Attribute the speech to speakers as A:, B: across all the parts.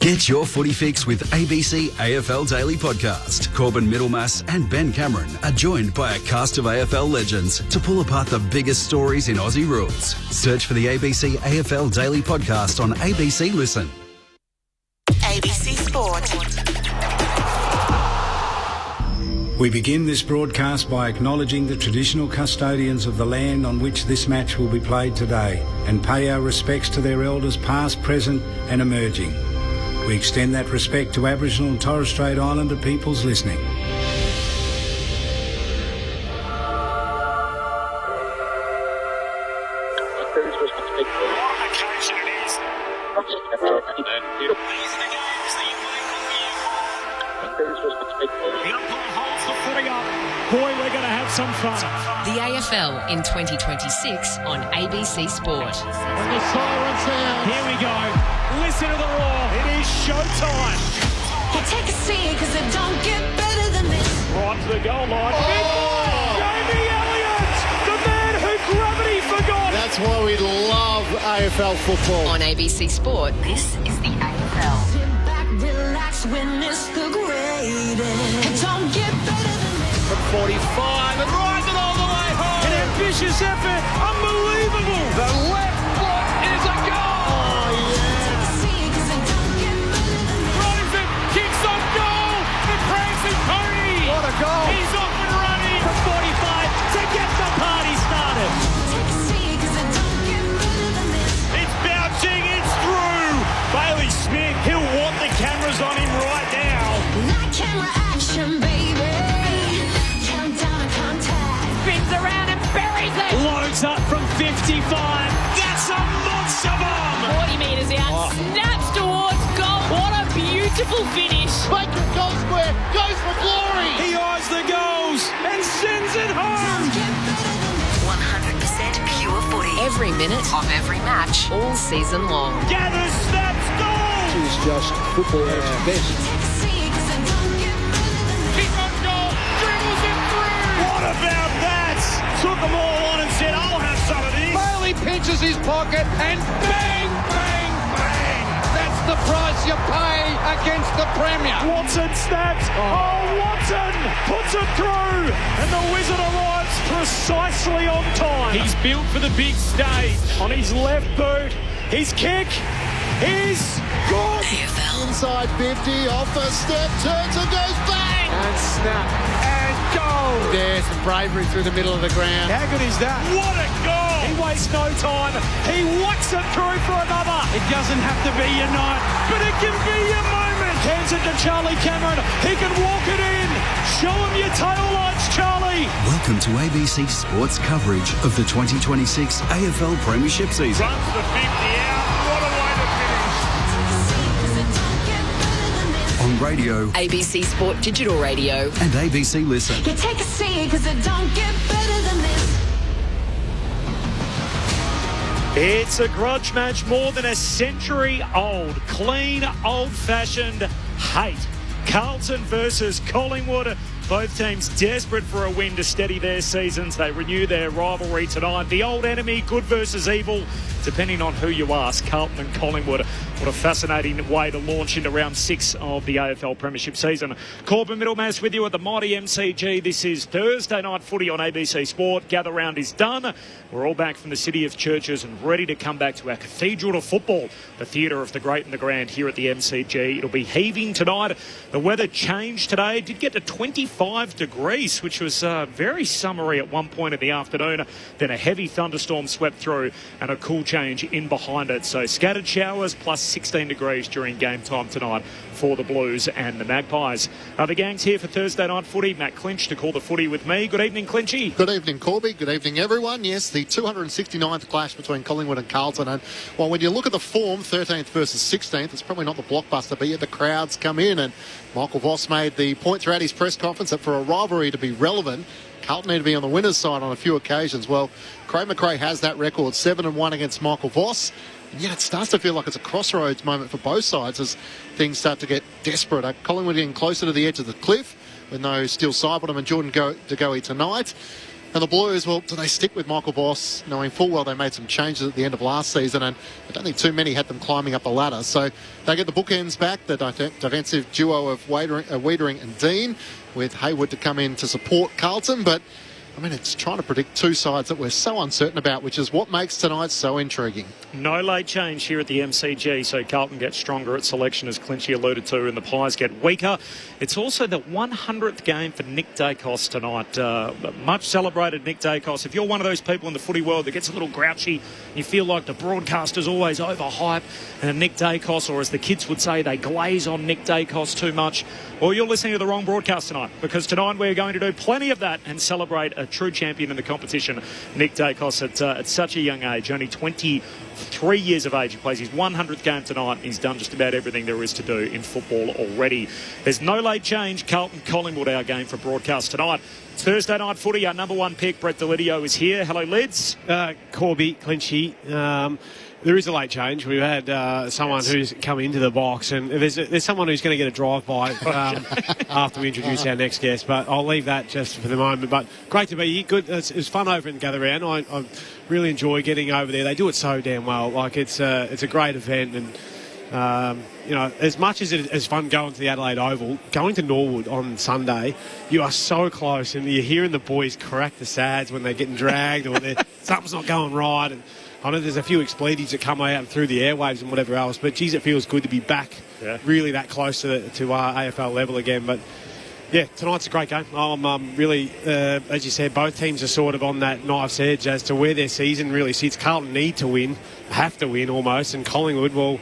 A: Get your footy fix with ABC AFL Daily Podcast. Corbin Middlemass and Ben Cameron are joined by a cast of AFL legends to pull apart the biggest stories in Aussie rules. Search for the ABC AFL Daily Podcast on ABC Listen.
B: ABC Sport.
C: We begin this broadcast by acknowledging the traditional custodians of the land on which this match will be played today and pay our respects to their elders past, present and emerging. We extend that respect to Aboriginal and Torres Strait Islander peoples listening.
D: Boy, we're going to have some fun.
E: The AFL in 2026 on ABC Sport.
D: When the siren sounds, here we go. Listen to the roar. It is showtime.
B: You take a seat because it don't get better than this.
D: Right to the goal line. Big boy, Jamie Elliott, the man who gravity forgot.
F: That's why we love AFL football.
E: On ABC Sport, this is the AFL.
B: Sit back, relax, witness the greatest. It don't get better than this.
D: From 45 and rides it all the way home. An ambitious effort. Unbelievable. The left foot is a goal.
B: Oh, yeah. Take a seat because it don't get better than this.
D: Rosen kicks on goal. The prancing pony.
F: What a goal.
D: He's off and running from 45 to get the party started.
B: Take a seat because it don't get better than this.
D: It's bouncing. It's through. Bailey Smith. He'll want the cameras on him right now.
B: Night camera action, baby. Countdown to contact.
E: Spins around and buries it.
D: Loads up from 55. That's a monster bomb.
E: 40 metres out, snaps towards goal. What a beautiful finish.
F: Baker goal square, goes for glory.
D: He eyes the goals and sends it home.
B: Don't get better than this.
G: 100% pure footy.
E: Every minute of every match, all season long.
D: Gathers, snaps, goal.
F: It's just football at its best.
B: Take a seat because it don't get better than this.
D: Kick on goal, dribbles it through. What about that? Took them all on and said, I'll have some of this.
F: Bailey pinches his pocket and bang, bang, bang. That's the price you pay against the Premier.
D: Watson snaps. Oh, Watson puts it through. And the Wizard arrives precisely on time. He's built for the big stage. On his left boot, his kick is good.
G: AFL.
F: Inside 50, off a step, turns and goes bang. And snap.
D: And goal.
F: There's some bravery through the middle of the ground.
D: How good is that? What a goal. He wastes no time. He whacks it through for another. It doesn't have to be your night, but it can be your moment. Hands it to Charlie Cameron. He can walk it in. Show him your tail lights, Charlie.
A: Welcome to ABC Sports coverage of the 2026 AFL Premiership season.
D: Runs the 50 out. What a way to finish.
B: Because it don't get better than this.
A: On radio
E: ABC Sport Digital Radio.
A: and ABC Listen.
B: You take a seat because it don't get better than this.
D: It's a grudge match more than a century old. Clean, old-fashioned hate. Carlton versus Collingwood. Both teams desperate for a win to steady their seasons. They renew their rivalry tonight. The old enemy, good versus evil, depending on who you ask. Carlton and Collingwood. What a fascinating way to launch into round 6 of the AFL Premiership season. Corbin Middlemass with you at the mighty MCG. This is Thursday night footy on ABC Sport. Gather round is done. We're all back from the city of churches and ready to come back to our cathedral to football, the theatre of the great and the grand here at the MCG. It'll be heaving tonight. The weather changed today. It did get to 25 degrees, which was very summery at one point in the afternoon. Then a heavy thunderstorm swept through and a cool change in behind it. So scattered showers plus 16 degrees during game time tonight for the Blues and the Magpies. The gang's here for Thursday night footy. Matt Clinch to call the footy with me. Good evening, Clinchy.
F: Good evening, Corby. Good evening, everyone. Yes, the 269th clash between Collingwood and Carlton. And, well, when you look at the form, 13th versus 16th, it's probably not the blockbuster, but yet the crowds come in. And Michael Voss made the point throughout his press conference that for a rivalry to be relevant, Carlton need to be on the winner's side on a few occasions. Well, Craig McRae has that record, 7-1 against Michael Voss. And yet it starts to feel like it's a crossroads moment for both sides as things start to get desperate. Collingwood getting closer to the edge of the cliff with no Steele Sidebottom and Jordan De Goey tonight. And the Blues, well, do they stick with Michael Voss, knowing full well they made some changes at the end of last season, and I don't think too many had them climbing up the ladder. So they get the bookends back, the defensive duo of Wiedering and Dean, with Hayward to come in to support Carlton. But I mean, it's trying to predict two sides that we're so uncertain about, which is what makes tonight so intriguing.
D: No late change here at the MCG, so Carlton gets stronger at selection, as Clinchy alluded to, and the Pies get weaker. It's also the 100th game for Nick Daicos tonight. Much celebrated Nick Daicos. If you're one of those people in the footy world that gets a little grouchy, you feel like the broadcaster's always overhyped, and Nick Daicos, or as the kids would say, they glaze on Nick Daicos too much, well, you're listening to the wrong broadcast tonight, because tonight we're going to do plenty of that and celebrate a true champion in the competition, Nick Daicos, at such a young age, only 23 years of age. He plays his 100th game tonight. He's done just about everything there is to do in football already. There's no late change. Carlton Collingwood, our game for broadcast tonight. Thursday night footy, our number one pick, Brett Delidio, is here. Hello, Lids.
G: Corby, Clinchy. There is a late change. We've had someone who's come into the box, and there's someone who's going to get a drive-by after we introduce our next guest, but I'll leave that just for the moment. But great to be here. Good. It was fun over in Gather Round. I really enjoy getting over there. They do it so damn well. Like, it's a great event, and as much as it is fun going to the Adelaide Oval, going to Norwood on Sunday, you are so close, and you're hearing the boys crack the sads when they're getting dragged or something's not going right. And I know there's a few expletives that come out through the airwaves and whatever else, but geez, it feels good to be back really that close to our AFL level again. But yeah, tonight's a great game. I'm really, as you said, both teams are sort of on that knife's edge as to where their season really sits. Carlton need to win, have to win almost, and Collingwood, well,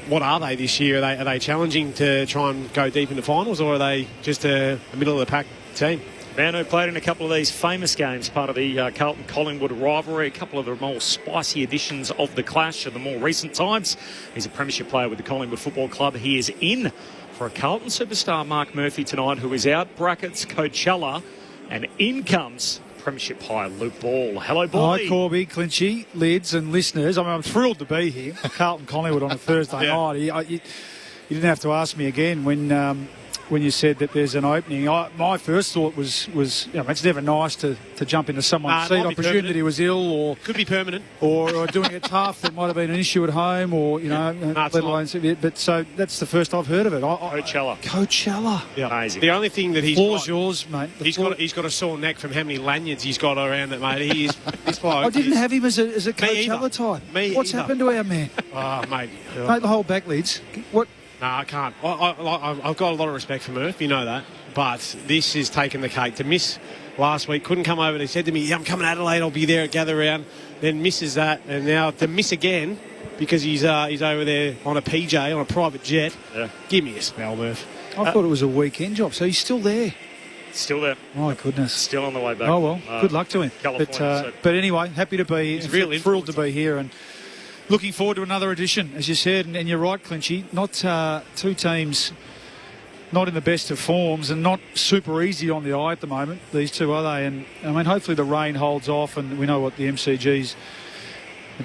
G: what are they this year? Are they challenging to try and go deep in the finals, or are they just a middle-of-the-pack team?
D: Man who played in a couple of these famous games, part of the Carlton-Collingwood rivalry, a couple of the more spicy editions of the clash of the more recent times. He's a premiership player with the Collingwood Football Club. He is in for a Carlton superstar, Mark Murphy, tonight, who is out brackets Coachella, and in comes premiership high Luke Ball. Hello, Ball.
H: Hi, Corby, Clinchy, Lids and listeners. I'm thrilled to be here, Carlton-Collingwood on a Thursday night. You didn't have to ask me again when you said that there's an opening. My first thought was it's never nice to jump into someone's seat. I presume that he was ill, or
G: could be permanent,
H: or doing it tough. That might have been an issue at home, or let alone. But so that's the first I've heard of it. Coachella.
G: Yeah.
D: Amazing.
G: The only thing that
H: floor's yours, mate.
G: He's got a sore neck from how many lanyards he's got around it, mate.
H: I didn't have him as a Coachella type. What's happened to our man?
G: Oh, mate.
H: Mate, the whole back, Lids. What?
G: No, I can't. I've got a lot of respect for Murph, you know that. But this is taking the cake. To miss last week, couldn't come over. He said to me, I'm coming to Adelaide, I'll be there at Gather Round. Then misses that, and now to miss again because he's over there on a PJ, on a private jet. Yeah. Give me a spell, Murph.
H: I thought it was a weekend job, so he's still there.
D: Still there.
H: My goodness.
D: Still on the way back.
H: Oh, well, good luck to him.
D: California,
H: but anyway, happy to be here. Thrilled to be here, and looking forward to another edition, as you said, and you're right, Clinchy. Not two teams not in the best of forms and not super easy on the eye at the moment, these two, are they? And, I mean, hopefully the rain holds off and we know what the MCG's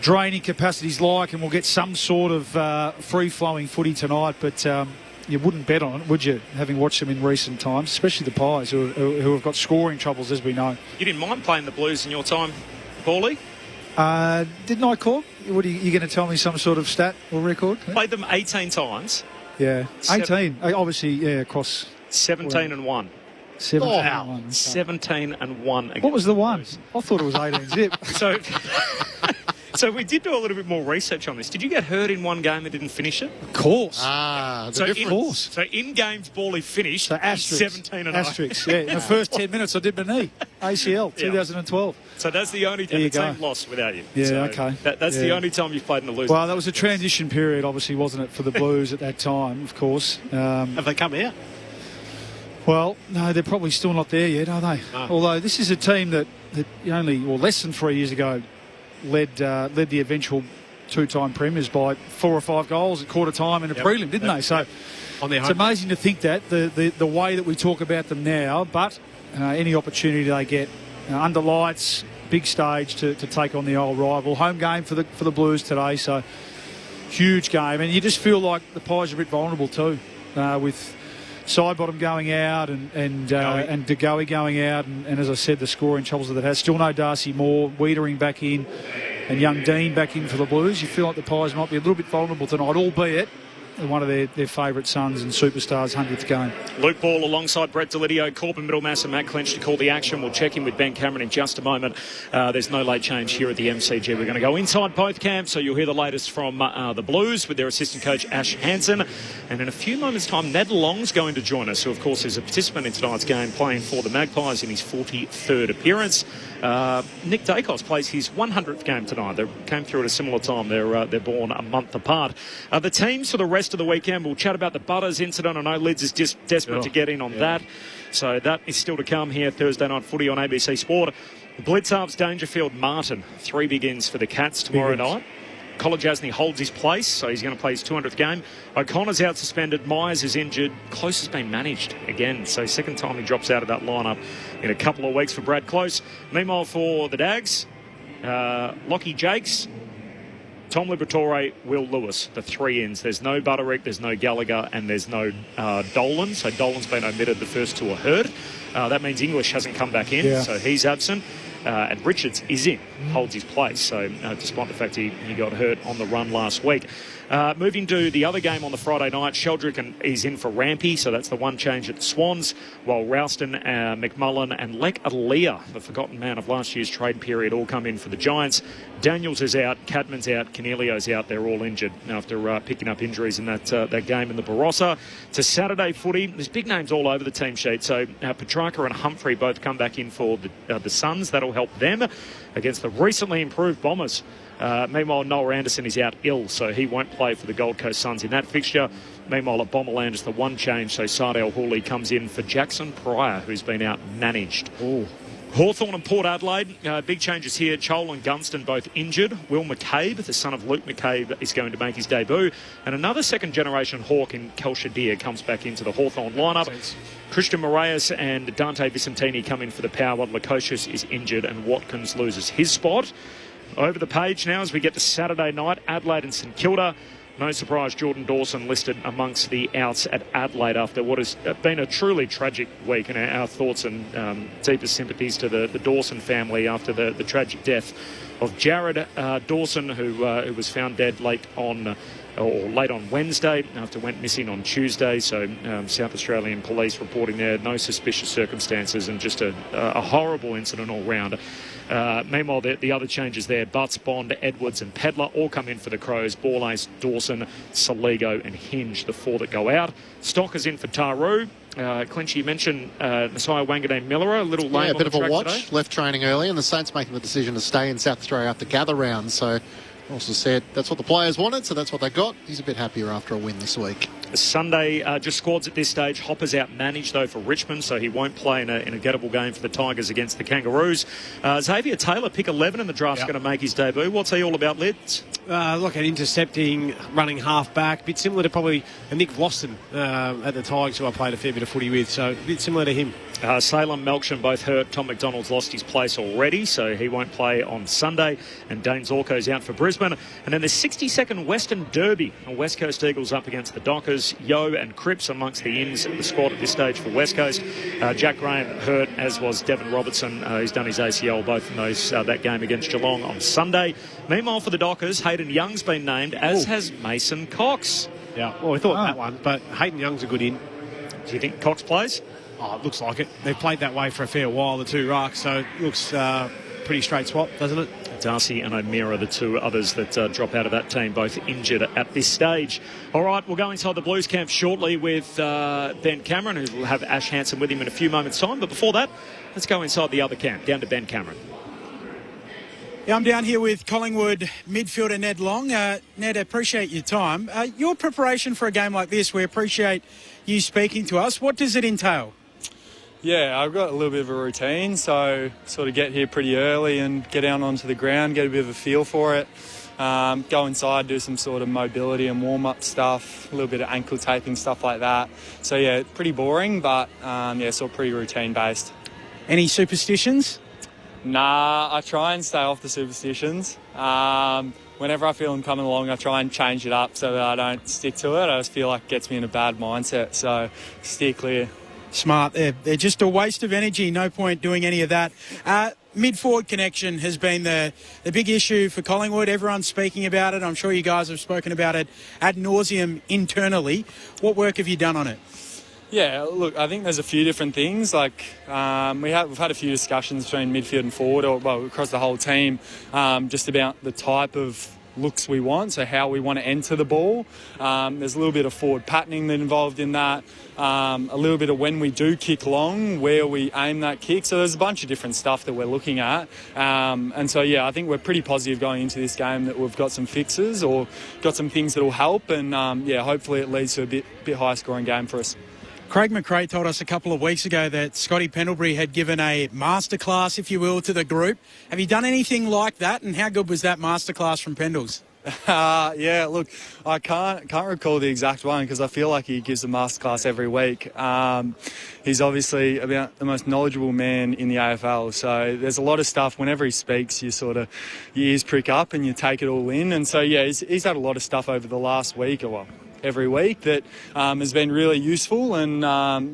H: draining capacity's like, and we'll get some sort of free-flowing footy tonight, but you wouldn't bet on it, would you, having watched them in recent times, especially the Pies, who have got scoring troubles, as we know.
D: You didn't mind playing the Blues in your time, Paulie?
H: Didn't I, Corb? What are you going to tell me, some sort of stat or record?
D: Played them 18 times.
H: Yeah, 18. Obviously, yeah, across
D: 17 and 1.
H: 17 and 1.
D: 17 and 1.
H: What was the one? I thought it was 18 zip.
D: So we did do a little bit more research on this. Did you get hurt in one game and didn't finish it?
H: Of course.
D: So in games, Bally finished.
H: So asterisk.
D: 17 and
H: asterisk. Yeah, in the first 10 minutes, I did my knee. ACL, 2012.
D: So that's the only time the team lost without you.
H: Yeah,
D: so
H: okay.
D: That's the only time you've played in the losing.
H: Well, that was a transition period, obviously, wasn't it, for the Blues at that time, of course.
G: Have they come out?
H: Well, no, they're probably still not there yet, are they? No. Although this is a team that less than 3 years ago led the eventual two-time premiers by 4 or 5 goals at quarter time in a prelim, didn't they? So it's amazing to think that the way that we talk about them now, but any opportunity they get under lights, big stage to take on the old rival. Home game for the Blues today, so huge game, and you just feel like the Pies are a bit vulnerable too, with Sidebottom going out and DeGoey going out. And as I said, the scoring troubles that has. Still no Darcy Moore. Wiedering back in and young Dean back in for the Blues. You feel like the Pies might be a little bit vulnerable tonight, albeit one of their favourite sons and superstars' 100th game.
D: Luke Ball alongside Brett Delidio, Corbin Middlemass and Matt Clinch to call the action. We'll check in with Ben Cameron in just a moment. There's no late change here at the MCG. We're going to go inside both camps, so you'll hear the latest from the Blues with their assistant coach Ash Hansen. And in a few moments' time, Ned Long's going to join us, who of course is a participant in tonight's game, playing for the Magpies in his 43rd appearance. Nick Daicos plays his 100th game tonight. They came through at a similar time. They're born a month apart. The teams for the rest of the weekend, we'll chat about the Butters incident. I know Lids is just desperate to get in on that. So that is still to come here Thursday night footy on ABC Sport. Blitzarves, Dangerfield, Martin. 3 big ins for the Cats tomorrow night. Colin Jasny holds his place, so he's going to play his 200th game. O'Connor's out suspended. Myers is injured. Close has been managed again, so second time he drops out of that lineup in a couple of weeks for Brad Close. Meanwhile, for the Dags, Lockie Jakes, Tom Liberatore, Will Lewis, the 3 ins. There's no Butterick, there's no Gallagher, and there's no Dolan. So Dolan's been omitted. The first 2 are hurt. That means English hasn't come back in, so he's absent. And Richards is in, holds his place. So despite the fact he got hurt on the run last week. Moving to the other game on the Friday night, Sheldrick is in for Rampy, so that's the one change at the Swans, while Ralston, McMullen and Lek Alia, the forgotten man of last year's trade period, all come in for the Giants. Daniels is out, Cadman's out, Canelio's out. They're all injured after picking up injuries in that game in the Barossa. To Saturday footy, there's big names all over the team sheet. So Petrarca and Humphrey both come back in for the Suns. That'll help them against the recently improved Bombers. Meanwhile, Noah Anderson is out ill, so he won't play for the Gold Coast Suns in that fixture. Meanwhile, at Bomberland, it's the one change, so Sardale Hawley comes in for Jackson Pryor, who's been out managed. Hawthorn and Port Adelaide, big changes here. Chol and Gunston both injured. Will McCabe, the son of Luke McCabe, is going to make his debut. And another second-generation Hawk in Kel Shadir comes back into the Hawthorn lineup. Christian Moraes and Dante Vicentini come in for the Power. Lukosius is injured and Watkins loses his spot. Over the page now as we get to Saturday night, Adelaide and St Kilda. No surprise, Jordan Dawson listed amongst the outs at Adelaide after what has been a truly tragic week. And our thoughts and deepest sympathies to the Dawson family after the tragic death of Jared Dawson, who was found dead late on Wednesday after went missing on Tuesday. So South Australian police reporting there no suspicious circumstances and just a horrible incident all round. Meanwhile, the other changes there, Butts, Bond, Edwards and Pedler all come in for the Crows. Borlase, Dawson, Saligo and Hinge, the 4 that go out. Stock is in for Taru. Clinch, you mentioned Nasiah Wanganeen Miller, a little lame
F: a bit
D: on the
F: of a watch.
D: today.
F: Left training early, and the Saints making the decision to stay in South Australia after gather round. So also said that's what the players wanted, so that's what they got. He's a bit happier after a win this week.
D: Sunday, just squads at this stage. Hopper's out managed, though, for Richmond, so he won't play in a gettable game for the Tigers against the Kangaroos. Xavier Taylor, pick 11 in the draft, is going to make his debut. What's he all about, Lids?
G: Look at intercepting, running half back, a bit similar to probably Nick Vlauston at the Tigers, who I played a fair bit of footy with, so a bit similar to him.
D: Salem, Melksham both hurt. Tom McDonald's lost his place already, so he won't play on Sunday. And Dane Zorko's out for Brisbane. And then the 62nd Western Derby. The West Coast Eagles up against the Dockers. Yo and Cripps amongst the ins of the squad at this stage for West Coast. Jack Graham hurt, as was Devon Robertson. He's done his ACL both in that game against Geelong on Sunday. Meanwhile, for the Dockers, Hayden Young's been named, as has Mason Cox.
G: Yeah, well, we thought that one, but Hayden Young's a good in.
D: Do you think Cox plays?
G: Oh, it looks like it. They've played that way for a fair while, the two rucks, so it looks pretty straight swap, doesn't it?
D: Darcy and O'Meara, the 2 others that drop out of that team, both injured at this stage. All right, we'll go inside the Blues camp shortly with Ben Cameron, who will have Ash Hansen with him in a few moments' time. But before that, let's go inside the other camp, down to Ben Cameron.
I: Yeah, I'm down here with Collingwood midfielder Ned Long. Ned, I appreciate your time. Your preparation for a game like this, we appreciate you speaking to us. What does it entail?
J: Yeah, I've got a little bit of a routine, so sort of get here pretty early and get out onto the ground, get a bit of a feel for it. Go inside, do some sort of mobility and warm-up stuff, a little bit of ankle taping, stuff like that. So, yeah, pretty boring, but, sort of pretty routine-based.
I: Any superstitions?
J: Nah, I try and stay off the superstitions. whenever I feel them coming along, I try and change it up so that I don't stick to it. I just feel like it gets me in a bad mindset, so steer clear.
I: Smart. They're just a waste of energy. No point doing any of that. Mid-forward connection has been the big issue for Collingwood. Everyone's speaking about it. I'm sure you guys have spoken about it ad nauseum internally. What work have you done on it?
J: Yeah, look, I think there's a few different things. Like we've had a few discussions between midfield and forward, across the whole team, just about the type of looks we want, so how we want to enter the ball. There's a little bit of forward patterning that involved in that, a little bit of when we do kick long, where we aim that kick. So there's a bunch of different stuff that we're looking at. And so, yeah, I think we're pretty positive going into this game that we've got some fixes or got some things that will help. And, hopefully it leads to a bit higher scoring game for us.
I: Craig McRae told us a couple of weeks ago that Scotty Pendlebury had given a masterclass, if you will, to the group. Have you done anything like that? And how good was that masterclass from Pendles?
J: Yeah, look, I can't recall the exact one because I feel like he gives a masterclass every week. He's obviously about the most knowledgeable man in the AFL, so there's a lot of stuff. Whenever he speaks, your ears prick up and you take it all in. And so, yeah, he's had a lot of stuff over the last week every week that has been really useful, and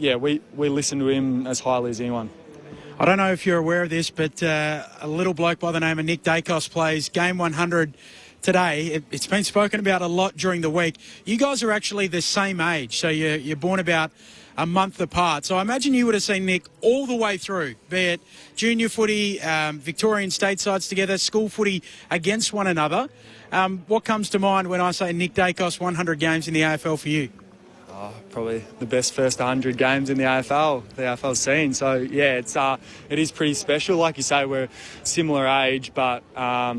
J: we listen to him as highly as anyone.
I: I don't know if you're aware of this, but a little bloke by the name of Nick Daicos plays game 100 today. It's been spoken about a lot during the week. You guys are actually the same age, so you're born about a month apart. So I imagine you would have seen Nick all the way through, be it junior footy, Victorian state sides together, school footy against one another. What comes to mind when I say Nick Daicos 100 games in the AFL for you?
J: Probably the best first 100 games in the AFL scene. So, yeah, it is pretty special. Like you say, we're similar age, but I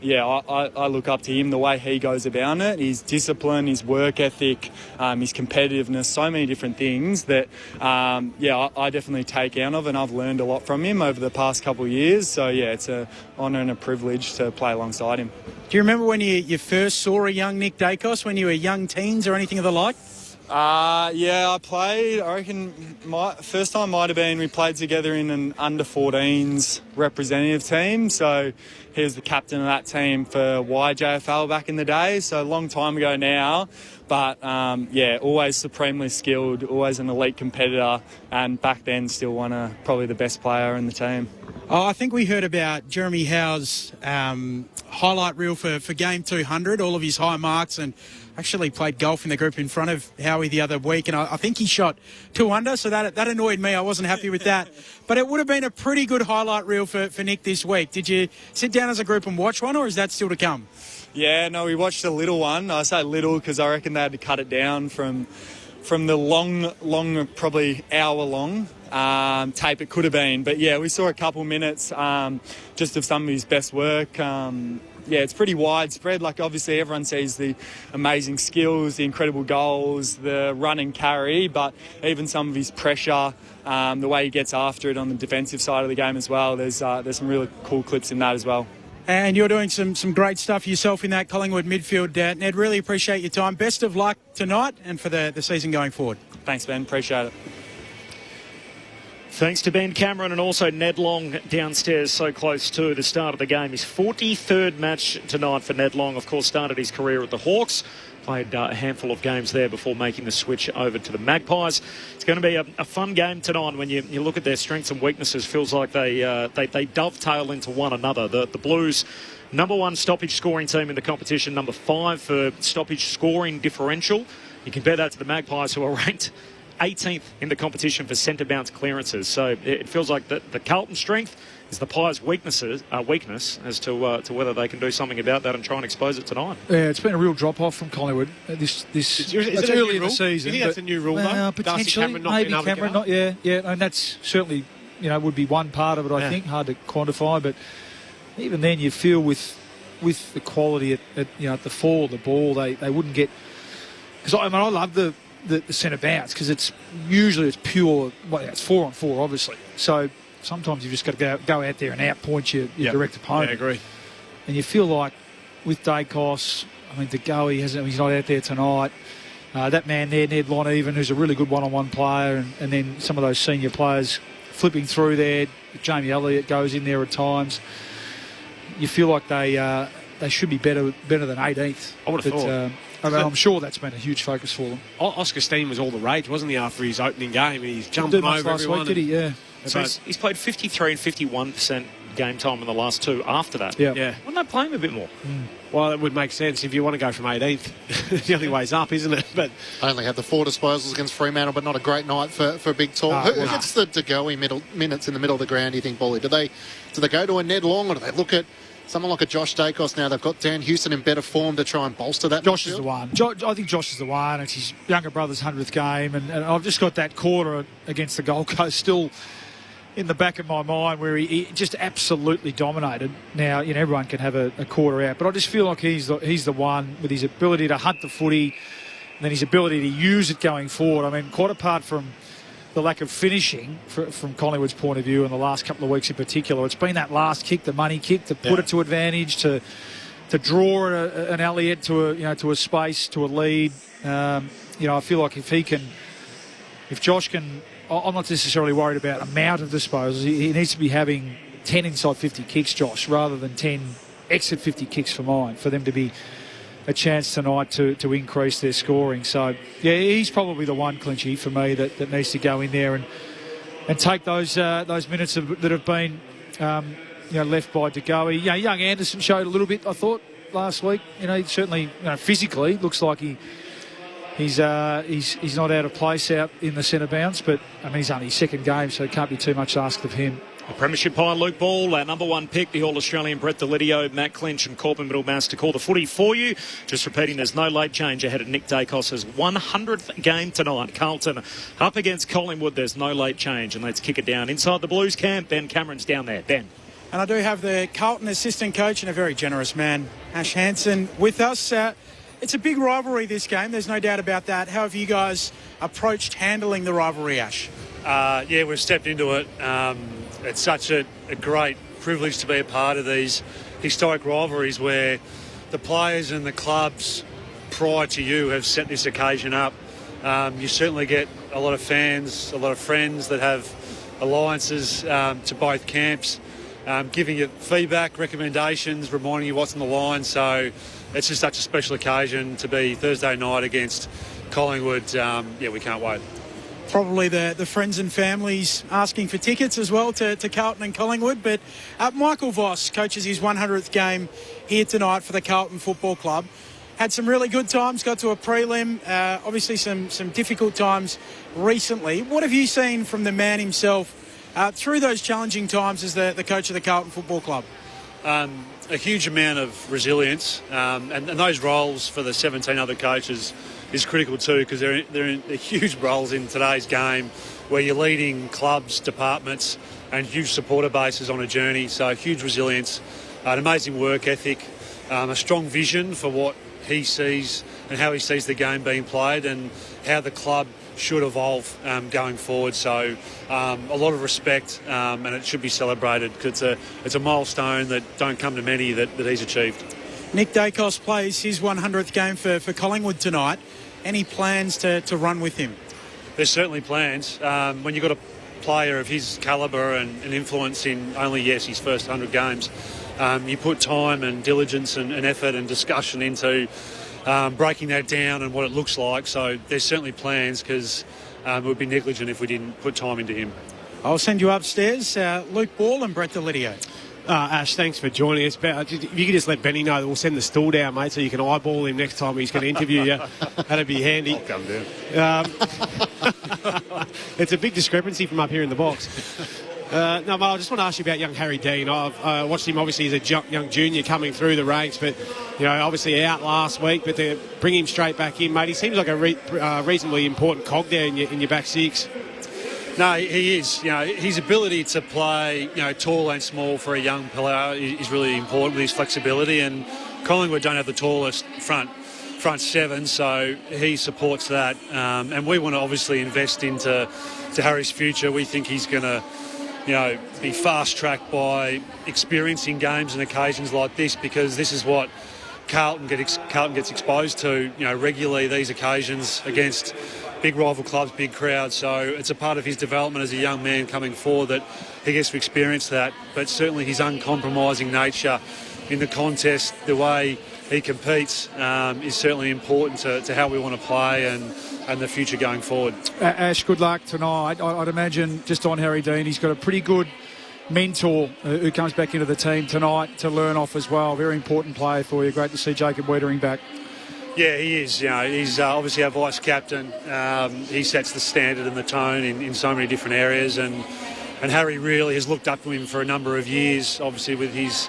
J: look up to him, the way he goes about it, his discipline, his work ethic, his competitiveness, so many different things that, I definitely take out of, and I've learned a lot from him over the past couple of years. So, yeah, it's an honour and a privilege to play alongside him.
I: Do you remember when you first saw a young Nick Daicos, when you were young teens or anything of the like?
J: I played, I reckon my first time might have been we played together in an under-14s representative team. So he was the captain of that team for YJFL back in the day, so a long time ago now. But, always supremely skilled, always an elite competitor, and back then still probably the best player in the team.
I: Oh, I think we heard about Jeremy Howe's highlight reel for game 200, all of his high marks, and actually played golf in the group in front of Howie the other week, and I think he shot 2 under, so that annoyed me. I wasn't happy with that. But it would have been a pretty good highlight reel for Nick this week. Did you sit down as a group and watch one, or is that still to come? Yeah, no, we watched a little one. I say little because I reckon they had to cut it down from the long, probably hour-long tape it could have been. But, yeah, we saw a couple minutes just of some of his best work. It's pretty widespread. Like, obviously, everyone sees the amazing skills, the incredible goals, the run and carry, but even some of his pressure, the way he gets after it on the defensive side of the game as well. There's some really cool clips in that as well. And you're doing some great stuff yourself in that Collingwood midfield, Ned. Really appreciate your time. Best of luck tonight and for the season going forward. Thanks, Ben. Appreciate it.
D: Thanks to Ben Cameron and also Ned Long downstairs so close to the start of the game. His 43rd match tonight for Ned Long. Of course, started his career at the Hawks. Played a handful of games there before making the switch over to the Magpies. It's going to be a fun game tonight. When you look at their strengths and weaknesses, feels like they dovetail into one another. The Blues, number 1 stoppage scoring team in the competition, number 5 for stoppage scoring differential. You compare that to the Magpies, who are ranked 18th in the competition for centre bounce clearances. So it feels like the Carlton strength is the Pies' weakness as to whether they can do something about that and try and expose it tonight. Yeah, it's been a real drop-off from Collingwood. It's early in the season. Do you think that's a new rule, though? Potentially, maybe Cameron not. Yeah, and that's certainly, would be one part of it, I think. Hard to quantify, but even then you feel with the quality at the fall of the ball, they wouldn't get... Because, I love the centre bounce because it's pure. It's 4-on-4, obviously. So sometimes you've just got to go out there and outpoint your direct opponent. Yeah, I agree. And you feel like with Daicos, De Goey he's not out there tonight. That man there, Ned Long, even, who's a really good one-on-one player, and then some of those senior players flipping through there. Jamie Elliott goes in there at times. You feel like they
H: they should be better than 18th.
G: I would have thought.
H: I'm sure that's been a huge focus for them.
G: Oscar Steen was all the rage, wasn't he, after his opening game? And he's jumping over everyone.
H: Week, did he? Yeah.
K: So he's played 53 and 51% game time in the last two after that.
H: Yeah.
K: Why don't they play him a bit more?
G: Well, it would make sense if you want to go from 18th. The only way's up, isn't it? But
F: only had the 4 disposals against Fremantle, but not a great night for Big Tom. Who gets the Daicos minutes in the middle of the ground, do you think, Bolly? Do they go to a Ned Long, or do they look at someone like a Josh Daicos now? They've got Dan Houston in better form to try and bolster that.
H: Josh is the one. I think Josh is the one. It's his younger brother's 100th game, and I've just got that quarter against the Gold Coast still in the back of my mind, where he just absolutely dominated. Now, everyone can have a quarter out, but I just feel like he's the one with his ability to hunt the footy and then his ability to use it going forward. I mean, quite apart from the lack of finishing from Collingwood's point of view in the last couple of weeks in particular, it's been that last kick, the money kick, to put it to advantage, to draw an Elliott to a space, to a lead. I feel like if Josh can, I'm not necessarily worried about amount of disposals. He needs to be having 10 inside 50 kicks, Josh, rather than 10 exit 50 kicks for mine, for them to be a chance tonight to increase their scoring. So, yeah, he's probably the one, Clinchy, for me, that needs to go in there and take those minutes that have been left by Daicos. Young Anderson showed a little bit, I thought, last week. He certainly, physically looks like he's not out of place out in the centre bounce, but he's only his second game, so it can't be too much asked of him.
K: The Premiership high, Luke Ball, our number one pick, the All-Australian Brett Delidio, Matt Clinch and Corbin Middlemass to call the footy for you. Just repeating, there's no late change ahead of Nick Daicos' 100th game tonight. Carlton up against Collingwood, there's no late change. And let's kick it down inside the Blues camp. Ben Cameron's down there. Ben.
I: And I do have the Carlton assistant coach and a very generous man, Ash Hansen, with us. It's a big rivalry, this game. There's no doubt about that. How have you guys approached handling the rivalry, Ash?
L: We've stepped into it. It's such a great privilege to be a part of these historic rivalries where the players and the clubs prior to you have set this occasion up. You certainly get a lot of fans, a lot of friends that have alliances to both camps, giving you feedback, recommendations, reminding you what's on the line. So it's just such a special occasion to be Thursday night against Collingwood. We can't wait.
I: Probably the friends and families asking for tickets as well to Carlton and Collingwood. But Michael Voss coaches his 100th game here tonight for the Carlton Football Club. Had some really good times, got to a prelim, obviously some difficult times recently. What have you seen from the man himself through those challenging times as the coach of the Carlton Football Club?
L: A huge amount of resilience, and those roles for the 17 other coaches is critical too, because they're in huge roles in today's game where you're leading clubs, departments and huge supporter bases on a journey. So huge resilience, an amazing work ethic, a strong vision for what he sees and how he sees the game being played and how the club should evolve going forward. So a lot of respect, and it should be celebrated because it's a milestone that don't come to many that he's achieved.
I: Nick Daicos plays his 100th game for Collingwood tonight. Any plans to run with him?
L: There's certainly plans. When you've got a player of his calibre and influence in only, his first 100 games, you put time and diligence and effort and discussion into breaking that down and what it looks like. So there's certainly plans, because it would be negligent if we didn't put time into him.
I: I'll send you upstairs. Luke Ball and Brett Delidio.
G: Ash, thanks for joining us. If you could just let Benny know that we'll send the stool down, mate, so you can eyeball him next time he's going to interview you. That'd be handy.
L: I'll come down.
G: It's a big discrepancy from up here in the box. No, I just want to ask you about young Harry Dean. I've watched him obviously as a young junior coming through the ranks, but obviously out last week. But to bring him straight back in, mate, he seems like a reasonably important cog there in your back six.
L: No, he is. His ability to play, tall and small for a young player is really important with his flexibility. And Collingwood don't have the tallest front seven, so he supports that. And we want to obviously invest into Harry's future. We think he's going to, be fast-tracked by experiencing games and occasions like this, because this is what Carlton gets exposed to, regularly, these occasions against big rival clubs, big crowds. So it's a part of his development as a young man coming forward that he gets to experience that. But certainly his uncompromising nature in the contest, the way he competes is certainly important to how we want to play and the future going forward.
H: Ash, good luck tonight. I'd imagine just on Harry Dean, he's got a pretty good mentor who comes back into the team tonight to learn off as well. Very important player for you. Great to see Jacob Wiedering back.
L: Yeah, he is. He's obviously our vice captain. He sets the standard and the tone in so many different areas, and Harry really has looked up to him for a number of years. Obviously, with his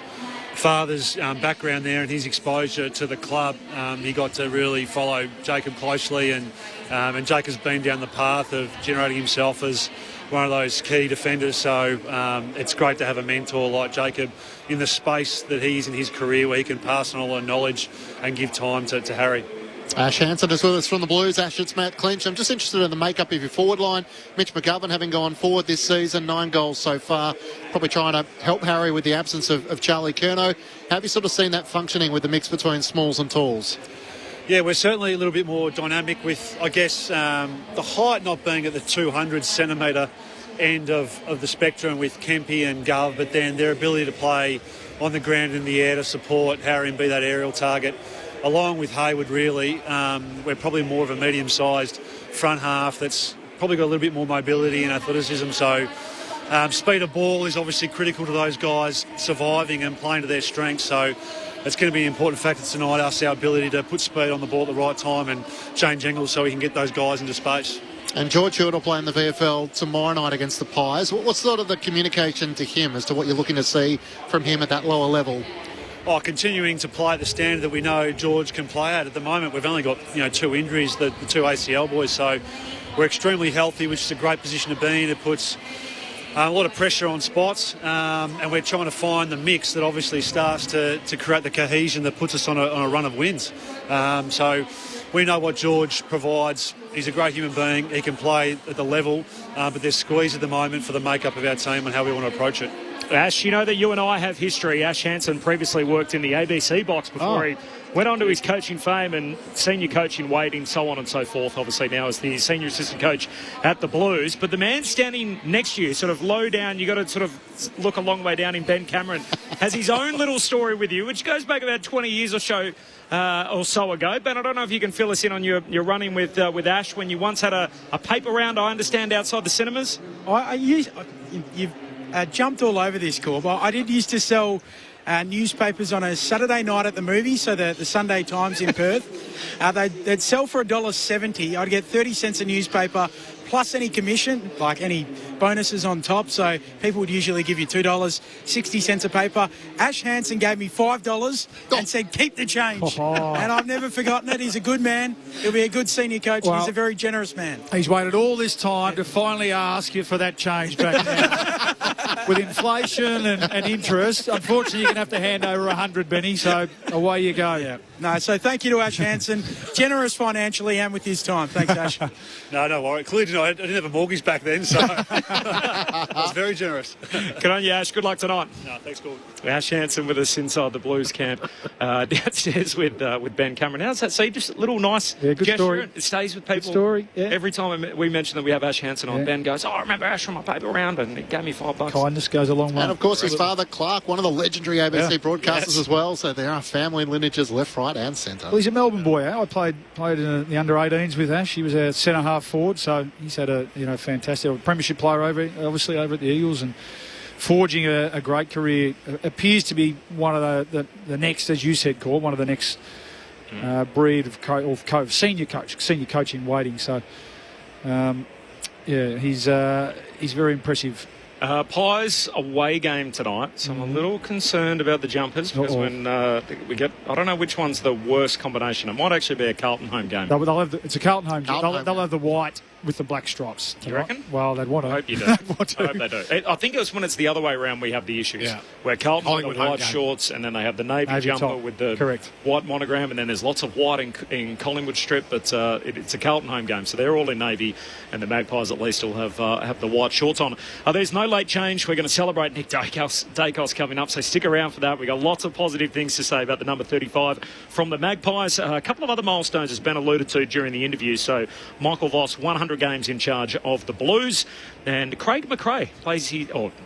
L: father's background there and his exposure to the club, he got to really follow Jacob closely, and Jacob's been down the path of generating himself as one of those key defenders. So it's great to have a mentor like Jacob in the space that he's in his career, where he can pass on all the knowledge and give time to Harry.
F: Ash Hansen is with us from the Blues. Ash, it's Matt Clinch. I'm just interested in the makeup of your forward line. Mitch McGovern having gone forward this season, 9 goals so far, probably trying to help Harry with the absence of Charlie Curnow. How have you sort of seen that functioning with the mix between smalls and talls?
L: Yeah, we're certainly a little bit more dynamic with, I guess, the height not being at the 200 centimetre end of the spectrum with Kempy and Gov, but then their ability to play on the ground in the air to support Harry and be that aerial target. Along with Hayward, really, we're probably more of a medium-sized front half that's probably got a little bit more mobility and athleticism. So speed of ball is obviously critical to those guys surviving and playing to their strengths. So it's going to be an important factor tonight, our ability to put speed on the ball at the right time and change angles so we can get those guys into space.
F: And George Hewitt will play in the VFL tomorrow night against the Pies. What's sort of the communication to him as to what you're looking to see from him at that lower level?
L: Continuing to play at the standard that we know George can play at the moment. We've only got 2 injuries, the 2 ACL boys, so we're extremely healthy, which is a great position to be in. It puts a lot of pressure on spots, and we're trying to find the mix that obviously starts to create the cohesion that puts us on a run of wins. So we know what George provides. He's a great human being. He can play at the level, but there's squeeze at the moment for the makeup of our team and how we want to approach it.
K: Ash, you know that you and I have history. Ash Hansen previously worked in the ABC box before he went on to his coaching fame and senior coaching waiting, so on and so forth. Obviously now as the senior assistant coach at the Blues. But the man standing next to you, sort of low down, you got to sort of look a long way down in Ben Cameron, has his own little story with you, which goes back about 20 years or so ago. Ben, I don't know if you can fill us in on your run-in with Ash when you once had a paper round, I understand, outside the cinemas.
I: You've jumped all over this, Corb. I did used to sell newspapers on a Saturday night at the movies, so the Sunday Times in Perth. They'd sell for $1.70. I'd get 30 cents a newspaper plus any commission, like any bonuses on top. So people would usually give you $2, 60 cents a paper. Ash Hansen gave me $5 and said, keep the change. And I've never forgotten it. He's a good man. He'll be a good senior coach. Well, he's a very generous man.
H: He's waited all this time to finally ask you for that change back now. With inflation and interest, unfortunately, you're going to have to hand over 100, Benny, so away you go.
I: Yeah. No, so thank you to Ash Hansen. Generous financially and with his time. Thanks, Ash.
L: No, don't worry. Clearly, I didn't have a mortgage back then, so I was very generous.
K: Good on you, Ash. Good luck tonight.
L: No, thanks, Gordon.
K: Ash Hansen with us inside the Blues camp, downstairs with Ben Cameron. How's that? See, just a little nice
H: good
K: gesture.
H: Story.
K: It stays with people.
H: Good story. Yeah.
K: Every time we mention that we have Ash Hansen on, Ben goes, I remember Ash from my paper round, and he gave me $5.
H: Kindness goes a long way.
F: And of course, his father, Clark, one of the legendary ABC broadcasters as well. So there are family lineages left, right, and centre.
H: Well, he's a Melbourne boy. I played in the under-18s with Ash. He was a centre-half forward, so he's had a fantastic premiership player over at the Eagles and forging a great career. Appears to be one of the next, as you said, Corb, one of the next breed of senior coach in waiting. So, he's very impressive.
K: Pies away game tonight, so I'm a little concerned about the jumpers because when we get, I don't know which one's the worst combination. It might actually be a Carlton home game.
H: It's a Carlton home game. They'll have the white with the black stripes.
K: You reckon?
H: Well, they'd want to.
K: I hope you do. I hope they do. I think it's when it's the other way around we have the issues. Yeah. Where Carlton have the white shorts and then they have the navy jumper top with the white monogram, and then there's lots of white in Collingwood strip, but it's a Carlton home game, so they're all in navy, and the Magpies at least will have the white shorts on. There's no late change. We're going to celebrate Nick Daicos coming up, so stick around for that. We've got lots of positive things to say about the number 35 from the Magpies. A couple of other milestones has been alluded to during the interview. So Michael Voss, 100 games in charge of the Blues. And Craig McRae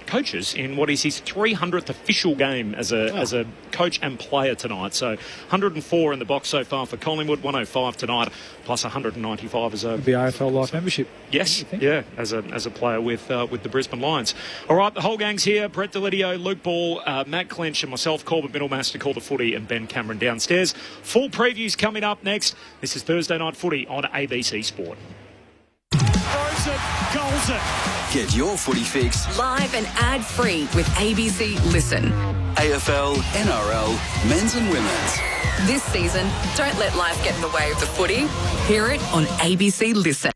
K: coaches in what is his 300th official game as a coach and player tonight. So 104 in the box so far for Collingwood, 105 tonight, plus 195 as a...
H: The AFL Life membership.
K: Yes, yeah, as a player with the Brisbane Lions. All right, the whole gang's here. Brett Delidio, Luke Ball, Matt Clinch and myself, Corbin Middlemass to call the footy, and Ben Cameron downstairs. Full previews coming up next. This is Thursday Night Footy on ABC Sport.
D: Throws it, goals it.
A: Get your footy fix.
M: Live and ad-free with ABC Listen.
A: AFL, NRL, men's and women's.
M: This season, don't let life get in the way of the footy. Hear it on ABC Listen.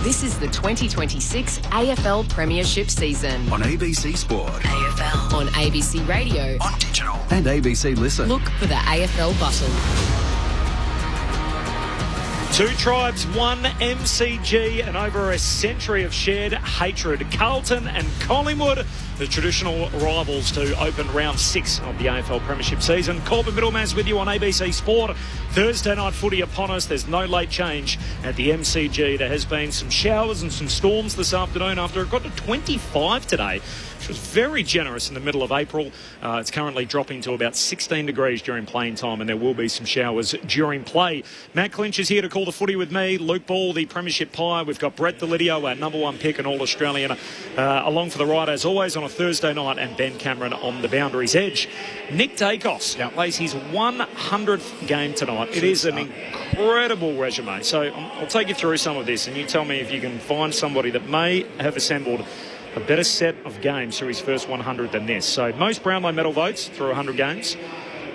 M: This is the 2026 AFL Premiership season.
A: On ABC Sport.
M: AFL. On ABC Radio.
A: On digital. And ABC Listen.
M: Look for the AFL button.
D: Two tribes, one MCG, and over a century of shared hatred. Carlton and Collingwood, the traditional rivals to open round 6 of the AFL Premiership season. Corbin Middlemass with you on ABC Sport. Thursday Night Footy upon us. There's no late change at the MCG. There has been some showers and some storms this afternoon after it got to 25 today, which was very generous in the middle of April. It's currently dropping to about 16 degrees during playing time, and there will be some showers during play. Matt Clinch is here to call the footy with me. Luke Ball, the Premiership Pie. We've got Brett Delidio, our number 1 pick and All-Australian, along for the ride as always on a Thursday night, and Ben Cameron on the boundary's edge. Nick Daicos plays his 100th game tonight. It is an incredible resume. So I'll take you through some of this, and you tell me if you can find somebody that may have assembled a better set of games through his first 100 than this. So most Brownlow medal votes through 100 games.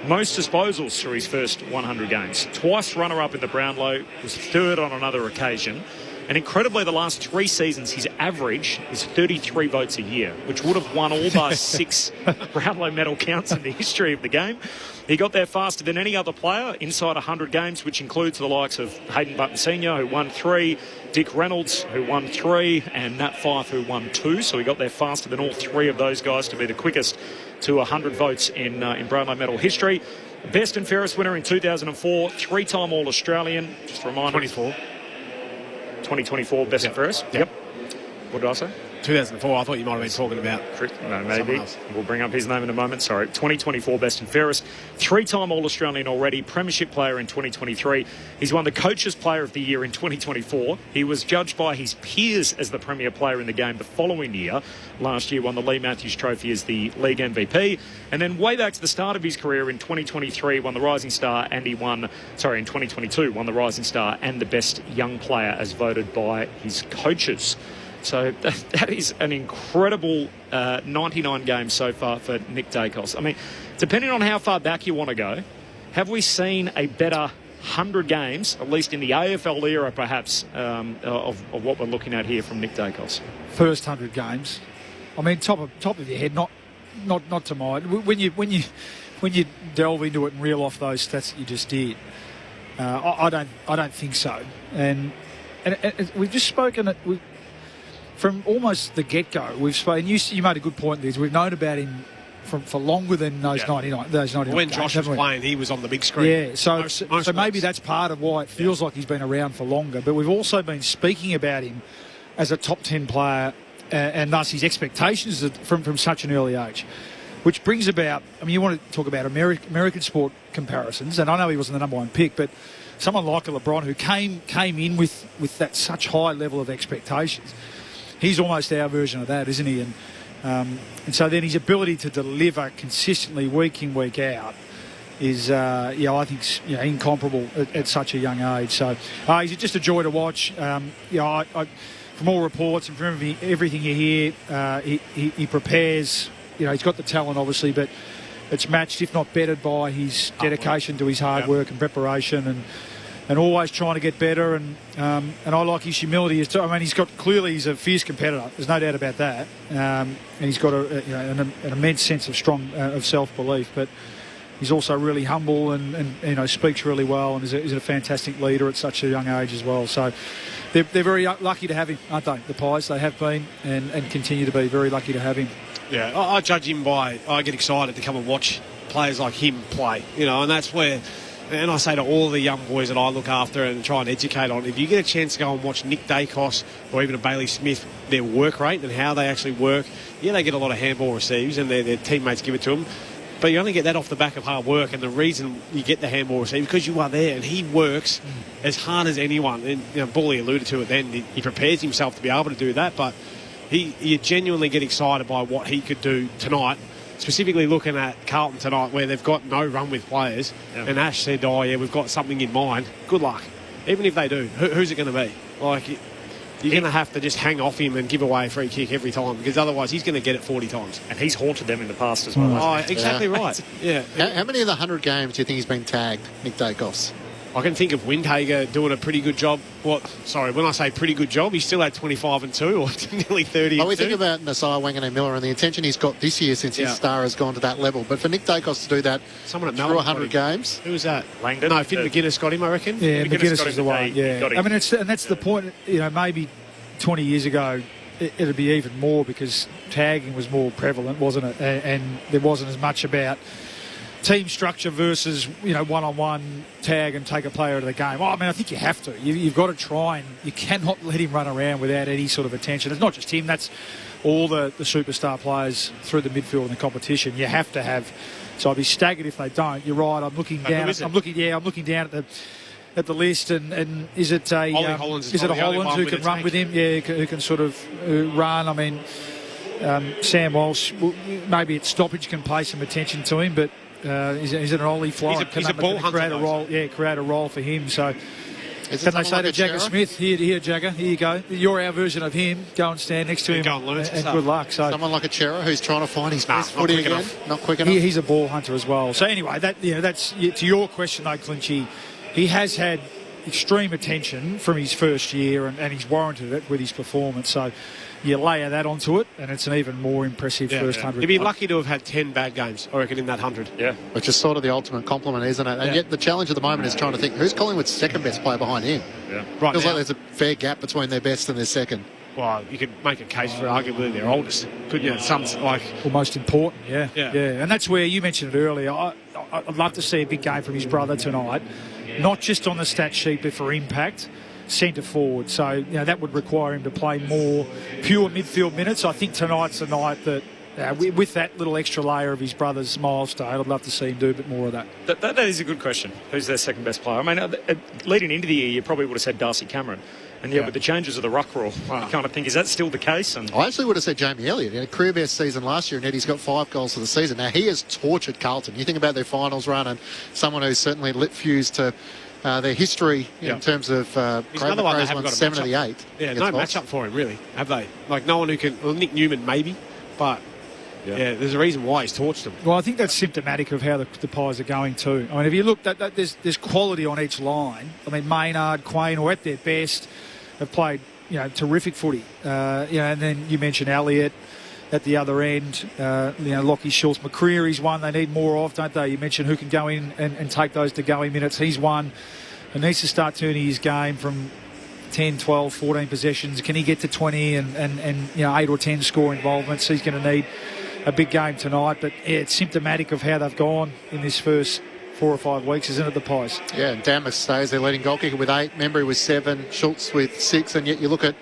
D: Most disposals through his first 100 games. Twice runner-up in the Brownlow, was third on another occasion. And incredibly, the last 3 seasons, his average is 33 votes a year, which would have won all but 6 Brownlow medal counts in the history of the game. He got there faster than any other player inside 100 games, which includes the likes of Hayden Button Sr., who won 3, Dick Reynolds, who won 3, and Nat Fyfe, who won 2. So he got there faster than all 3 of those guys to be the quickest to 100 votes in Brownlow medal history. Best and fairest winner in 2004, 3-time All-Australian. Just a reminder. 2024 best and fairest. Yep. What did I say?
G: 2004. I thought you might have been talking about.
K: No, maybe. We'll bring up his name in a moment. Sorry. 2024 best and fairest. 3-time All-Australian already. Premiership player in 2023. He's won the Coaches Player of the Year in 2024. He was judged by his peers as the premier player in the game the following year. Last year won the Lee Matthews Trophy as the league MVP. And then way back to the start of his career in 2023 won the Rising Star, and in 2022 won the Rising Star and the best young player as voted by his coaches. So that is an incredible 99 games so far for Nick Daicos. I mean, depending on how far back you want to go, have we seen a better 100 games, at least in the AFL era perhaps, of what we're looking at here from Nick Daicos?
H: First 100 games. I mean, top of your head, not to mind. When you delve into it and reel off those stats that you just did, I don't think so. And we've just spoken from almost the get-go. We've spoken. You made a good point, Liz. We've known about him for longer than those 99.
G: When
H: games,
G: Josh was playing, he was on the big screen.
H: Yeah, so maybe that's part of why it feels like he's been around for longer. But we've also been speaking about him as a top 10 player, and thus his expectations from such an early age. Which brings about, I mean, you want to talk about American sport comparisons, and I know he wasn't the number 1 pick, but someone like LeBron who came in with that such high level of expectations. He's almost our version of that, isn't he? And so then his ability to deliver consistently week in, week out is, I think, incomparable at such a young age. So he's just a joy to watch. From all reports and from everything you hear, he prepares. He's got the talent, obviously, but it's matched, if not bettered, by his dedication to his hard work and preparation and always trying to get better. And I like his humility. I mean, he's a fierce competitor. There's no doubt about that. And he's got an immense sense of self-belief. But he's also really humble and speaks really well and is a fantastic leader at such a young age as well. So they're very lucky to have him, aren't they? The Pies, they have been and continue to be very lucky to have him.
G: Yeah, I judge him by, I get excited to come and watch players like him play, and that's where, and I say to all the young boys that I look after and try and educate on, if you get a chance to go and watch Nick Daicos or even a Bailey Smith, their work rate and how they actually work, they get a lot of handball receives and their teammates give it to them. But you only get that off the back of hard work, and the reason you get the handball receive because you are there, and he works as hard as anyone. And Bully alluded to it then. He prepares himself to be able to do that, but you genuinely get excited by what he could do tonight. Specifically looking at Carlton tonight, where they've got no run with players, and Ash said, we've got something in mind. Good luck. Even if they do, who's it going to be? You're going to have to just hang off him and give away a free kick every time, because otherwise he's going to get it 40 times.
K: And he's haunted them in the past as well.
G: Exactly right. Yeah.
F: How many of the 100 games do you think he's been tagged, Nick Daicos?
G: I can think of Windhager doing a pretty good job. When I say pretty good job, he still had 25 and 2 or nearly 30 and 2.
F: We think about Nasai, Wanganeen Miller and the attention he's got this year since his star has gone to that level. But for Nick Daicos to do that through 100 games.
G: Who was that?
K: Langdon?
G: No, Finn McGuinness got him, I reckon.
H: Yeah, McGuinness is the one. Yeah. I mean, that's the point. Maybe 20 years ago, it'd be even more because tagging was more prevalent, wasn't it? And there wasn't as much about team structure versus, one-on-one tag and take a player out of the game. I think you have to. You've got to try, and you cannot let him run around without any sort of attention. It's not just him, that's all the superstar players through the midfield in the competition. You have to have. So I'd be staggered if they don't. You're right. I'm looking down. I'm looking down at the list, and is it a Hollands who can run with him? Yeah, who can sort of run. I mean, Sam Walsh, maybe at stoppage can pay some attention to him, but is it an Ollie Florent?
G: He's a ball hunter.
H: Create a role, create a role for him. So can they say to Jagger Smith, here, Jagger, here you go. You're our version of him. Go and stand next to him.
G: Go and learn
H: and good luck. So
F: someone like a Chera who's trying to find his best footy again. Not quick enough.
H: He's a ball hunter as well. So anyway, that's to your question though, Clinchy. He has had extreme attention from his first year, and he's warranted it with his performance. So you layer that onto it, and it's an even more impressive first 100.
G: He'd be lucky to have had 10 bad games, I reckon, in that 100.
K: Yeah.
F: Which is sort of the ultimate compliment, isn't it? And yet the challenge at the moment is trying to think, who's Collingwood's second best player behind him?
K: Yeah.
F: Right. Feels like there's a fair gap between their best and their second.
G: Well, you could make a case for arguably their oldest, couldn't you? Some
H: most important, yeah. And that's where you mentioned it earlier. I'd love to see a big game from his brother tonight, not just on the stat sheet, but for impact. Centre forward, so that would require him to play more pure midfield minutes. I think tonight's the night that with that little extra layer of his brother's milestone, I'd love to see him do a bit more of that.
K: That is a good question. Who's their second best player? I mean, leading into the year, you probably would have said Darcy Cameron. And with the changes of the ruck rule, you kind of think, is that still the case? And
F: I actually would have said Jamie Elliott. He had a career best season last year, and yet he's got 5 goals for the season. Now, he has tortured Carlton. You think about their finals run, and someone who's certainly lit fuse to their history in terms of
G: another one they haven't got
F: 7 of the 8.
G: Yeah, no matchup for him, really, have they? Like, no one who can... Well, Nick Newman, maybe, but... Yeah, there's a reason why he's torched them.
H: Well, I think that's symptomatic of how the Pies are going too. I mean, if you look, there's quality on each line. I mean, Maynard, Quain, or at their best, have played terrific footy. And then you mentioned Elliott at the other end. Lockie Schultz, McCreary's one they need more of, don't they? You mentioned who can go in and take those to go-in minutes. He's one who needs to start turning his game from 10, 12, 14 possessions. Can he get to 20 and 8 or 10 score involvements? He's going to need a big game tonight. But it's symptomatic of how they've gone in this first 4 or 5 weeks, isn't it, the Pies?
F: Yeah, and Damas stays their leading goal kicker with 8, Membry with 7, Schultz with 6, and yet you look at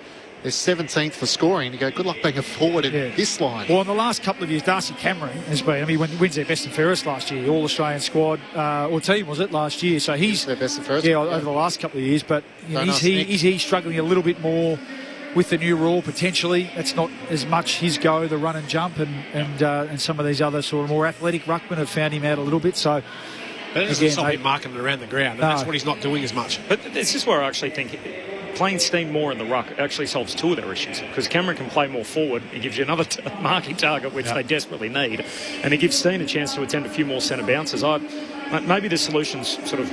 F: they're 17th for scoring. You go, good luck being a forward in this line.
H: Well, in the last couple of years, Darcy Cameron has been, he wins their best and fairest last year, All-Australian squad, or team, was it, last year? So he's
F: their best and fairest.
H: Yeah, over the last couple of years, but is he struggling a little bit more with the new rule, potentially? That's not as much his go, the run and jump, and some of these other sort of more athletic ruckmen have found him out a little bit, so...
G: But it doesn't stop him marking it around the ground, and that's what he's not doing as much.
K: But this is where I actually think playing Steen more in the ruck actually solves 2 of their issues, because Cameron can play more forward. He gives you another marking target, which they desperately need, and it gives Steen a chance to attend a few more centre bounces. maybe the solution's sort of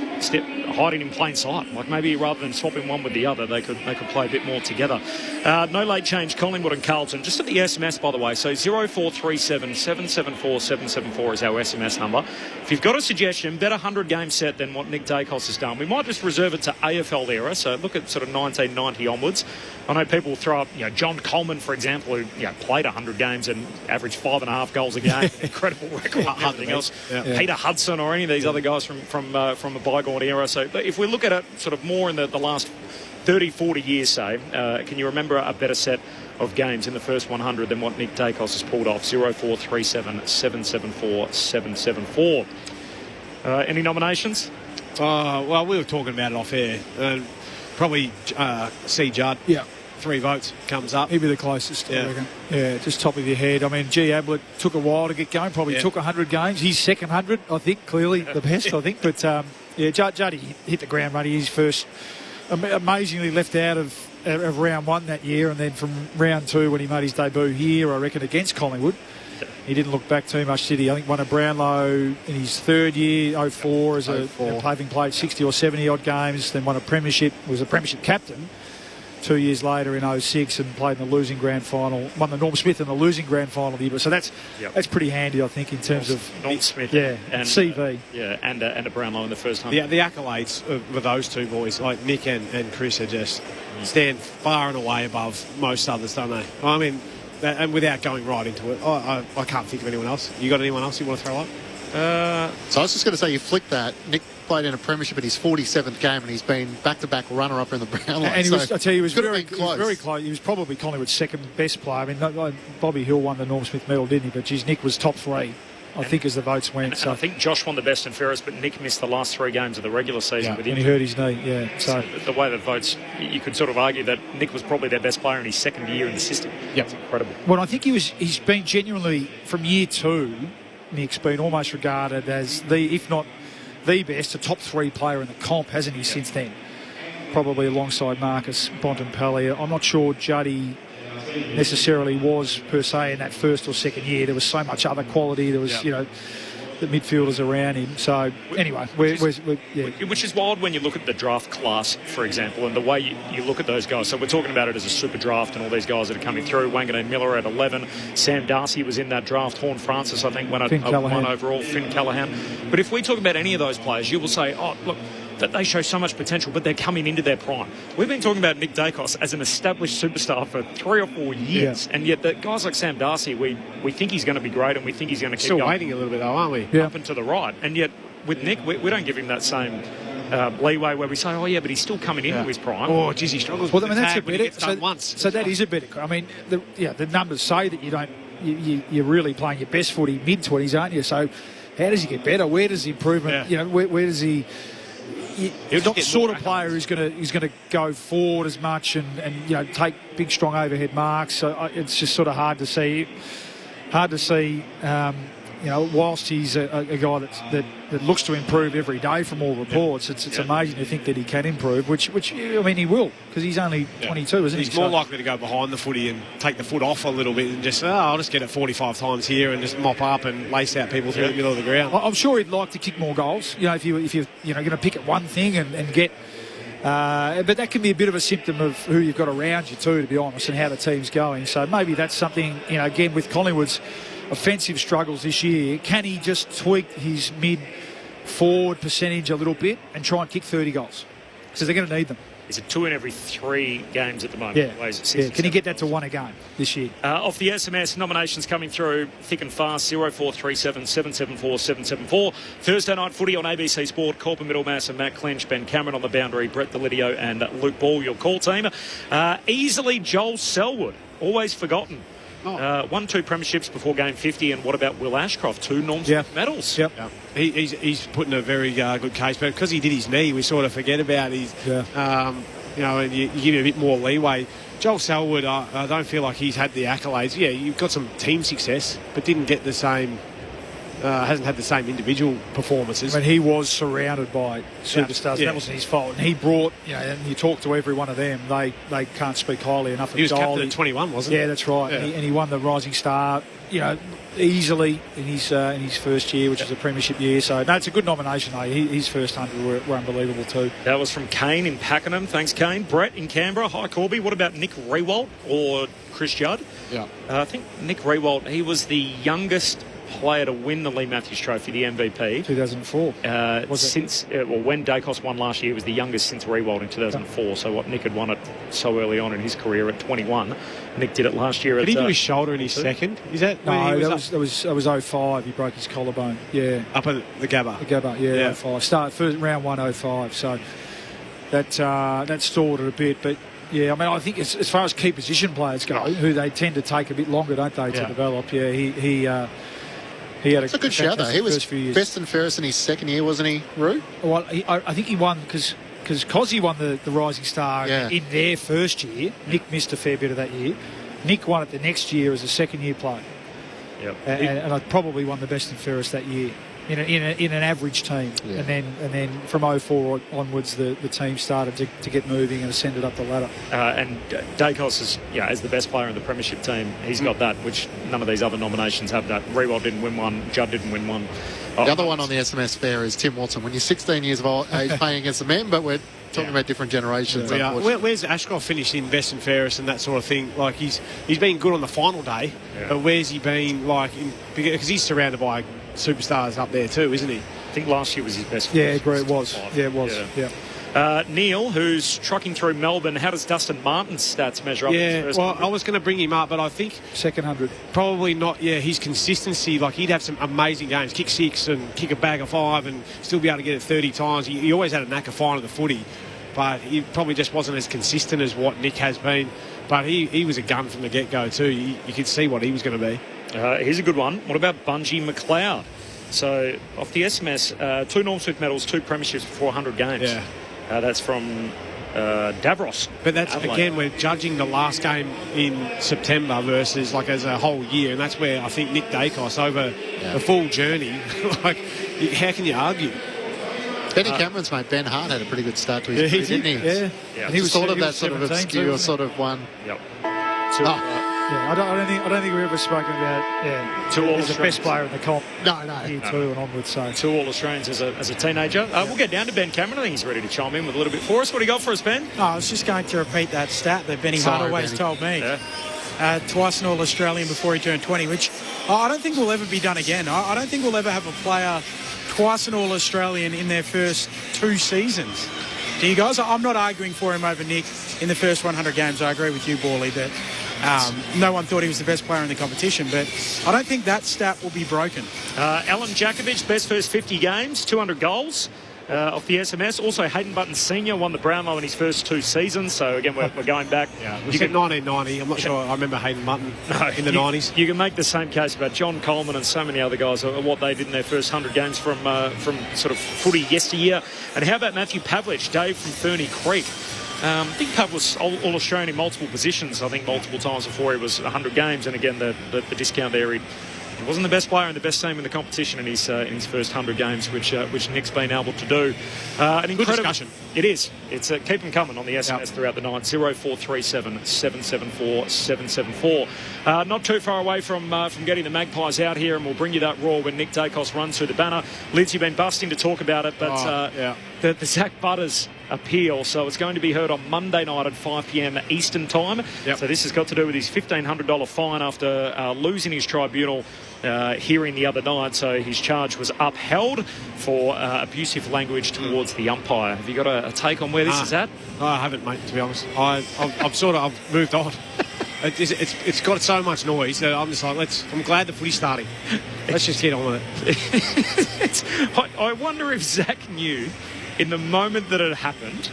K: hiding in plain sight. Like maybe rather than swapping one with the other, they could play a bit more together. No late change, Collingwood and Carlton. Just at the SMS, by the way, so 0437 774 774 is our SMS number. If you've got a suggestion, better 100-game set than what Nick Daicos has done. We might just reserve it to AFL era, so look at sort of 1990 onwards. I know people throw up, John Coleman, for example, who played 100 games and averaged 5.5 goals a game. Incredible record. Nothing else. Yeah. Peter Hudson or any of these other guys from a bygone era. So if we look at it sort of more in the last 30, 40 years, say, can you remember a better set of games in the first 100 than what Nick Daicos has pulled off? 0437 774 774. Any nominations?
G: Well, we were talking about it off air. Probably C. Judd.
H: Yeah.
G: 3 votes comes up.
H: He'd be the closest, I reckon. Yeah, just top of your head. I mean, G. Ablett took a while to get going. Probably took 100 games. He's second 100, I think. Clearly the best, I think. But, Juddy hit the ground running. His first, amazingly left out of round 1 that year. And then from round 2, when he made his debut here, I reckon, against Collingwood, he didn't look back too much, did he? I think won a Brownlow in his third year, 04, having played 60 or 70-odd games, then won a premiership, was a premiership captain 2 years later in 06 and played in the losing grand final, won the Norm Smith in the losing grand final of the year. So that's pretty handy, I think, in terms of
K: Norm Smith,
H: and CV.
K: And a Brownlow in the first 100.
G: The accolades with those two boys, like Nick and Chris, are just stand far and away above most others, don't they? I mean, and without going right into it, I can't think of anyone else. You got anyone else you want to throw up?
F: So I was just going to say, you flick that. Nick played in a premiership in his 47th game, and he's been back-to-back runner-up in the Brownlow.
H: And he was very close. He was probably Collingwood's second best player. I mean, Bobby Hill won the Norm Smith medal, didn't he? But geez, Nick was top 3. I think as the votes went.
K: And I think Josh won the best and fairest, but Nick missed the last 3 games of the regular season with
H: injury. And he hurt his knee,
K: So the way the votes, you could sort of argue that Nick was probably their best player in his second year in the system.
H: Yeah,
K: it's incredible.
H: Well, I think he's been genuinely, from year 2, Nick's been almost regarded as if not the best, a top 3 player in the comp, hasn't he, since then? Probably alongside Marcus Bontempelli. I'm not sure Juddy necessarily was per se in that first or second year. There was so much other quality. There was, the midfielders around him. So anyway,
K: which is wild when you look at the draft class, for example, and the way you look at those guys. So we're talking about it as a super draft and all these guys that are coming through. Wanganeen Miller at 11. Sam Darcy was in that draft. Horn Francis, I think, went at 1 overall. Finn Callaghan. But if we talk about any of those players, you will say, oh, look, that they show so much potential, but they're coming into their prime. We've been talking about Nick Daicos as an established superstar for 3 or 4 years, and yet the guys like Sam Darcy, we think he's going to be great, and we think he's going to keep
G: still waiting a little bit, though, aren't we?
K: Up and to the right, and yet with Nick, we don't give him that same leeway where we say, oh yeah, but he's still coming into his prime.
G: Oh, geez, he struggles.
H: Well,
G: with
H: that's a
G: better.
H: So that is a better. I mean, the numbers say that you don't. You're really playing your best footy mid-20s, aren't you? So how does he get better? Where does the improvement? Where does he? He's not the sort of player who's going to go forward as much and take big, strong overhead marks. So it's just sort of hard to see. Whilst he's a guy that looks to improve every day from all reports, it's amazing to think that he can improve, which I mean he will, because he's only 22, isn't he?
G: He's more likely to go behind the footy and take the foot off a little bit and just, I'll just get it 45 times here and just mop up and lace out people through the middle of the ground.
H: I'm sure he'd like to kick more goals. If you're going to pick at one thing and get. But that can be a bit of a symptom of who you've got around you too, to be honest, and how the team's going. So maybe that's something, again, with Collingwood's offensive struggles this year, can he just tweak his mid-forward percentage a little bit and try and kick 30 goals? Because they're going to need them.
K: Is it 2 in every 3 games at the moment?
H: Yeah. Can he get that to 1 a game this year?
K: Off the SMS, nominations coming through thick and fast, 0437 774 774. Thursday night footy on ABC Sport. Corbin Middlemass and Matt Clinch, Ben Cameron on the boundary, Brett Delidio and Luke Ball, your call team. Easily Joel Selwood, always forgotten. 1-2 premierships before game 50, and what about Will Ashcroft? 2 Norm Smith medals.
G: Yep. He's putting a very good case, but because he did his knee, we sort of forget about his. And you give him a bit more leeway. Joel Selwood, I don't feel like he's had the accolades. Yeah, you've got some team success, but didn't get the same hasn't had the same individual performances.
H: I mean, he was surrounded by superstars.
G: Yeah.
H: That wasn't his fault. And he brought, and you talk to every one of them, they can't speak highly enough of
G: He was
H: Joel.
G: captain at 21, wasn't he?
H: Yeah, that's right.
G: Yeah.
H: And he won the Rising Star, easily in his first year, which was a premiership year. So, no, it's a good nomination, though. His first 100 were unbelievable too.
K: That was from Kane in Pakenham. Thanks, Kane. Brett in Canberra. Hi, Corby. What about Nick Rewalt or Chris Judd?
F: Yeah.
K: I think Nick Rewalt, he was the youngest player to win the Lee Matthews Trophy, the MVP.
H: 2004.
K: When Daicos won last year, he was the youngest since Rewalt in 2004. So what Nick had won it so early on in his career at 21. Nick did it last year.
G: Did he do his shoulder in his second? Is that
H: that was 05. He broke his collarbone. Yeah,
G: up at the Gabba.
H: The Gabba, yeah. 05. Start first round 105. So that stalled it a bit, but. Yeah, I mean, I think as far as key position players go, who they tend to take a bit longer, don't they, to develop? Yeah, he had
F: a good shout, though. He was best and fairest in his second year, wasn't he, Roo?
H: Well, I think he won because Cozzy won the Rising Star in their first year. Nick missed a fair bit of that year. Nick won it the next year as a second-year player.
K: Yep.
H: And I probably won the best and fairest that year. In an average team, and then from 04 onwards, the team started to get moving and ascended up the ladder.
K: And Daicos is, as the best player in the premiership team, he's got that, which none of these other nominations have that. Rewalt didn't win one, Judd didn't win one.
F: The other one on the SMS fair is Tim Watson. When you're 16 years of age playing against the men, but we're talking about different generations.
G: Where's Ashcroft finished in best and fairest and that sort of thing? Like he's been good on the final day, but where's he been? Because he's surrounded by superstars up there too, isn't he?
K: I think last year was his best.
H: Yeah, I agree. It was. Yeah, it was. Yeah.
K: Neil, who's trucking through Melbourne, how does Dustin Martin's stats measure up?
G: Yeah, I was going to bring him up, but I think
H: second 100
G: probably not. Yeah, his consistency, he'd have some amazing games, kick 6 and kick a bag of 5, and still be able to get it 30 times. He always had a knack of finding the footy, but he probably just wasn't as consistent as what Nick has been. But he was a gun from the get-go too. You could see what he was going to be.
K: Here's a good one. What about Bungie McLeod? So, off the SMS, 2 Norm Smith medals, 2 premierships for 400 games.
G: Yeah.
K: That's from Davros.
G: But that's, again, we're judging the last game in September versus, as a whole year, and that's where I think Nick Daicos, over the full journey, how can you argue?
F: Benny Cameron's mate, Ben Hart, had a pretty good start to his career, didn't he?
H: Yeah.
F: And he was sort of that sort of obscure sort of one.
K: Yep.
H: I don't think we've ever spoken about he's the best player in the comp.
F: No.
H: Year 2 and onwards. So
K: 2 All-Australians as a teenager. We'll get down to Ben Cameron. I think he's ready to chime in with a little bit for us. What do you got for us, Ben?
I: I was just going to repeat that stat that Benny Hart always told me.
K: Yeah.
I: Twice an All-Australian before he turned 20, which I don't think will ever be done again. I don't think we'll ever have a player twice an All-Australian in their first 2 seasons. Do you guys? I'm not arguing for him over Nick in the first 100 games. I agree with you, Bawley, that no one thought he was the best player in the competition, but I don't think that stat will be broken.
K: Alan Jakovic, best first 50 games, 200 goals. Off the SMS. Also, Hayden Button Sr. won the Brownlow in his first 2 seasons. So, again, we're going back.
G: You get 1990. I'm not sure I remember Hayden Button in the 90s.
K: You can make the same case about John Coleman and so many other guys, what they did in their first 100 games from sort of footy yesteryear. And how about Matthew Pavlich, Dave from Ferny Creek? I think Pav was All-Australian in multiple positions. I think multiple times before he was 100 games. And, again, the discount there, he wasn't the best player in the best team in the competition in his first 100 games, which Nick's been able to do. An incredible
G: discussion.
K: It is. It's keep them coming on the SMS throughout the night. 0437 774 774. Not too far away from getting the Magpies out here, and we'll bring you that roar when Nick Daicos runs through the banner. Lids, you've been busting to talk about it, but the Zach Butters appeal, so it's going to be heard on Monday night at 5 p.m. Eastern time. So this has got to do with his $1,500 fine after losing his tribunal hearing the other night. So his charge was upheld for abusive language towards the umpire. Have you got a take on where this is at?
G: I haven't, mate, to be honest. I've moved on. It's got so much noise that I'm just like, I'm glad the footy's starting. Let's just get on with
K: it. I wonder if Zach knew in the moment that it happened.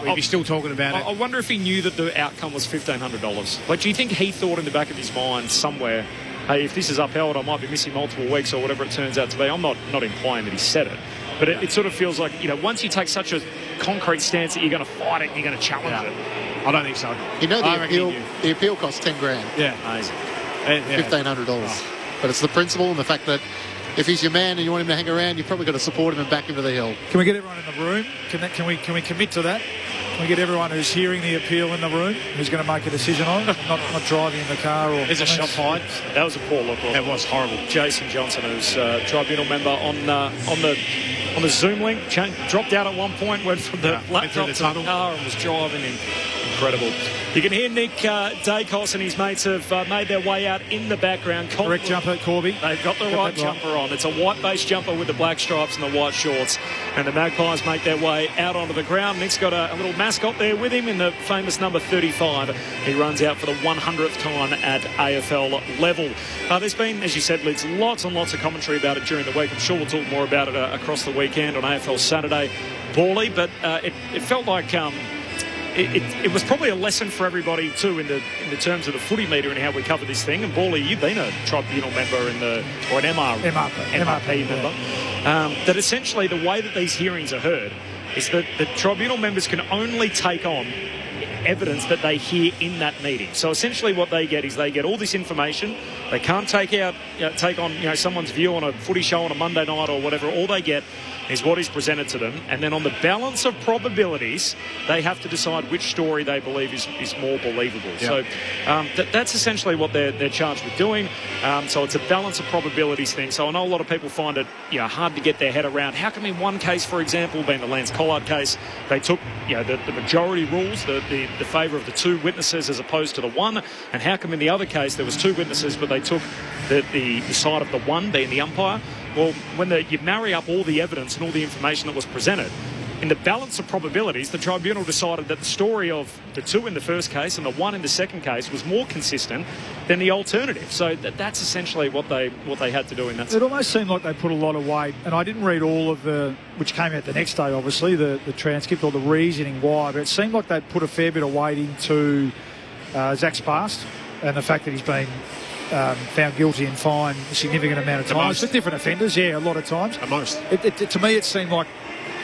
G: We'd be still talking about it.
K: I wonder if he knew that the outcome was $1,500. Do you think he thought in the back of his mind somewhere, hey, if this is upheld, I might be missing multiple weeks or whatever it turns out to be? I'm not implying that he said it. But it sort of feels like, once you take such a concrete stance that you're going to fight it, you're going to challenge it.
G: I don't think so.
F: The appeal costs $10,000.
G: Yeah.
F: $1,500. But it's the principle and the fact that if he's your man and you want him to hang around, you've probably got to support him and back him to the hill.
H: Can we get everyone in the room? Can we commit to that? Can we get everyone who's hearing the appeal in the room, who's going to make a decision on it, not driving in the car? Or
K: there's a shot behind. That was a poor look.
G: It was horrible.
K: Jason Johnson, who's tribunal member on the Zoom link, dropped out at one point, went from the laptop to the car and was driving in. Incredible. You can hear Nick Daicos and his mates have made their way out in the background.
H: Correct jumper, Corby.
K: They've got the right jumper on. It's a white-based jumper with the black stripes and the white shorts. And the Magpies make their way out onto the ground. Nick's got a little mascot there with him in the famous number 35. He runs out for the 100th time at AFL level. There's been, as you said, Liz, lots and lots of commentary about it during the week. I'm sure we'll talk more about it across the weekend on AFL Saturday. Bally, but it felt like... It was probably a lesson for everybody too in the terms of the footy meter and how we cover this thing. And Bally, you've been a tribunal member or an MRP member. That essentially the way that these hearings are heard is that the tribunal members can only take on evidence that they hear in that meeting. So essentially what they get is they get all this information. They can't take on someone's view on a footy show on a Monday night or whatever. All they get is what is presented to them, and then on the balance of probabilities, they have to decide which story they believe is more believable. Yep. So that's essentially what they're charged with doing. So it's a balance of probabilities thing. So I know a lot of people find it hard to get their head around. How come in one case, for example, being the Lance Collard case, they took the majority rules, the favour of the two witnesses as opposed to the one, and how come in the other case there was two witnesses but they took the side of the one, being the umpire? Well, when you marry up all the evidence and all the information that was presented, in the balance of probabilities, the tribunal decided that the story of the two in the first case and the one in the second case was more consistent than the alternative. So that's essentially what they had to do in that.
H: It almost seemed like they put a lot of weight, and I didn't read all of which came out the next day, obviously, the transcript or the reasoning why, but it seemed like they put a fair bit of weight into Zach's past and the fact that he's been found guilty and fined a significant amount of times for different offenders. A lot of times. To me, it seemed like,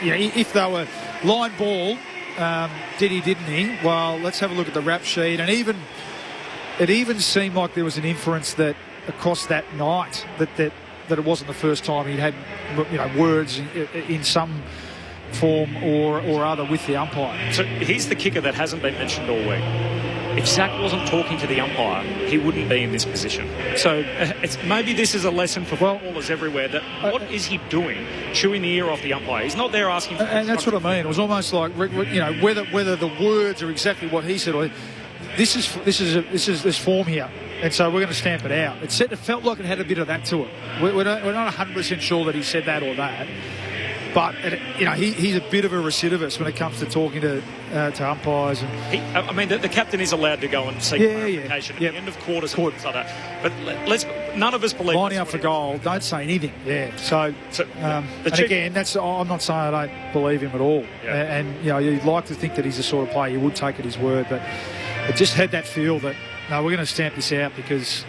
H: if they were line ball, did he, didn't he? Well, let's have a look at the rap sheet, and it even seemed like there was an inference that across that night that it wasn't the first time he'd had words in some form or other with the umpire.
K: So here's the kicker that hasn't been mentioned all week. If Zach wasn't talking to the umpire, he wouldn't be in this position. So maybe this is a lesson for footballers everywhere that what is he doing, chewing the ear off the umpire? He's not there asking for...
H: And that's what I mean. It was almost like, whether the words are exactly what he said, or this is form here, and so we're going to stamp it out. It felt like it had a bit of that to it. We're not 100% sure that he said that or that. But he's a bit of a recidivist when it comes to talking to umpires. And
K: the captain is allowed to go and seek clarification at the end of quarters and things like that. But none of us believe.
H: Lining up for goal, don't say anything. Again, I'm not saying I don't believe him at all. Yeah. And you'd like to think that he's the sort of player you would take at his word, but it just had that feel that we're going to stamp this out because.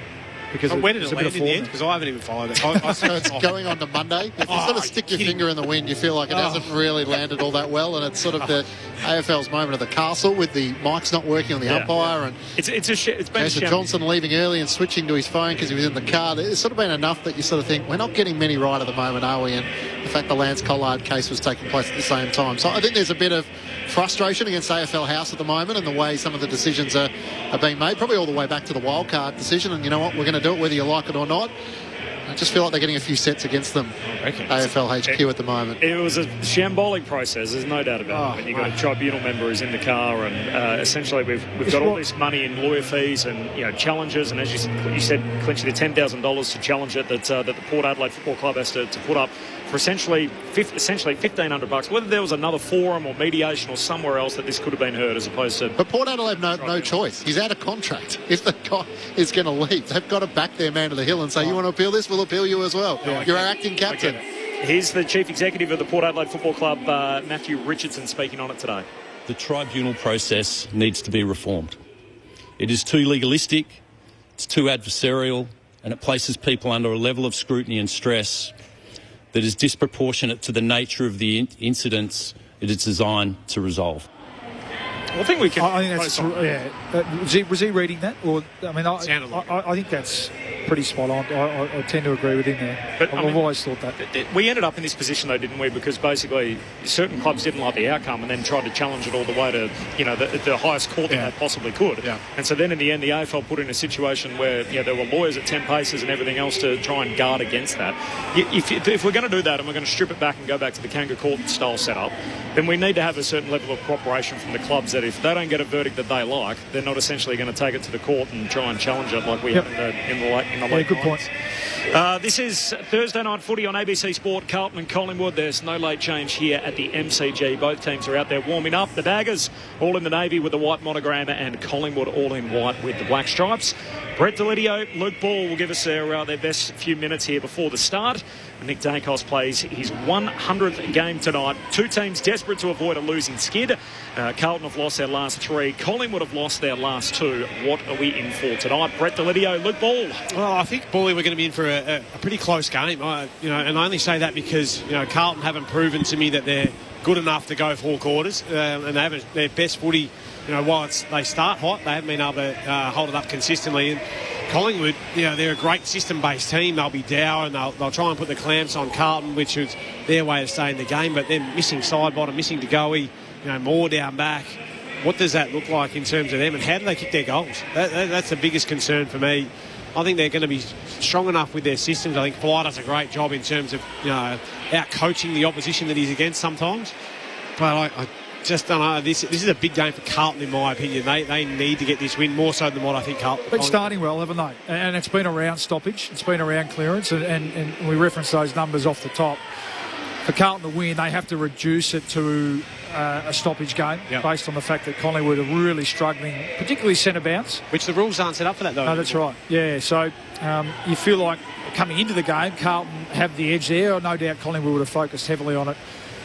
G: When did it land in the end? Because I haven't even followed it.
F: So it's going on to Monday. If you sort of stick your finger in the wind, you feel like it hasn't really landed all that well, and it's sort of the AFL's moment of the castle with the mics not working on the umpire, and
K: it's been
F: Jason Johnson leaving early and switching to his phone because he was in the car. It's sort of been enough that you sort of think we're not getting many right at the moment, are we? And the fact the Lance Collard case was taking place at the same time. So I think there's a bit of frustration against AFL House at the moment and the way some of the decisions are being made, probably all the way back to the wildcard decision. And you know what, we're going to do it whether you like it or not. I just feel like they're getting a few sets against them, AFL HQ at the moment.
K: It was a shambolic process, there's no doubt about it. When you've got a tribunal member who's in the car, and essentially we've got all this money in lawyer fees and challenges, and as you said, Clinchy, the $10,000 to challenge it that the Port Adelaide Football Club has to put up for essentially $1,500. Whether there was another forum or mediation or somewhere else that this could have been heard as opposed to...
F: But Port Adelaide have no choice. He's out of contract. If the guy is going to leave, they've got to back their man to the hill and say, you want to appeal this? We'll appeal you as well. You're our acting captain.
K: Here's the Chief Executive of the Port Adelaide Football Club, Matthew Richardson, speaking on it today.
N: The tribunal process needs to be reformed. It is too legalistic, it's too adversarial, and it places people under a level of scrutiny and stress that is disproportionate to the nature of the incidents it is designed to resolve.
K: I think
H: that's was he reading that? Or I think that's pretty spot on. I tend to agree with him there. But, I've always thought that.
K: We ended up in this position, though, didn't we? Because basically certain clubs didn't like the outcome and then tried to challenge it all the way to, the highest court that they possibly could. Yeah. And so then in the end, the AFL put in a situation where, there were lawyers at 10 paces and everything else to try and guard against that. If we're going to do that and we're going to strip it back and go back to the Kangaroo Court style setup, then we need to have a certain level of cooperation from the clubs that if they don't get a verdict that they like, they're not essentially going to take it to the court and try and challenge it like we have in the late
H: good point.
K: This is Thursday night footy on ABC Sport, Carlton and Collingwood. There's no late change here at the MCG. Both teams are out there warming up. The Daggers all in the navy with the white monogram and Collingwood all in white with the black stripes. Brett Delidio, Luke Ball will give us their best few minutes here before the start. Nick Daicos plays his 100th game tonight. Two teams desperate to avoid a losing skid. Carlton have lost their last 3. Collingwood have lost their last 2. What are we in for tonight? Brett Delidio, Luke Ball.
G: Well, I think, Bully, we're going to be in for a pretty close game. And I only say that because, Carlton haven't proven to me that they're good enough to go 4 quarters. And they haven't their best footy, while they start hot, they haven't been able to hold it up consistently. And Collingwood, they're a great system-based team. They'll be dour and they'll try and put the clamps on Carlton, which is their way to stay in the game. But they're missing side bottom, missing DeGoey, more down back. What does that look like in terms of them, and how do they kick their goals? That's the biggest concern for me. I think they're going to be strong enough with their systems. I think Fly does a great job in terms of out-coaching the opposition that he's against sometimes. But I just don't know. This is a big game for Carlton, in my opinion. They need to get this win more so than what I think Carlton.
H: Been starting well, haven't they? And it's been around stoppage. It's been around clearance. And we reference those numbers off the top. For Carlton to win, they have to reduce it to a stoppage game based on the fact that Collingwood are really struggling, particularly centre bounce.
G: Which the rules aren't set up for that, though.
H: No, that's right. Yeah, so you feel like coming into the game, Carlton have the edge there. No doubt Collingwood would have focused heavily on it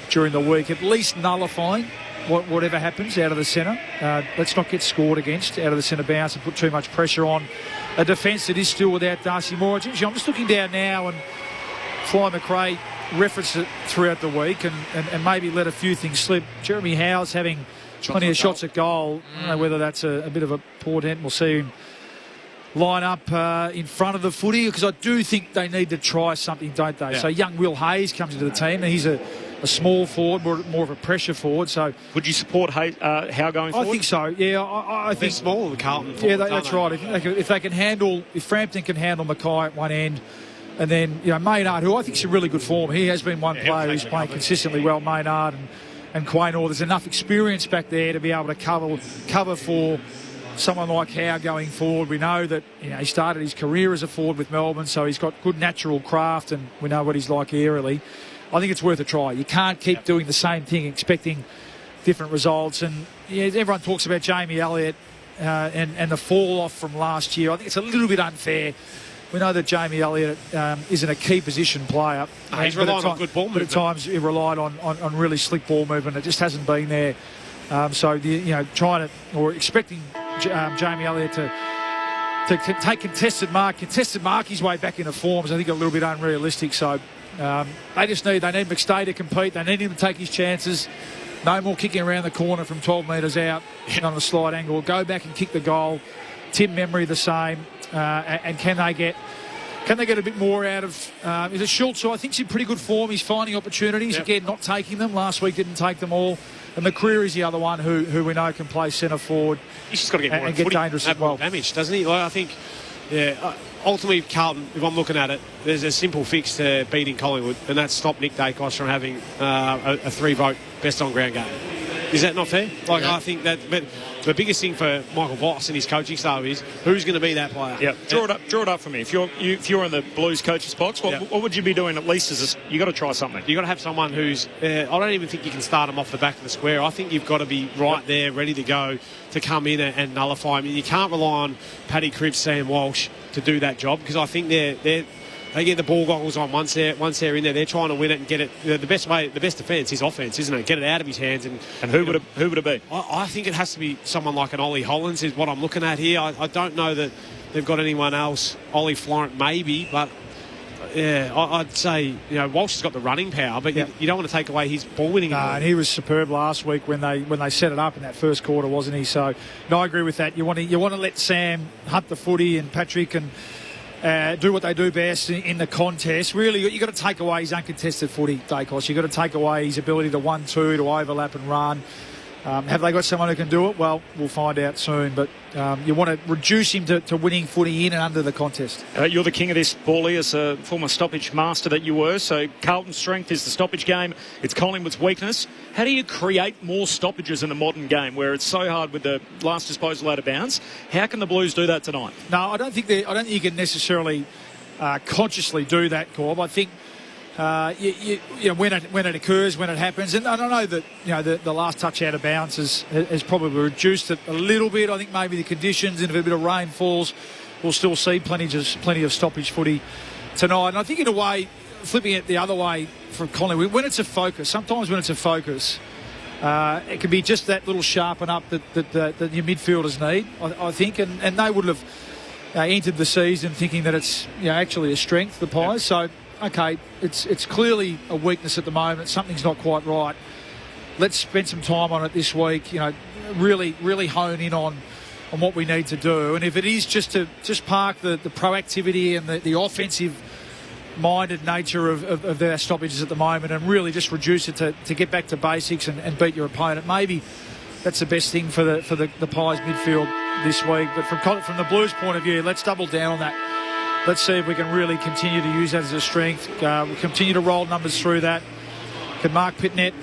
H: during the week, at least nullifying whatever happens out of the centre. Let's not get scored against out of the centre bounce and put too much pressure on a defence that is still without Darcy Moore. I'm just looking down now, and Fly McRae referenced it throughout the week and maybe let a few things slip. Jeremy Howe's having plenty of shots at goal. I don't know whether that's a bit of a portent. We'll see him line up in front of the footy, because I do think they need to try something, don't they? So young Will Hayes comes into the team, and he's a small forward, more of a pressure forward. So
K: would you support Howe going forward?
H: I think so. Yeah, I think
G: smaller than Carlton.
H: Yeah, that's right. If Frampton can handle Mackay at one end. And then, Maynard, who I think is in really good form. He has been one player who's playing consistently well, Maynard and Quaynor. There's enough experience back there to be able to cover for someone like Howe going forward. We know that he started his career as a forward with Melbourne, so he's got good natural craft, and we know what he's like aerially. I think it's worth a try. You can't keep doing the same thing, expecting different results. And everyone talks about Jamie Elliott and the fall-off from last year. I think it's a little bit unfair. We know that Jamie Elliott isn't a key position player.
G: He's relied on good ball movement.
H: But at times he relied on really slick ball movement. It just hasn't been there. Expecting Jamie Elliott to take contested mark his way back into form is, I think, a little bit unrealistic. So they need McStay to compete. They need him to take his chances. No more kicking around the corner from 12 metres out on a slide angle. Go back and kick the goal. Tim Memory the same. And can they get a bit more out of is it Schultz, who I think is in pretty good form. He's finding opportunities, again, not taking them. Last week didn't take them all. And McCreary's the other one who we know can play centre forward.
G: He's just got to get more
H: and get dangerous as well.
G: Damage, doesn't he? I think, ultimately, Carlton, if I'm looking at it, there's a simple fix to beating Collingwood, and that's stop Nick Daicos from having a 3-vote best on ground game. Is that not fair? I think that the biggest thing for Michael Voss and his coaching staff is who's going to be that player.
K: Yeah, draw it up for me. If you're in the Blues coach's box, what would you be doing at least? You got to try something.
G: You got to have someone who's. I don't even think you can start them off the back of the square. I think you've got to be right there, ready to go, to come in and nullify them. You can't rely on Paddy Cripps, Sam Walsh to do that job, because I think they get the ball goggles on once they're in there. They're trying to win it and get it. The best defence is offence, isn't it? Get it out of his hands. And
K: who would it be?
G: I think it has to be someone like an Ollie Hollands is what I'm looking at here. I don't know that they've got anyone else. Ollie Florent maybe, but I'd say Walsh has got the running power, but you don't want to take away his ball winning.
H: And he was superb last week when they set it up in that first quarter, wasn't he? So I agree with that. You want to let Sam hunt the footy, and Patrick and do what they do best in the contest. Really, you've got to take away his uncontested footy, Daicos. You've got to take away his ability to 1-2, to overlap and run. Have they got someone who can do it? Well, we'll find out soon. But you want to reduce him to winning footy in and under the contest.
K: You're the king of this, Bally, as a former stoppage master that you were. So Carlton's strength is the stoppage game. It's Collingwood's weakness. How do you create more stoppages in the modern game where it's so hard with the last disposal out of bounds? How can the Blues do that tonight?
H: No, I don't think you can necessarily consciously do that, Corb. I think when it occurs, when it happens, and I don't know that the last touch out of bounds has probably reduced it a little bit. I think maybe the conditions, and if a bit of rain falls, we'll still see plenty of stoppage footy tonight. And I think in a way, flipping it the other way for Collingwood, when it's a focus, sometimes when it's a focus, it can be just that little sharpen up that your midfielders need, I think, and they would have entered the season thinking that it's actually a strength, the Pies. So, okay, it's clearly a weakness at the moment. Something's not quite right. Let's spend some time on it this week. Really hone in on what we need to do. And if it is just to park the proactivity and the offensive-minded nature of their stoppages at the moment, and really just reduce it to get back to basics and beat your opponent, maybe that's the best thing for the Pies midfield this week. But from the Blues' point of view, let's double down on that. Let's see if we can really continue to use that as a strength. We'll continue to roll numbers through that. Can Mark Pitnet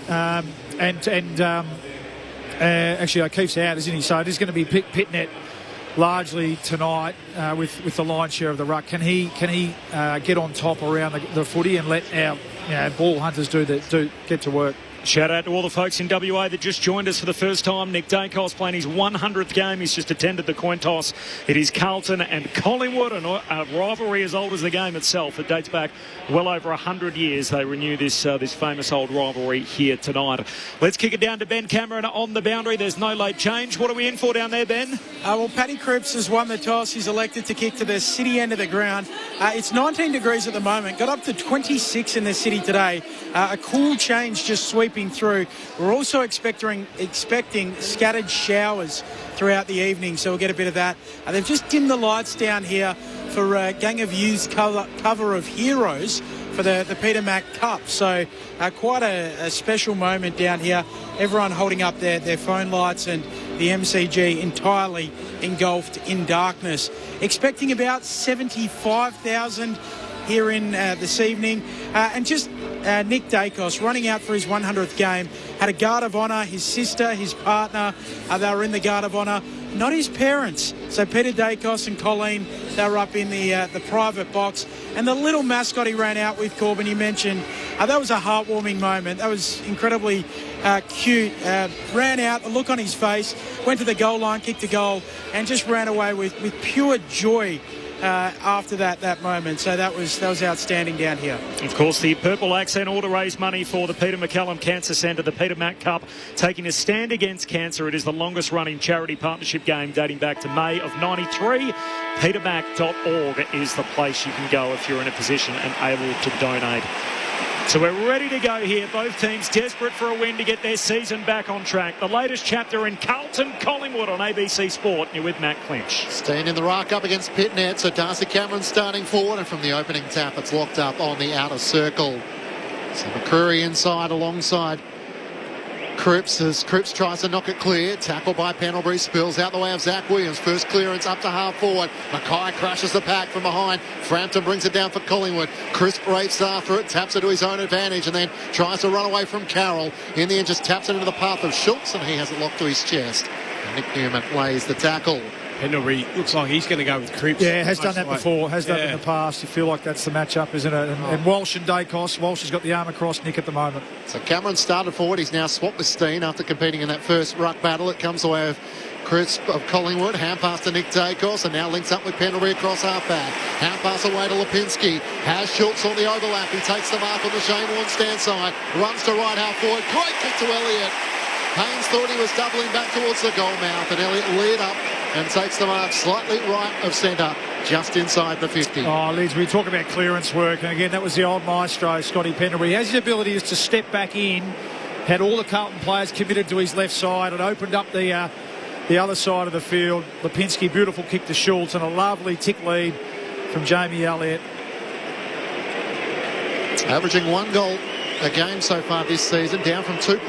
H: actually O'Keefe's out, isn't he? So it is going to be Pitnet largely tonight with the lion's share of the ruck. Can he get on top around the footy and let our ball hunters get to work?
K: Shout out to all the folks in WA that just joined us for the first time. Nick Daicos playing his 100th game. He's just attended the coin toss. It is Carlton and Collingwood, and a rivalry as old as the game itself. It dates back well over 100 years. They renew this famous old rivalry here tonight. Let's kick it down to Ben Cameron on the boundary. There's no late change. What are we in for down there, Ben?
I: Well, Paddy Cripps has won the toss. He's elected to kick to the city end of the ground. It's 19 degrees at the moment. Got up to 26 in the city today. A cool change just sweeping through. We're also expecting scattered showers throughout the evening, so we'll get a bit of that. They've just dimmed the lights down here for Gang of Youth's cover of Heroes for the Peter Mac Cup. So quite a special moment down here. Everyone holding up their phone lights, and the MCG entirely engulfed in darkness. Expecting about 75,000 here in this evening. And just Nick Daicos running out for his 100th game. Had a guard of honour. His sister, his partner, they were in the guard of honour. Not his parents. So Peter Daicos and Colleen, they were up in the private box. And the little mascot he ran out with, Corbin, he mentioned, that was a heartwarming moment. That was incredibly cute. Ran out, a look on his face, went to the goal line, kicked a goal, and just ran away with pure joy after that moment. So that was outstanding down here.
K: Of course, the Purple Accent all to raise money for the Peter McCallum Cancer Centre, the Peter Mac Cup, taking a stand against cancer. It is the longest running charity partnership game dating back to May of '93. petermac.org is the place you can go if you're in a position and able to donate. So we're ready to go here. Both teams desperate for a win to get their season back on track. The latest chapter in Carlton Collingwood on ABC Sport. You're with Matt Clinch.
F: Staying in the ruck up against Pitnet. So Darcy Cameron starting forward, and from the opening tap, it's locked up on the outer circle. So McCreary inside alongside Cripps, as Cripps tries to knock it clear. Tackle by Pendlebury, spills out the way of Zach Williams. First clearance up to half forward. Mackay crashes the pack from behind. Frampton brings it down for Collingwood. Crisp races after it, taps it to his own advantage, and then tries to run away from Carroll. In the end, just taps it into the path of Schultz, and he has it locked to his chest. And Nick Newman lays the tackle.
G: Pendlebury looks like he's going to go with Cripps.
H: Yeah, has done that before, has done it in the past. You feel like that's the matchup, isn't it? And Walsh and Daicos. Walsh has got the arm across Nick at the moment.
F: So Cameron started forward. He's now swapped with Steen after competing in that first ruck battle. It comes away with Crisp of Collingwood. Hand pass to Nick Daicos, and now links up with Pendlebury across half back. Hand pass away to Lipinski. Has Schultz on the overlap. He takes the mark on the Shane Warne stand side. Runs to right half forward. Great kick to Elliott. Haynes thought he was doubling back towards the goal mouth, and Elliott lead up and takes the mark slightly right of centre, just inside the 50.
H: Oh, Liz, we talk about clearance work, and again, that was the old maestro, Scotty Pendlebury. He has the ability to step back in, had all the Carlton players committed to his left side, and opened up the other side of the field. Lipinski, beautiful kick to Schultz, and a lovely tick lead from Jamie Elliott.
F: Averaging 1 goal a game so far this season, down from 2.4.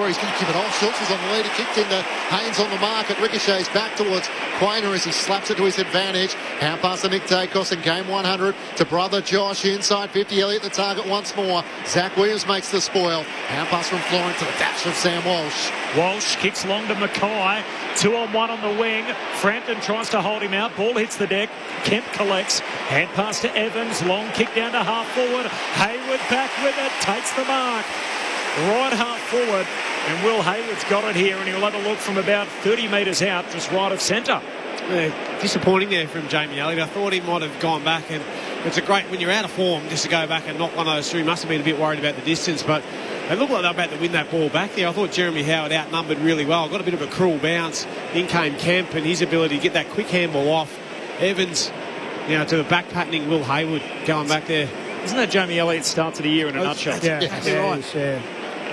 F: He's going to keep it off. Schultz is on the lead. He kicked into Haynes on the mark. It ricochets back towards Quainer as he slaps it to his advantage. Hand pass to Nick Daicos in game 100 to brother Josh inside 50. Elliott the target once more. Zach Williams makes the spoil. Hand pass from Florent to the dash of Sam Walsh.
K: Walsh kicks long to Mackay. 2-on-1 on the wing. Frampton tries to hold him out. Ball hits the deck. Kemp collects. Hand pass to Evans. Long kick down to half forward. Hayward back with it. Takes the mark. Right half forward. And Will Hayward's got it here, and he'll have a look from about 30 metres out, just right of centre.
G: Disappointing there from Jamie Elliott. I thought he might have gone back, and it's a great, when you're out of form, just to go back and knock one of those through. Must have been a bit worried about the distance, but they looked like they were about to win that ball back there. I thought Jeremy Howard outnumbered really well. Got a bit of a cruel bounce. In came Kemp, and his ability to get that quick handball off. Evans, to the back patterning Will Hayward going back there.
K: Isn't that Jamie Elliott's start to the year in a nutshell?
G: Yeah,
K: right.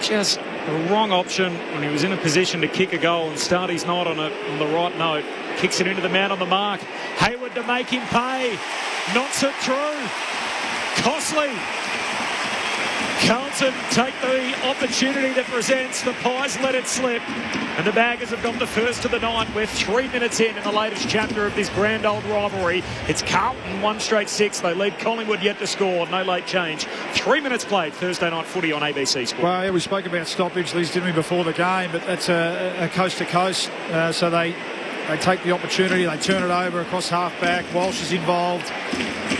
K: Just the wrong option when he was in a position to kick a goal and start his night on the right note. Kicks it into the man on the mark. Hayward to make him pay. Knocks it through. Costly. Carlton take the opportunity that presents. The Pies let it slip. And the Baggers have gone the first of the night. We're 3 minutes in the latest chapter of this grand old rivalry. It's Carlton 1 straight 6. They lead Collingwood yet to score. No late change. 3 minutes played. Thursday night footy on ABC Sport.
H: Well, yeah, we spoke about stoppage, Liz, didn't we, before the game? But that's a coast to coast. So they take the opportunity. They turn it over across half-back. Walsh is involved.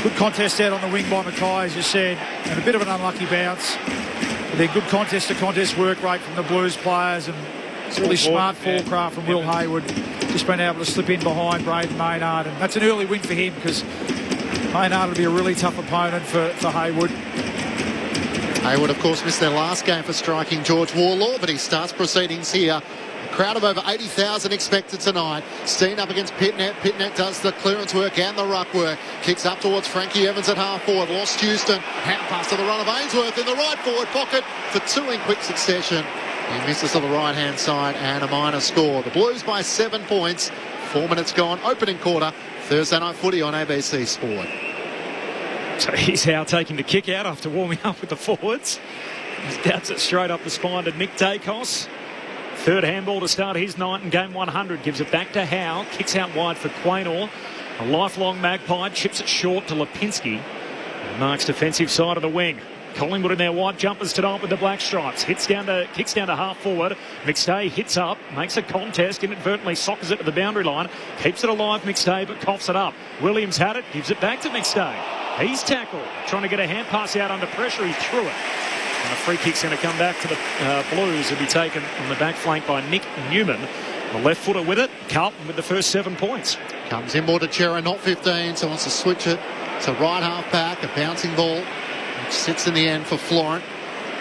H: Good contest out on the wing by Mackay, as you said, and a bit of an unlucky bounce. They're good contest-to-contest work rate from the Blues players, and really smart forecraft from Will Hayward. Just been able to slip in behind Braden Maynard, and that's an early win for him because Maynard will be a really tough opponent for Hayward.
F: Hayward, of course, missed their last game for striking George Warlaw, but he starts proceedings here. A crowd of over 80,000 expected tonight. Steen up against Pitnet. Pitnet does the clearance work and the ruck work. Kicks up towards Frankie Evans at half forward. Lost Houston. Hand pass to the run of Ainsworth in the right forward pocket for 2 in quick succession. He misses to the right-hand side and a minor score. The Blues by 7 points. 4 minutes gone. Opening quarter. Thursday night footy on ABC Sport.
K: So he's now taking the kick out after warming up with the forwards. He dabs it straight up the spine to Nick Daicos. Third handball to start his night in game 100. Gives it back to Howe. Kicks out wide for Quaynor. A lifelong Magpie. Chips it short to Lipinski. And marks defensive side of the wing. Collingwood in their white jumpers tonight with the black stripes. Kicks down to half forward. McStay hits up. Makes a contest. Inadvertently sockers it to the boundary line. Keeps it alive, McStay, but coughs it up. Williams had it. Gives it back to McStay. He's tackled. Trying to get a hand pass out under pressure. He threw it. And a free kick's going to come back to the Blues. It'll be taken on the back flank by Nick Newman. The left footer with it. Carlton with the first 7 points.
F: Comes in more to Chera, not 15, so wants to switch it to right half back. A bouncing ball, which sits in the end for Florent.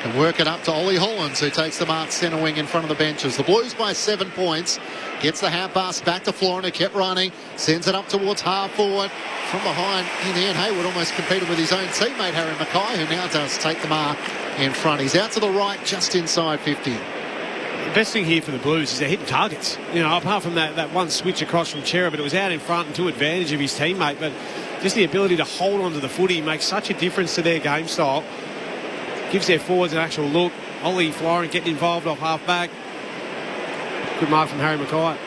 F: Can work it up to Ollie Hollands, who takes the mark centre wing in front of the benches. The Blues by 7 points. Gets the hand pass back to Florent, who kept running. Sends it up towards half forward. From behind, in the end, Hayward almost competed with his own teammate, Harry Mackay, who now does take the mark in front. He's out to the right, just inside 50.
G: The best thing here for the Blues is they're hitting targets. Apart from that one switch across from Chera, but it was out in front and to advantage of his teammate. But just the ability to hold on to the footy makes such a difference to their game style. Gives their forwards an actual look. Ollie Florent getting involved off half-back. Good mark from Harry Mackay.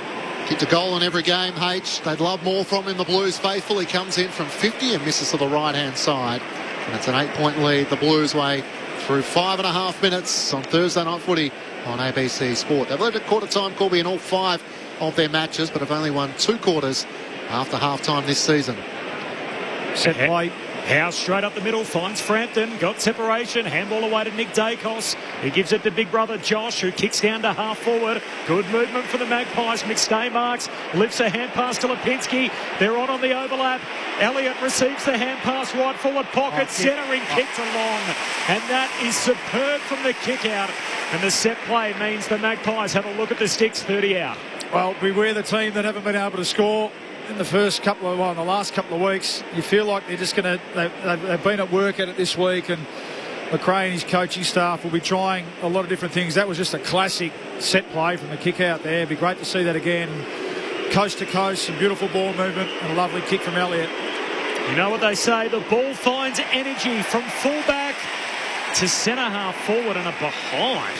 F: Kicked a goal in every game, H. They'd love more from him, the Blues faithful. He comes in from 50 and misses to the right-hand side. And it's an 8-point lead the Blues way through 5.5 minutes on Thursday night footy on ABC Sport. They've led at quarter-time, Corby, in all 5 of their matches, but have only won 2 quarters after half-time this season.
G: Set play.
K: Howe straight up the middle, finds Frampton, got separation, handball away to Nick Daicos. He gives it to big brother Josh, who kicks down to half forward. Good movement for the Magpies. McStay marks, lifts a hand pass to Lipinski. They're on the overlap. Elliott receives the hand pass, right forward pocket, centering, kicked along. And that is superb from the kick out. And the set play means the Magpies have a look at the sticks, 30 out.
H: Well, beware the team that haven't been able to score in the last couple of weeks. You feel like they're just going to, they've been at work at it this week, and McRae and his coaching staff will be trying a lot of different things. That was just a classic set play from the kick out there. It'd be great to see that again. Coast to coast, some beautiful ball movement and a lovely kick from Elliott.
D: You know what they say, the ball finds energy from fullback to centre half forward and a behind.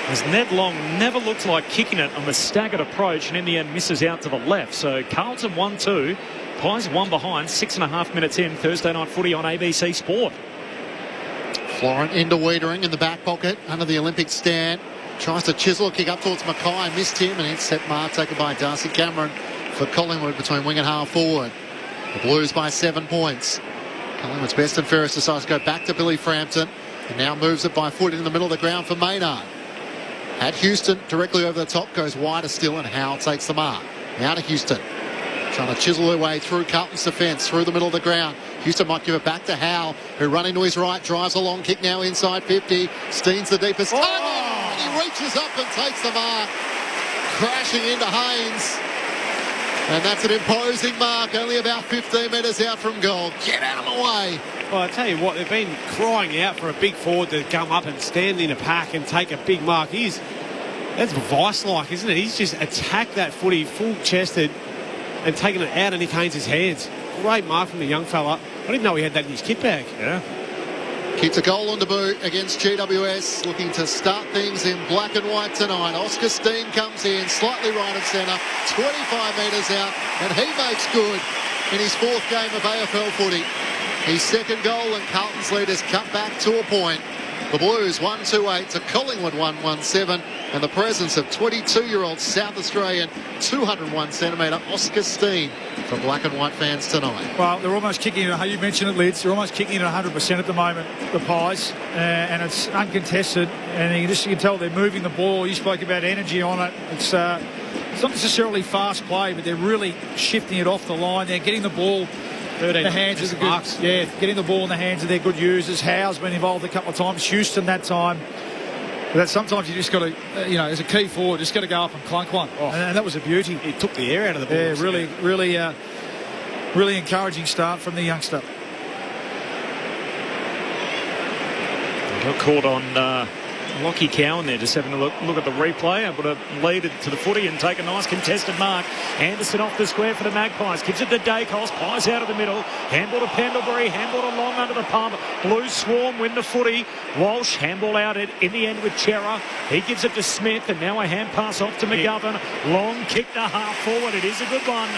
D: As Ned Long never looked like kicking it on the staggered approach and in the end misses out to the left. So Carlton 1-2, Pies 1 behind, 6.5 minutes in, Thursday night footy on ABC Sport.
F: Florent into Wiedering in the back pocket under the Olympic stand. Tries to chisel a kick up towards Mackay, missed him, and intercept mark taken by Darcy Cameron for Collingwood between wing and half forward. The Blues by 7 points. Collingwood's best and fairest decides to go back to Billy Frampton and now moves it by foot in the middle of the ground for Maynard. At Houston, directly over the top, goes wider still, and Howell takes the mark. Now to Houston. Trying to chisel their way through Carlton's defence, through the middle of the ground. Houston might give it back to Howell, who running to his right, drives a long kick now inside 50. Steen's the deepest target, and he reaches up and takes the mark. Crashing into Haynes. And that's an imposing mark, only about 15 metres out from goal. Get out of the way.
G: Well, I tell you what, they've been crying out for a big forward to come up and stand in a pack and take a big mark. That's Vice-like, isn't it? He's just attacked that footy full-chested and taken it out of Nick Haynes' hands. Great mark from the young fella. I didn't know he had that in his kit bag.
D: Yeah.
F: Keeps a goal on debut against GWS, looking to start things in black and white tonight. Oscar Steen comes in, slightly right of centre, 25 metres out, and he makes good in his 4th game of AFL footy. His 2nd goal, and Carlton's lead is cut back to a point. The Blues 1-2-8 to Collingwood 1-1-7, and the presence of 22-year-old South Australian 201cm Oscar Steen for black and white fans tonight.
H: Well, they're almost kicking it, you mentioned it, Lids, they're almost kicking it 100% at the moment, the Pies, and it's uncontested, and you can tell they're moving the ball. You spoke about energy on it. It's not necessarily fast play, but they're really shifting it off the line. They're getting the ball in the hands of the good, getting the ball in the hands of their good users. Howe's been involved a couple of times, Houston that time. But that sometimes you just got to, as a key forward, just got to go up and clunk one. And that was a beauty.
G: He took the air out of the ball.
H: Yeah, really encouraging start from the youngster.
D: Got caught on Lockie Cowan there, just having a look at the replay, able to lead it to the footy and take a nice contested mark. Anderson off the square for the Magpies, gives it to Daicos, Pies out of the middle, handball to Pendlebury, handball to Long under the pump, Blues swarm, win the footy. Walsh, handball out in the end with Chera, he gives it to Smith, and now a hand pass off to McGovern. Long kick to half forward, it is a good one,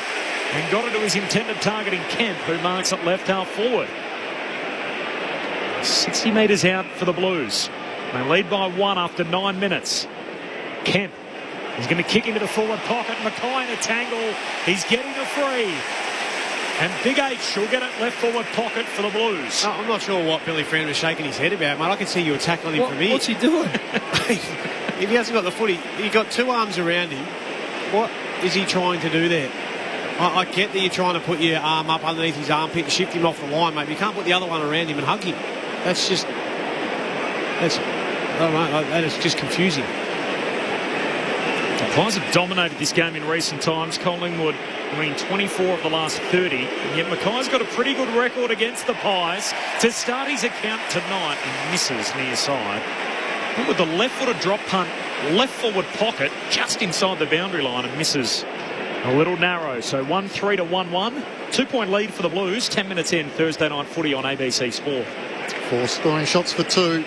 D: and got it to his intended target in Kemp, who marks it left half forward. 60 metres out for the Blues. They lead by 1 after 9 minutes. Kemp is going to kick into the forward pocket. Mackay in a tangle. He's getting a free. And Big H will get it left forward pocket for the Blues.
G: I'm not sure what Billy Frampton was shaking his head about, mate. I can see you tackling him from here.
H: What's he doing?
G: If he hasn't got the footy, you've got 2 arms around him. What is he trying to do there? I get that you're trying to put your arm up underneath his armpit and shift him off the line, mate. You can't put the other one around him and hug him. I don't know, that is just confusing.
D: The Pies have dominated this game in recent times. Collingwood winning 24 of the last 30, and yet Mackay's got a pretty good record against the Pies. To start his account tonight, he misses near side. But with the left-footed drop punt, left forward pocket, just inside the boundary line, and misses a little narrow. So 1-3 to 1-1. 2-point lead for the Blues. 10 minutes in, Thursday night footy on ABC Sport.
F: 4 scoring shots for 2.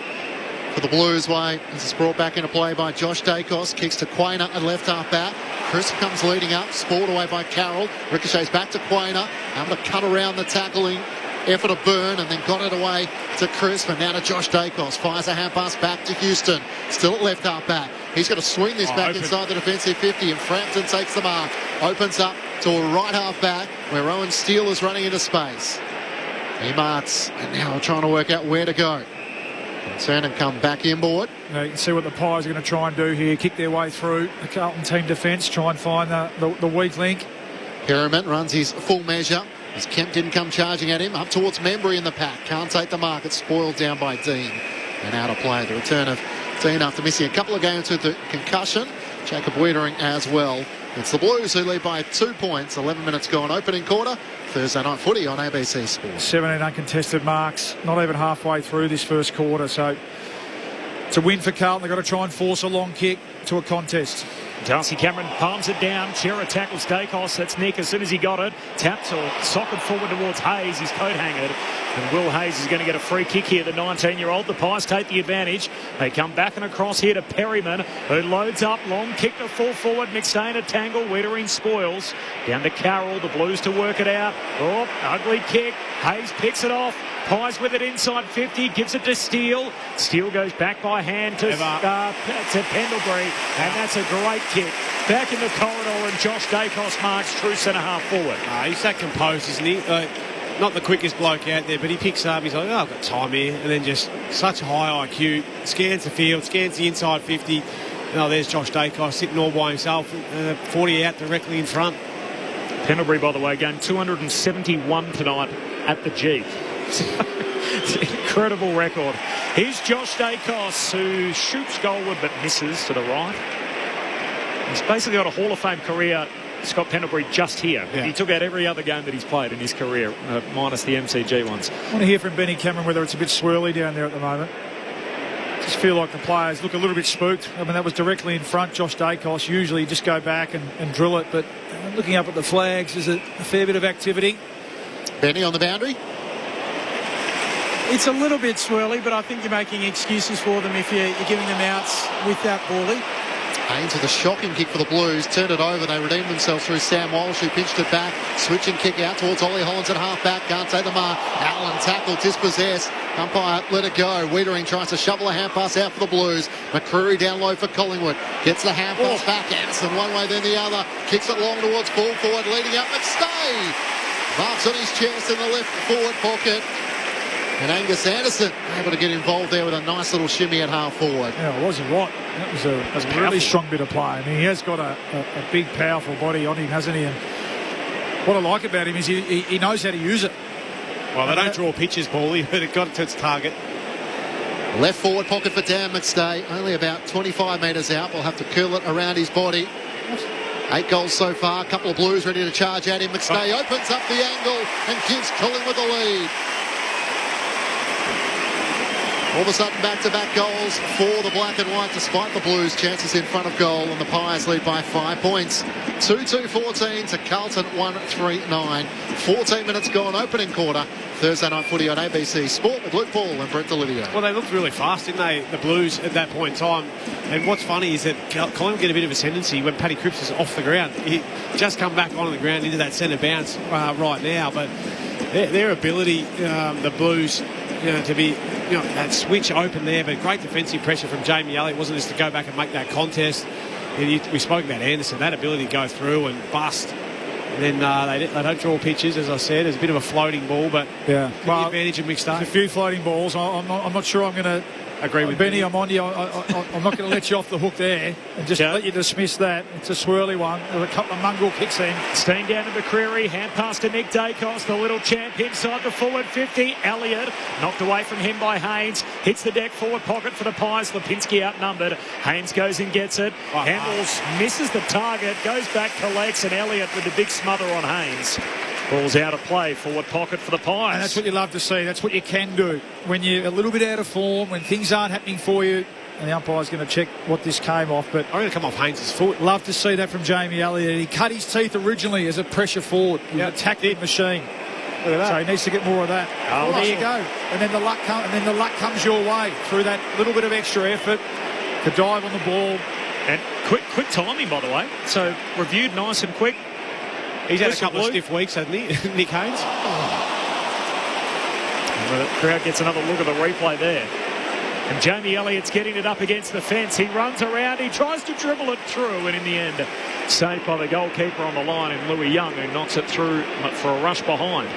F: For the Blues way, this is brought back into play by Josh Daicos, kicks to Quainer at left half back. Chris comes leading up, spoiled away by Carroll, ricochets back to Quainer, able to cut around the tackling effort of Byrne, and then got it away to Chris, and now to Josh Daicos, fires a hand pass back to Houston, still at left half back. He's going to swing this back inside the defensive 50, and Frampton takes the mark, opens up to a right half back where Owen Steele is running into space. He marks, and now trying to work out where to go. Turn and come back inboard.
H: You can see what the Pies are going to try and do here. Kick their way through the Carlton team defence. Try and find the weak link.
F: Perriman runs his full measure as Kemp didn't come charging at him. Up towards Membry in the pack. Can't take the mark. It's spoiled down by Dean. And out of play. The return of Dean after missing a couple of games with the concussion. Jacob Wiedering as well. It's the Blues who lead by 2 points. 11 minutes gone. Opening quarter. Thursday night footy on ABC Sport.
H: 17 uncontested marks, not even halfway through this first quarter. So It's a win for Carlton. They've got to try and force a long kick to a contest.
D: Darcy Cameron palms it down. Chera tackles Daicos. That's Nick as soon as he got it. Tapped or socket forward towards Hayes. He's coat hangered. And Will Hayes is going to get a free kick here, the 19-year-old. The Pies take the advantage. They come back and across here to Perryman, who loads up. Long kick to full forward. McStain a tangle. Wiedering spoils. Down to Carroll. The Blues to work it out. Oh, ugly kick. Hayes picks it off. Pies with it inside 50. Gives it to Steele. Steele goes back by hand to Pendlebury. And that's a great kick. Back in the corridor, and Josh Daicos marks true centre-half forward.
G: He's that composed, isn't he? Not the quickest bloke out there, but he picks up. He's like, I've got time here. And then just such high IQ. Scans the field, scans the inside 50. There's Josh Daicos sitting all by himself. 40 out directly in front.
K: Pendlebury, by the way, game 271 tonight at the G.
D: It's an incredible record. Here's Josh Daicos, who shoots goalward but misses to the right. He's basically got a Hall of Fame career, Scott Pendlebury, just here. Yeah. He took out every other game that he's played in his career, minus the MCG ones.
H: I want to hear from Benny Cameron whether it's a bit swirly down there at the moment. Just feel like the players look a little bit spooked. I mean, that was directly in front. Josh Daicos, usually just go back and drill it, but looking up at the flags, there's a fair bit of activity.
F: Benny on the boundary.
I: It's a little bit swirly, but I think you're making excuses for them if you're giving them outs with that bally.
F: Haynes with a shocking kick for the Blues. Turned it over. They redeemed themselves through Sam Walsh, who pinched it back. Switching kick out towards Ollie Hollands at half-back. Can't take the mark. Allen tackled, dispossessed. Umpire let it go. Wiedering tries to shovel a hand pass out for the Blues. McCreary down low for Collingwood. Gets the hand pass back. Anderson one way, then the other. Kicks it long towards full forward, leading up McStay. Marks on his chest in the left forward pocket. And Angus Anderson able to get involved there with a nice little shimmy at half forward.
H: Yeah, was he right? That was a really strong bit of play. I mean, he has got a big, powerful body on him, hasn't he? And what I like about him is he knows how to use it.
G: Well, they don't draw pitches, Paulie, but it got it to its target.
F: Left forward pocket for Dan McStay. Only about 25 metres out. We'll have to curl it around his body. 8 goals so far. A couple of Blues ready to charge at him. McStay opens up the angle and gives Collingwood the lead. All of a sudden, back-to-back goals for the black and white, despite the Blues' chances in front of goal, and the Pies lead by 5 points. 2-2-14 to Carlton 1-3-9. 14 minutes gone, opening quarter. Thursday night footy on ABC Sport with Luke Paul and Brent Delidio.
G: Well, they looked really fast, didn't they, the Blues, at that point in time. And what's funny is that Collingwood get a bit of ascendancy when Paddy Cripps is off the ground. He just come back onto the ground into that centre bounce right now, but their ability, the Blues, to be, that switch open there, but great defensive pressure from Jamie Elliott. Wasn't just to go back and make that contest. We spoke about Anderson, that ability to go through and bust. And then they don't draw pitches, as I said. There's a bit of a floating ball, but the advantage of mixed up.
H: A few floating balls. I'm not sure I'm going to agree with Benny. I'm on you. I'm not going to let you off the hook there and just let you dismiss that. It's a swirly one. There's a couple of mongrel kicks in.
D: Steen down to McCreary. Hand pass to Nick Daicos, the little champ inside the forward 50. Elliott knocked away from him by Haynes. Hits the deck forward pocket for the Pies. Lipinski outnumbered. Haynes goes and gets it. Handles, misses the target, goes back, collects, and Elliott with the big smother on Haynes. Ball's out of play, forward pocket for the Pies.
H: And that's what you love to see. That's what you can do. When you're a little bit out of form, when things aren't happening for you, and the umpire's going to check what this came off. But
G: I'm going to come off Haynes' foot.
H: Love to see that from Jamie Elliott. He cut his teeth originally as a pressure forward. He was a tactic machine. Look at that. So he needs to get more of that.
D: Oh,
H: there you go. And then the luck comes your way through that little bit of extra effort to dive on the ball.
D: And quick timing, by the way. So reviewed nice and quick.
G: He's had a couple of stiff weeks, hasn't he, Nick Haynes?
D: The crowd gets another look at the replay there. And Jamie Elliott's getting it up against the fence. He runs around, he tries to dribble it through, and in the end, saved by the goalkeeper on the line in Louis Young, who knocks it through for a rush behind.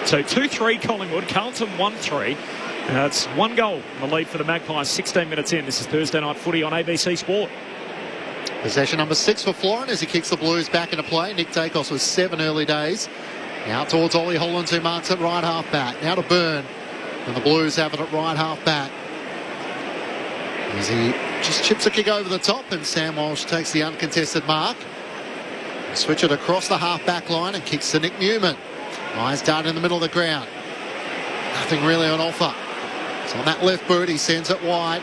D: So 2-3 Collingwood, Carlton 1-3. It's 1 goal in the lead for the Magpies, 16 minutes in. This is Thursday night footy on ABC Sport.
F: Possession number 6 for Florin as he kicks the Blues back into play. Nick Daicos was 7 early days. Now towards Ollie Hollands, who marks it right half back. Now to Byrne. And the Blues have it at right half back. As he just chips a kick over the top, and Sam Walsh takes the uncontested mark. Switch it across the half back line and kicks to Nick Newman. Eyes down in the middle of the ground. Nothing really on offer. So on that left boot, he sends it wide.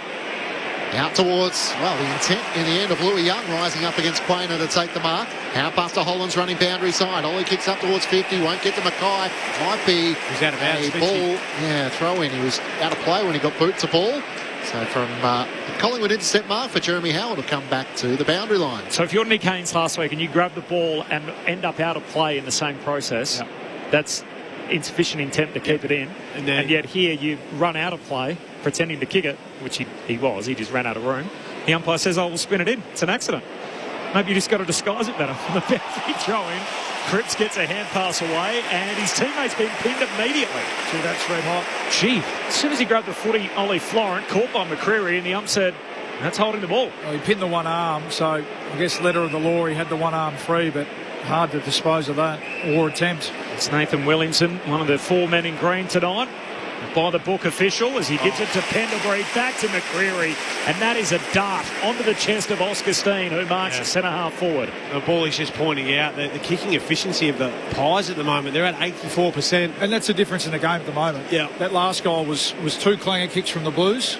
F: Out towards, the intent in the end of Louis Young rising up against Quainer to take the mark. Out past to Hollands running boundary side. Ollie kicks up towards 50, won't get to Mackay. Might be
G: out of bounds,
F: a ball. Yeah, throw in. He was out of play when he got boot to ball. So from Collingwood intercept mark for Jeremy Howard to come back to the boundary line.
K: So if you're Nick Haynes last week and you grab the ball and end up out of play in the same process, that's insufficient intent to keep it in. And yet here you run out of play pretending to kick it, which he was. He just ran out of room. The umpire says, we'll spin it in. It's an accident. Maybe you just got to disguise it better. From the boundary throw in, Cripps gets a hand pass away and his teammate's been pinned immediately.
H: Gee, that's red hot.
K: Gee, as soon as he grabbed the footy, Ollie Florent, caught by McCreary, and the ump said, that's holding the ball.
H: Well, he pinned the one arm, so I guess letter of the law, he had the one arm free, but hard to dispose of that or attempt.
K: It's Nathan Williamson, one of the 4 men in green tonight. By the book official as he gives it to Pendlebury, back to McCreary, and that is a dart onto the chest of Oscar Steen, who marks the centre half forward.
G: The ball is just pointing out the kicking efficiency of the Pies at the moment. They're at 84%.
H: And that's the difference in the game at the moment.
G: Yeah.
H: That last goal was 2 clanger kicks from the Blues.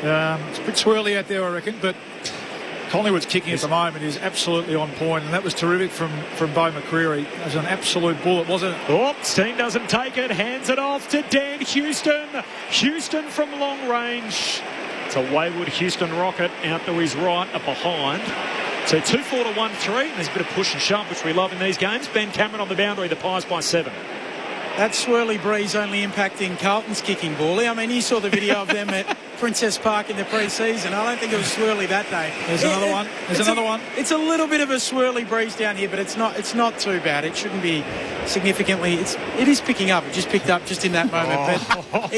H: It's a bit swirly out there, I reckon, but Collingwood's kicking at the moment is absolutely on point, and that was terrific from Bo McCreary. It was an absolute bullet, wasn't it?
K: Oh, Steen doesn't take it, hands it off to Dan Houston. Houston from long range. It's a wayward Houston rocket out to his right, up behind. So 2-4 to 1-3. There's a bit of push and shove, which we love in these games. Ben Cameron on the boundary, the Pies by 7.
I: That swirly breeze only impacting Carlton's kicking, Bally. I mean, you saw the video of them at Princess Park in the pre-season. I don't think it was swirly that day.
H: There's another one. There's another one.
I: It's a little bit of a swirly breeze down here, but it's not too bad. It shouldn't be significantly. It is picking up. It just picked up just in that moment, but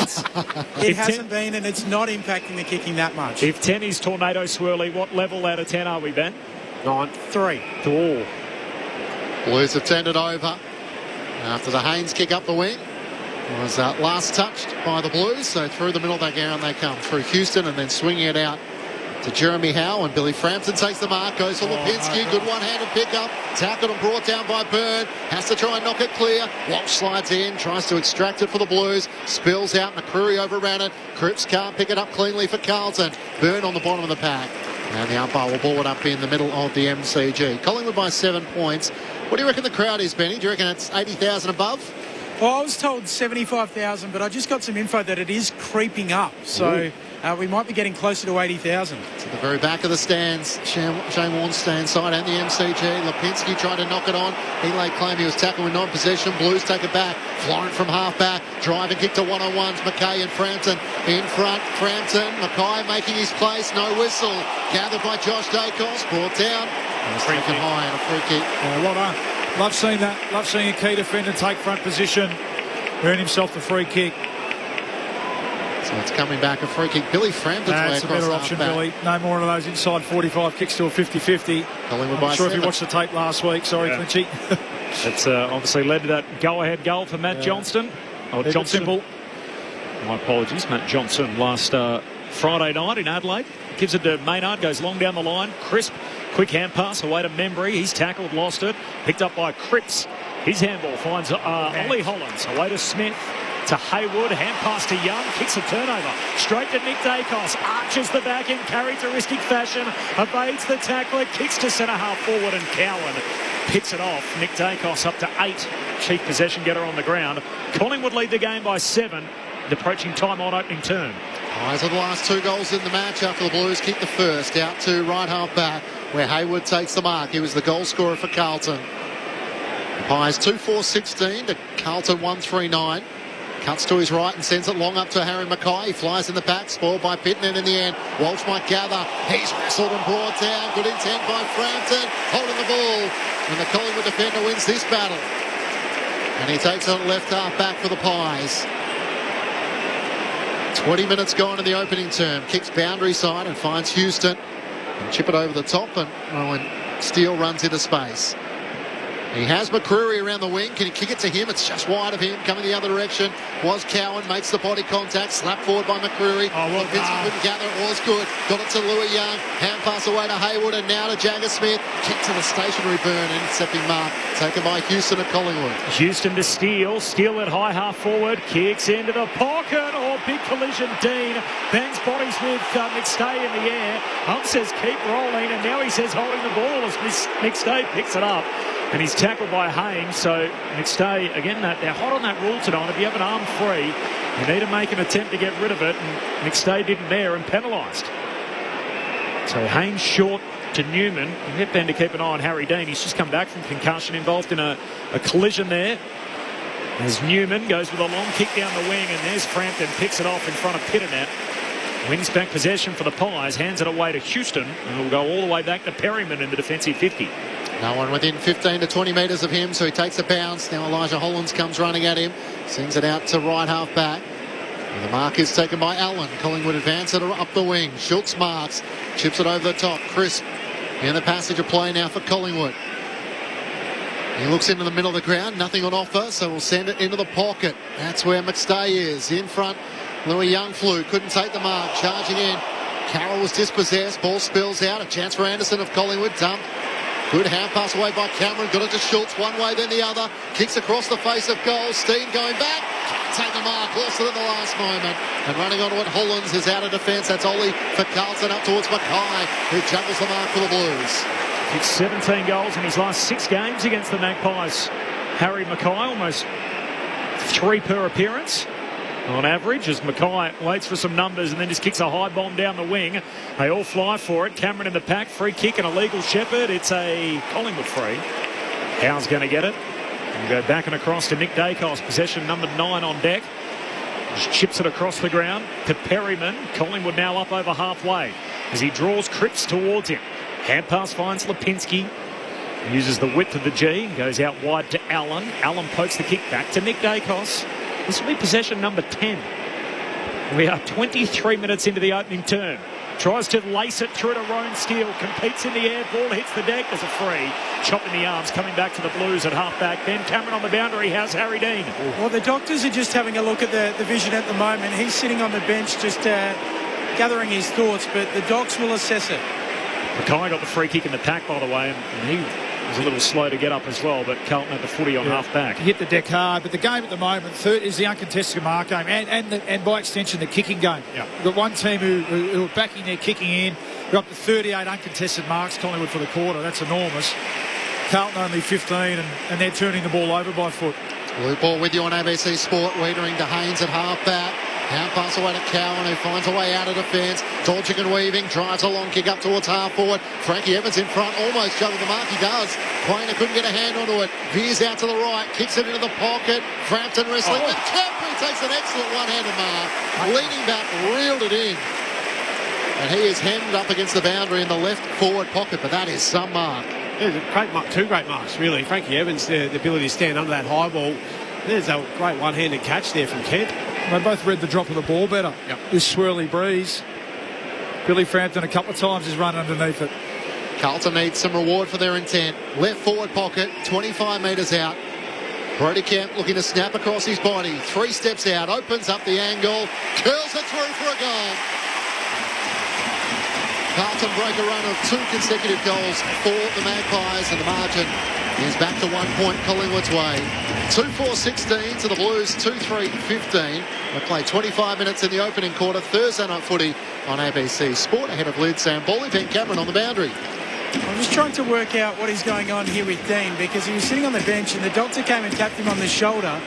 I: it hasn't been, and it's not impacting the kicking that much.
K: If 10 is tornado swirly, what level out of 10 are we, Ben?
I: 9-3.
K: Oh.
F: Blues have turned it over after the Haynes kick up the wing. Was last touched by the Blues, so through the middle they go and they come through Houston and then swinging it out to Jeremy Howe, and Billy Frampton takes the mark, goes for Lipinski, good one-handed pick-up, tackled and brought down by Byrne, has to try and knock it clear, Walsh slides in, tries to extract it for the Blues, spills out, McCreary overran it, Cripps can't pick it up cleanly for Carlton, Byrne on the bottom of the pack, and the umpire will ball it up in the middle of the MCG. Collingwood by 7 points. What do you reckon the crowd is, Benny? Do you reckon it's 80,000 above?
I: Well, I was told 75,000, but I just got some info that it is creeping up. So we might be getting closer to 80,000.
F: It's at the very back of the stands. Shane Warne's stand side and the MCG. Lipinski tried to knock it on. He laid claim he was tackled with non-possession. Blues take it back. Florent from half-back. Drive and kick to one-on-ones. Mackay and Frampton in front. Frampton. Mackay making his place. No whistle. Gathered by Josh Daicos. Brought down. And it's taken high on a free kick.
H: Well done. Love seeing that. Love seeing a key defender take front position, earn himself the free kick.
F: So it's coming back a free kick. Billy Frampton's way across
H: that's a better option, Billy. No more of those inside 45 kicks to a 50-50.
F: I'm
H: not sure if you watched the tape last week. Sorry, Clinchy.
K: That's obviously led to that go-ahead goal for Matt Johnston. Johnson.
H: Simple.
K: My apologies. Matt Johnson last Friday night in Adelaide. Gives it to Maynard, goes long down the line. Crisp, quick hand pass away to Membry. He's tackled, lost it. Picked up by Cripps. His handball finds Ollie Hollands. Away to Smith, to Haywood. Hand pass to Young. Kicks a turnover. Straight to Nick Daicos. Arches the back in characteristic fashion. Evades the tackler. Kicks to centre half forward, and Cowan picks it off. Nick Daicos up to 8. Chief possession getter on the ground. Collingwood lead the game by 7. Approaching time on opening term.
F: Pies are the last 2 goals in the match after the Blues kick the first. Out to right half back where Haywood takes the mark. He was the goal scorer for Carlton. Pies 2-4-16 to Carlton 1-3-9. Cuts to his right and sends it long up to Harry Mackay. He flies in the back, spoiled by Pittman in the end. Walsh might gather. He's wrestled and brought down. Good intent by Frampton. Holding the ball. And the Collingwood defender wins this battle. And he takes it left half back for the Pies. 20 minutes gone in the opening term. Kicks boundary side and finds Houston. And chip it over the top, and when Steele runs into space. He has McCreary around the wing. Can he kick it to him? It's just wide of him. Coming the other direction was Cowan. Makes the body contact. Slapped forward by McCreary. Vincent couldn't gather. It was good. Got it to Louis Young. Hand pass away to Haywood and now to Jagger Smith. Kick to the stationary burn. Intercepting mark. Taken by Houston at Collingwood.
D: Houston to Steele. Steele at high half forward. Kicks into the pocket. Oh, big collision. Dean bangs bodies with McStay in the air. Hunt says keep rolling. And now he says holding the ball as McStay picks it up. And he's tackled by Haynes. So McStay, again, they're hot on that rule tonight. If you have an arm free, you need to make an attempt to get rid of it. And McStay didn't there and penalised. So Haynes short to Newman. Net then to keep an eye on Harry Dean. He's just come back from concussion, involved in a collision there. As Newman goes with a long kick down the wing, and there's Frampton, picks it off in front of Pitternet. Wins back possession for the Pies, hands it away to Houston, and will go all the way back to Perryman in the defensive 50.
F: No one within 15 to 20 metres of him, so he takes a bounce. Now Elijah Hollands comes running at him, sends it out to right half back. And the mark is taken by Allen. Collingwood advance it up the wing. Schultz marks, chips it over the top. Crisp in the passage of play now for Collingwood. He looks into the middle of the ground, nothing on offer, so we'll send it into the pocket. That's where McStay is. In front, Louis Young flew, couldn't take the mark, charging in. Carroll was dispossessed, ball spills out, a chance for Anderson of Collingwood, dumped. Good hand pass away by Cameron, got it to Schultz, one way then the other, kicks across the face of goal. Steen going back, can't take the mark, lost it at the last moment. And running onto it, Hollands is out of defence. That's Ollie for Carlton, up towards Mackay, who juggles the mark for the Blues.
D: Kicked 17 goals in his last 6 games against the Magpies. Harry Mackay, almost 3 per appearance on average, as Mackay waits for some numbers and then just kicks a high bomb down the wing. They all fly for it. Cameron in the pack, free kick and a legal shepherd. It's a Collingwood free. Howe's going to get it. And go back and across to Nick Daicos, possession number 9 on deck. Just chips it across the ground to Perryman. Collingwood now up over halfway as he draws Cripps towards him. Hand pass finds Lipinski. Uses the width of the G and goes out wide to Allen. Allen pokes the kick back to Nick Daicos. This will be possession number 10. We are 23 minutes into the opening term. Tries to lace it through to Roan Steele. Competes in the air. Ball hits the deck. There's a free. Chop in the arms. Coming back to the Blues at half-back. Ben Cameron on the boundary. How's Harry Dean?
I: Well, the doctors are just having a look at the vision at the moment. He's sitting on the bench just gathering his thoughts, but the docs will assess it.
D: Mackay got the free kick in the pack, by the way, and he was a little slow to get up as well, but Carlton had the footy on half-back.
H: Hit the deck hard, but the game at the moment, third is the uncontested mark game and by extension the kicking game.
D: Yep.
H: We've got one team who are backing their kicking in. We're up to 38 uncontested marks, Collingwood for the quarter. That's enormous. Carlton only 15 and they're turning the ball over by foot.
F: Blue ball with you on ABC Sport. Wiedering to Haynes at half-back. Hand pass away to Cowan, who finds a way out of defence. Dodging and weaving, drives a long kick up towards half forward. Frankie Evans in front, almost juggled the mark. He does. Quainer couldn't get a hand onto it. Veers out to the right, kicks it into the pocket. Frampton wrestling with Kemp, who takes an excellent one-handed mark. Leaning back, reeled it in. And he is hemmed up against the boundary in the left forward pocket, but that is some mark.
G: There's a great mark, 2 great marks, really. Frankie Evans, the ability to stand under that high ball. There's a great one-handed catch there from Kent.
H: They both read the drop of the ball better.
G: Yep.
H: This swirly breeze. Billy Frampton a couple of times has run underneath it.
F: Carlton needs some reward for their intent. Left forward pocket, 25 metres out. Brody Kemp looking to snap across his body. 3 steps out, opens up the angle, curls it through for a goal. Carlton break a run of 2 consecutive goals for the Magpies, and the margin is back to 1 point Collingwood's way. 2-4-16 to the Blues, 2-3-15. We played 25 minutes in the opening quarter. Thursday night footy on ABC Sport ahead of Lid Sam Bally. Ben Cameron on the boundary.
I: I'm just trying to work out what is going on here with Dean, because he was sitting on the bench and the doctor came and tapped him on the shoulder.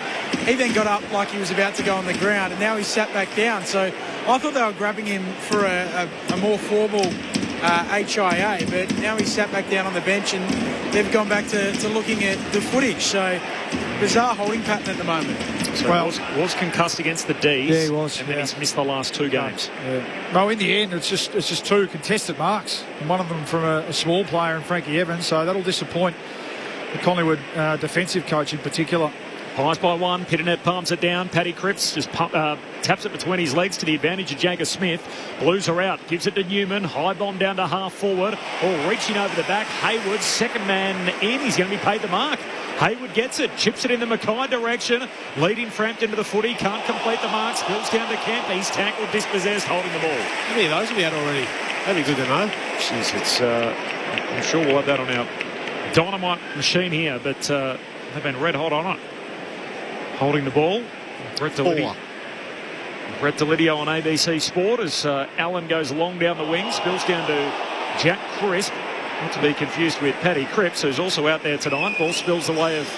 I: He then got up like he was about to go on the ground, and now he's sat back down. So I thought they were grabbing him for a more formal HIA, but now he's sat back down on the bench and they've gone back to looking at the footage. So bizarre holding pattern at the moment.
D: So well, was concussed against the D's.
H: Yeah, he was.
D: And then he's missed the last 2 games.
H: Yeah. No, in the end, it's just 2 contested marks. And one of them from a small player in Frankie Evans. So that'll disappoint the Collingwood defensive coach in particular.
D: Pies by 1. Pitternet palms it down. Paddy Cripps just taps it between his legs to the advantage of Jagger Smith. Blues are out. Gives it to Newman. High bomb down to half forward. All reaching over the back. Hayward, second man in. He's going to be paid the mark. Hayward gets it, chips it in the Mackay direction, leading Frampton to the footy, can't complete the mark, spills down to Kemp, he's tackled, dispossessed, holding the ball.
G: How many of those have we had already? That'd be good to know.
D: Jeez, it's, I'm sure we'll have that on our dynamite machine here, but they've been red hot on it. Holding the ball, Brett Delidio on ABC Sport as Allen goes long down the wing, spills down to Jack Crisp, not to be confused with Paddy Cripps, who's also out there tonight. Ball spills the way of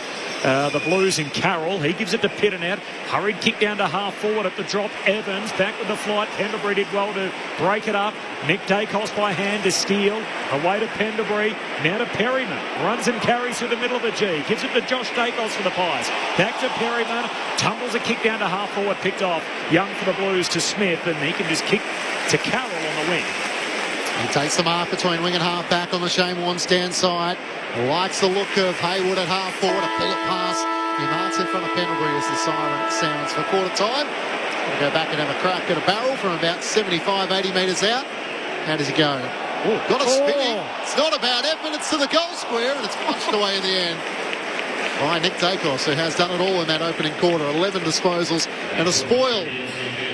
D: the Blues in Carroll. He gives it to Pitternet. Hurried kick down to half forward at the drop. Evans back with the flight. Pendlebury did well to break it up. Nick Daicos by hand to steal. Away to Pendlebury. Now to Perryman. Runs and carries through the middle of the G. Gives it to Josh Daicos for the Pies. Back to Perryman. Tumbles a kick down to half forward. Picked off. Young for the Blues to Smith. And he can just kick to Carroll on the wing.
F: He takes the mark between wing and half back on the Shane Warne stand side. Likes the look of Hayward at half forward. A pull it pass. He marks in front of Pendlebury as the siren sounds for quarter time. We'll go back and have a crack at a barrel from about 75, 80 metres out. How does he go? Ooh, got a spinning. It's not about effort. It's to the goal square and it's punched away in the end by Nick Daicos, who has done it all in that opening quarter. 11 disposals and a spoil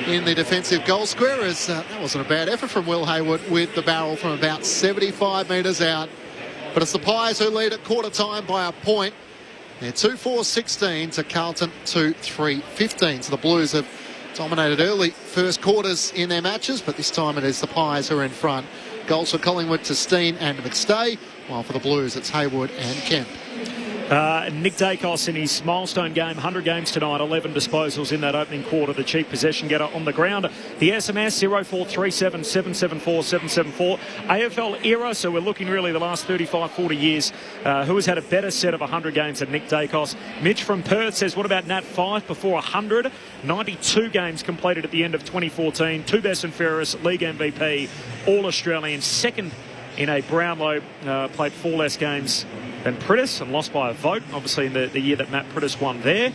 F: in the defensive goal square, as that wasn't a bad effort from Will Hayward with the barrel from about 75 metres out. But it's the Pies who lead at quarter time by a point. They're 2-4-16 to Carlton 2-3-15. So the Blues have dominated early first quarters in their matches, but this time it is the Pies who are in front. Goals for Collingwood to Steen and McStay, while for the Blues it's Hayward and Kemp.
D: Nick Daicos in his milestone game, 100 games tonight, 11 disposals in that opening quarter, the chief possession getter on the ground. The SMS 0437 774 774. AFL era, so we're looking really the last 35, 40 years. Who has had a better set of 100 games than Nick Daicos? Mitch from Perth says, what about Nat Fyfe before 100? 92 games completed at the end of 2014. Two best and fairest, league MVP, All-Australian, second in a Brownlow, played 4 less games than Priddis and lost by a vote, obviously in the year that Matt Priddis won there.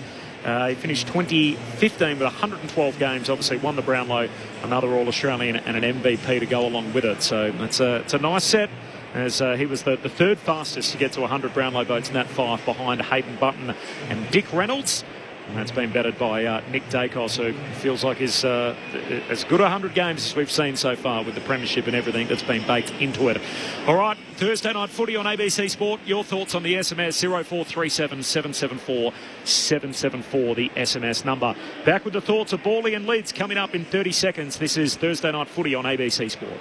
D: He finished 2015 with 112 games, obviously won the Brownlow, another All-Australian and an MVP to go along with it. So it's a nice set, as he was the third fastest to get to 100 Brownlow votes in that 5 behind Hayden Button and Dick Reynolds. And that's been battered by Nick Daicos, who feels like is as good 100 games as we've seen so far with the premiership and everything that's been baked into it. All right, Thursday night footy on ABC Sport. Your thoughts on the SMS 0437 774 774, the SMS number. Back with the thoughts of Bawley and Leeds coming up in 30 seconds. This is Thursday night footy on ABC Sport.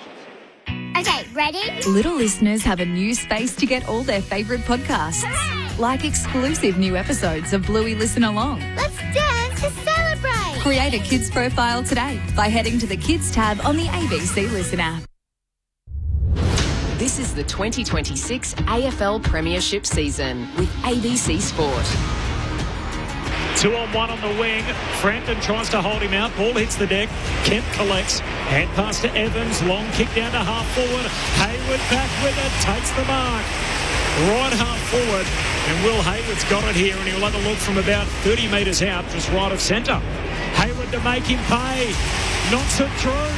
O: Okay, ready?
P: Little listeners have a new space to get all their favourite podcasts.
O: Hooray!
P: Like exclusive new episodes of Bluey Listen Along.
O: Let's dance to celebrate!
P: Create a kids profile today by heading to the Kids tab on the ABC Listen app.
M: This is the 2026 AFL Premiership season with ABC Sport.
D: 2-on-1 on the wing. Frampton tries to hold him out. Ball hits the deck. Kemp collects. Hand pass to Evans. Long kick down to half forward. Hayward back with it. Takes the mark. Right half forward. And Will Hayward's got it here, and he'll have a look from about 30 metres out, just right of centre. Hayward to make him pay. Knocks it through.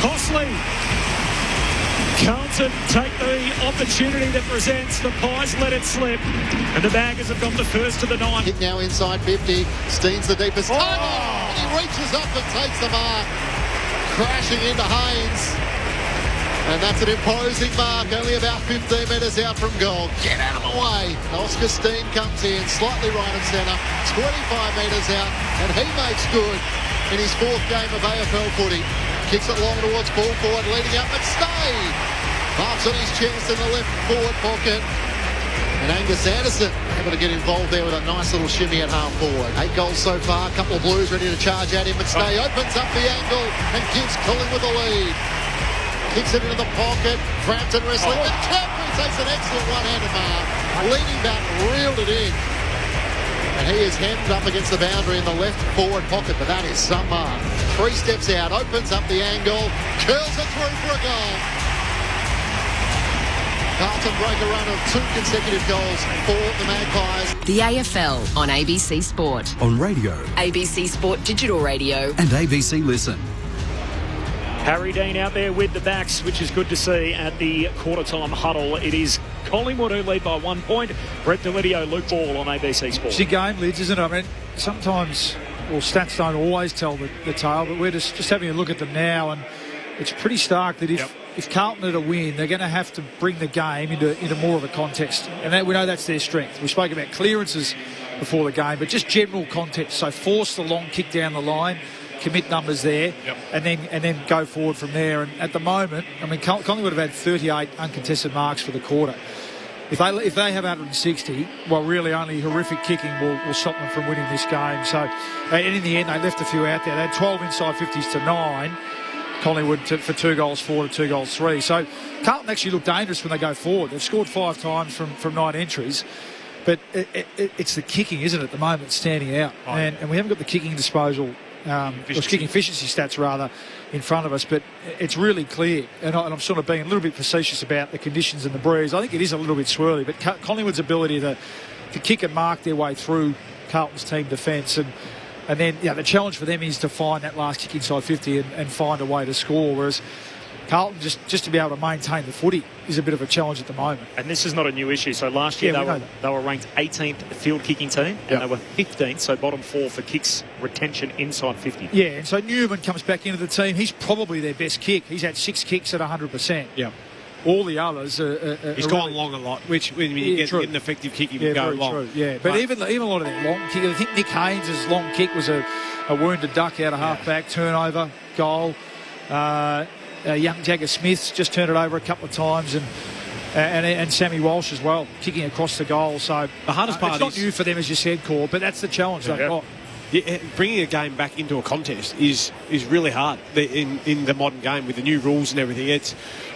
D: Costly. Carlton take the opportunity that presents. The Pies let it slip. And the Baggers have got the first of the night.
F: Kick now inside 50. Steen's the deepest. Oh! And he reaches up and takes the mark. Crashing into Haynes. And that's an imposing mark, only about 15 metres out from goal. Get out of the way. Oscar Steen comes in, slightly right of centre, 25 metres out, and he makes good in his 4th game of AFL footy. Kicks it long towards full forward, leading up McStay. Marks on his chest in the left forward pocket. And Angus Anderson able to get involved there with a nice little shimmy at half forward. 8 goals so far, a couple of Blues ready to charge at him. McStay opens up the angle and gives Collingwood the lead. Kicks it into the pocket. Frampton wrestling with Kemp, who takes an excellent one-handed mark. Leaning back, reeled it in. And he is hemmed up against the boundary in the left forward pocket, but that is some mark. 3 steps out, opens up the angle, curls it through for a goal. Carlton break a run of 2 consecutive goals for the Magpies.
M: The AFL on ABC Sport.
A: On radio.
M: ABC Sport Digital Radio.
A: And ABC Listen.
K: Harry Dean out there with the backs, which is good to see at the quarter-time huddle. It is Collingwood who lead by 1 point. Brett Delidio, Luke Ball on ABC Sport.
H: It's a game, Lids, isn't it? I mean, sometimes, stats don't always tell the tale, but we're just having a look at them now, and it's pretty stark that if Carlton are to win, they're going to have to bring the game into more of a contest. And we know that's their strength. We spoke about clearances before the game, but just general contest. So force the long kick down the line, commit numbers there, and then go forward from there. And at the moment, I mean, Collingwood have had 38 uncontested marks for the quarter. If they have 160, well, really only horrific kicking will stop them from winning this game. So, and in the end, they left a few out there. They had 12 inside 50s to 9. Collingwood for 2 goals 4 to 2 goals 3. So Carlton actually look dangerous when they go forward. They've scored 5 times from 9 entries. But it's the kicking, isn't it, at the moment, standing out. And we haven't got the kicking disposal, kicking efficiency stats, rather, in front of us. But it's really clear. And I'm sort of being a little bit facetious about the conditions and the breeze. I think it is a little bit swirly. But Collingwood's ability to kick and mark their way through Carlton's team defence. And then, the challenge for them is to find that last kick inside 50 and find a way to score. Whereas Carlton, just to be able to maintain the footy is a bit of a challenge at the moment.
K: And this is not a new issue. So last year they were ranked 18th field kicking team, and they were 15th, so bottom 4 for kicks retention inside 50.
H: Yeah, and so Newman comes back into the team. He's probably their best kick. He's had 6 kicks at 100%.
G: Yeah.
H: All the others
G: he's gone long a lot, which when you get an effective kick, you can go long.
H: True. Yeah, but even a lot of that long kick. I think Nick Haynes' long kick was a wounded duck out of half-back, turnover, goal. Young Jagger Smith's just turned it over a couple of times, and Sammy Walsh as well, kicking across the goal. So
G: the hardest part
H: it's not new for them, as you said, Core, but that's the challenge they've got.
G: Yeah, bringing a game back into a contest is really hard in the modern game with the new rules and everything.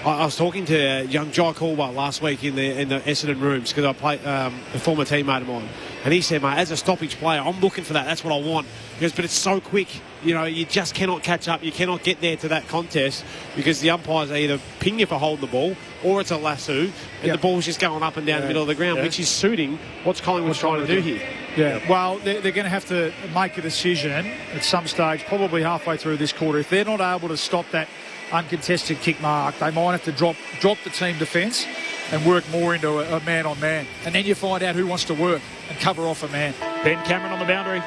G: I was talking to young Jai Caldwell last week in the Essendon rooms because I played a former teammate of mine, and he said, mate, as a stoppage player, I'm looking for that. That's what I want. He goes, but it's so quick. You just cannot catch up. You cannot get there to that contest because the umpires either ping you for holding the ball or it's a lasso and the ball's just going up and down the middle of the ground, which is suiting what's Collingwood trying to do here.
H: Yeah, well, they're going to have to make a decision at some stage, probably halfway through this quarter. If they're not able to stop that uncontested kick mark, they might have to drop the team defence and work more into a man-on-man. And then you find out who wants to work and cover off a man.
K: Ben Cameron on the boundary.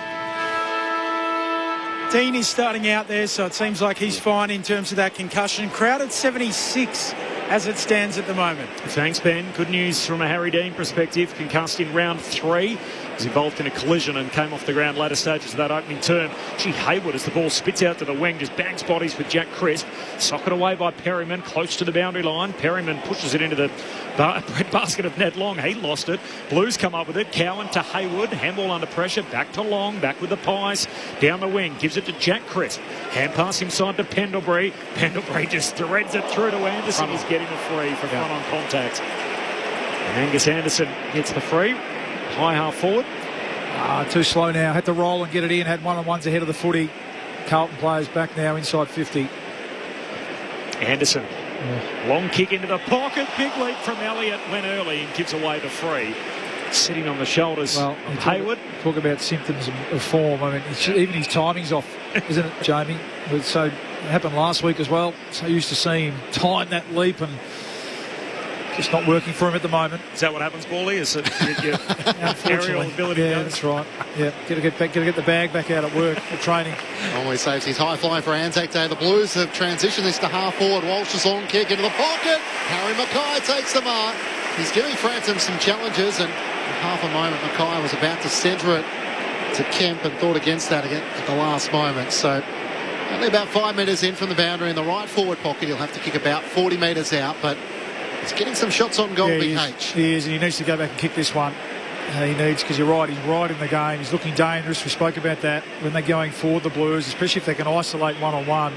I: Dean is starting out there, so it seems like he's fine in terms of that concussion. Crowded 76 as it stands at the moment.
K: Thanks, Ben. Good news from a Harry Dean perspective. Concussed in round 3. Was involved in a collision and came off the ground later stages of that opening term. Hayward, as the ball spits out to the wing, just bangs bodies with Jack Crisp. Socked away by Perryman, close to the boundary line. Perryman pushes it into the breadbasket of Ned Long. He lost it. Blues come up with it. Cowan to Hayward. Handball under pressure. Back to Long. Back with the Pies. Down the wing. Gives it to Jack Crisp. Hand pass inside to Pendlebury. Pendlebury just threads it through to Anderson. He's getting a free for front on contact. And Angus Anderson gets the free. High half forward.
H: Too slow now. Had to roll and get it in. Had one-on-ones ahead of the footy. Carlton players back now inside 50.
K: Anderson. Long kick into the pocket. Big leap from Elliott. Went early and gives away the free. Sitting on the shoulders of Hayward.
H: Talk about symptoms of form. I mean, even his timing's off, isn't it, Jamie? So it happened last week as well. So used to seeing him time that leap and just not working for him at the moment.
K: Is that what happens, Paulie? Is it your aerial ability?
H: Yeah, that's right. Yeah, got to get the bag back out at work, at training.
F: Always saves his high fly for Anzac Day. The Blues have transitioned this to half forward. Walsh's long kick into the pocket. Harry Mackay takes the mark. He's giving Franton some challenges, and in half a moment, Mackay was about to centre it to Kemp and thought against that again at the last moment. So only about 5 metres in from the boundary in the right forward pocket. He'll have to kick about 40 metres out, but he's getting some shots on goal, BH.
H: He is, and he needs to go back and kick this one. He needs, because you're right, he's right in the game. He's looking dangerous. We spoke about that when they're going forward, the Blues, especially if they can isolate one-on-one.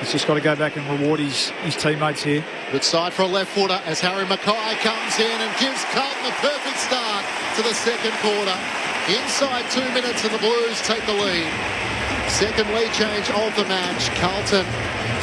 H: He's just got to go back and reward his teammates here.
F: Good side for a left footer as Harry Mackay comes in and gives Carlton a perfect start to the second quarter. Inside 2 minutes and the Blues take the lead. Second lead change of the match. Carlton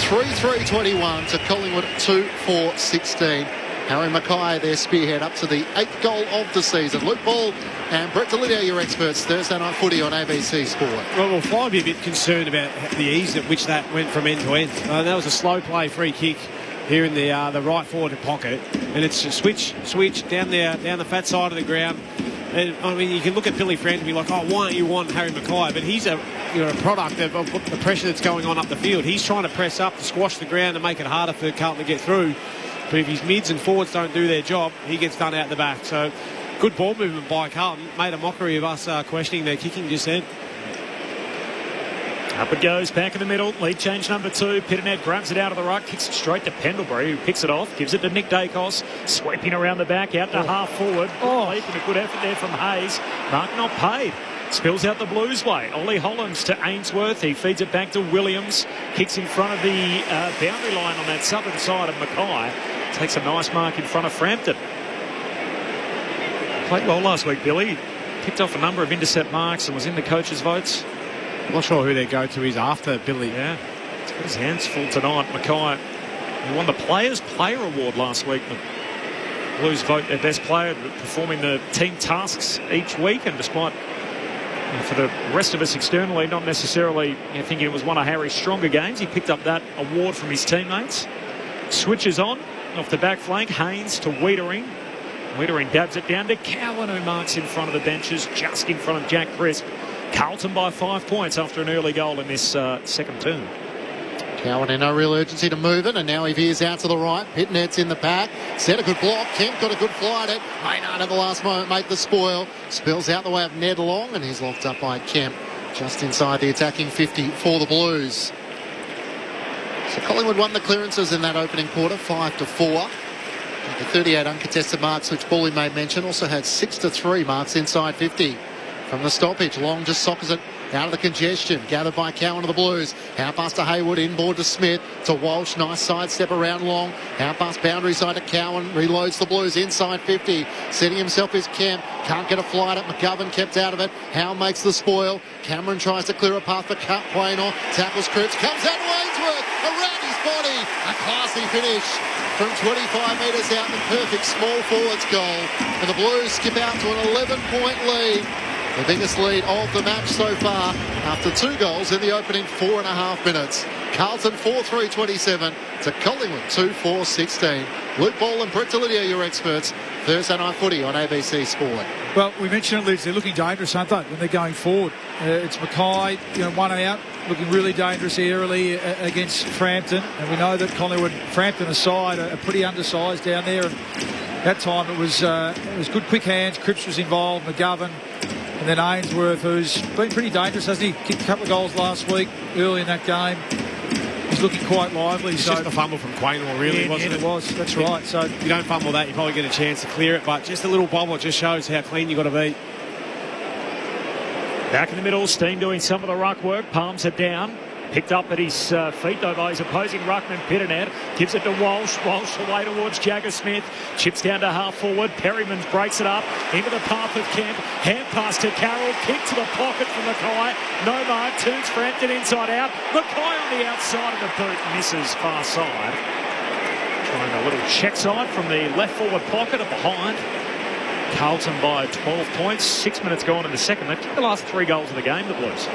F: 3-3-21 to Collingwood 2-4-16. Harry Mackay, their spearhead, up to the 8th goal of the season. Luke Ball and Brett Delidio, your experts, Thursday Night Footy on ABC Sport.
G: Well, we'll fly be a bit concerned about the ease at which that went from end to end. That was a slow play free kick here in the right forward pocket, and it's a switch down the fat side of the ground. And I mean, you can look at Billy Friend and be like, oh, why don't you want Harry Mackay? But he's a product of the pressure that's going on up the field. He's trying to press up to squash the ground and make it harder for Carlton to get through. But if his mids and forwards don't do their job, he gets done out the back. So good ball movement by Carlton. Made a mockery of us questioning their kicking just then.
K: Up it goes, back in the middle. Lead change number 2. Pitternet grabs it out of the ruck, kicks it straight to Pendlebury, who picks it off, gives it to Nick Daicos, sweeping around the back, out to half forward. Leap and a good effort there from Hayes. Mark not paid. Spills out the Blues way. Ollie Hollands to Ainsworth. He feeds it back to Williams. Kicks in front of the boundary line on that southern side of Mackay. Takes a nice mark in front of Frampton. Played well last week, Billy. Picked off a number of intercept marks and was in the coaches' votes.
G: I'm not sure who their go-to is after Billy.
K: Yeah, he's got his hands full tonight. Mackay, he won the Players' Player Award last week. The Blues vote their best player, performing the team tasks each week, and despite, for the rest of us externally, not necessarily thinking it was one of Harry's stronger games, he picked up that award from his teammates. Switches on off the back flank, Haynes to Wiedering. Wiedering dabs it down to Cowan, who marks in front of the benches, just in front of Jack Crisp. Carlton by 5 points after an early goal in this second term.
F: Cowan in no real urgency to move it, and now he veers out to the right. Pitnet's in the pack. Set a good block. Kemp got a good fly at it. Maynard at the last moment made the spoil. Spills out the way of Ned Long, and he's locked up by Kemp just inside the attacking 50 for the Blues. So Collingwood won the clearances in that opening quarter, 5-4. The 38 uncontested marks, which Bully made mention, also had 6-3 marks inside 50. From the stoppage, Long just sockers it out of the congestion. Gathered by Cowan to the Blues. Out past to Hayward, inboard to Smith, to Walsh. Nice sidestep around Long. Out past boundary side to Cowan. Reloads the Blues inside 50. Setting himself is Kemp. Can't get a flight at McGovern, kept out of it. Howe makes the spoil. Cameron tries to clear a path for Quaynor. Tackles Cripps. Comes out Wainsworth. Around his body. A classy finish from 25 metres out. The perfect small forwards goal. And the Blues skip out to an 11-point lead. The biggest lead of the match so far after 2 goals in the opening 4.5 minutes. Carlton 4-3-27 to Collingwood 2-4-16. Luke Ball and Brett Delidio, your experts. Thursday Night Footy on ABC Sport.
H: Well, we mentioned it, Liz. They're looking dangerous, aren't they, when they're going forward? It's Mackay, one out, looking really dangerous early against Frampton. And we know that Collingwood, Frampton aside, are pretty undersized down there. And that time it was good quick hands. Cripps was involved, McGovern. And then Ainsworth, who's been pretty dangerous, hasn't he? Kicked a couple of goals last week early in that game. He's looking quite lively.
G: It's just a fumble from Quaynor, really, wasn't it?
H: It was, that's right. So
G: if you don't fumble that, you probably get a chance to clear it. But just a little bobble just shows how clean you've got to be.
K: Back in the middle, Steen doing some of the ruck work. Palms it down. Picked up at his feet, though, by his opposing ruckman, Pitternet. Gives it to Walsh. Walsh away towards Jagger Smith. Chips down to half forward. Perryman breaks it up into the path of Kemp. Hand pass to Carroll. Kick to the pocket from Mackay. No mark. Turns Frampton inside out. Mackay on the outside of the boot. Misses far side. Trying a little check side from the left forward pocket at behind. Carlton by 12 points. 6 minutes gone in the second. They've kicked the last 3 goals of the game, the Blues.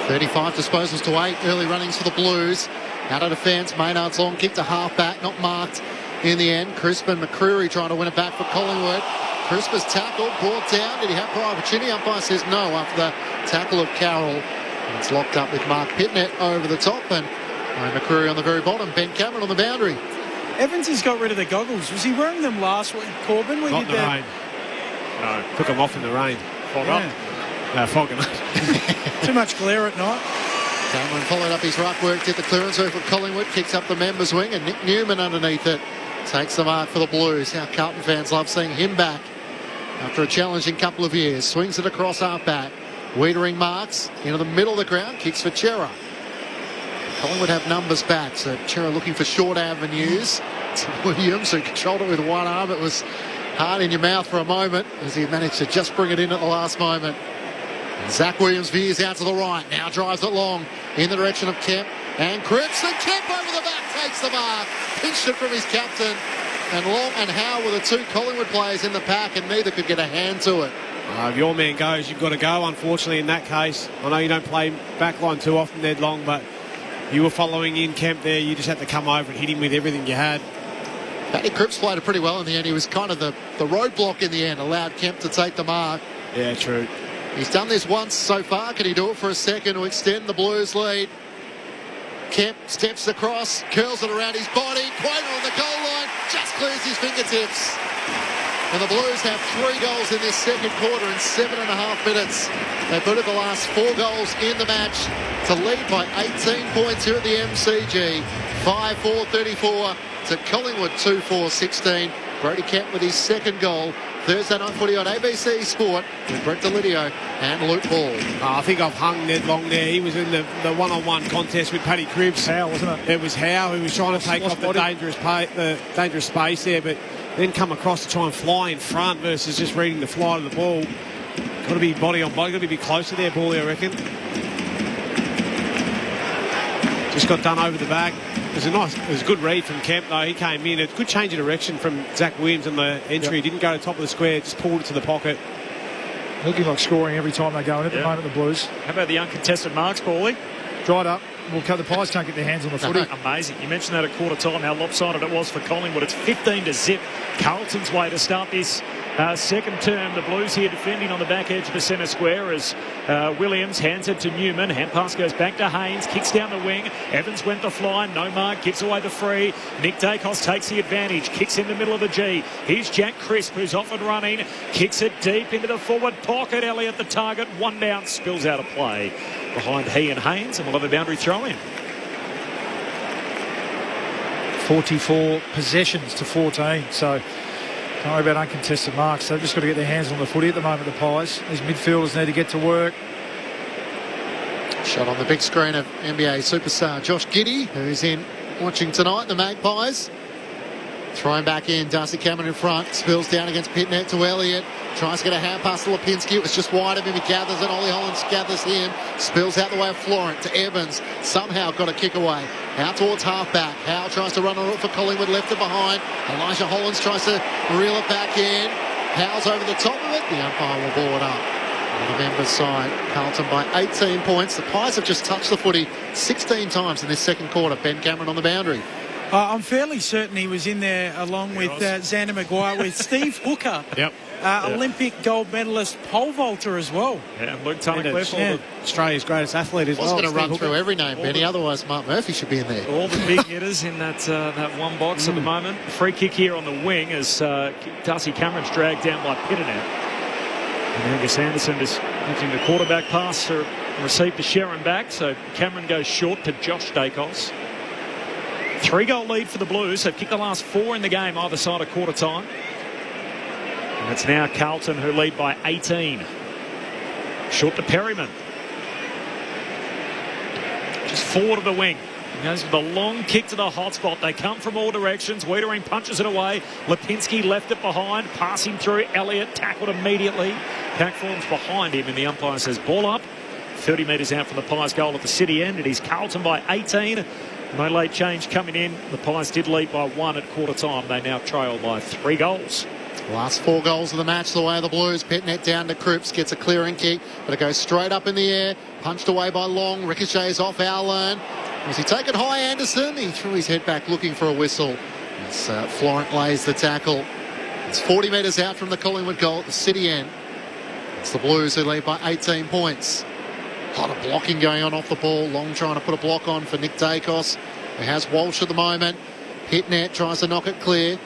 F: 35 disposals to 8. Early runnings for the Blues. Out of defence. Maynard's long kick to half back. Not marked in the end. Crisp and McCreary trying to win it back for Collingwood. Crisp is tackled. Brought down. Did he have prior opportunity? Umpire says no after the tackle of Carroll. And it's locked up with Mark Pitnet over the top. And McCreary on the very bottom. Ben Cameron on the boundary.
I: Evans has got rid of the goggles. Was he wearing them last week, Corbin?
G: Not in the rain. No, took them off in the rain. Fog up. Fogging up.
I: Too much glare at night.
F: Cameron followed up his ruck work, did the clearance over Collingwood, kicks up the members' wing, and Nick Newman underneath it takes the mark for the Blues. How Carlton fans love seeing him back after a challenging couple of years. Swings it across half back. Wiedering marks into the middle of the ground, kicks for Chera. Collingwood have numbers back, so Chera looking for short avenues. It's Williams who controlled it with one arm. It was hard in your mouth for a moment as he managed to just bring it in at the last moment. Zach Williams veers out to the right. Now drives it long in the direction of Kemp. And Cripps, and Kemp over the back takes the mark. Pinched it from his captain. And Long and Howe were the two Collingwood players in the pack, and neither could get a hand to it.
G: If your man goes, you've got to go, unfortunately, in that case. I know you don't play backline too often, Ned Long, but you were following in Kemp there. You just had to come over and hit him with everything you had.
F: Paddy Cripps played it pretty well in the end. He was kind of the roadblock in the end, allowed Kemp to take the mark.
G: Yeah, true.
F: He's done this once so far. Can he do it for a second to extend the Blues lead? Kemp steps across, curls it around his body. Quainer on the goal line, just clears his fingertips. And the Blues have 3 goals in this second quarter in 7.5 minutes. They put in the last 4 goals in the match to lead by 18 points here at the MCG. 5-4-34 to Collingwood 2-4-16. Brody Kemp with his second goal. Thursday night footy on ABC Sport with Brett Delidio and Luke Ball.
G: I think I've hung Ned Long there. He was in the one-on-one contest with Paddy Cripps.
H: Howe, wasn't it?
G: It was Howe who was trying to take off the dangerous space there, but then come across to try and fly in front versus just reading the flight of the ball. Got to be body on body. Got to be close to their ball there, I reckon. Just got done over the back. It was a good read from Kemp, though. He came in. A good change of direction from Zach Williams in the entry. Didn't go to the top of the square, just pulled it to the pocket.
H: Looking like scoring every time they go in at the moment, the Blues.
K: How about the uncontested marks, Paulie?
H: Dried up. Well, the Pies can't get their hands on the footy.
K: Amazing. You mentioned that at quarter time, how lopsided it was for Collingwood. It's 15-0. Carlton's way to start this second term. The Blues here defending on the back edge of the centre square as Williams hands it to Newman. Hand pass goes back to Haynes. Kicks down the wing. Evans went the fly. No mark. Gives away the free. Nick Daicos takes the advantage. Kicks in the middle of the G. Here's Jack Crisp, who's off and running. Kicks it deep into the forward pocket. Elliott the target. One down. Spills out of play behind he and Haynes, and we'll have a boundary throw in.
H: 44 possessions to 14, so don't worry about uncontested marks. They've just got to get their hands on the footy at the moment, the Pies. These midfielders need to get to work.
F: Shot on the big screen of NBA superstar Josh Giddey, who's in watching tonight, the Magpies. Thrown back in, Darcy Cameron in front, spills down against Pitnet to Elliott. Tries to get a hand pass to Lipinski. It was just wide of him. He gathers it. Ollie Hollands gathers him. Spills out the way of Florent to Evans. Somehow got a kick away. Out towards half-back. Howe tries to run on it for Collingwood. Left it behind. Elijah Hollands tries to reel it back in. Howe's over the top of it. The umpire will ball it up. On the members' side, Carlton by 18 points. The Pies have just touched the footy 16 times in this second quarter. Ben Cameron on the boundary.
I: I'm fairly certain he was in there along with Xander Maguire with Steve Hooker.
G: Yep.
I: Olympic gold medalist pole vaulter as well.
K: Yeah, Luke Tunnicliffe,
G: Australia's greatest athlete as well.
F: I was going to run through every name, Benny, other's Mark Murphy should be in there.
K: All the big hitters in that one box at the moment. Free kick here on the wing as Darcy Cameron's dragged down by Pitternet. And Angus Anderson just using the quarterback pass to receive to Sharon back. So Cameron goes short to Josh Daicos. 3-goal lead for the Blues. They've kicked the last 4 in the game either side of quarter time. And it's now Carlton who lead by 18. Short to Perryman. Just forward of the wing. He goes with a long kick to the hot spot. They come from all directions. Wiedering punches it away. Lipinski left it behind. Passing through. Elliott tackled immediately. Pack forms behind him and the umpire says ball up. 30 metres out from the Pies goal at the city end. It is Carlton by 18. No late change coming in. The Pies did lead by 1 at quarter time. They now trail by 3 goals.
F: Last 4 goals of the match, the way of the Blues. Pitnet down to Cripps, gets a clearing kick, but it goes straight up in the air. Punched away by Long, ricochets off Allen. Was he taken high, Anderson? He threw his head back looking for a whistle. As Florent lays the tackle. It's 40 metres out from the Collingwood goal at the city end. It's the Blues who lead by 18 points. A lot of blocking going on off the ball. Long trying to put a block on for Nick Daicos, who has Walsh at the moment. Pitnet tries to knock it clear.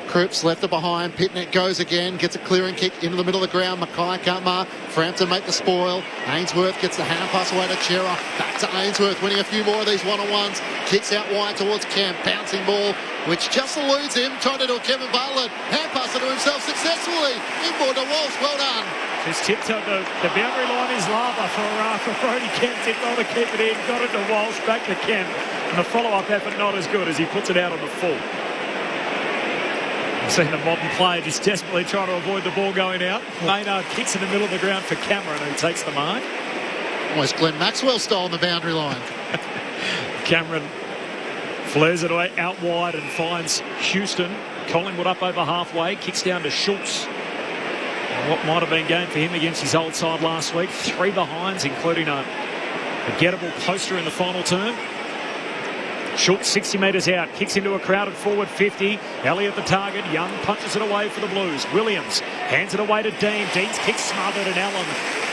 F: Cripps left it behind. Pitnet goes again, gets a clearing kick into the middle of the ground. Mackay can't mark. Frampton make the spoil. Ainsworth gets the hand pass away to Chera. Back to Ainsworth, winning a few more of these one-on-ones. Kicks out wide towards Kemp. Bouncing ball, which just eludes him. Trying to do a Kevin Bartlett. Hand pass it to himself successfully. Inboard to Walsh. Well done.
D: Just tipped on the boundary line is lava for Brody Kemp. Did not to keep it in. Got it to Walsh. Back to Kemp. And the follow-up effort not as good as he puts it out on the full. I've seen a modern player just desperately trying to avoid the ball going out. Maynard kicks in the middle of the ground for Cameron, who takes the mark.
F: Almost Glenn Maxwell style on the boundary line.
D: Cameron flares it away out wide and finds Houston.
K: Collingwood up over halfway. Kicks down to Schultz. What might have been game for him against his old side last week. 3 behinds, including a gettable poster in the final term. Schultz 60 metres out, kicks into a crowded forward 50. Elliott the target. Young punches it away for the Blues. Williams hands it away to Dean. Dean's kick smothered, and Allen,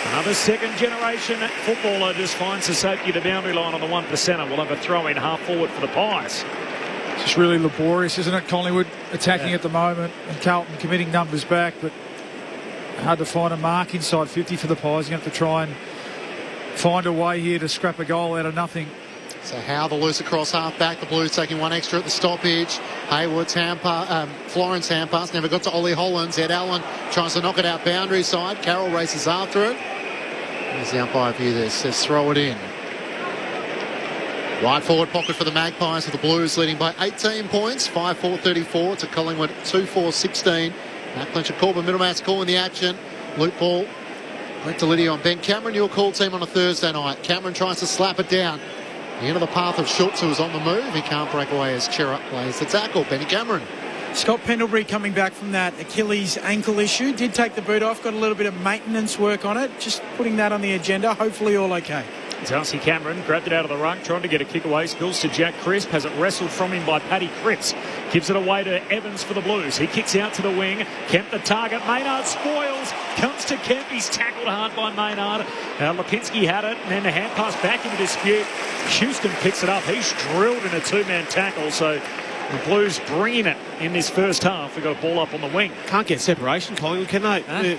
K: another second-generation footballer, just finds the safety of the boundary line on the 1%er. We'll have a throw-in half forward for the Pies.
H: It's just really laborious, isn't it? Collingwood attacking at the moment, and Carlton committing numbers back, but hard to find a mark inside 50 for the Pies. You have to try and find a way here to scrap a goal out of nothing.
F: So how the loose across half back. The Blues taking one extra at the stoppage. Hayward's Florence hand pass never got to Ollie Hollands. Ed Allen tries to knock it out boundary side. Carroll races after it. There's the umpire view there. Says throw it in. Right forward pocket for the Magpies, with the Blues leading by 18 points. 5-4-34 to Collingwood 2-4-16. Matt Clinch and Corbin Middlemass calling the action. Loop ball went to Lydia on Ben Cameron, your call team on a Thursday night. Cameron tries to slap it down. The end of the path of Schultz, who was on the move. He can't break away as Chera plays the tackle. Benny Cameron.
I: Scott Pendlebury coming back from that Achilles ankle issue. Did take the boot off, got a little bit of maintenance work on it. Just putting that on the agenda. Hopefully all okay.
K: Darcy Cameron grabbed it out of the ruck, trying to get a kick away. Spills to Jack Crisp. Has it wrestled from him by Paddy Cripps. Gives it away to Evans for the Blues. He kicks out to the wing. Kemp the target. Maynard spoils. Comes to Kemp. He's tackled hard by Maynard. Lipinski had it. And then the hand pass back into dispute. Houston picks it up. He's drilled in a two-man tackle. So the Blues bringing it in this first half. They've got a ball up on the wing.
G: Can't get separation, Collingwood, can they? They're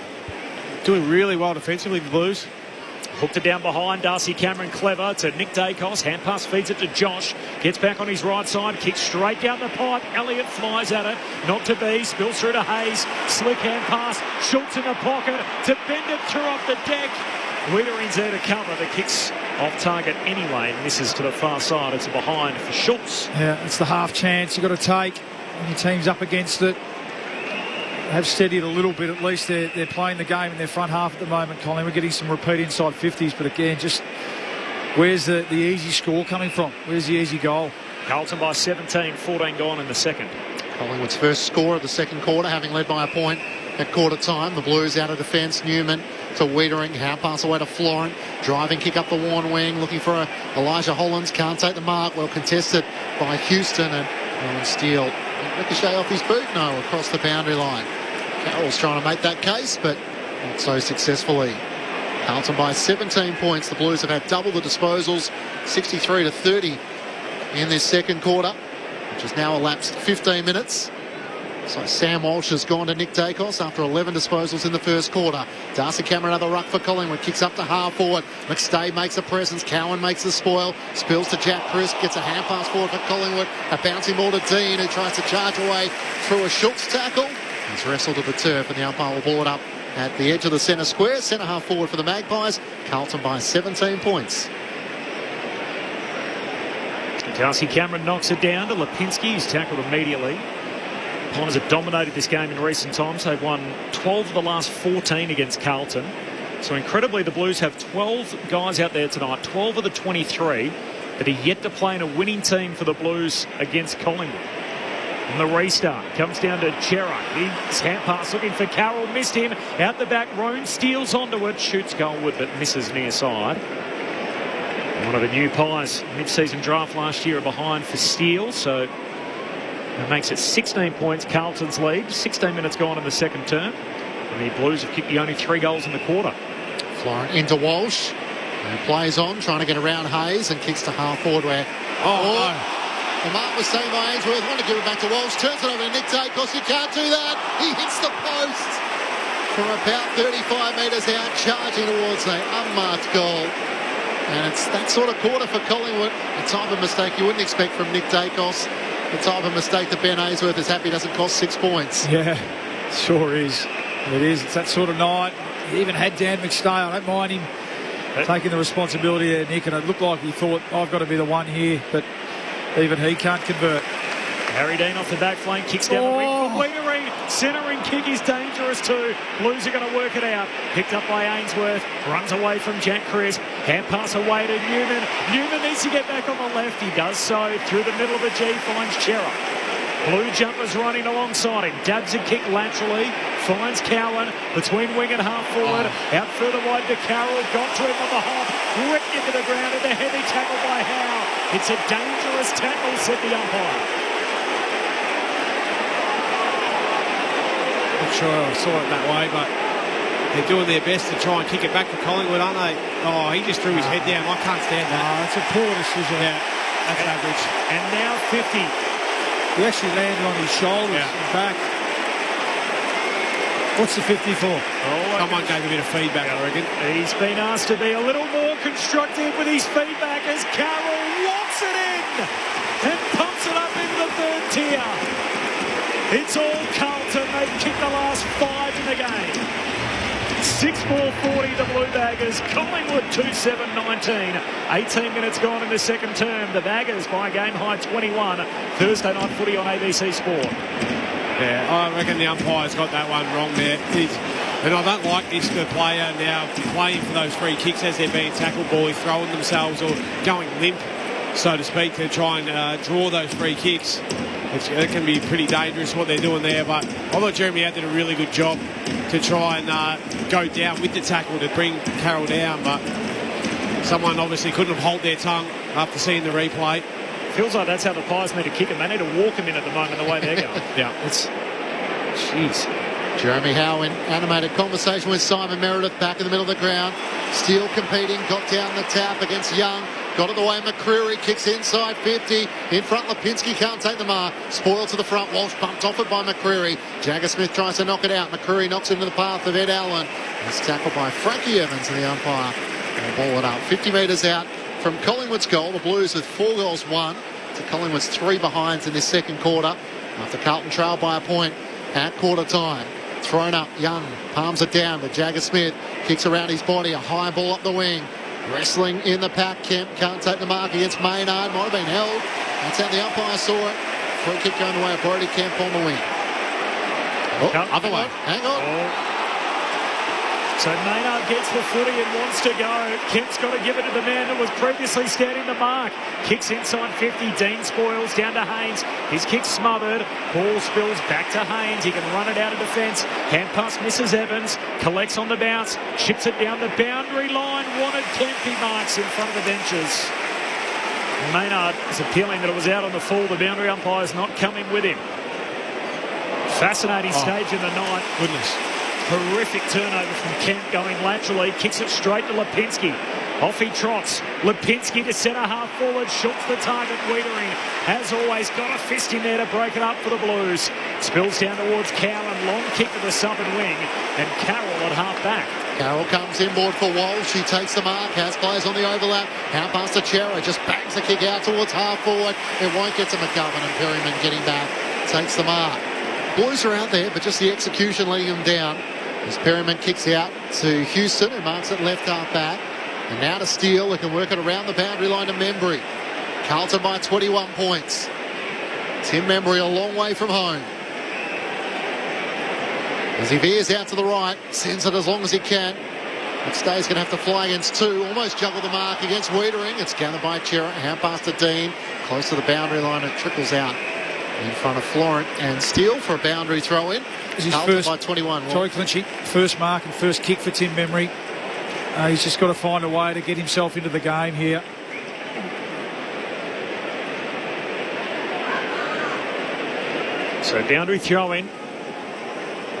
G: doing really well defensively, the Blues.
K: Hooked it down behind. Darcy Cameron clever to Nick Daicos. Hand pass feeds it to Josh. Gets back on his right side. Kicks straight down the pipe. Elliott flies at it. Not to be. Spills through to Hayes. Slick hand pass. Schultz in the pocket to bend it through off the deck. Wiedering's there to cover. The kick's off target anyway. And misses to the far side. It's a behind for Schultz.
H: Yeah, it's the half chance you've got to take when your team's up against it. Have steadied a little bit. At least they're playing the game in their front half at the moment, Colin. We're getting some repeat inside 50s, but again, just where's the easy score coming from? Where's the easy goal?
K: Carlton by 17, 14 gone in the second.
F: Collingwood's first score of the second quarter, having led by a point at quarter time. The Blues out of defence. Newman to Wiedering. Hand pass away to Florent. Driving kick up the worn wing. Looking for Elijah Hollands. Can't take the mark. Well contested by Houston. And Steele ricochet off his boot. No, across the boundary line. Carroll's trying to make that case, but not so successfully. Carlton by 17 points. The Blues have had double the disposals, 63-30 in this second quarter, which has now elapsed 15 minutes. So Sam Walsh has gone to Nick Daicos after 11 disposals in the first quarter. Darcy Cameron another ruck for Collingwood. Kicks up to half forward. McStay makes a presence. Cowan makes the spoil. Spills to Jack Crisp. Gets a hand pass forward for Collingwood. A bouncing ball to Dean, who tries to charge away through a Schultz tackle. He's wrestled to the turf, and the umpire will ball it up at the edge of the centre square. Centre half forward for the Magpies. Carlton by 17 points.
K: Darcy Cameron knocks it down to Lipinski. He's tackled immediately. Pies have dominated this game in recent times. They've won 12 of the last 14 against Carlton. So incredibly, the Blues have 12 guys out there tonight, 12 of the 23 that are yet to play in a winning team for the Blues against Collingwood. And the restart comes down to Chera. His hand pass looking for Carroll. Missed him. Out the back, Roan steals onto it. Shoots goalward but misses near side. One of the new Pies mid-season draft last year are behind for Steele. So it makes it 16 points, Carlton's lead. 16 minutes gone in the second term. And the Blues have kicked the only 3 goals in the quarter.
F: Florent into Walsh. And plays on, trying to get around Hayes and kicks to half forward where... The mark was saved by Ainsworth. Want to give it back to Walsh. Turns it over to Nick Daicos. He can't do that. He hits the post from about 35 metres out, charging towards an unmarked goal. And it's that sort of quarter for Collingwood. The type of mistake you wouldn't expect from Nick Daicos. The type of mistake that Ben Ainsworth is happy doesn't cost 6 points.
H: Yeah, sure is. It is. It's that sort of night. He even had Dan McStay. I don't mind him taking the responsibility there, Nick. And it looked like he thought, I've got to be the one here. But even he can't convert.
K: Harry Dean off the back flank, kicks down the wing for Wiedering. Centering kick is dangerous too. Blues are going to work it out. Picked up by Ainsworth. Runs away from Jack Crisp. Hand pass away to Newman. Newman needs to get back on the left. He does so. Through the middle of the G finds Chera.
D: Blue jumpers running alongside him. Dabs a kick laterally. Finds Cowan between wing and half forward. Out further wide to Carroll. Got to him on the hop. Ripped into the ground and a heavy tackle by Howe. It's a dangerous tackle, said the umpire.
G: Not sure I saw it that way, but they're doing their best to try and kick it back to Collingwood, aren't they? Oh, he just threw his head down. I can't stand that.
H: It's a poor decision.
G: Yeah, that's average.
D: And now 50.
H: He actually landed on his shoulders and back. What's the 50 for?
G: Someone gave a bit of feedback, I reckon.
D: He's been asked to be a little more constructive with his feedback as Carroll wants it in and pumps it up into the third tier. It's all Carlton. They've kicked the last 5 in the game. 6-4-40 the Blue Baggers. Collingwood 2-7-19. 18 minutes gone in the second term. The Baggers by game high 21. Thursday night footy on ABC Sport.
G: Yeah, I reckon the umpire's got that one wrong there. And I don't like this, the player now playing for those free kicks as they're being tackled, ball throwing themselves or going limp, so to speak, to try and draw those free kicks. It can be pretty dangerous what they're doing there, but I thought Jeremy did a really good job to try and go down with the tackle to bring Carroll down, but someone obviously couldn't have held their tongue after seeing the replay.
D: Feels like that's how the Pies need to kick him. They need to walk him in at the moment, the way they're going.
G: Yeah.
D: Jeez.
F: Jeremy Howe in animated conversation with Simon Meredith back in the middle of the ground. Steele competing, got down the tap against Young. Got it away, McCreary kicks inside 50. In front, Lipinski can't take the mark. Spoiled to the front, Walsh bumped off it by McCreary. Jagger Smith tries to knock it out. McCreary knocks into the path of Ed Allen. He's tackled by Frankie Evans and the umpire. And ball it up 50 metres out from Collingwood's goal. The Blues with 4 goals won to Collingwood's 3 behinds in this second quarter. After Carlton trailed by a point at quarter time. Thrown up, Young palms it down to Jagger Smith. Kicks around his body, a high ball up the wing. Wrestling in the pack, Kemp can't take the mark against Maynard. Might have been held. That's how the umpire saw it. Free kick going the way of Brody Kemp on the wing.
G: Other way.
F: Hang on.
D: So Maynard gets the footy and wants to go. Kemp's got to give it to the man that was previously standing the mark. Kicks inside 50. Dean spoils down to Haynes. His kick's smothered. Ball spills back to Haynes. He can run it out of defence. Hand pass misses Evans. Collects on the bounce. Chips it down the boundary line. Wanted Kemp. He marks in front of the benches. Maynard is appealing that it was out on the full. The boundary umpire's not coming with him. Fascinating stage in the night.
G: Goodness.
D: Horrific turnover from Kemp going laterally. Kicks it straight to Lipinski. Off he trots. Lipinski to centre half forward. Shoots the target. Wiedering, as always, got a fist in there to break it up for the Blues. Spills down towards Cowan. Long kick to the southern wing. And Carroll at half back.
F: Carroll comes inboard for Walsh. He takes the mark. Has players on the overlap. Out past the Chera. Just bangs the kick out towards half forward. It won't get to McGovern, and Perryman getting back. Takes the mark. Blues are out there, but just the execution letting them down. As Perryman kicks out to Houston, who marks it left half back. And now to Steele, who can work it around the boundary line to Membry. Carlton by 21 points. Tim Membry a long way from home. As he veers out to the right, sends it as long as he can. McStay's going to have to fly against 2. Almost juggled the mark against Wiedering. It's gathered by Chera. Hand pass to Dean. Close to the boundary line. It trickles out in front of Florent and Steele for a boundary throw in.
H: This is
F: Carlton
H: first,
F: by 21.
H: Sorry, Clinchy. First mark and first kick for Tim Membry. He's just got to find a way to get himself into the game here.
D: So boundary throw in.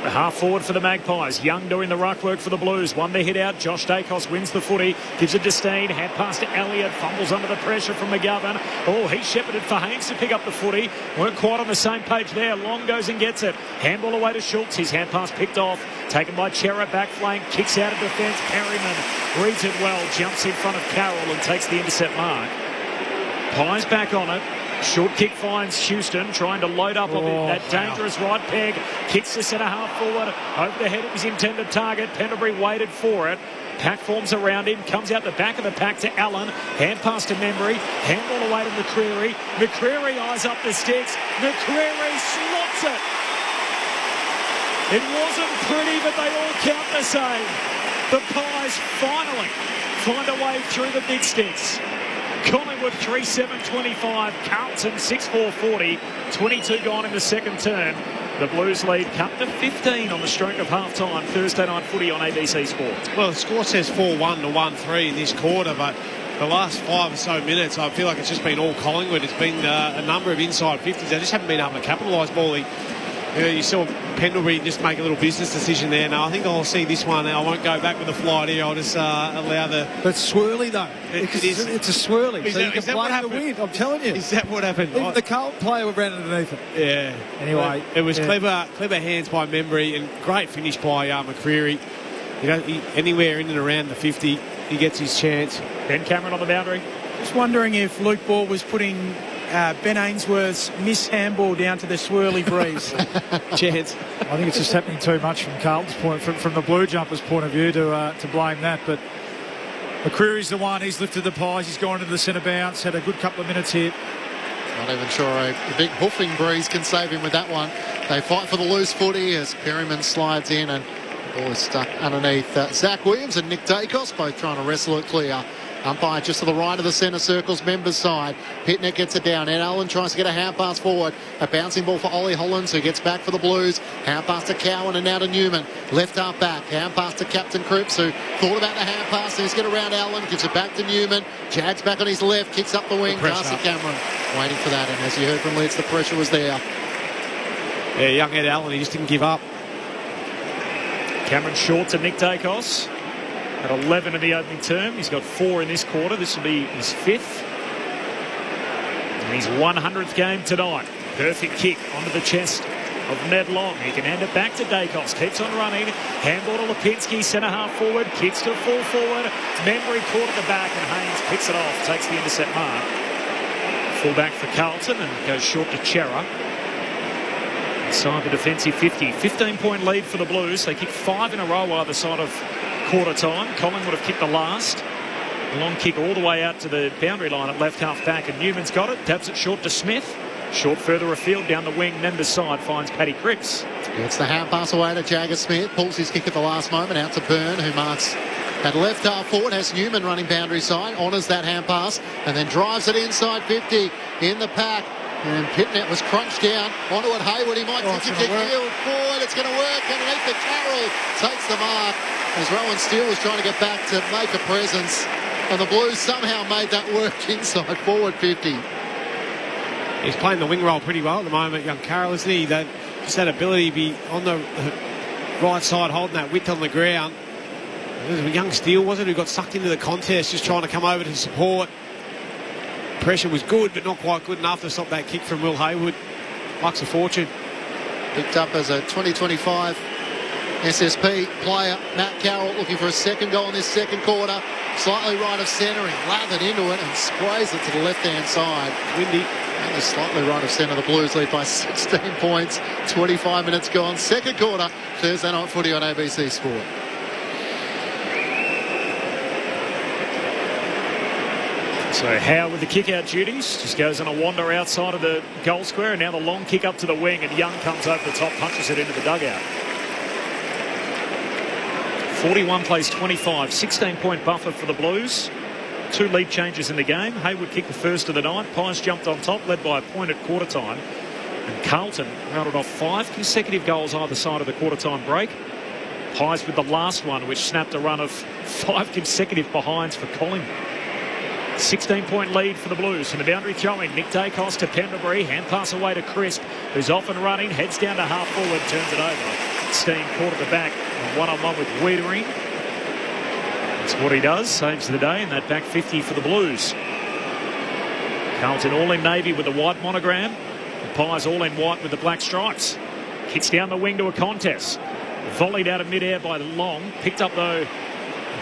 D: The half forward for the Magpies. Young doing the ruck work for the Blues. One to hit out. Josh Daicos wins the footy. Gives it to Steen. Hand pass to Elliott. Fumbles under the pressure from McGovern. Oh, he shepherded for Haynes to pick up the footy. Weren't quite on the same page there. Long goes and gets it. Handball away to Schultz. His hand pass picked off. Taken by Chera. Back flank. Kicks out of defence. Perryman reads it well. Jumps in front of Carroll and takes the intercept mark. Pies back on it. Short kick finds Houston, trying to load up on that dangerous right peg. Kicks the centre half forward. Over the head of his intended target. Pendlebury waited for it. Pack forms around him. Comes out the back of the pack to Allen. Hand pass to Membry. Handball away to McCreary. McCreary eyes up the sticks. McCreary slots it. It wasn't pretty, but they all count the same. The Pies finally find a way through the big sticks. Collingwood 3-7-25, Carlton 6-4-40, 22 gone in the second term. The Blues lead cut to 15 on the stroke of half-time. Thursday night footy on ABC Sport.
G: Well, the score says 4-1 to 1-3 in this quarter, but the last 5 or so minutes, I feel like it's just been all Collingwood. It's been a number of inside 50s. They just haven't been able to capitalise, Paulie. You saw Pendlebury just make a little business decision there. Now, I think I'll see this one. I won't go back with the flight here. I'll just allow the...
H: But swirly, though.
G: It is.
H: It's a swirly.
G: Is
H: so
G: that,
H: you can blame the wind, I'm telling you.
G: Is that what happened?
H: Even the Carlton player ran underneath it.
G: Yeah.
H: Anyway.
G: It was clever hands by Membry and great finish by McCreary. Anywhere in and around the 50, he gets his chance.
D: Ben Cameron on the boundary.
I: Just wondering if Luke Ball was putting Ben Ainsworth's miss handball down to the swirly breeze.
G: Chance.
H: I think it's just happening too much from Carlton's point, from the Blue Jumpers' point of view to blame that. But McCreary's the one. He's lifted the pies. He's gone into the centre bounce. Had a good couple of minutes here.
F: Not even sure a big hoofing breeze can save him with that one. They fight for the loose footy as Perryman slides in and the ball is stuck underneath Zach Williams and Nick Daicos, both trying to wrestle it clear. Umpire just to the right of the centre circle's members' side. Pitner gets it down. Ed Allen tries to get a hand pass forward. A bouncing ball for Ollie Hollands, who gets back for the Blues. Hand pass to Cowan and now to Newman. Left half back. Hand pass to Captain Cripps, who thought about the hand pass. He's get around Allen. Gives it back to Newman. Jags back on his left. Kicks up the wing. Darcy Cameron waiting for that. And as you heard from Lids, the pressure was there.
G: Yeah, young Ed Allen, he just didn't give up.
D: Cameron short to Nick Daicos. At 11 in the opening term. He's got 4 in this quarter. This will be his 5th. And his 100th game tonight. Perfect kick onto the chest of Ned Long. He can hand it back to Daicos. Keeps on running. Handball to Lipinski. Centre half forward. Kicks to full forward. Membry caught at the back and Haynes picks it off. Takes the intercept mark. Full back for Carlton and goes short to Chera. Inside the defensive 50. 15-point lead for the Blues. They kick 5 in a row either side of quarter time. Collingwood have kicked the last. Long kick all the way out to the boundary line at left half back, and Newman's got it. Taps it short to Smith. Short further afield down the wing. Members side finds Paddy Cripps.
F: Gets the hand pass away to Jagger Smith. Pulls his kick at the last moment out to Byrne, who marks at left half forward. Has Newman running boundary side. Honours that hand pass and then drives it inside 50 in the pack. And Pitnet was crunched down onto it. Hayward, he might kick it field forward. It's going to work underneath the Carroll. Takes the mark as Rowan Steele was trying to get back to make a presence. And the Blues somehow made that work inside forward 50.
G: He's playing the wing role pretty well at the moment, young Carroll, isn't he? Just that ability to be on the right side holding that width on the ground. It was young Steele, wasn't it, who got sucked into the contest just trying to come over to support. Pressure was good, but not quite good enough to stop that kick from Will Hayward. Bucks a fortune.
F: Picked up as a 2025 SSP player. Matt Carroll looking for a second goal in this second quarter. Slightly right of centre. He lathered into it and sprays it to the left-hand side. Windy. And slightly right of centre. The Blues lead by 16 points. 25 minutes gone. Second quarter. Thursday night footy on ABC Sport.
D: So Howe with the kick-out duties. Just goes on a wander outside of the goal square. And now the long kick up to the wing. And Young comes over the top, punches it into the dugout. 41 plays 25. 16-point buffer for the Blues. 2 lead changes in the game. Hayward kicked the first of the night. Pies jumped on top, led by a point at quarter-time. And Carlton rounded off 5 consecutive goals either side of the quarter-time break. Pies with the last one, which snapped a run of 5 consecutive behinds for Collingwood. 16-point lead for the Blues. From the boundary throwing, Nick Daicos to Pendlebury. Hand pass away to Crisp, who's off and running. Heads down to half forward, turns it over. Steen caught at the back. One-on-one with Wiedering. That's what he does. Saves the day in that back 50 for the Blues. Carlton all in navy with the white monogram. The Pies all in white with the black stripes. Kicks down the wing to a contest. Volleyed out of midair by Long. Picked up, though,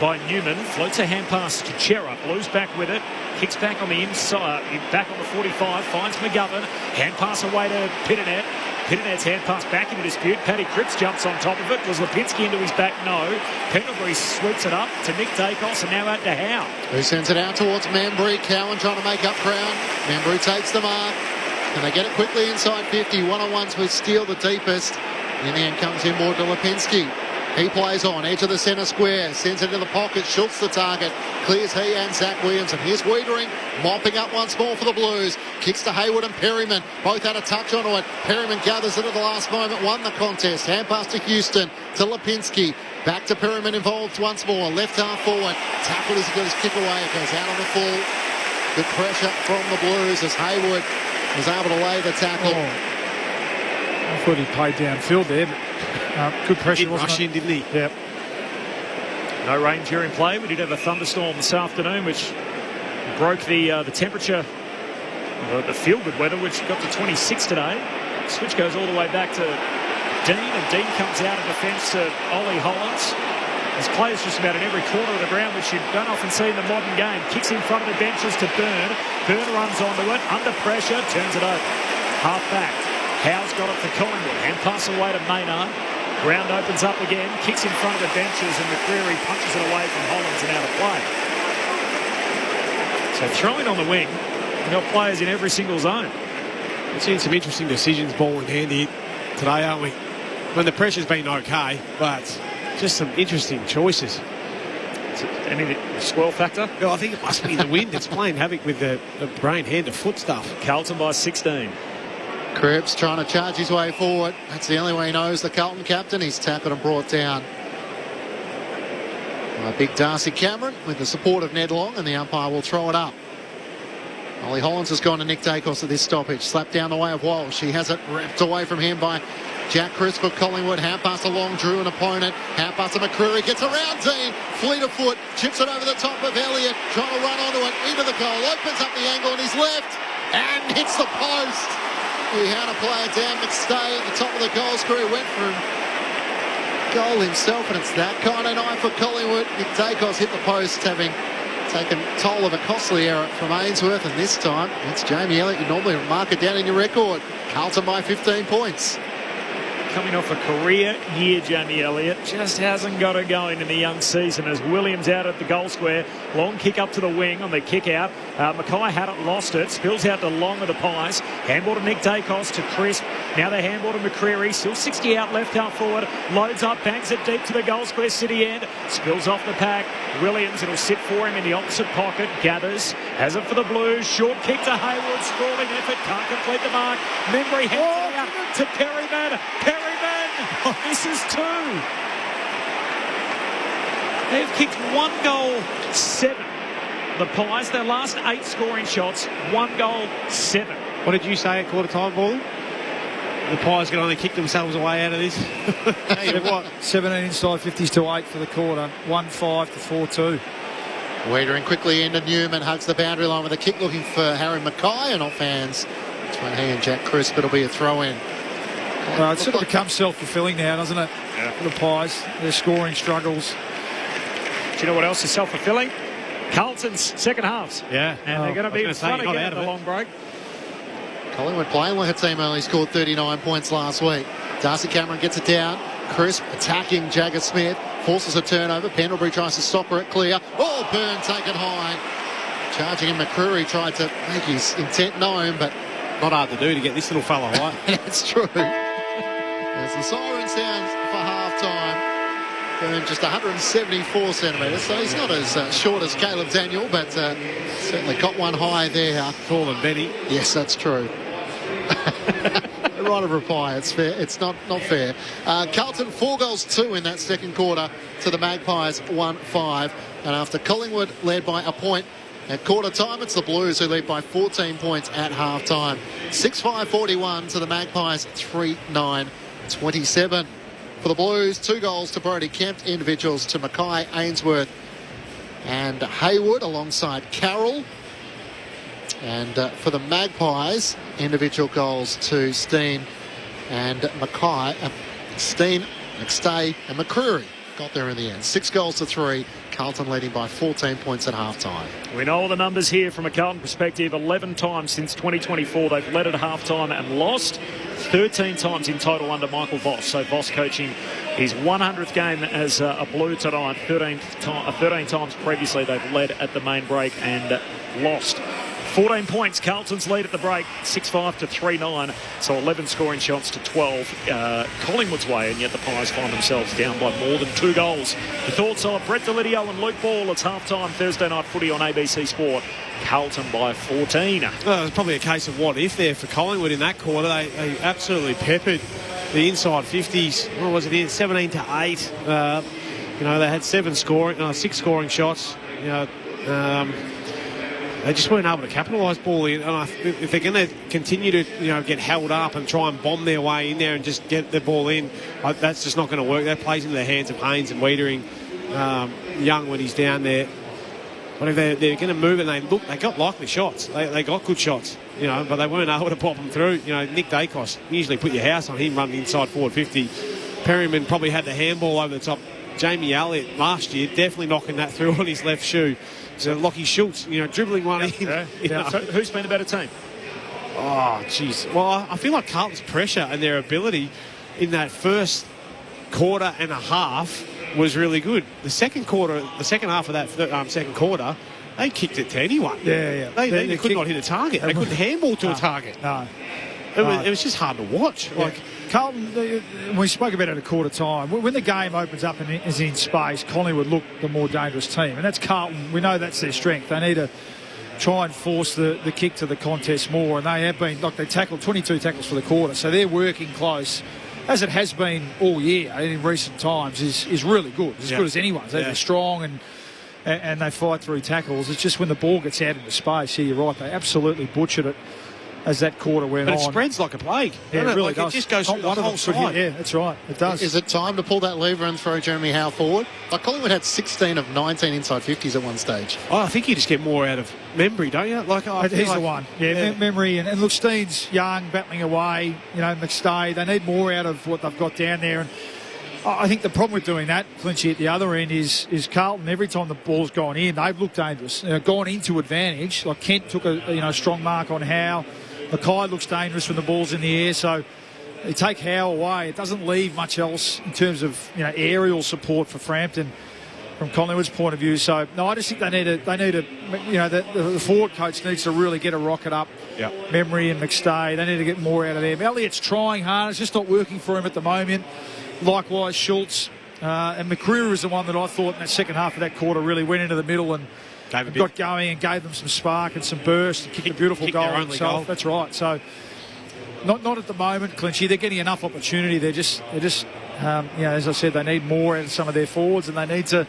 D: by Newman. Floats a hand pass to Chera. Blues back with it. Kicks back on the inside. Back on the 45. Finds McGovern. Hand pass away to Pitternet. Piternet's hand pass back into dispute. Paddy Cripps jumps on top of it. Was Lipinski into his back? No. Pendlebury sweeps it up to Nick Daicos and now out to Howe.
F: Who sends it out towards Membry. Cowan trying to make up ground. Membry takes the mark. And they get it quickly inside 50. One-on-ones with Steele, the deepest. In the end comes in more to Lipinski. He plays on, edge of the centre square, sends it into the pocket, shoots the target, clears he and Zach Williams, and here's Wiedering mopping up once more for the Blues. Kicks to Hayward and Perryman, both had a touch onto it. Perryman gathers it at the last moment, won the contest. Hand pass to Houston, to Lipinski, back to Perryman involved once more, left half forward. Tackled as he got his kick away, it goes out on the full. Good pressure from the Blues as Hayward was able to lay the tackle.
H: I thought he played downfield there, but good pressure.
G: Did rush in, didn't he?
H: Yep.
K: No rain during play. We did have a thunderstorm this afternoon, which broke the temperature, the feel-good weather, which got to 26 today. Switch goes all the way back to Dean, and Dean comes out of defence to Ollie Hollins. There's players just about in every corner of the ground, which you don't often see in the modern game. Kicks in front of the benches to Byrne. Byrne runs onto it, under pressure, turns it over. Half back. Howe's got it for Collingwood. Hand pass away to Maynard. Ground opens up again, kicks in front of the benches, and McCreary punches it away from Hollins and out of play. So throwing on the wing, we've got players in every single zone.
G: We've seen some interesting decisions ball in hand here today, aren't we? When the pressure's been okay, but just some interesting choices.
K: Any swirl factor?
G: Well, I think it must be the wind. It's playing havoc with the brain, hand to foot stuff.
K: Carlton by 16.
F: Krebs trying to charge his way forward. That's the only way he knows, the Carlton captain. He's tackled and brought down by big Darcy Cameron with the support of Ned Long, and the umpire will throw it up. Ollie Hollins has gone to Nick Daicos at this stoppage. Slapped down the way of Walsh. He has it ripped away from him by Jack Crisp of Collingwood. Hand pass along, drew an opponent. Hand pass to McCreary. Gets around Dean. Fleet of foot. Chips it over the top of Elliott. Trying to run onto it. Into the goal. Opens up the angle on his left. And hits the post. He had a player down, McStay at the top of the goal scorer. Went for him. Goal himself, and it's that kind of night for Collingwood. Nick Daicos hit the post, having taken toll of a costly error from Ainsworth, and this time it's Jamie Elliott. You normally mark it down in your record. Carlton by 15 points.
K: Coming off a career year, Jamie Elliott just hasn't got it going in the young season as Williams out at the goal square. Long kick up to the wing on the kick out. Mackay had it, lost it. Spills out to Long of the Pies. Handball to Nick Daicos to Crisp. Now they handball to McCreary. Still 60 out, left half forward. Loads up, bangs it deep to the goal square, City end. Spills off the pack. Williams, it'll sit for him in the opposite pocket. Gathers. Has it for the Blues. Short kick to Hayward. Sprawling effort. Can't complete the mark. Membry hands it out to Perryman. Oh, this is two. They've kicked 1 goal, 7. The Pies, their last 8 scoring shots, 1 goal, 7.
G: What did you say at quarter time, Ball? The Pies can only kick themselves away out of this.
H: Hey, what? 17 inside 50s to 8 for the quarter. 1-5 to 4-2.
F: Wiedering quickly into Newman. Hugs the boundary line with a kick looking for Harry Mackay, and off hands between he and Jack Crisp. It'll be a throw-in.
H: It's sort of become self-fulfilling now, doesn't it? Yeah. For the Pies, their scoring struggles.
K: Do you know what else is self-fulfilling? Carlton's second halves.
G: Yeah.
K: And they're going to be in front again at the long break.
F: Collingwood playing like a team only scored 39 points last week. Darcy Cameron gets it down. Crisp attacking Jagger Smith. Forces a turnover. Pendlebury tries to stop her at clear. Oh, Byrne taken high. Charging him, McCreary tried to make his intent known, but
G: not hard to do to get this little fella high.
F: That's true. As the siren sounds for half-time, Byrne just 174 centimetres, so he's not as short as Caleb Daniel, but certainly got one high there.
G: Taller than Benny.
F: Yes, that's true. Right of reply, it's fair. It's not fair. Carlton 4 goals 2 in that second quarter to the Magpies 1-5, and after Collingwood led by a point at quarter time, it's the Blues who lead by 14 points at half time. 6-5-41 to the Magpies, 3-9-27. For the Blues, 2 goals to Brody Kemp, individuals to Mackay, Ainsworth and Hayward alongside Carroll. And for the Magpies, individual goals to Steen and Mackay, Steen, McStay and McCreary got there in the end. 6 goals to 3. Carlton leading by 14 points at half-time.
K: We know all the numbers here from a Carlton perspective. 11 times since 2024 they've led at half-time and lost. 13 times in total under Michael Voss. So Voss coaching his 100th game as a Blue tonight. 13 times previously they've led at the main break and lost 14 points, Carlton's lead at the break, 6-5 to 3-9, so 11 scoring shots to 12 Collingwood's way, and yet the Pies find themselves down by more than 2 goals. The thoughts are Brett Delidio and Luke Ball. It's half-time Thursday night footy on ABC Sport. Carlton by 14.
G: Well, it's probably a case of what if there for Collingwood in that quarter. They absolutely peppered the inside 50s. What was it? 17 to 8. They had 6 scoring shots. They just weren't able to capitalise, Paulie. And if they're going to continue to get held up and try and bomb their way in there and just get the ball in, that's just not going to work. That plays into the hands of Haynes and Wiedering, Young when he's down there. But if they're going to move it, they got likely shots. They got good shots, but they weren't able to pop them through. Nick Daicos, you usually put your house on him running inside forward 50. Perryman probably had the handball over the top. Jamie Elliott last year definitely knocking that through on his left shoe. So Lockie Schultz, dribbling one in.
K: So who's been a better team?
G: Oh, jeez. Well, I feel like Carlton's pressure and their ability in that first quarter and a half was really good. The second half of that second quarter, they kicked it to anyone.
H: Yeah.
G: They could not hit a target. They couldn't handball to a target.
H: No.
G: It was just hard to watch.
H: Yeah. Carlton, we spoke about it at quarter time. When the game opens up and is in space, Collingwood look the more dangerous team. And that's Carlton. We know that's their strength. They need to try and force the kick to the contest more. And they have been, they tackled 22 tackles for the quarter. So they're working close, as it has been all year in recent times, is really good. As good as anyone's. They're strong and they fight through tackles. It's just when the ball gets out into space, you're right, they absolutely butchered it as that quarter went on.
G: But it spreads like a plague.
H: Yeah, it really does.
G: It just goes through the whole side.
H: Yeah, that's right. It does.
F: Is it time to pull that lever and throw Jeremy Howe forward? Collingwood had 16 of 19 inside 50s at one stage.
G: Oh, I think you just get more out of Membry, don't you?
H: He's the one. Yeah. Membry and look, Steen's young, battling away. McStay. They need more out of what they've got down there. And I think the problem with doing that, Clinchy, at the other end is Carlton. Every time the ball's gone in, they've looked dangerous. Gone into advantage. Like Kent took a strong mark on Howe. Mackay looks dangerous when the ball's in the air, so you take Howe away. It doesn't leave much else in terms of aerial support for Frampton from Collingwood's point of view. So no, I just think they need to the forward coach needs to really get a rocket up.
G: Yeah.
H: Membry and McStay, they need to get more out of them. Elliott's trying hard. It's just not working for him at the moment. Likewise, Schultz and McCreary is the one that I thought in that second half of that quarter really went into the middle and got going and gave them some spark and some burst and kicked a beautiful goal himself. That's right. So not at the moment, Clinchy. They're getting enough opportunity. They're just as I said, they need more out of some of their forwards, and they need to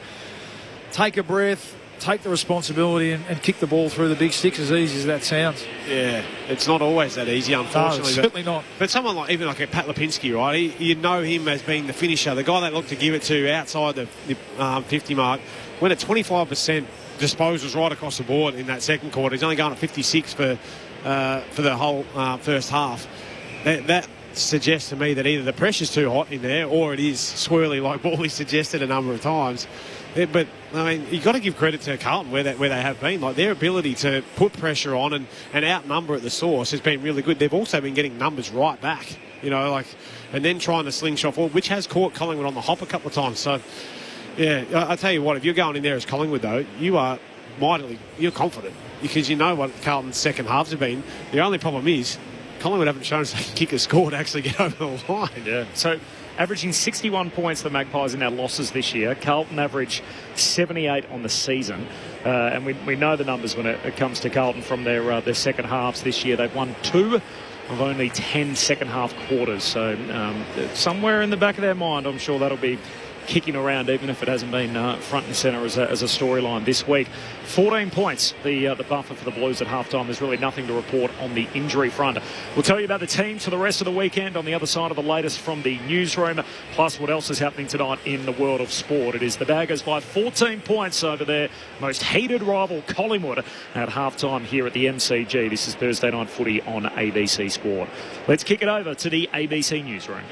H: take a breath, take the responsibility and kick the ball through the big sticks, as easy as that sounds.
G: Yeah, it's not always that easy, unfortunately.
H: No, certainly not.
G: But someone like a Pat Lipinski, right? You know him as being the finisher, the guy they look to give it to outside the 50 mark. When at 25% disposals right across the board in that second quarter, he's only going at 56 for the whole first half. That suggests to me that either the pressure's too hot in there or it is swirly, like Bally suggested a number of times. But I mean, you've got to give credit to Carlton where they have been. Like their ability to put pressure on and outnumber at the source has been really good. They've also been getting numbers right back, and then trying to slingshot forward, which has caught Collingwood on the hop a couple of times. So yeah, I tell you what, if you're going in there as Collingwood though, you're confident because you know what Carlton's second halves have been. The only problem is Collingwood haven't shown us they can kick a score to actually get over the line.
K: Yeah. So averaging 61 points, the Magpies in their losses this year. Carlton average 78 on the season. And we know the numbers when it comes to Carlton from their second halves this year. They've won 2 of only 10 second half quarters. So somewhere in the back of their mind, I'm sure that'll be kicking around, even if it hasn't been front and centre as a storyline this week. 14 points, the buffer for the Blues at halftime. There's really nothing to report on the injury front. We'll tell you about the teams for the rest of the weekend on the other side of the latest from the newsroom, plus what else is happening tonight in the world of sport. It is the Baggers by 14 points over their most hated rival Collingwood at halftime here at the MCG. This is Thursday Night Footy on ABC Sport. Let's kick it over to the ABC newsroom.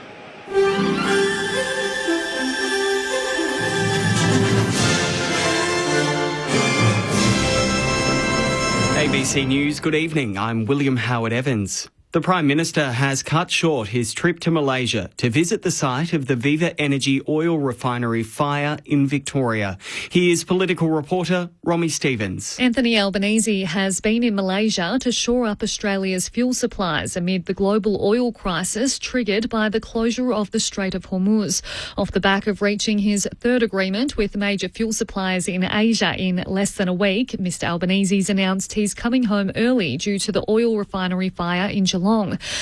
Q: ABC News, good evening. I'm William Howard Evans. The Prime Minister has cut short his trip to Malaysia to visit the site of the Viva Energy oil refinery fire in Victoria. Here's political reporter Romy Stevens.
R: Anthony Albanese has been in Malaysia to shore up Australia's fuel supplies amid the global oil crisis triggered by the closure of the Strait of Hormuz. Off the back of reaching his third agreement with major fuel suppliers in Asia in less than a week, Mr Albanese's announced he's coming home early due to the oil refinery fire in Geelong.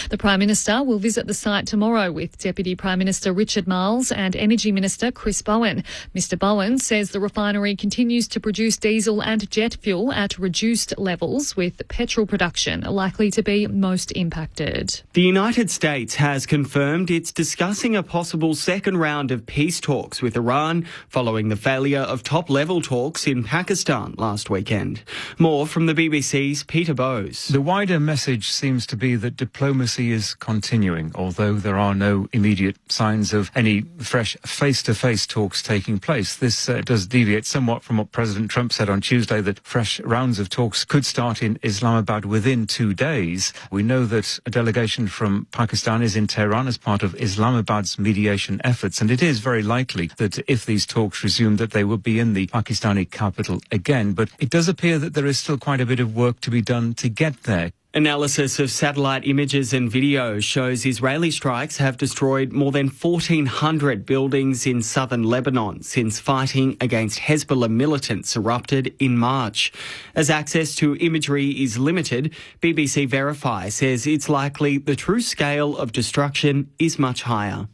R: The Prime Minister will visit the site tomorrow with Deputy Prime Minister Richard Marles and Energy Minister Chris Bowen. Mr Bowen says the refinery continues to produce diesel and jet fuel at reduced levels, with petrol production likely to be most impacted.
Q: The United States has confirmed it's discussing a possible second round of peace talks with Iran following the failure of top-level talks in Pakistan last weekend. More from the BBC's Peter Bowes.
S: The wider message seems to be that diplomacy is continuing, although there are no immediate signs of any fresh face-to-face talks taking place. This does deviate somewhat from what President Trump said on Tuesday, that fresh rounds of talks could start in Islamabad within 2 days. We know that a delegation from Pakistan is in Tehran as part of Islamabad's mediation efforts, and it is very likely that if these talks resume, that they will be in the Pakistani capital again. But it does appear that there is still quite a bit of work to be done to get there.
Q: Analysis of satellite images and video shows Israeli strikes have destroyed more than 1,400 buildings in southern Lebanon since fighting against Hezbollah militants erupted in March. As access to imagery is limited, BBC Verify says it's likely the true scale of destruction is much higher.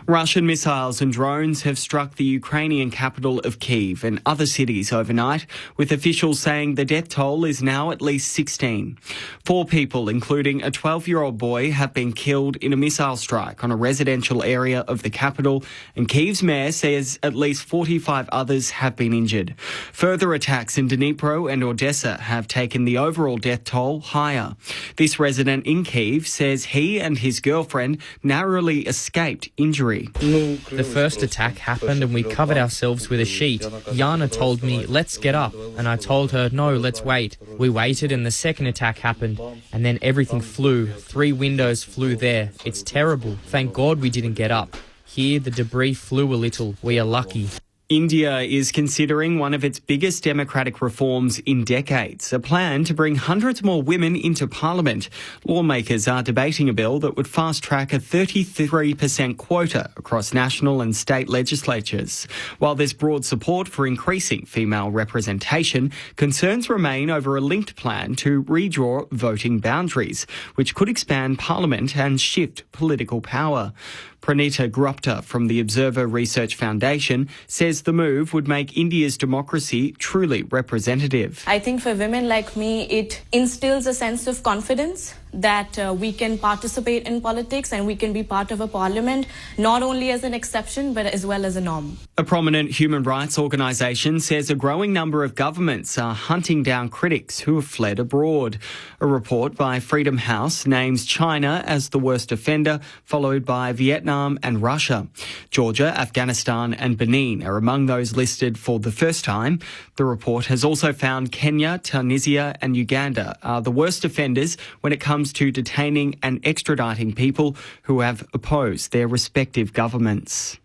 Q: Russian missiles and drones have struck the Ukrainian capital of Kyiv and other cities overnight, with officials saying the death toll is now at least 16. 4 people, including a 12-year-old boy, have been killed in a missile strike on a residential area of the capital, and Kyiv's mayor says at least 45 others have been injured. Further attacks in Dnipro and Odessa have taken the overall death toll higher. This resident in Kyiv says he and his girlfriend narrowly escaped injury.
T: The first attack happened and we covered ourselves with a sheet. Yana told me, let's get up. And I told her, no, let's wait. We waited and the second attack happened. And then everything flew. 3 windows flew there. It's terrible. Thank God we didn't get up. Here, the debris flew a little. We are lucky.
Q: India is considering one of its biggest democratic reforms in decades, a plan to bring hundreds more women into parliament. Lawmakers are debating a bill that would fast-track a 33% quota across national and state legislatures. While there's broad support for increasing female representation, concerns remain over a linked plan to redraw voting boundaries, which could expand parliament and shift political power. Pranita Gupta from the Observer Research Foundation says the move would make India's democracy truly representative.
U: I think for women like me, it instills a sense of confidence that we can participate in politics and we can be part of a parliament, not only as an exception, but as well as a norm.
Q: A prominent human rights organisation says a growing number of governments are hunting down critics who have fled abroad. A report by Freedom House names China as the worst offender, followed by Vietnam and Russia. Georgia, Afghanistan and Benin are among those listed for the first time. The report has also found Kenya, Tunisia and Uganda are the worst offenders when it comes to detaining and extraditing people who have opposed their respective governments.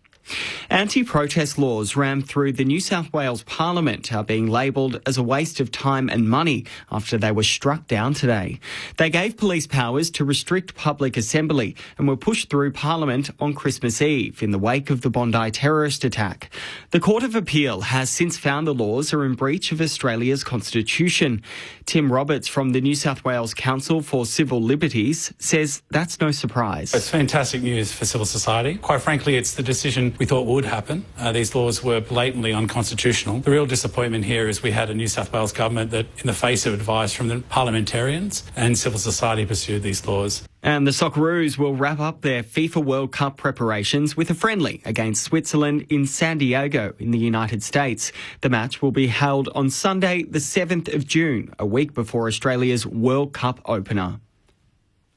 Q: Anti-protest laws rammed through the New South Wales Parliament are being labelled as a waste of time and money after they were struck down today. They gave police powers to restrict public assembly and were pushed through Parliament on Christmas Eve in the wake of the Bondi terrorist attack. The Court of Appeal has since found the laws are in breach of Australia's Constitution. Tim Roberts from the New South Wales Council for Civil Liberties says that's no surprise.
V: It's fantastic news for civil society. Quite frankly, it's the decision we thought would happen. These laws were blatantly unconstitutional. The real disappointment here is we had a New South Wales government that, in the face of advice from the parliamentarians and civil society, pursued these laws.
Q: And the Socceroos will wrap up their FIFA World Cup preparations with a friendly against Switzerland in San Diego in the United States. The match will be held on Sunday, the 7th of June, a week before Australia's World Cup opener.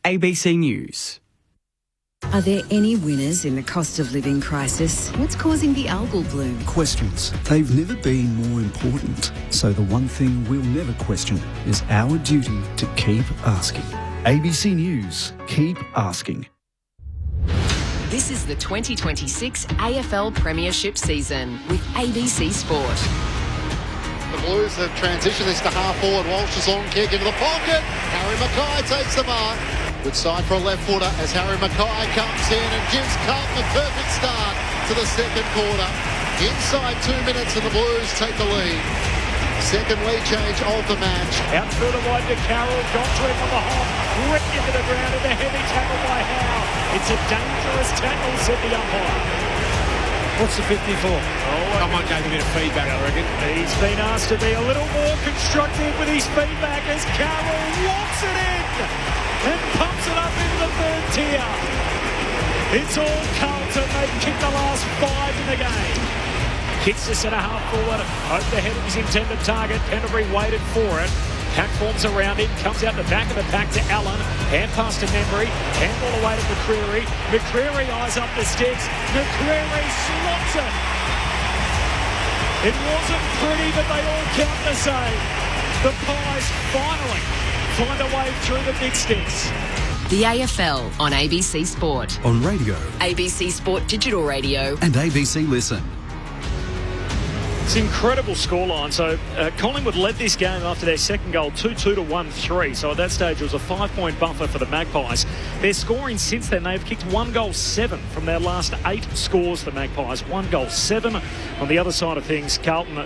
Q: ABC News.
W: Are there any winners in the cost of living crisis? What's causing the algal bloom?
X: Questions. They've never been more important. So the one thing we'll never question is our duty to keep asking.
A: ABC News. Keep asking.
M: This is the 2026 AFL Premiership season with ABC Sport.
F: The Blues have transitioned this to half forward. Walsh's long kick into the pocket. Harry Mackay takes the mark. Good side for a left footer as Harry Mackay comes in and gives Carlton a perfect start to the second quarter. Inside 2 minutes and the Blues take the lead. Second lead change of the match.
D: Out further wide to Carroll. Got to him on the hop. Ripped into the ground and a heavy tackle by Howe. It's a dangerous tackle, said the umpire.
G: What's the 50 for? Someone gave a bit of feedback, I reckon.
D: He's been asked to be a little more constructive with his feedback as Carroll walks it in and pumps it up into the third tier. It's all Carlton. They've kicked the last 5 in the game. Hits the centre half forward. Over the head of his intended target. Canterbury waited for it. Pack forms around him, comes out the back of the pack to Allen. Hand pass to Membry. Handball away to McCreary. McCreary eyes up the sticks. McCreary slots it. It wasn't pretty, but they all count the same. The Pies finally find a way through the big sticks.
M: The AFL on ABC Sport.
A: On radio.
M: ABC Sport Digital Radio.
A: And ABC Listen.
D: It's an incredible scoreline. So Collingwood led this game after their second goal 2-2 to 1-3. So at that stage it was a 5-point buffer for the Magpies. Their scoring since then, they've kicked 1 goal 7 from their last 8 scores, the Magpies. 1 goal 7. On the other side of things, Carlton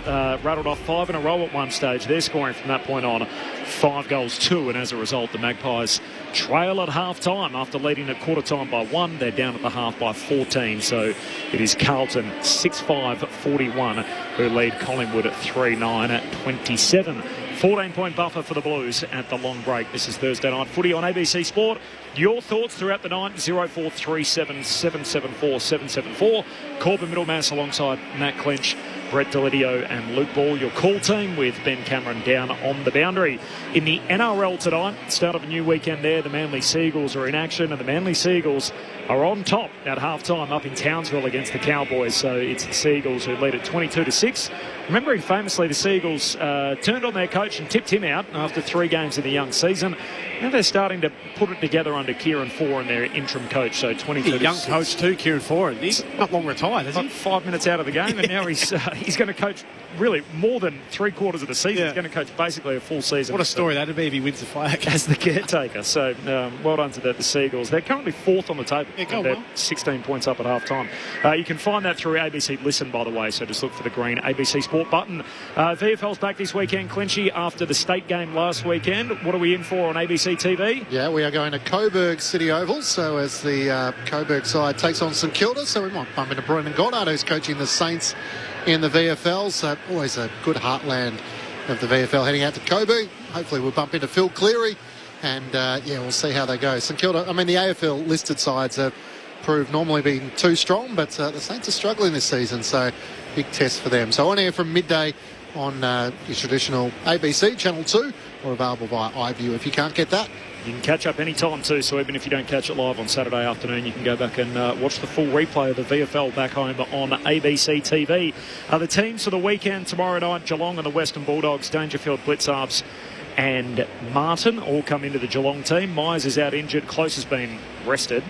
D: rattled off 5 in a row at one stage. They're scoring from that point on 5 goals 2, and as a result the Magpies trail at half time after leading at quarter time by 1. They're down at the half by 14. So it is Carlton 6-5-41 who lead Collingwood at 3-9 at 27. 14-point buffer for the Blues at the long break. This is Thursday Night Footy on ABC Sport. Your thoughts throughout the night, 0437 774 774. Corbin Middlemass alongside Matt Clinch, Brett Delidio and Luke Ball. Your call team with Ben Cameron down on the boundary. In the NRL tonight, start of a new weekend there, the Manly Seagulls are in action and the Manly Seagulls are on top at half-time up in Townsville against the Cowboys. So it's the Seagulls who lead at 22-6. Remembering famously the Seagulls turned on their coach and tipped him out after 3 games in the young season. Now they're starting to put it together under Kieran Foran, their interim coach. So 22-6.
G: Young coach too, Kieran Foran. He's not long retired, has he?
D: 5 minutes out of the game, and now he's going to coach really more than 3/4 of the season. Yeah. He's going to coach basically a full season.
G: What a story that'd be if he wins the flag.
D: As the caretaker. So well done to the Seagulls. They're currently 4th on the table.
G: Yeah,
D: they're 16 points up at half-time. You can find that through ABC Listen, by the way, so just look for the green ABC Sport button. VFL's back this weekend, Clinchy, after the state game last weekend. What are we in for on ABC TV?
F: Yeah, we are going to Coburg City Oval, so as the Coburg side takes on St Kilda, so we might bump into Brendan Goddard, who's coaching the Saints in the VFL, so always a good heartland of the VFL heading out to Coburg. Hopefully we'll bump into Phil Cleary, and we'll see how they go. St Kilda, I mean, the AFL listed sides have proved normally being too strong, but the Saints are struggling this season, so big test for them. So on air from midday on your traditional ABC Channel 2, or available via iView if you can't get that.
D: You can catch up any time too, so even if you don't catch it live on Saturday afternoon, you can go back and watch the full replay of the VFL back home on ABC TV. The teams for the weekend tomorrow night, Geelong and the Western Bulldogs, Dangerfield Blitzarves and Martin all come into the Geelong team. Myers is out injured, Close has been rested,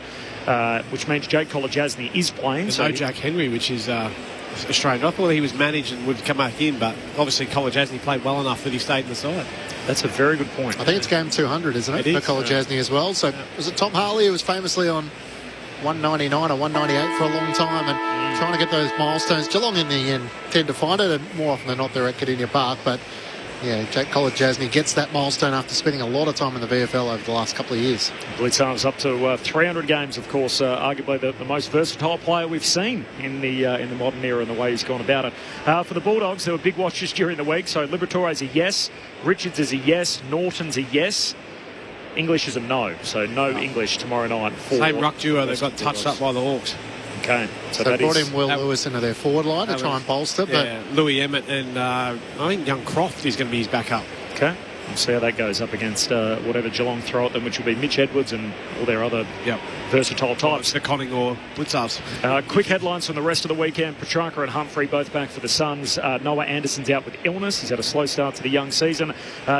D: which means Jake Kolodjasny is playing.
G: There's no Jack Henry, which is Australian. I thought he was managed and would come back in, but obviously Kolodjasny played well enough that he stayed in the side.
D: That's a very good point.
F: I think it's game 200, isn't it? For Kolodjasny as well. So was it Tom Harley who was famously on 199 or 198 for a long time and trying to get those milestones? Geelong in the end tend to find it, and more often than not they're at Kardinia Park. But yeah, Jake Kolodjasny gets that milestone after spending a lot of time in the VFL over the last couple of years.
D: Blitzarves up to 300 games, of course, arguably the most versatile player we've seen in the modern era and the way he's gone about it. For the Bulldogs, there were big watches during the week, so Liberatore's a yes, Richards is a yes, Norton's a yes, English is a no, so no English tomorrow night.
G: Same ruck duo, they got touched up by the Hawks.
D: Okay,
F: so they brought in Will Lewis into their forward line to try and bolster.
G: Yeah, Louis Emmett and I think young Croft is going to be his backup.
D: Okay.
K: We'll see how that goes up against whatever Geelong throw at them, which will be Mitch Edwards and all their other versatile types.
G: The Conning or Blitzards.
K: Quick headlines from the rest of the weekend. Petrarca and Humphrey both back for the Suns. Noah Anderson's out with illness. He's had a slow start to the young season.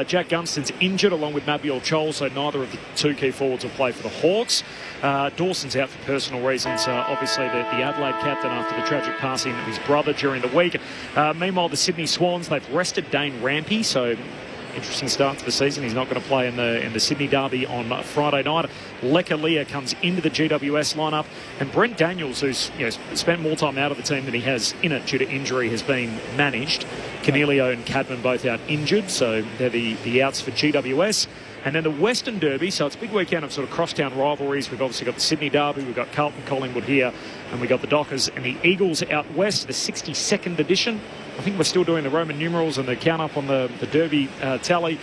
K: Jack Gunston's injured along with Mabior Chol, so neither of the two key forwards will play for the Hawks. Dawson's out for personal reasons. Obviously, the Adelaide captain after the tragic passing of his brother during the week. Meanwhile, the Sydney Swans, they've rested Dane Rampey, so interesting start to the season. He's not going to play in the Sydney derby on Friday night. Leka Leah comes into the GWS lineup, and Brent Daniels, who's spent more time out of the team than he has in it due to injury, has been managed. Cornelio and Cadman both out injured, so they're the outs for GWS. And then the Western Derby, so it's a big weekend of sort of crosstown rivalries. We've obviously got the Sydney Derby, we've got Carlton, Collingwood here, and we've got the Dockers and the Eagles out west, the 62nd edition. I think we're still doing the Roman numerals and the count up on the Derby tally.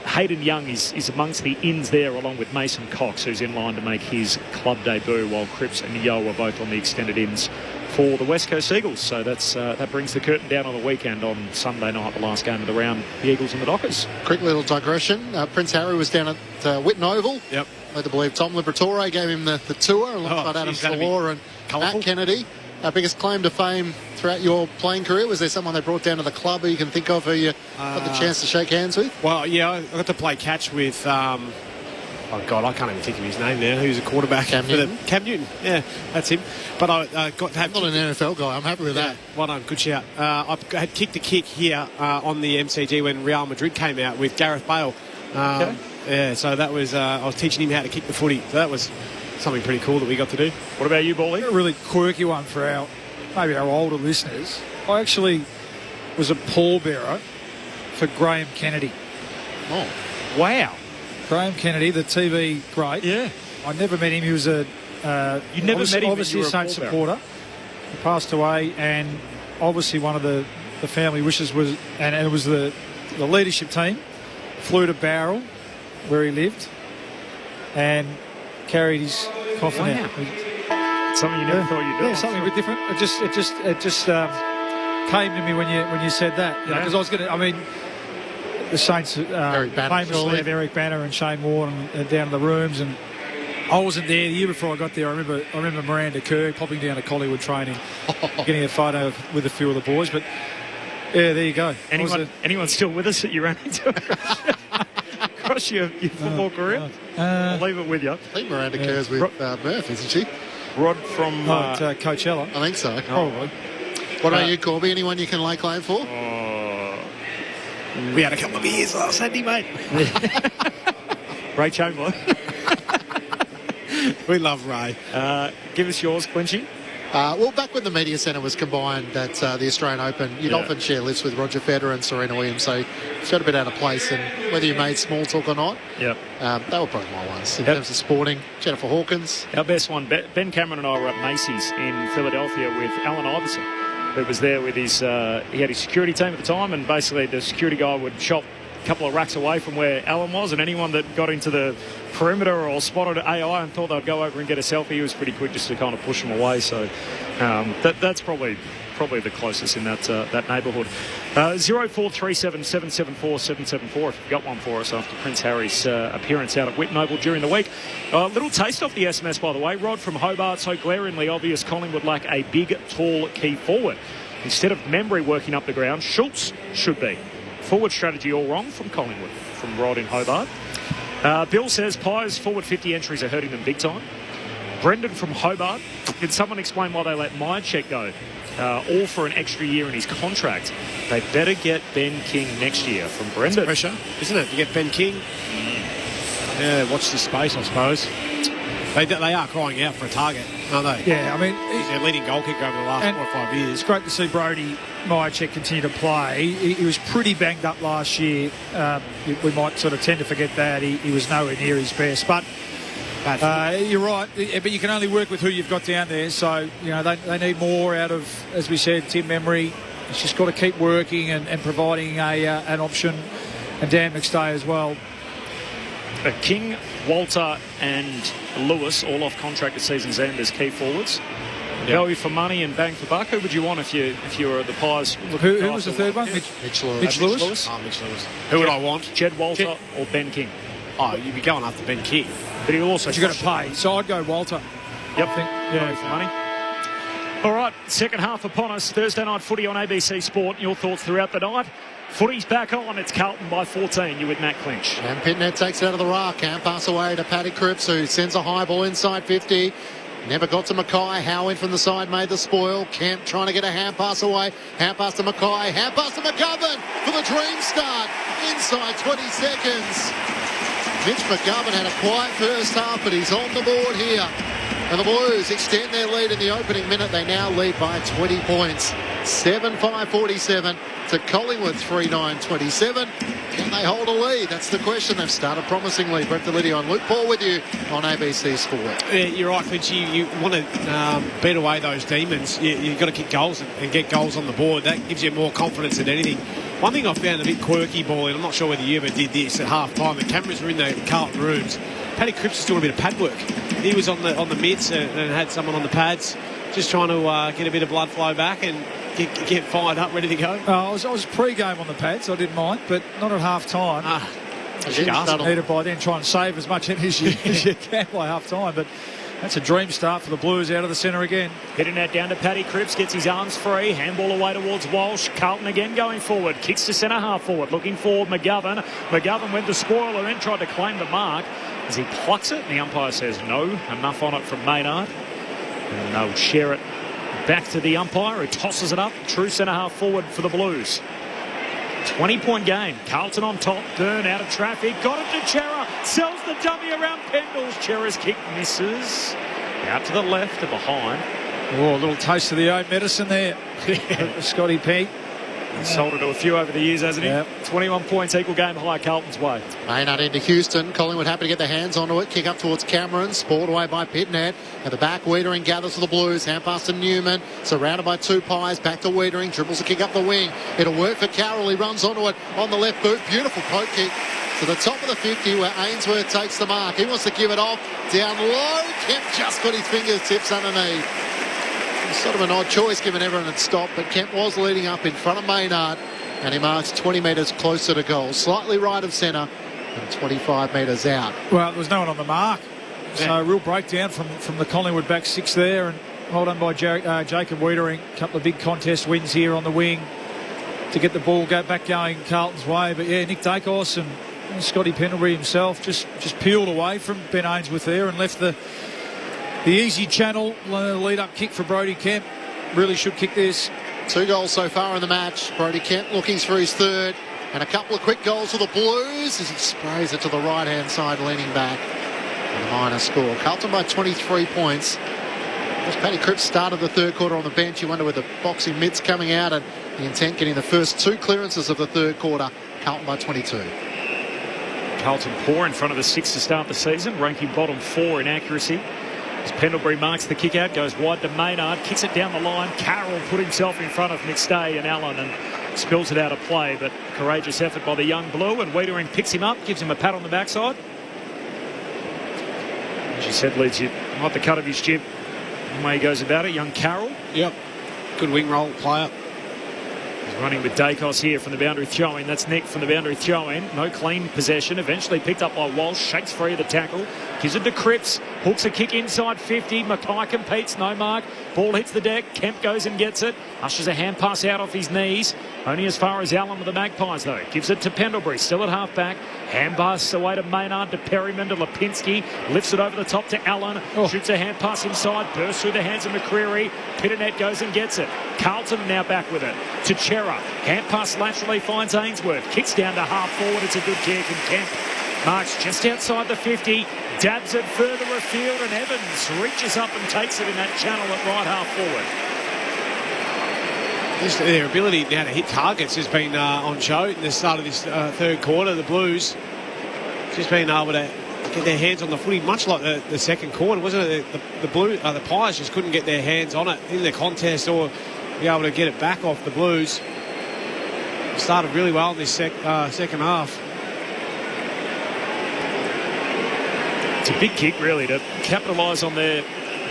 K: Hayden Young is amongst the ins there, along with Mason Cox, who's in line to make his club debut, while Cripps and Yo are both on the extended ins for the West Coast Eagles. So that brings the curtain down on the weekend on Sunday night, the last game of the round, the Eagles and the Dockers.
F: Quick little digression. Prince Harry was down at Whitten Oval.
G: Yep.
F: Led to believe Tom Liberatore gave him the tour alongside Adam Salor and Matt Kennedy. Our biggest claim to fame throughout your playing career, was there someone they brought down to the club who you can think of who you got the chance to shake hands with?
G: Well, yeah, I got to play catch with, oh God, I can't even think of his name now. Who's a quarterback?
F: Cam Newton.
G: Cam Newton, yeah, that's him. But I got to have...
F: Not an NFL guy, I'm happy with that.
G: Well done, good shout. I had kicked a kick here on the MCG when Real Madrid came out with Gareth Bale.
F: Okay.
G: Yeah, so that was, I was teaching him how to kick the footy. So that was something pretty cool that we got to do.
K: What about you, Bally?
H: A really quirky one for maybe our older listeners. I actually was a pallbearer for Graham Kennedy.
F: Oh,
G: wow.
H: Graham Kennedy, the TV great.
G: Yeah.
H: I never met him. He was
K: You never met him,
H: obviously a Saints supporter. He passed away, and obviously one of the family wishes was, and it was the leadership team, flew to Bowral, where he lived, and carried his coffin out.
K: Something you never thought you'd do.
H: Yeah, something a bit different. It just came to me when you said that. Because I was going to. I mean, the Saints famously have Eric Banner and Shane Warne down in the rooms, and I wasn't there the year before I got there. I remember Miranda Kerr popping down to Collingwood training, getting a photo with a few of the boys. But yeah, there you go.
K: Anyone still with us that you ran into across your football career? I'll leave it with you.
F: I think Miranda Kerr's with Murph, isn't she?
K: Rod from
H: Coachella.
F: I think so.
H: Probably.
F: What about you, Corby? Anyone you can lay claim for?
G: We had a couple of beers last Sunday, mate.
K: Ray Chamberlain.
G: We love Ray.
K: Give us yours, Clinchy.
F: Well, back when the media centre was combined at the Australian Open, you'd often share lifts with Roger Federer and Serena Williams, so it's got a bit out of place. And whether you made small talk or not, they were probably my ones. In terms of sporting, Jennifer Hawkins.
K: Our best one, Ben Cameron and I were at Macy's in Philadelphia with Allen Iverson, who was there with his, he had his security team at the time, and basically the security guy would shop a couple of racks away from where Allen was, and anyone that got into the perimeter or spotted AI and thought they'd go over and get a selfie, he was pretty quick just to kind of push them away. So that's probably the closest in that neighbourhood. 0437 774 774 if you've got one for us after Prince Harry's appearance out at Whitten Oval during the week. A little taste off the SMS, by the way. Rod from Hobart, so glaringly obvious Collingwood lack a big, tall key forward. Instead of Membry working up the ground, Schultz should be. Forward strategy all wrong from Collingwood, from Rod in Hobart. Bill says Pies forward 50 entries are hurting them big time. Brendan from Hobart, can someone explain why they let Myercheck go? All for an extra year in his contract. They better get Ben King next year, from Brendan.
G: That's pressure, isn't it? You get Ben King. Yeah, watch this space, I suppose. They are crying out for a target, aren't they?
H: Yeah, I mean...
G: He's their leading goal kicker over the last 4 or 5 years.
H: It's great to see Brodie Myercheck continue to play. He was pretty banged up last year. We might sort of tend to forget that. He was nowhere near his best. But you're right. But you can only work with who you've got down there. So, they need more out of, as we said, Tim Membry. He's just got to keep working and providing an option. And Dan McStay as well.
K: King, Walter and Lewis all off contract at season's end as key forwards. Value for money and bang for buck. Who would you want if you were the Pies?
H: Who was the third one?
F: Mitch Lewis.
H: Mitch Lewis?
I: Oh, Mitch Lewis. Who would I want?
K: Jed Walter or Ben King?
I: Oh, you'd be going after Ben King.
K: But he'll also...
H: But you've got to pay. So I'd go Walter.
K: Yep.
H: I think.
K: Value for money. All right, second half upon us. Thursday night footy on ABC Sport. Your thoughts throughout the night. Footy's back on. It's Carlton by 14. You with Matt Clinch.
F: And Pitnet takes it out of the ruck. Can't pass away to Paddy Cripps, who sends a high ball inside 50. Never got to Mackay. Howe in from the side made the spoil. Kemp trying to get a hand pass away. Hand pass to Mackay. Hand pass to McGovern for the dream start. Inside 20 seconds. Mitch McGovern had a quiet first half, but he's on the board here. And the Blues extend their lead in the opening minute. They now lead by 20 points. 7-5-47 to Collingwood 3-9-27. Can they hold a lead? That's the question. They've started promisingly. Brett Delidio and Luke Paul with you on ABC Sport.
G: Yeah, you're right, Finch. You want to beat away those demons. You've got to kick goals and get goals on the board. That gives you more confidence than anything. One thing I found a bit quirky, Ball, and I'm not sure whether you ever did this at half-time. The cameras were in the Carlton rooms. Paddy Cripps was doing a bit of pad work. He was on the mids and had someone on the pads just trying to get a bit of blood flow back and get fired up, ready to go.
H: I was pre-game on the pads. I didn't mind, but not at half-time. Needed by then try and save as much energy as you can by half-time, but that's a dream start for the Blues out of the centre again.
K: Hitting that down to Paddy Cripps, gets his arms free, handball away towards Walsh. Carlton again going forward, kicks to centre half forward, looking for McGovern. McGovern went to spoiler in, tried to claim the mark as he plucks it, and the umpire says no, enough on it from Maynard. And they'll share it back to the umpire, who tosses it up, true centre half forward for the Blues. 20-point game. Carlton on top. Byrne out of traffic. Got it to Chera. Sells the dummy around Pendles. Chera's kick misses. Out to the left and behind.
H: Oh, a little taste of the own medicine there. Scotty P.
K: Sold it to a few over the years, hasn't he?
H: Yep.
K: 21 points, equal game high, Carlton's way.
F: Maynard into Houston. Collingwood happy to get their hands onto it. Kick up towards Cameron. Spoiled away by Pitnet. At the back, Wiedering gathers for the Blues. Hand pass to Newman. Surrounded by two Pies. Back to Wiedering. Dribbles a kick up the wing. It'll work for Carroll. He runs onto it on the left boot. Beautiful poke kick to the top of the 50 where Ainsworth takes the mark. He wants to give it off. Down low. Kemp just got his fingertips underneath. Sort of an odd choice given everyone had stopped, but Kemp was leading up in front of Maynard, and he marks 20 metres closer to goal. Slightly right of centre and 25 metres out.
H: Well, there was no one on the mark. So a real breakdown from the Collingwood back six there, and well done by Jacob Wiedering. A couple of big contest wins here on the wing to get the ball back going Carlton's way. But yeah, Nick Daicos and Scotty Pendlebury himself just peeled away from Ben Ainsworth there and left the easy channel. Lead-up kick for Brody Kemp. Really should kick this.
F: 2 goals so far in the match. Brody Kemp looking for his third. And a couple of quick goals for the Blues as he sprays it to the right-hand side, leaning back. And a minor score. Carlton by 23 points. As Paddy Cripps started the third quarter on the bench, you wonder with the boxing mitts coming out and the intent getting the first 2 clearances of the third quarter. Carlton by 22.
K: Carlton poor in front of the 6 to start the season, ranking bottom 4 in accuracy. As Pendlebury marks the kick out, goes wide to Maynard, kicks it down the line. Carroll put himself in front of McStay and Allen and spills it out of play, but courageous effort by the young Blue, and Wiedering picks him up, gives him a pat on the backside. As you said, leads you right the cut of his jib. The way he goes about it, young Carroll.
G: Yep. Good wing roll player.
K: He's running with Daicos here from the boundary throw-in. That's Nick from the boundary throw-in. No clean possession. Eventually picked up by Walsh. Shakes free of the tackle. Gives it to Cripps. Hooks a kick inside 50. Mackay competes. No mark. Ball hits the deck. Kemp goes and gets it. Ushers a hand pass out off his knees. Only as far as Allen with the Magpies, though. Gives it to Pendlebury. Still at half-back. Hand pass away to Maynard, to Perryman, to Lipinski. Lifts it over the top to Allen. Shoots a hand pass inside. Bursts through the hands of McCreary. Pitternet goes and gets it. Carlton now back with it. To Chera. Hand pass laterally finds Ainsworth. Kicks down to half forward. It's a good kick. And Kemp marks just outside the 50. Dabs it further afield. And Evans reaches up and takes it in that channel at right half forward.
G: Their ability now to hit targets has been on show in the start of this third quarter. The Blues just been able to get their hands on the footy, much like the second quarter, wasn't it? The Pies just couldn't get their hands on it in the contest or be able to get it back off the Blues. Started really well in this second half.
K: It's a big kick, really, to capitalise on their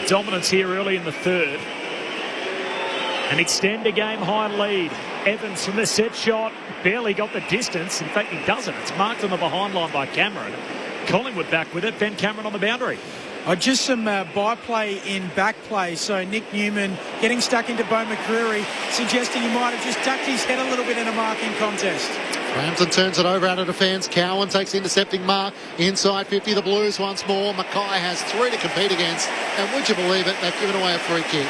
K: dominance here early in the third.
D: and extend a game-high lead. Evans from the set shot, barely got the distance. In fact, he doesn't. It's marked on the behind line by Cameron. Collingwood back with it. Ben Cameron on the boundary.
I: Just some byplay in back play. So Nick Newman getting stuck into Bo McCreary, suggesting he might have just ducked his head a little bit in a marking contest.
F: Frampton turns it over out of defence. Cowan takes the intercepting mark. Inside 50, the Blues once more. Mackay has 3 to compete against. And would you believe it, they've given away a free kick.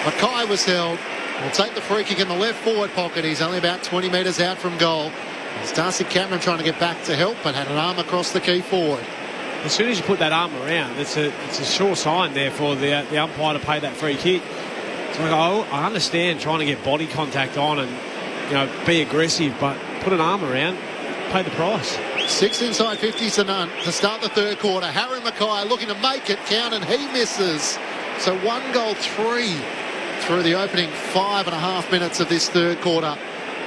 F: Mackay was held. Will take the free kick in the left forward pocket. He's only about 20 metres out from goal. It's Darcy Cameron trying to get back to help, but had an arm across the key forward.
G: As soon as you put that arm around, it's a sure sign there for the umpire to pay that free kick. So I understand trying to get body contact on and be aggressive, but put an arm around, pay the price.
F: 6 inside 50 to none to start the third quarter. Harry Mackay looking to make it count, and he misses. So 1 goal 3 through the opening 5.5 minutes of this third quarter.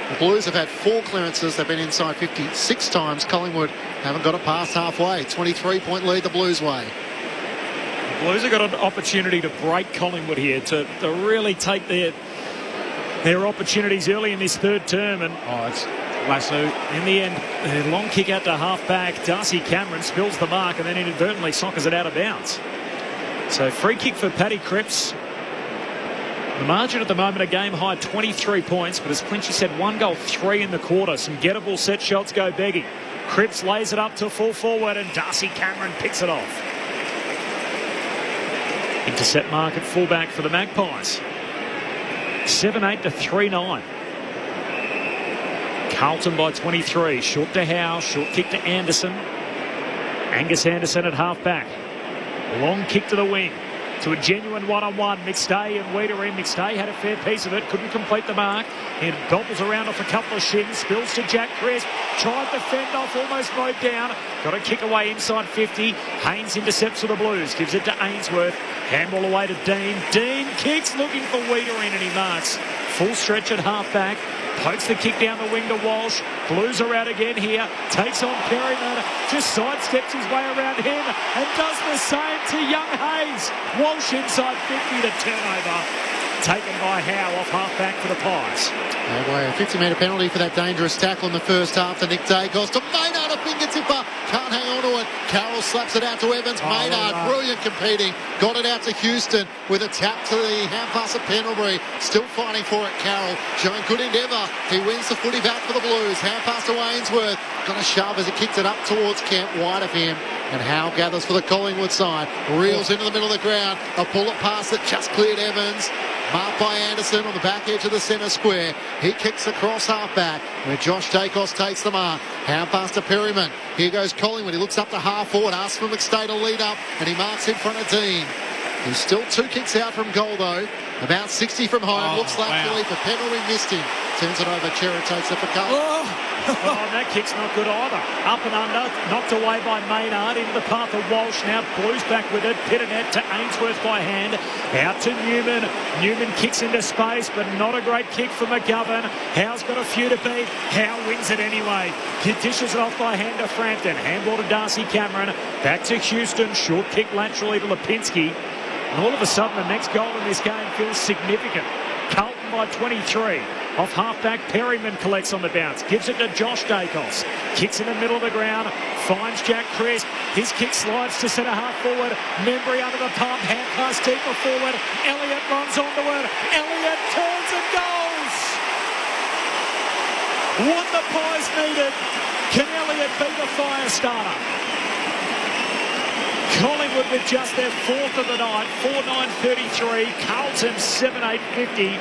F: The Blues have had 4 clearances. They've been inside 50 6 times. Collingwood haven't got it past halfway. 23-point lead the Blues way.
D: The Blues have got an opportunity to break Collingwood here, to really take their opportunities early in this third term. And
G: it's lasso.
D: In the end, a long kick out to half-back. Darcy Cameron spills the mark and then inadvertently soccers it out of bounds. So free kick for Paddy Cripps. The margin at the moment, a game-high 23 points, but as Clinchy said, 1 goal 3 in the quarter. Some gettable set shots go begging. Cripps lays it up to full forward, and Darcy Cameron picks it off. Intercept mark at fullback for the Magpies. 7-8 to 3-9. Carlton by 23. Short to Howe, short kick to Anderson. Angus Anderson at half-back. Long kick to the wing. To a genuine one-on-one. McStay and Wiedering. McStay had a fair piece of it. Couldn't complete the mark. And gobbles around off a couple of shins. Spills to Jack Crisp. Tried to fend off. Almost mowed down. Got a kick away inside 50. Haynes intercepts for the Blues. Gives it to Ainsworth. Handball away to Dean. Dean kicks looking for Wiedering and he marks. Full stretch at half-back. Pokes the kick down the wing to Walsh. Blues are out again here. Takes on Perryman. Just sidesteps his way around him and does the same to young Hayes. Walsh inside 50 to turnover. Taken by Howe off half-back for the Pies.
F: A 50-metre penalty for that dangerous tackle in the first half to Nick Daicos. To Maynard, a finger-tipper. Can't hang on to it. Carroll slaps it out to Evans. Maynard, brilliant competing. Got it out to Houston with a tap to the hand pass at Pendlebury. Still fighting for it, Carroll. Showing good endeavour. He wins the footy back for the Blues. Hand pass to Ainsworth. Got a shove as he kicks it up towards Kemp. Wide of him. And Howe gathers for the Collingwood side. Reels into the middle of the ground. A pull-up pass that just cleared Evans. Marked by Anderson on the back edge of the centre square. He kicks across half-back where Josh Daicos takes the mark. Hand pass to Perryman. Here goes Collingwood. He looks up to half-forward. Asks for McStay to lead up. And he marks in front of Dean. He's still 2 kicks out from goal, though. About 60 from home. Looks laterally for Pendlebury. Missed him. Turns it over. Chera takes it for Carlton.
D: That kick's not good either. Up and under. Knocked away by Maynard. Into the path of Walsh. Now Blues back with it. Pitternet to Ainsworth by hand. Out to Newman. Newman kicks into space, but not a great kick for McGovern. Howe's got a few to beat. Howe wins it anyway. He dishes it off by hand to Frampton. Handball to Darcy Cameron. Back to Houston. Short kick laterally to Lipinski. And all of a sudden, the next goal in this game feels significant. Carlton by 23. Off half-back, Perryman collects on the bounce. Gives it to Josh Daicos. Kicks in the middle of the ground. Finds Jack Crisp. His kick slides to centre half forward. Membry under the pump. Hand pass deeper forward. Elliott runs onto it. Elliott turns and goes. What the Pies needed. Can Elliott be the fire starter? Collingwood with just their 4th of the night, 4-9-33. Carlton 7-8-50.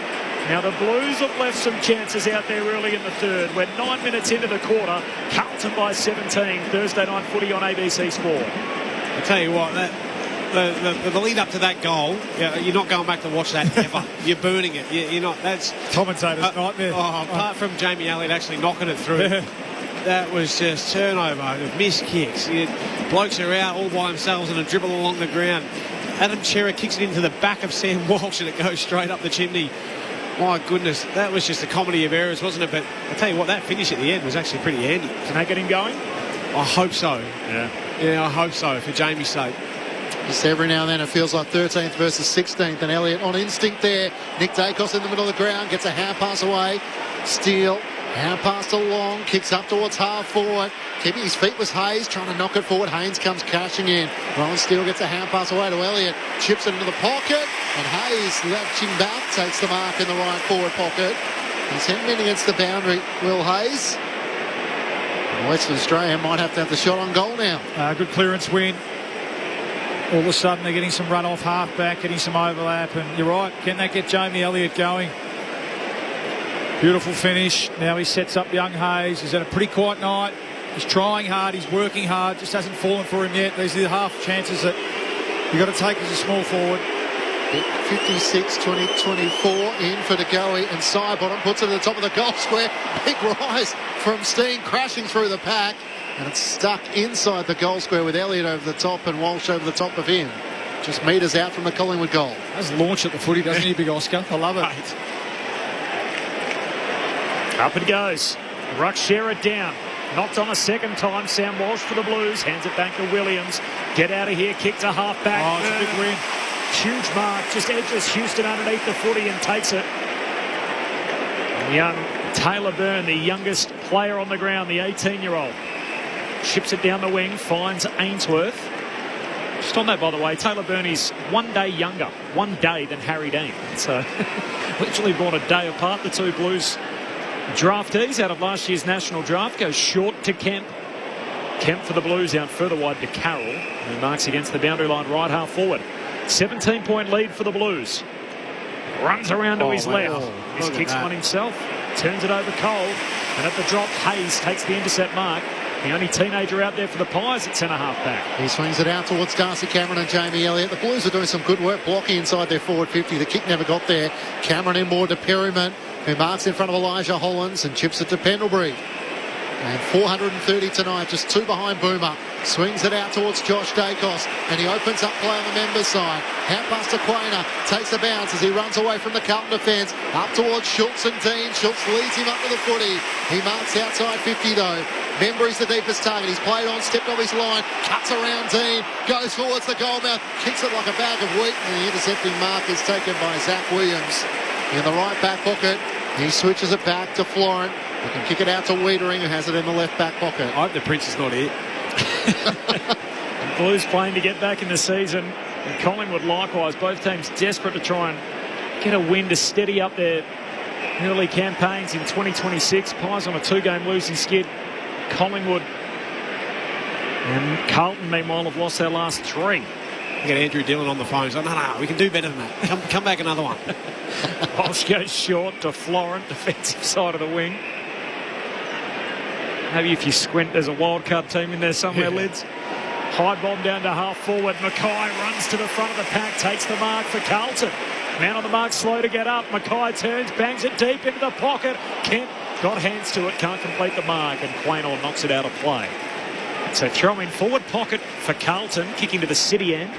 D: Now the Blues have left some chances out there early in the third. We're 9 minutes into the quarter. Carlton by 17. Thursday night footy on ABC Sport.
G: I tell you what, the lead up to that goal, you're not going back to watch that ever. You're burning it. You're not. That's
H: commentator's nightmare.
G: Apart from Jamie Elliott actually knocking it through. That was just turnover, missed kicks. Blokes are out all by themselves and a dribble along the ground. Adam Chera kicks it into the back of Sam Walsh and it goes straight up the chimney. My goodness, that was just a comedy of errors, wasn't it? But I tell you what, that finish at the end was actually pretty handy.
D: Can they get him going?
G: I hope so. Yeah, I hope so, for Jamie's sake.
F: Just every now and then it feels like 13th versus 16th, and Elliott on instinct there. Nick Daicos in the middle of the ground, gets a hand pass away. Steele, hand pass to Long, kicks up towards half forward. Keeping his feet was Hayes, trying to knock it forward. Haynes comes crashing in. Ron Steele gets a hand pass away to Elliott, chips it into the pocket, and Hayes latching back, takes the mark in the right forward pocket. He's heading in against the boundary, Will Hayes. Western Australia might have to have the shot on goal now.
H: Good clearance win. All of a sudden they're getting some run off half back, getting some overlap, and you're right, can that get Jamie Elliott going? Beautiful finish. Now he sets up young Hayes. He's had a pretty quiet night. He's trying hard, he's working hard, just hasn't fallen for him yet. These are the half chances that you've got to take as a small forward.
F: 56-20-24 in for DeGoey, and Sidebottom puts it at the top of the goal square. Big rise from Steen, crashing through the pack, and it's stuck inside the goal square with Elliott over the top and Walsh over the top of him. Just metres out from the Collingwood goal.
H: Does launch at the footy, doesn't he, Big Oscar? I love it.
D: Right. Up it goes. Ruck Sherrod down. Knocked on a second time. Sam Walsh for the Blues. Hands it back to Williams. Get out of here. Kick to half back.
H: Oh, it's a big win.
D: Huge mark. Just edges Houston underneath the footy and takes it. Young Taylor Byrne, the youngest player on the ground, the 18-year-old. Ships it down the wing. Finds Ainsworth. Just on that, by the way, Taylor Byrne is 1 day younger. 1 day than Harry Dean. So literally born a day apart. The two Blues draftees out of last year's national draft goes short to Kemp. Kemp for the Blues out further wide to Carroll, who marks against the boundary line right half forward. 17-point lead for the Blues. Runs around to his left. This kicks one himself. Turns it over cold. And at the drop, Hayes takes the intercept mark. The only teenager out there for the Pies at centre-half back.
F: He swings it out towards Darcy Cameron and Jamie Elliott. The Blues are doing some good work blocking inside their forward 50. The kick never got there. Cameron inboard to Perryman, who marks in front of Elijah Hollands and chips it to Pendlebury. And 430 tonight, just two behind Boomer. Swings it out towards Josh Daicos, and he opens up play on the members' side. Hand pass to Quainer, takes a bounce as he runs away from the Carlton defence. Up towards Schultz and Dean. Schultz leads him up to the footy. He marks outside 50 though. Membury's the deepest target. He's played on, stepped off his line, cuts around Dean, goes towards the goal mouth, kicks it like a bag of wheat, and the intercepting mark is taken by Zach Williams. In the right back pocket, he switches it back to Florent. He can kick it out to Wiedering, who has it in the left back pocket.
G: I hope the Prince is not here.
D: Blues playing to get back in the season. And Collingwood likewise. Both teams desperate to try and get a win to steady up their early campaigns in 2026. Pies on a 2-game losing skid. Collingwood and Carlton, meanwhile, have lost their last 3.
G: You get Andrew Dillon on the phone. He's like, no, we can do better than that. Come back another one.
D: Walsh goes short to Florent, defensive side of the wing. Maybe if you squint, there's a wildcard team in there somewhere, Lids. High bomb down to half forward. Mackay runs to the front of the pack, takes the mark for Carlton. Man on the mark, slow to get up. Mackay turns, bangs it deep into the pocket. Kemp got hands to it, can't complete the mark, and Quaynor knocks it out of play. So throw in forward pocket for Carlton, kicking to the city end.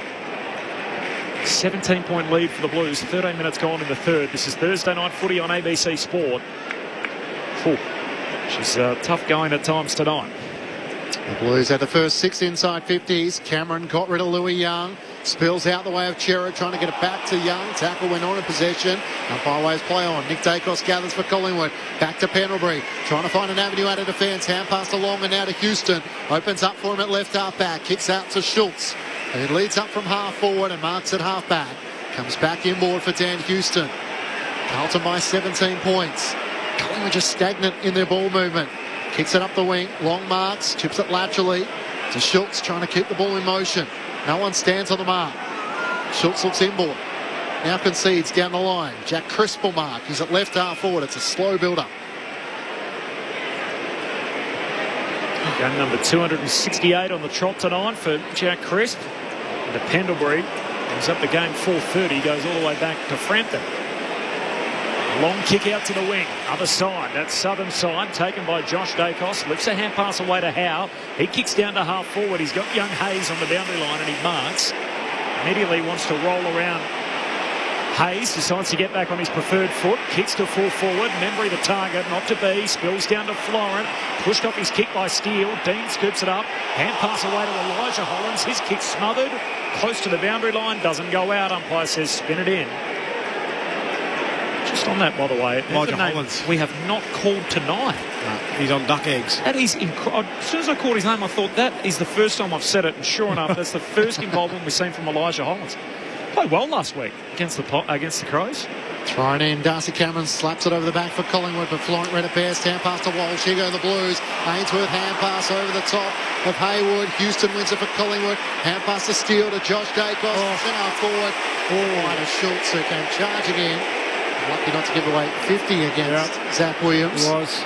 D: 17-point lead for the Blues. 13 minutes gone in the third. This is Thursday night footy on ABC Sport. She's tough going at times tonight.
F: The Blues had the first 6 inside 50s. Cameron got rid of Louis Young. Spills out the way of Chera, trying to get it back to Young. Tackle went on in possession. Umpire waves play on. Nick Daicos gathers for Collingwood. Back to Pendlebury. Trying to find an avenue out of defence. Hand pass to Long and now to Houston. Opens up for him at left half back. Kicks out to Schultz. And it leads up from half forward and marks at half back. Comes back inboard for Dan Houston. Carlton by 17 points. Collingwood just stagnant in their ball movement. Kicks it up the wing. Long marks. Chips it laterally to Schultz, trying to keep the ball in motion. No one stands on the mark. Schultz looks inboard. Now concedes down the line. Jack Crisp will mark. He's at left half forward. It's a slow build-up.
D: Game number 268 on the trot tonight for Jack Crisp. The Pendlebury is up the game 4:30. Goes all the way back to Frampton. Long kick out to the wing. Other side. That southern side taken by Josh Daicos. Lifts a hand pass away to Howe. He kicks down to half forward. He's got young Hayes on the boundary line and he marks. Immediately wants to roll around Hayes decides to get back on his preferred foot, kicks to full forward. Membry the target, not to be, spills down to Florent, pushed off his kick by Steele. Dean scoops it up, hand pass away to Elijah Hollins. His kick smothered, close to the boundary line, doesn't go out. Umpire says spin it in. Just on that, by the way,
G: Elijah Hollins.
D: We have not called tonight.
G: He's on duck eggs.
D: That is incredible. As soon as I called his name, I thought that is the first time I've said it, and sure enough, that's the first involvement we've seen from Elijah Hollins. Played well last week against the Crows.
F: Thrown in, Darcy Cameron slaps it over the back for Collingwood, but Florent read it best. Hand pass to Walsh, here go the Blues. Ainsworth hand pass over the top of Hayward. Houston wins it for Collingwood. Hand pass to Steele to Josh Daicos. Centre forward. Wide of Schultz, who came charging in. Lucky not to give away 50 against Zach Williams.
H: He was.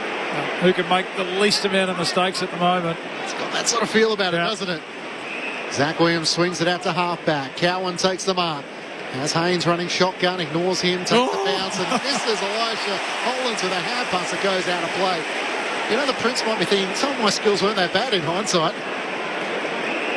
H: Who can make the least amount of mistakes at the moment.
F: It's got that sort of feel about it, doesn't it? Zach Williams swings it out to half-back. Cowan takes the mark. As Haynes running shotgun, ignores him, takes the bounce, and misses Elijah Hollins with a hand pass that goes out of play. You know, the Prince might be thinking, some of my skills weren't that bad in hindsight.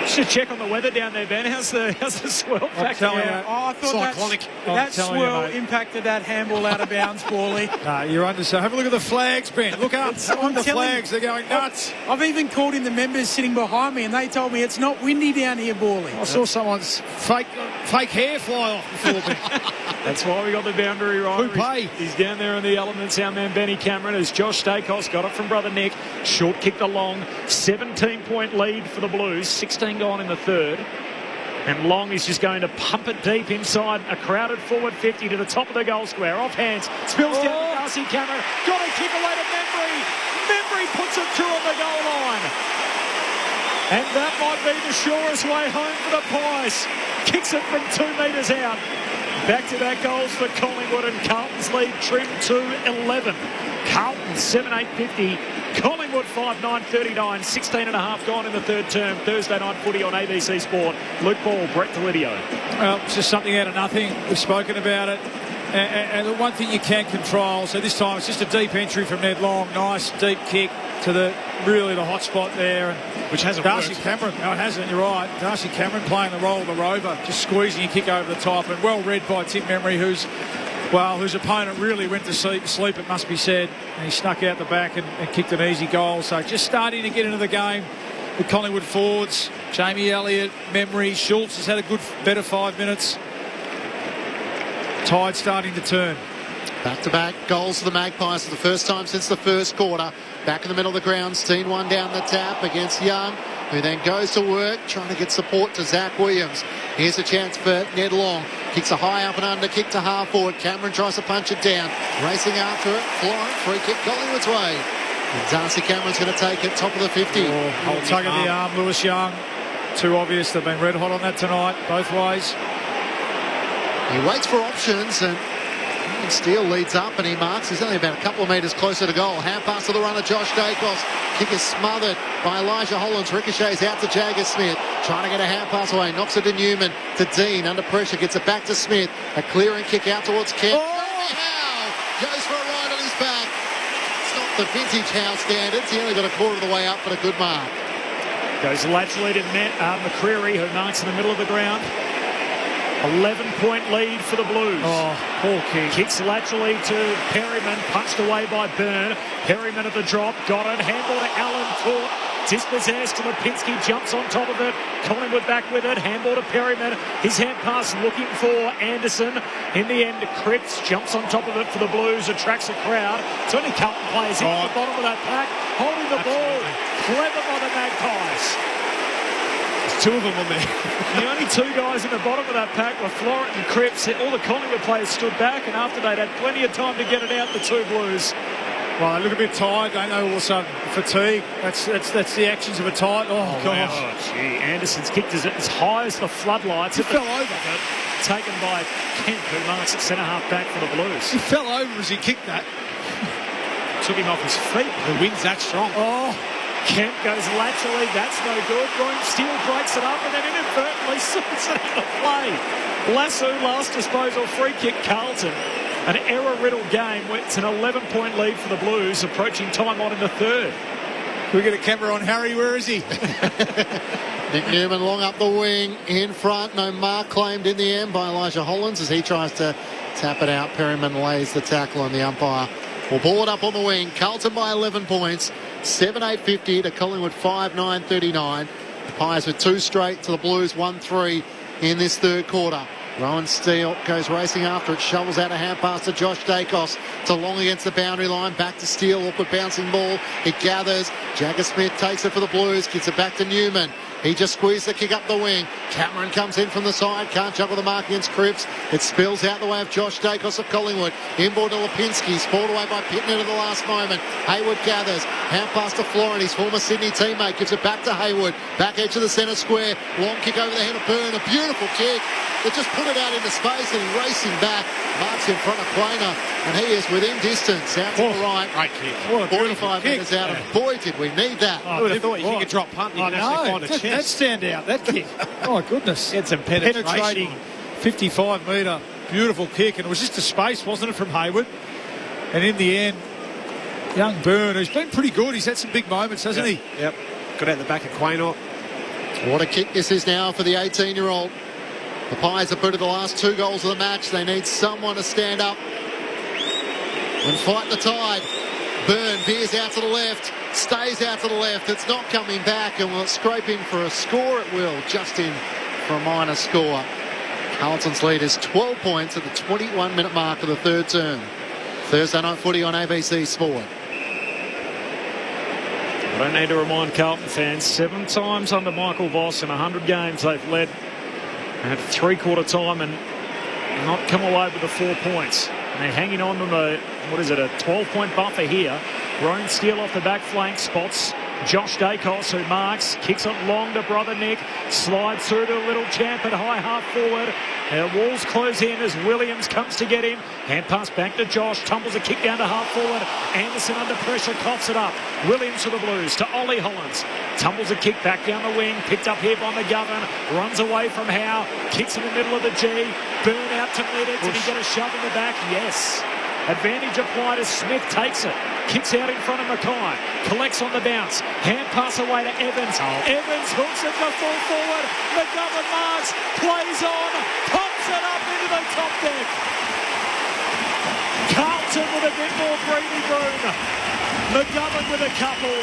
D: Should check on the weather down there, Ben. How's the swell factor?
I: I thought that swirl impacted that handball out of bounds, Paulie.
H: You're understanding. Have a look at the flags, Ben. Look up on the flags. They're going nuts.
I: I've even called in the members sitting behind me, and they told me it's not windy down here, Paulie.
H: I saw someone's fake hair fly off before me.
D: That's why we got the boundary right. He's down there in the elements. Our man Benny Cameron as Josh Daicos got it from brother Nick. Short kicked along. 17-point lead for the Blues. 16 gone in the third. And Long is just going to pump it deep inside a crowded forward 50 to the top of the goal square. Off hands. Spills down to Darcy Cameron. Got a kick away to Membry. Membry puts it through on the goal line. And that might be the surest way home for the Pies. Kicks it from 2 metres out. Back-to-back goals for Collingwood, and Carlton's lead trimmed to 11. Carlton 7-8-50. Collingwood 5-9-39. 16 and a half gone in the third term. Thursday night footy on ABC Sport. Luke Ball, Brett Delidio.
H: Well, it's just something out of nothing. We've spoken about it. And the one thing you can control, so this time it's just a deep entry from Ned Long. Nice deep kick to the hot spot there.
G: Which hasn't
H: Darcy
G: worked.
H: Cameron, no, it hasn't, you're right. Darcy Cameron playing the role of the rover, just squeezing a kick over the top, and well read by Tim Membry, whose opponent really went to sleep, it must be said. And he snuck out the back and kicked an easy goal. So just starting to get into the game. The Collingwood forwards, Jamie Elliott, Membry, Schultz has had a better 5 minutes. Tide starting to turn.
F: Back-to-back goals for the Magpies for the first time since the first quarter. Back in the middle of the ground, Steen one down the tap against Young, who then goes to work, trying to get support to Zach Williams. Here's a chance for Ned Long. Kicks a high up and under kick to half forward. Cameron tries to punch it down. Racing after it. Florent, free kick Collingwood's way. And Darcy Cameron's going to take it, top of the 50.
H: Whole tug of the arm, Lewis Young. Too obvious. They've been red hot on that tonight, both ways.
F: He waits for options, and Steele leads up and he marks. He's only about a couple of metres closer to goal. Hand pass to the runner, Josh Daicos. Kick is smothered by Elijah Hollins. Ricochets out to Jagger Smith. Trying to get a hand pass away. Knocks it to Newman. To Dean. Under pressure. Gets it back to Smith. A clearing kick out towards Kemp. Howe goes for a ride on his back. It's not the vintage Howe standards. He only got a quarter of the way up, but a good mark.
D: Goes laterally to McCreary, who marks in the middle of the ground. 11-point lead for the Blues.
H: Poor kick.
D: Kicks laterally to Perryman, punched away by Byrne. Perryman at the drop, got it. Handball to Allen, caught. Dispossessed, Lipinski jumps on top of it. Collingwood back with it. Handball to Perryman. His hand pass looking for Anderson. In the end, Cripps jumps on top of it for the Blues. Attracts a crowd. It's only Carlton players in at the bottom of that pack, holding the ball. Clever by the Magpies.
G: Two of them on there.
D: The only two guys in the bottom of that pack were Florent and Cripps. All the Collingwood players stood back, and after they'd had plenty of time to get it out, the two Blues.
H: Well, they look a bit tired, don't they? All of a sudden, fatigue. That's the actions of a tired. Oh gosh.
D: Wow. Oh, gee. Anderson's kicked as high as the floodlights.
H: He fell over.
D: Taken by Kemp, who marks at centre half back for the Blues.
H: He fell over as he kicked that.
D: Took him off his feet.
G: The wind's that strong.
D: Kemp goes laterally, that's no good. Steele breaks it up and then inadvertently sends it out of play. Lasso, last disposal, free kick Carlton. An error-riddled game. It's an 11-point lead for the Blues, approaching time on in the third.
H: Can we get a camera on Harry? Where is he?
F: Nick Newman long up the wing in front. No mark claimed in the end by Elijah Hollins as he tries to tap it out. Perryman lays the tackle on the umpire. We'll ball it up on the wing. Carlton by 11 points. 7-8-50 to Collingwood 5-9-39. The Pies with 2 straight to the Blues 1-3 in this third quarter. Rowan Steele goes racing after it, shovels out a hand pass to Josh Daicos. To Long against the boundary line, back to Steele, awkward bouncing ball. It gathers. Jagger Smith takes it for the Blues, gives it back to Newman. He just squeezed the kick up the wing. Cameron comes in from the side, can't juggle the mark against Cripps. It spills out the way of Josh Daicos of Collingwood. Inboard to Lipinski, spoiled away by Pittman at the last moment. Hayward gathers, hand pass to Florin, his former Sydney teammate, gives it back to Hayward. Back edge of the centre square, long kick over the head of Byrne, a beautiful kick. They just put it out into space and racing back. Marks in front of Quainer, and he is within distance. Out to the right.
G: Great kick.
F: 45 metres out, and boy, did we need that.
G: I would have thought you could drop punt and you can actually find a chest.
H: That stand out, that kick. Oh, goodness.
G: Get some penetration.
H: Penetrating 55-metre, beautiful kick. And it was just a space, wasn't it, from Hayward? And in the end, young Byrne, who's been pretty good. He's had some big moments, hasn't he?
G: Yep. Got out the back of Quainer.
F: What a kick this is now for the 18-year-old. The Pies have booted the last 2 goals of the match. They need someone to stand up and fight the tide. Byrne veers out to the left, stays out to the left. It's not coming back, and will it scrape in for a score? It will, just in for a minor score. Carlton's lead is 12 points at the 21-minute mark of the third term. Thursday night footy on ABC Sport.
K: I don't need to remind Carlton fans, 7 times under Michael Voss in 100 games they've led at 3-quarter time and not come away with the 4 points. And they're hanging on to the, what is it, a 12-point buffer here. Rowan Steele off the back flank, spots Josh Daicos, who marks, kicks it long to brother Nick, slides through to a little champ at high half forward. Walls close in as Williams comes to get him. Hand pass back to Josh, tumbles a kick down to half forward. Anderson under pressure, coughs it up. Williams to the Blues, to Ollie Hollands. Tumbles a kick back down the wing, picked up here by McGovern, runs away from Howe, kicks in the middle of the G. Burn out to Meadows. Did he get a shove in the back? Yes. Advantage applied as Smith takes it. Kicks out in front of Mackay. Collects on the bounce. Hand pass away to Evans. Evans hooks it to full forward. McGovern marks. Plays on. Pumps it up into the top deck. Carlton with a bit more breathing room. McGovern with a couple.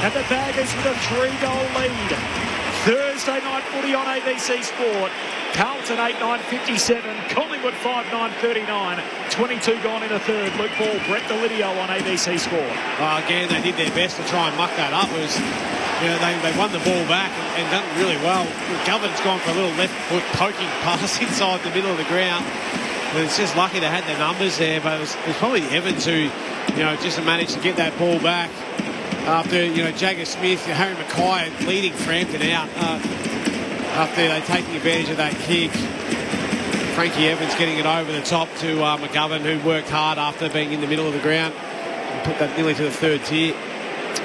K: And the Baggers with a 3-goal lead. Thursday night footy on ABC Sport. Carlton 8-9-57, Collingwood 5-9-39, 22 gone in the third. Luke Ball, Brett Delidio on ABC Sport.
G: Again, they did their best to try and muck that up. It was, they won the ball back and done it really well. McGovern's gone for a little left foot poking pass inside the middle of the ground. But it's just lucky they had their numbers there. But it was probably Evans who, just managed to get that ball back after, Jagger Smith, Harry Mackay leading Frampton out. After they taking advantage of that kick. Frankie Evans getting it over the top to McGovern, who worked hard after being in the middle of the ground and put that nearly to the third tier.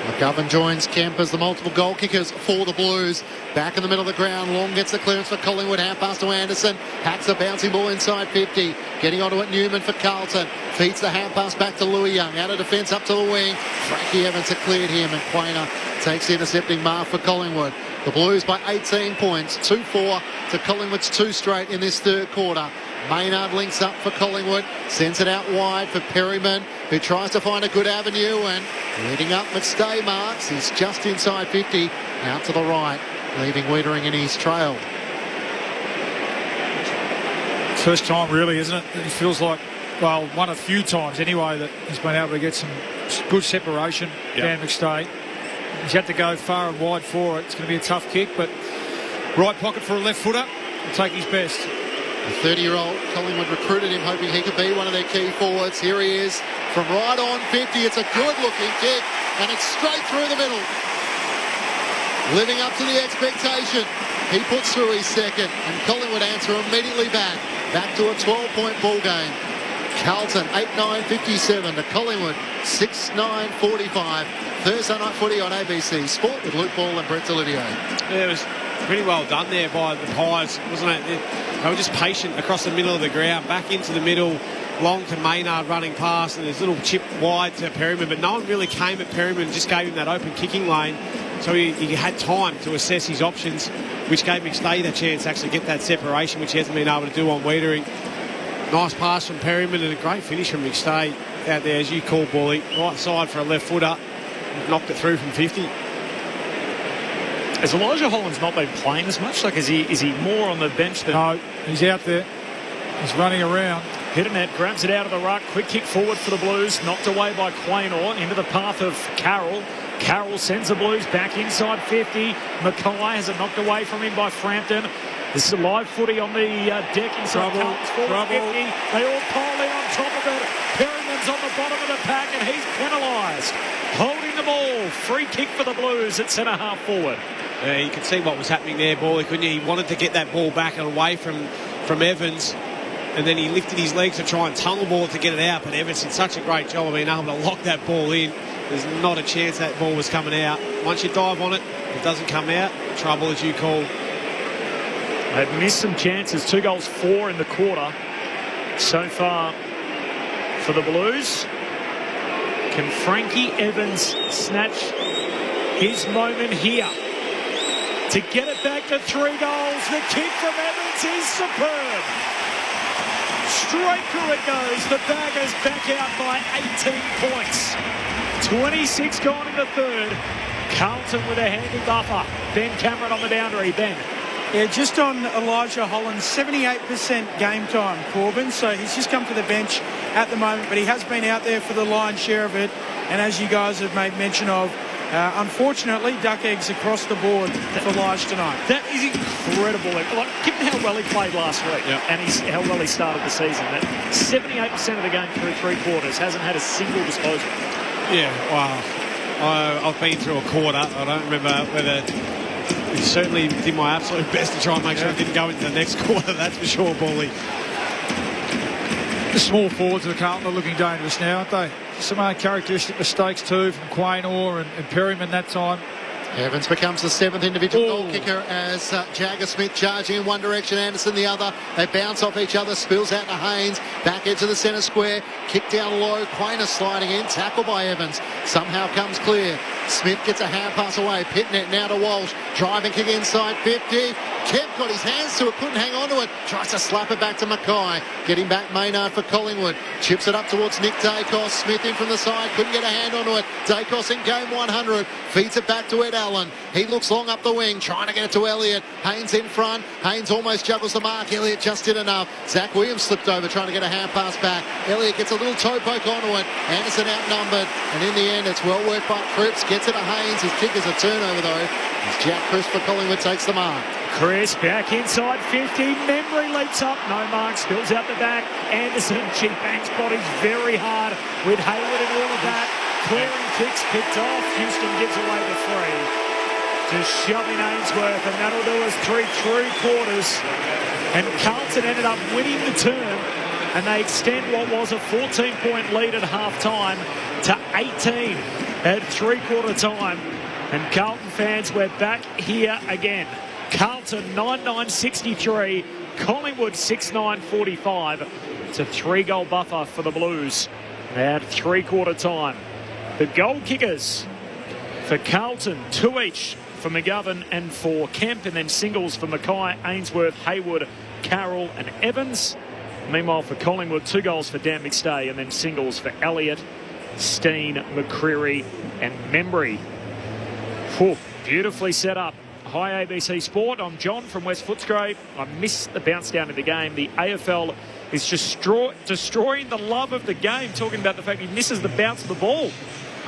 F: McGovern joins Kemp as the multiple goal kickers for the Blues. Back in the middle of the ground. Long gets the clearance for Collingwood. Hand pass to Anderson. Hacks a bouncing ball inside 50. Getting onto it, Newman for Carlton. Feeds the hand pass back to Louis Young. Out of defence up to the wing. Frankie Evans had cleared him, and Quainer takes the intercepting mark for Collingwood. The Blues by 18 points, 2-4 to Collingwood's 2 straight in this third quarter. Maynard links up for Collingwood, sends it out wide for Perryman, who tries to find a good avenue, and leading up McStay marks. He's just inside 50, out to the right, leaving Wiedering in his trail.
H: First time really, isn't it? It feels like, well, one of few times anyway that he's been able to get some good separation down McStay. He's had to go far and wide for it. It's going to be a tough kick, but right pocket for a left footer. He'll take his best.
F: The 30-year-old, Collingwood recruited him, hoping he could be one of their key forwards. Here he is from right on 50. It's a good-looking kick, and it's straight through the middle. Living up to the expectation. He puts through his second, and Collingwood answer immediately back. Back to a 12-point ball game. Carlton 8-9-57 to Collingwood 6-9-45. Thursday night footy on ABC Sport with Luke Ball and Brett Delidio.
G: Yeah, it was pretty well done there by the Pies, wasn't it? They were just patient across the middle of the ground, back into the middle, long to Maynard running past, and there's a little chip wide to Perryman, but no one really came at Perryman, just gave him that open kicking lane, so he had time to assess his options, which gave McStay the chance to actually get that separation, which he hasn't been able to do on Wiedering. Nice pass from Perryman and a great finish from McStay out there, as you call, Bally. Right side for a left footer. Knocked it through from 50.
K: Has Elijah Holland's not been playing as much? Like, is he more on the bench than...
H: No, he's out there. He's running around.
K: Pitternet grabs it out of the ruck. Quick kick forward for the Blues. Knocked away by Quaynor into the path of Carroll. Carroll sends the Blues back inside 50. Mackay has it knocked away from him by Frampton. This is a live footy on the deck inside Carlton's forward 50. They all pile in on top of it. Perryman's on the bottom of the pack and he's penalised. Holding the ball. Free kick for the Blues at centre half forward.
G: Yeah, you could see what was happening there, Bally, couldn't you? He wanted to get that ball back and away from Evans. And then he lifted his legs to try and tunnel ball to get it out. But Evans did such a great job of being able to lock that ball in. There's not a chance that ball was coming out. Once you dive on it, it doesn't come out. Trouble, as you call.
K: They've missed some chances. 2 goals, 4 in the quarter so far for the Blues. Can Frankie Evans snatch his moment here to get it back to 3 goals? The kick from Evans is superb. Straight through it goes. The Baggers back out by 18 points. 26 gone in the third. Carlton with a handy buffer. Ben Cameron on the boundary. Ben.
I: Yeah, just on Elijah Holland, 78% game time, Corbin. So he's just come to the bench at the moment, but he has been out there for the lion's share of it. And as you guys have made mention of, unfortunately, duck eggs across the board for Lige tonight.
K: That is incredible. Like, given how well he played last week and how well he started the season, that 78% of the game through 3 quarters hasn't had a single disposal.
G: Yeah, wow. I've been through a quarter. I don't remember whether... I certainly did my absolute best to try and make sure it didn't go into the next quarter, that's for sure, Bally.
H: The small forwards of the Carlton are looking dangerous now, aren't they? Some uncharacteristic mistakes too from Quaynor and Perryman that time.
F: Evans becomes the 7th individual goal kicker as Jagger Smith charging in one direction, Anderson the other. They bounce off each other, spills out to Haynes, back edge of the centre square, kick down low, Quaynor sliding in, tackle by Evans, somehow comes clear. Smith gets a hand pass away, Pitnet now to Walsh, driving kick inside 50. Kemp got his hands to it, couldn't hang on to it, tries to slap it back to Mackay, getting back Maynard for Collingwood, chips it up towards Nick Daicos, Smith in from the side, couldn't get a hand onto it, Daicos in game 100, feeds it back to Ed Allen, he looks long up the wing, trying to get it to Elliott, Haynes in front, Haynes almost juggles the mark, Elliott just did enough, Zach Williams slipped over trying to get a hand pass back, Elliott gets a little toe poke onto it, Anderson outnumbered, and in the end it's well worked by Cripps, gets it to Haynes, his kick is a turnover though, as Jack Cripps for Collingwood takes the mark.
K: Chris back inside 50. Memory leaps up. No mark. Spills out the back. Anderson. She bangs bodies very hard with Hayward and all of that. Clearing kicks picked off. Houston gives away the 3. Just shoving Ainsworth, and that'll do us 3 quarters. And Carlton ended up winning the term, and they extend what was a 14-point lead at half-time to 18 at 3-quarter time. And Carlton fans, we're back here again. Carlton 9-9-63, Collingwood 6-9-45. It's a 3-goal buffer for the Blues at 3-quarter time. The goal kickers for Carlton, 2 each for McGovern and for Kemp, and then singles for Mackay, Ainsworth, Hayward, Carroll and Evans. Meanwhile for Collingwood, 2 goals for Dan McStay and then singles for Elliott, Steen, McCreery and Membry. Beautifully set up. Hi ABC Sport, I'm John from West Footscray. I missed the bounce down of the game. The AFL is just destroying the love of the game, talking about the fact he misses the bounce of the ball.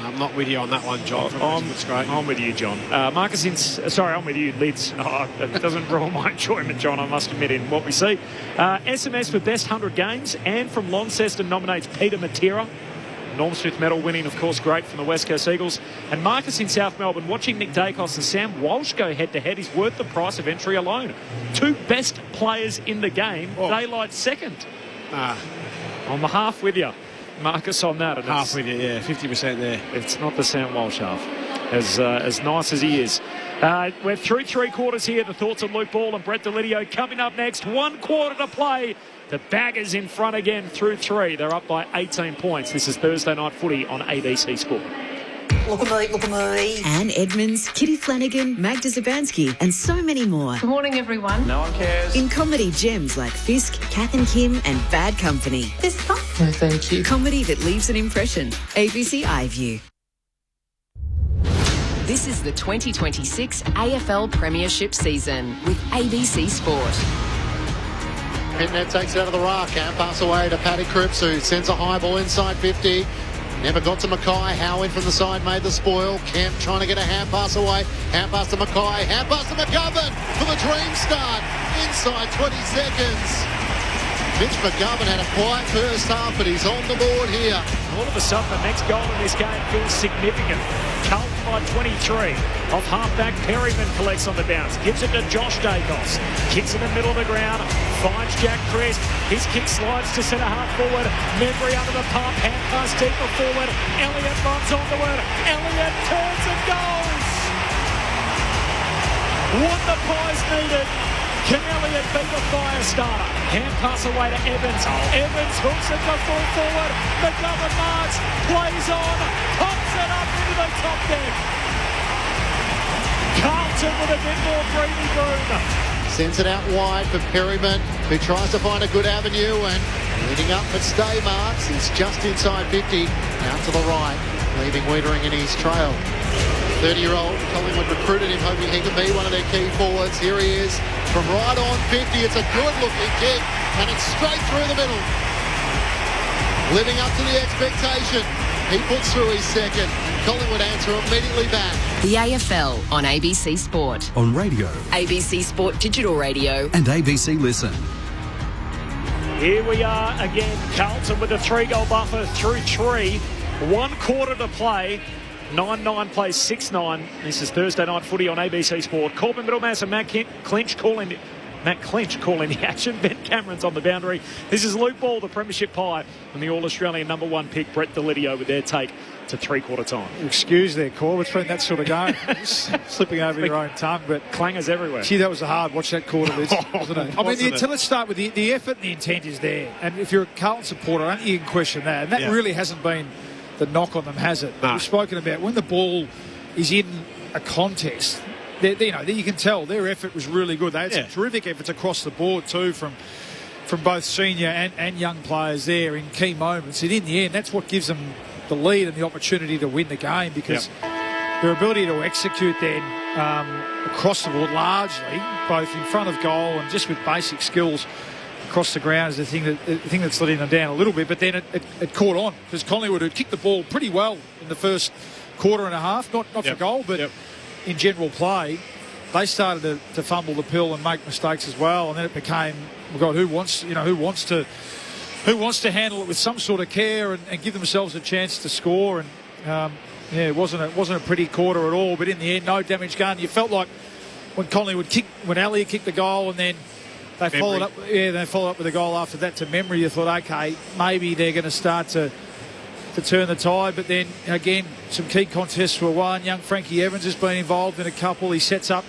G: I'm not with you on that one, John.
K: I'm with you, John. I'm with you, Lids. It doesn't ruin my enjoyment, John, I must admit, in what we see. SMS for best 100 games. Anne from Launceston nominates Peter Matera. Norm Smith medal winning, of course, great from the West Coast Eagles. And Marcus in South Melbourne, watching Nick Daicos and Sam Walsh go head-to-head is worth the price of entry alone. 2 best players in the game, daylight second. I'm half with you, Marcus, on that. And
G: half with you, yeah, 50% there.
K: It's not the Sam Walsh half, as nice as he is. We're through 3 quarters here. The thoughts of Luke Ball and Brett Delidio coming up next. 1 quarter to play. The Baggers in front again through 3. They're up by 18 points. This is Thursday Night Footy on ABC Sport.
W: Look at me. Anne Edmonds, Kitty Flanagan, Magda Zabansky, and so many more.
B: Good morning, everyone.
W: No one cares. In comedy gems like Fisk, Kath and Kim, and Bad Company.
B: This is fun. No, thank you.
W: Comedy that leaves an impression. ABC iView.
M: This is the 2026 AFL Premiership season with ABC Sport.
F: Pitnet takes it out of the ruck. Hand pass away to Paddy Cripps, who sends a high ball inside 50. Never got to Mackay. Howie from the side made the spoil. Kemp trying to get a hand pass away. Hand pass to Mackay. Hand pass to McGovern for the dream start. Inside 20 seconds. Mitch McGovern had a quiet first half, but he's on the board here.
D: All of a sudden, the next goal in this game feels significant. Carlton by 23. Off halfback, Perryman collects on the bounce. Gives it to Josh Daicos. Kicks in the middle of the ground. Finds Jack Crisp. His kick slides to centre half forward. Membry under the pump. Hand pass deeper forward. Elliott runs onto it. Elliott turns and goes. What the Pies needed. Can Elliott beat a fire starter? Hand pass away to Evans. Evans hooks it to full forward. McGovern marks, plays on, pops it up into the top deck. Carlton with a bit more breathing room.
F: Sends it out wide for Perryman, who tries to find a good avenue, and leading up for stay marks. He's just inside 50, out to the right, leaving Wiedering in his trail. 30-year-old Collingwood recruited him, hoping he could be one of their key forwards. Here he is from right on 50. It's a good-looking kick, and it's straight through the middle. Living up to the expectation. He puts through his second, and Collingwood answer immediately back.
M: The AFL on ABC Sport.
A: On radio.
M: ABC Sport Digital Radio.
A: And ABC Listen.
D: Here we are again. Carlton with a 3-goal buffer through 3. 1 quarter to play. 9-9 plays 6-9. This is Thursday night footy on ABC Sport. Corbin Middlemass and Matt Clinch calling the action. Ben Cameron's on the boundary. This is Luke Ball, the Premiership Pie, and the All-Australian #1 pick, Brett Delidio, with their take to three-quarter time.
H: Excuse there, Corb. It's been that sort of game. Slipping over your own tongue, but
D: clangers everywhere.
H: Gee, that was a hard watch, that quarter, Liz, wasn't it? I mean, let's start with the effort and the intent is there. And if you're a Carlton supporter, I don't think you can question that. And that really hasn't been the knock on them, has it?
D: No.
H: We've spoken about when the ball is in a contest, you can tell their effort was really good. They had some terrific efforts across the board too from both senior and young players there in key moments. And in the end, that's what gives them the lead and the opportunity to win the game, because their ability to execute then across the board largely, both in front of goal and just with basic skills across the ground, is the thing that's letting them down a little bit. But then it caught on, because Collingwood had kicked the ball pretty well in the first quarter and a half, not for goal, but in general play. They started to fumble the pill and make mistakes as well, and then it became, who wants to handle it with some sort of care and give themselves a chance to score. And it wasn't a pretty quarter at all. But in the end, no damage done. You felt like when Elliott kicked the goal, and then they followed up with a goal after that to Memory. You thought, okay, maybe they're going to start to turn the tide. But then again, some key contests were won. Young Frankie Evans has been involved in a couple. He sets up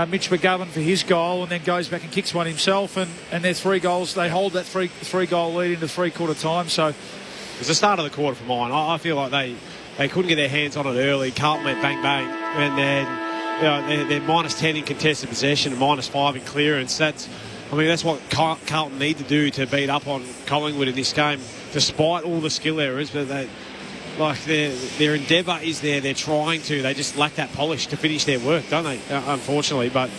H: Mitch McGovern for his goal, and then goes back and kicks one himself. And their 3 goals, they hold that three-goal lead into three-quarter time. So
G: it was the start of the quarter for mine. I feel like they couldn't get their hands on it early. Carlton went bang bang, and then they're -10 in contested possession and -5 in clearance. That's what Carlton need to do to beat up on Collingwood in this game, despite all the skill errors. But their endeavour is there. They're trying to. They just lack that polish to finish their work, don't they? Unfortunately, but.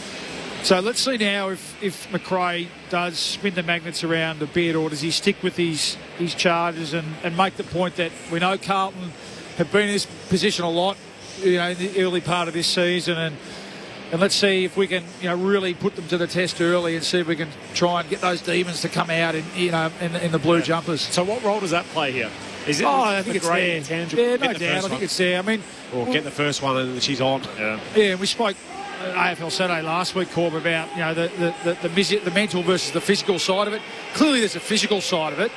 H: So let's see now if McRae does spin the magnets around a bit, or does he stick with his charges and make the point that we know Carlton have been in this position a lot, in the early part of this season, and let's see if we can, really put them to the test early and see if we can try and get those demons to come out in the blue jumpers.
D: So what role does that play here? Is it
H: I think it's there.
D: Intangible?
H: Yeah, no doubt. I think it's there.
G: Or get the first one and she's on.
H: Yeah, we spoke AFL Saturday last week, Corb, about the mental versus the physical side of it. Clearly, there's a physical side of it.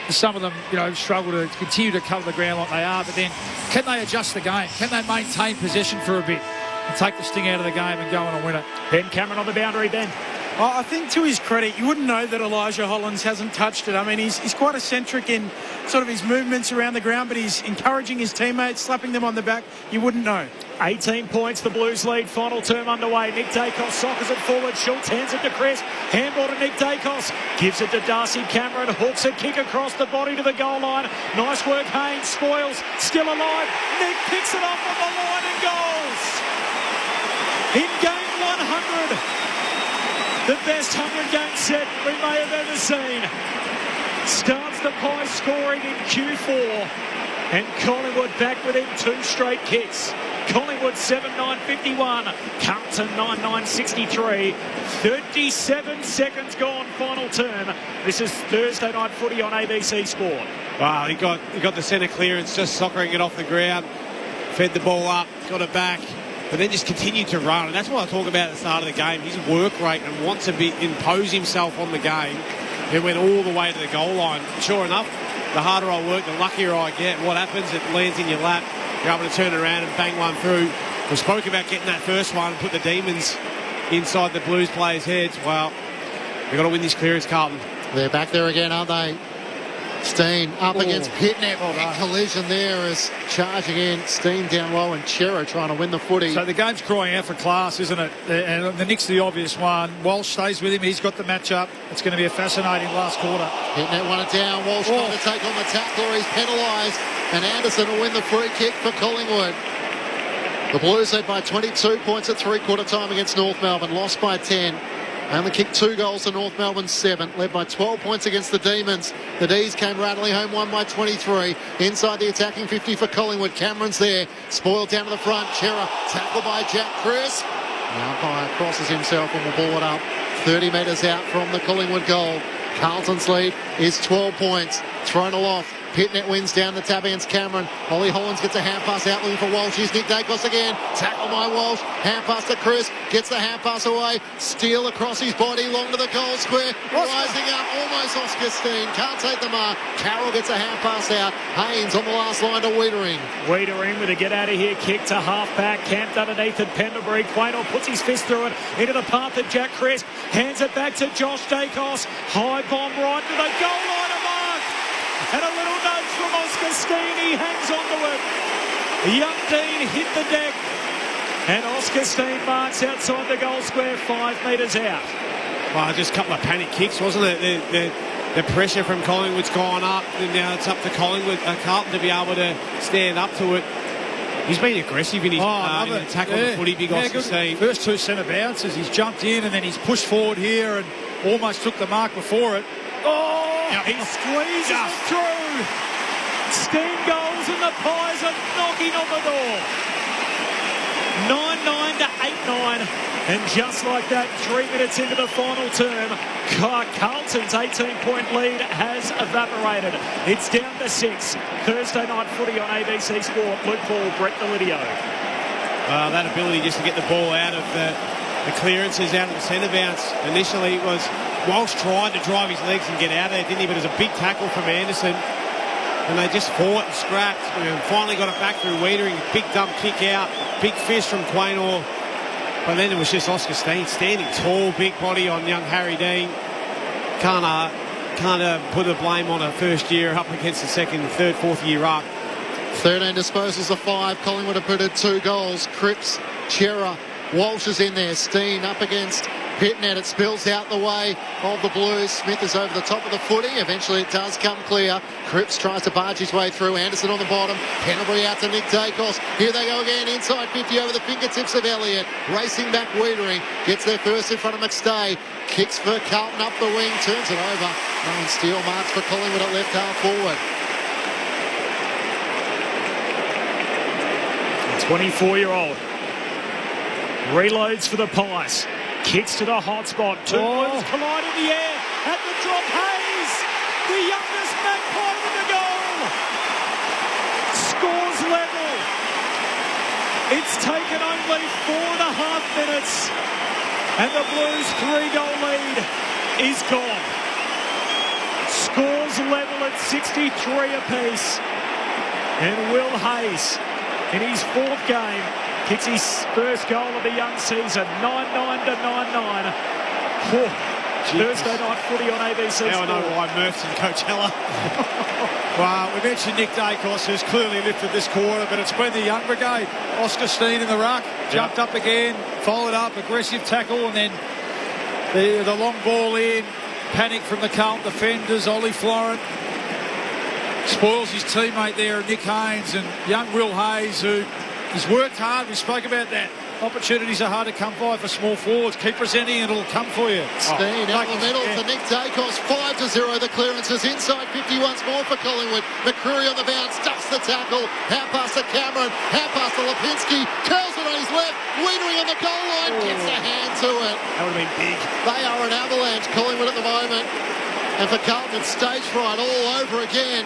H: Some of them, struggle to continue to cover the ground like they are, but then can they adjust the game? Can they maintain possession for a bit and take the sting out of the game and go on and win it?
D: Ben Cameron on the boundary, Ben.
I: I think to his credit, you wouldn't know that Elijah Hollands hasn't touched it. I mean, he's quite eccentric in sort of his movements around the ground, but he's encouraging his teammates, slapping them on the back. You wouldn't know.
D: 18 points, the Blues lead. Final term underway. Nick Daicos soccers it forward. Schultz hands it to Chris. Handball to Nick Daicos. Gives it to Darcy Cameron. Hooks a kick across the body to the goal line. Nice work, Haynes. Spoils. Still alive. Nick picks it off on the line and goals. In game 100. The best 100-game set we may have ever seen. Starts the Pies scoring in Q4. And Collingwood back within 2 straight kicks. Collingwood 7-9-51. Carlton 9-9-63. 37 seconds gone, final term. This is Thursday night footy on ABC Sport.
G: Wow, he got the centre clearance, just soccering it off the ground. Fed the ball up, got it back. But then just continued to run. And that's what I talk about at the start of the game. His work rate and wants to impose himself on the game. He went all the way to the goal line. Sure enough, the harder I work, the luckier I get. What happens? It lands in your lap. You're able to turn it around and bang one through. We spoke about getting that first one and put the Demons inside the Blues players' heads. Well, we've got to win this clearance, Carlton.
F: They're back there again, aren't they? Steen up against Pitnett. Big collision there as charging in. Steen down low and Chera trying to win the footy.
H: So the game's crying out for class, isn't it? And the Nick's the obvious one. Walsh stays with him. He's got the match-up. It's going to be a fascinating last quarter.
F: Pitnett won it down. Walsh trying to take on the tackler. He's penalised. And Anderson will win the free kick for Collingwood. The Blues led by 22 points at three-quarter time against North Melbourne. Lost by 10. Only kicked 2 goals to North Melbourne 7. Led by 12 points against the Demons. The D's came rattling home, won by 23. Inside the attacking 50 for Collingwood. Cameron's there. Spoiled down to the front. Chera tackled by Jack Chris. The umpire crosses himself and will ball it up 30 metres out from the Collingwood goal. Carlton's lead is 12 points. Thrown aloft. Pitnet wins down the tab against Cameron. Ollie Hollands gets a hand pass out looking for Walsh. Here's Nick Daicos again. Tackle by Walsh. Hand pass to Chris. Gets the hand pass away. Steal across his body. Long to the goal square. Rising up. Almost Oscar Steen. Can't take the mark. Carroll gets a hand pass out. Haynes on the last line to Wiedering.
D: Wiedering with a get out of here kick to half back. Camped underneath at Pendlebury. Quaynor puts his fist through it. Into the path of Jack Crisp. Hands it back to Josh Daicos. High bomb right to the goal line of mark. And a little nudge from Oscar Steen. He hangs onto it. Young Dean hit the deck. And Oscar Steen marks outside the goal square 5 metres out.
G: Well, just a couple of panic kicks, wasn't it? The pressure from Collingwood's gone up. And now it's up to Carlton to be able to stand up to it. He's been aggressive in his attack on the footy, big Oscar Steen.
H: First 2 centre bounces, he's jumped in and then he's pushed forward here and almost took the mark before it.
D: He squeezes it through. Steen goals and the Pies are knocking on the door. 9-9 to 8-9. And just like that, 3 minutes into the final term, Carlton's 18-point lead has evaporated. It's down to 6. Thursday night footy on ABC Sport. Luke Ball, Brett Delidio.
G: That ability just to get the ball out of the clearances out of the centre bounce initially was Walsh tried to drive his legs and get out of there, didn't he? But it was a big tackle from Anderson. And they just fought and scrapped. And finally got it back through Wiedering. Big dump kick out. Big fist from Quaynor. But then it was just Oscar Steen standing tall, big body on young Harry Dean. Can't put the blame on a first year up against the second, third, fourth year ruck.
F: 13 disposals of 5. Collingwood have put in 2 goals. Cripps, Chera, Walsh is in there. Steen up against Pitnet. It spills out the way of the Blues. Smith is over the top of the footy. Eventually it does come clear. Cripps tries to barge his way through. Anderson on the bottom. Pendlebury out to Nick Daicos. Here they go again. Inside 50 over the fingertips of Elliott. Racing back Wiedering. Gets there first in front of McStay. Kicks for Carlton up the wing. Turns it over. Ryan Steele marks for Collingwood at left half forward.
D: 24-year-old. Reloads for the Pies. Kicks to the hot spot. 2 Blues collide in the air. At the drop, Hayes, the youngest Magpie with the goal. Scores level. It's taken only 4.5 minutes. And the Blues' 3-goal lead is gone. Scores level at 63 apiece. And Will Hayes, in his 4th game, kicks his first goal of the young season. 9-9 to 9-9. Thursday night footy on ABC
G: Now I know why Murph's in Coachella.
H: Well, we mentioned Nick Daicos, who's clearly lifted this quarter, but it's been the young brigade. Oscar Steen in the ruck, jumped up again, followed up, aggressive tackle, and then the long ball in, panic from the Carlton defenders. Ollie Florent spoils his teammate there, Nick Haynes, and young Will Hayes, who has worked hard. We spoke about that. Opportunities are hard to come by for small forwards. Keep presenting and it'll come for you.
F: Steen out the middle to Nick Daicos, 5-0. The clearance is inside 50 once more for Collingwood. McCreary on the bounce, ducks the tackle. Half pass to Cameron, half pass to Lipinski, curls it on his left, Wiedering on the goal line, gets a hand to it.
G: That would have been big.
F: They are an avalanche, Collingwood at the moment. And for Carlton, it's stage fright all over again.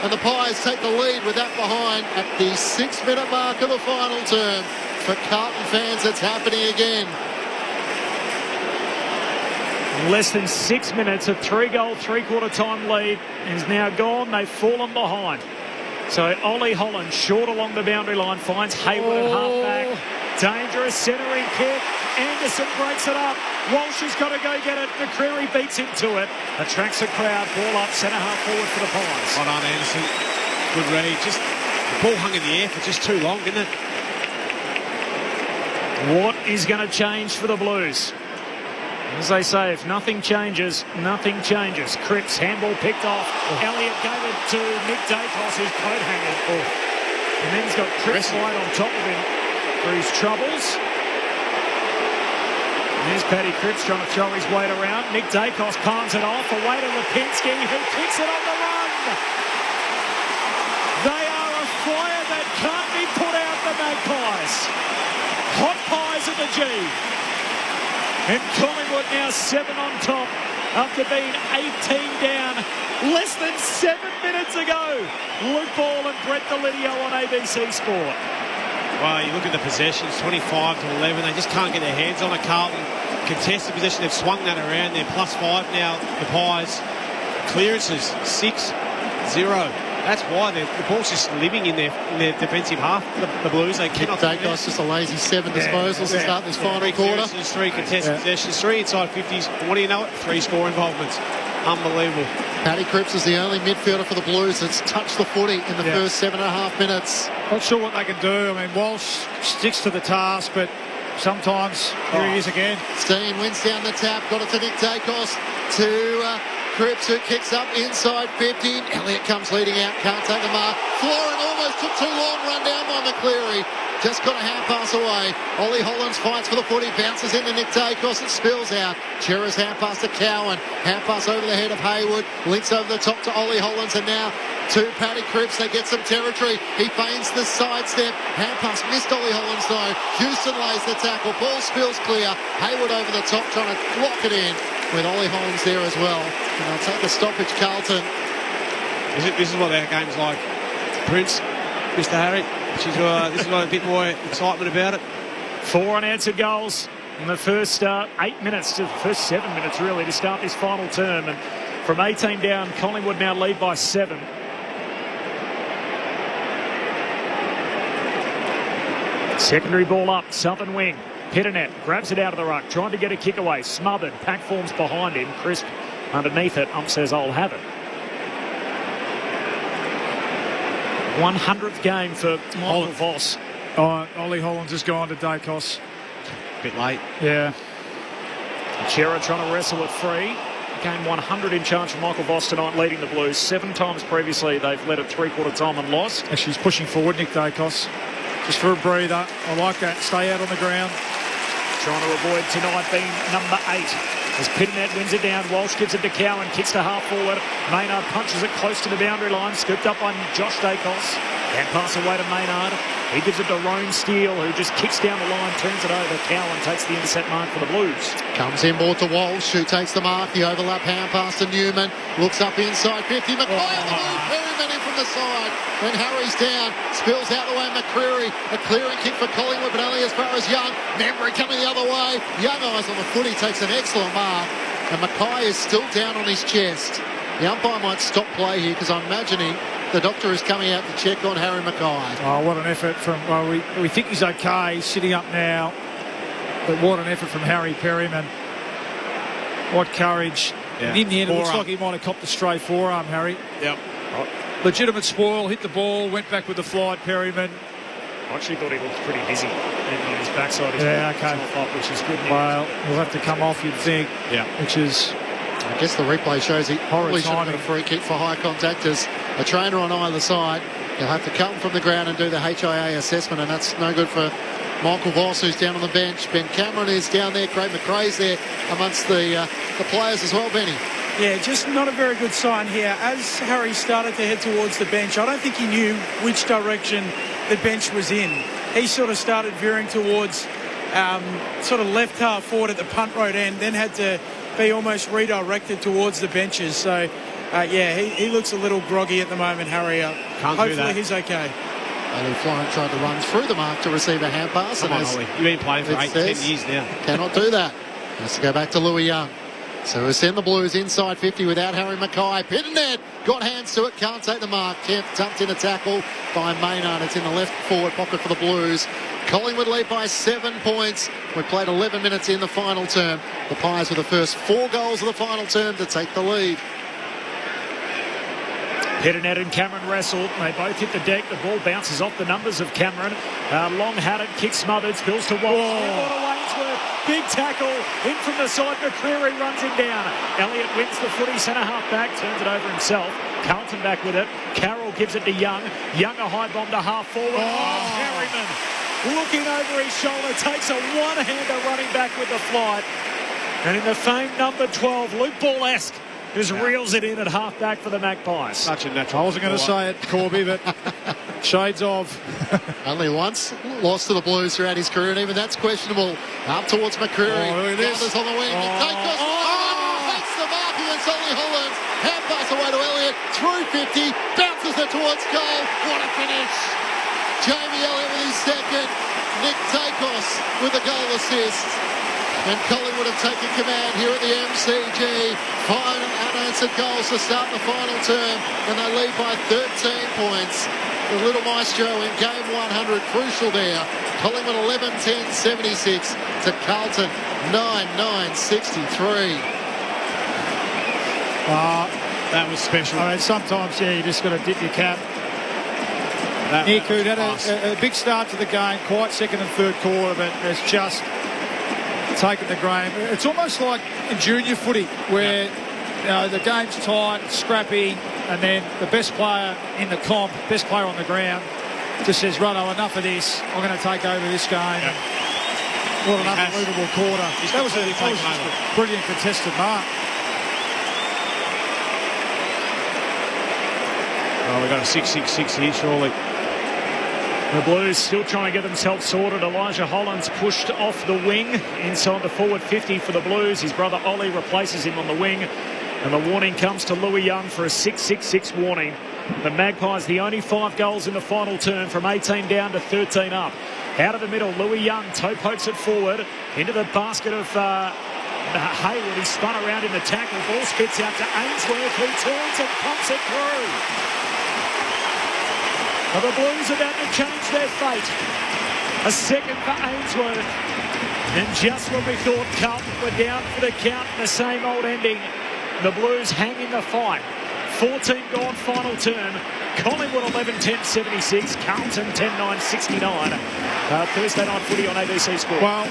F: And the Pies take the lead with that behind at the 6-minute mark of the final term. For Carlton fans, it's happening again.
D: Less than 6 minutes, a 3-goal, 3-quarter time lead is now gone. They've fallen behind. So Ollie Holland, short along the boundary line, finds Hayward at half-back. Dangerous centering kick. Anderson breaks it up. Walsh has got to go get it. McCreary beats him to it. Attracts a crowd. Ball up, centre-half forward for the Pies.
G: Well done, Anderson. Good read. Just the ball hung in the air for just too long, didn't it?
D: What is going to change for the Blues? As they say, if nothing changes, nothing changes. Cripps, handball picked off. Elliott gave it to Nick Daicos, who's coat hanging. And then he's got Cripps right on top of him for his troubles. There's Paddy Cripps trying to throw his weight around. Nick Daicos palms it off. Away to Lipinski, who kicks it on the run. They are a fire that can't be put out, the Magpies. Hot Pies at the G. And Collingwood now 7 on top after being 18 down less than 7 minutes ago. Luke Ball and Brett Delidio on ABC Sport.
G: Well, you look at the possessions, 25-11. They just can't get their hands on it. Carlton contested possession. They've swung that around. They're +5 now, the Pies. Clearances, 6-0. That's why the ball's just living in their defensive half. The Blues, they cannot.
F: Daicos just a lazy 7 disposals to start this final quarter.
G: 3 contested possessions, 3 inside 50s. And what do you know it? 3 score involvements. Unbelievable.
F: Paddy Cripps is the only midfielder for the Blues that's touched the footy in the first 7.5 minutes.
H: Not sure what they can do. I mean, Walsh sticks to the task, but sometimes here he is again.
F: Steen wins down the tap, got it to Nick Daicos, to Cripps, who kicks up inside 50. Elliott comes leading out, can't take the mark. Florin almost took too long, run down by McCleary. Just got a hand pass away. Ollie Hollands fights for the footy, bounces into Nick Daicos, it spills out. Chera's hand pass to Cowan, hand pass over the head of Hayward, links over the top to Ollie Hollands, and now to Paddy Cripps. They get some territory. He feigns the sidestep. Hand pass missed Ollie Hollands though. Houston lays the tackle. Ball spills clear. Hayward over the top trying to lock it in with Ollie Hollands there as well. And they'll take the stoppage, Carlton.
G: This is what our game's like. Prince, Mr. Harry. This is got a bit more excitement about it.
D: 4 unanswered goals in the first 8 minutes, to the first 7 minutes really, to start this final term. And from 18 down, Collingwood now lead by 7. Secondary ball up, southern wing. Pitternet grabs it out of the ruck, trying to get a kick away. Smothered, pack forms behind him. Crisp underneath it. Ump says, I'll have it. 100th game for Michael Voss.
H: Ollie Hollands has gone to Daicos.
G: Bit late.
H: Yeah.
D: Chera trying to wrestle it free. Game 100 in charge for Michael Voss tonight, leading the Blues. 7 times previously they've led at 3/4 time and lost.
H: Actually, he's pushing forward, Nick Daicos. Just for a breather. I like that. Stay out on the ground.
D: Trying to avoid tonight being number 8. As Pitternet wins it down, Walsh gives it to Cowan, kicks to half forward. Maynard punches it close to the boundary line, scooped up by Josh Daicos. And pass away to Maynard. He gives it to Roan Steele, who just kicks down the line, turns it over. Cowan takes the intercept mark for the Blues.
F: Comes in ball to Walsh, who takes the mark. The overlap hand pass to Newman. Looks up inside 50. Mackay on the move. Perryman in from the side. Then Harry's down. Spills out the way McCreary. A clearing kick for Collingwood, but only as far as Young. Membry coming the other way. Young eyes on the foot. He takes an excellent mark. And Mackay is still down on his chest. The umpire might stop play here because I'm imagining the doctor is coming out to check on Harry Mackay.
H: Oh, what an effort from... Well, we think he's okay. He's sitting up now. But what an effort from Harry Perryman. What courage.
G: Yeah.
H: And in the end, it looks
G: Forearm.
H: like he might have copped a stray forearm, Harry.
G: Yep.
H: Legitimate spoil, hit the ball, went back with the flight, Perryman.
K: I actually thought he looked pretty busy even on his backside.
H: Yeah, okay.
K: Up, which is good news.
H: Well, he'll have to come off, you'd think.
G: Yeah.
H: Which is...
F: I guess the replay shows he probably should have got a free kick for high contact as a trainer on either side. He'll have to come from the ground and do the HIA assessment, and that's no good for Michael Voss, who's down on the bench. Ben Cameron is down there. Craig McRae's there amongst the players as well, Benny.
I: Yeah, just not a very good sign here. As Harry started to head towards the bench, I don't think he knew which direction the bench was in. He sort of started veering towards sort of left half forward at the punt road end, then had to be almost redirected towards the benches. So, he looks a little groggy at the moment, Harry. Hopefully he's okay.
F: Ollie Florent tried to run through the mark to receive a hand pass.
G: Come on, Ollie. You've been playing for 8-10 years now.
F: Cannot do that. Has to go back to Louis Young. So we send the Blues inside 50 without Harry Mackay. Pitternet got hands to it, can't take the mark. Kemp dumped in a tackle by Maynard. It's in the left forward pocket for the Blues. Collingwood lead by 7 points. We played 11 minutes in the final term. The Pies with the first 4 goals of the final term to take the lead.
K: Pitternet and Cameron wrestled. They both hit the deck. The ball bounces off the numbers of Cameron. Long-hatted, kick smothered, spills to Walsh. Big tackle in from the side. McCreary runs him down. Elliott wins the footy. Centre half back, turns it over himself. Carlton back with it. Carroll gives it to Young. Young a high bomb to half forward. Perryman looking over his shoulder, takes a one-hander running back with the flight. And in the famed number 12, Luke Ball-esque, just reels it in at half back for the Magpies.
G: Such a natural.
H: I wasn't going to say it, Corby, but shades of.
F: Only once lost to the Blues throughout his career, and even that's questionable. Up towards McCreary.
G: Look at this.
F: On the wing. Daicos takes the mark against Ollie Holland. Hand pass away to Elliott. Through 50. Bounces it towards goal. What a finish. Jamie Elliott with his second. Nick Daicos with the goal assist. And Collingwood have taken command here at the MCG. 5 unanswered goals to start the final term, and they lead by 13 points. The Little Maestro in game 100, crucial there. Collingwood 11-10-76 to Carlton 9-9-63.
G: That was special.
H: I mean, sometimes, you just got to dip your cap. Nick, who'd had a big start to the game, quite second and third quarter, but has just taken the game. It's almost like in junior footy where the game's tight, scrappy, and then the best player in the comp, best player on the ground, just says, "Righto, enough of this. I'm going to take over this game." Yeah. What an unbelievable quarter. That was a brilliant contested mark.
G: Oh, we've got a 6-6-6 here, surely.
K: The Blues still trying to get themselves sorted. Elijah Holland's pushed off the wing inside the forward 50 for the Blues. His brother Ollie replaces him on the wing. And the warning comes to Louis Young for a 6-6-6 warning. The Magpies, the only 5 goals in the final term, from 18 down to 13 up. Out of the middle, Louis Young toe pokes it forward into the basket of Hayward. He spun around in the tackle. Ball spits out to Ainsworth, who turns and pumps it through. Well, the Blues about to change their fate. A second for Ainsworth. And just when we thought Carlton were down for the count, the same old ending. The Blues hang in the fight. 14 gone final term. Collingwood 11-10-76. Carlton 10-9-69. Thursday night footy on ABC Sport.
H: Well,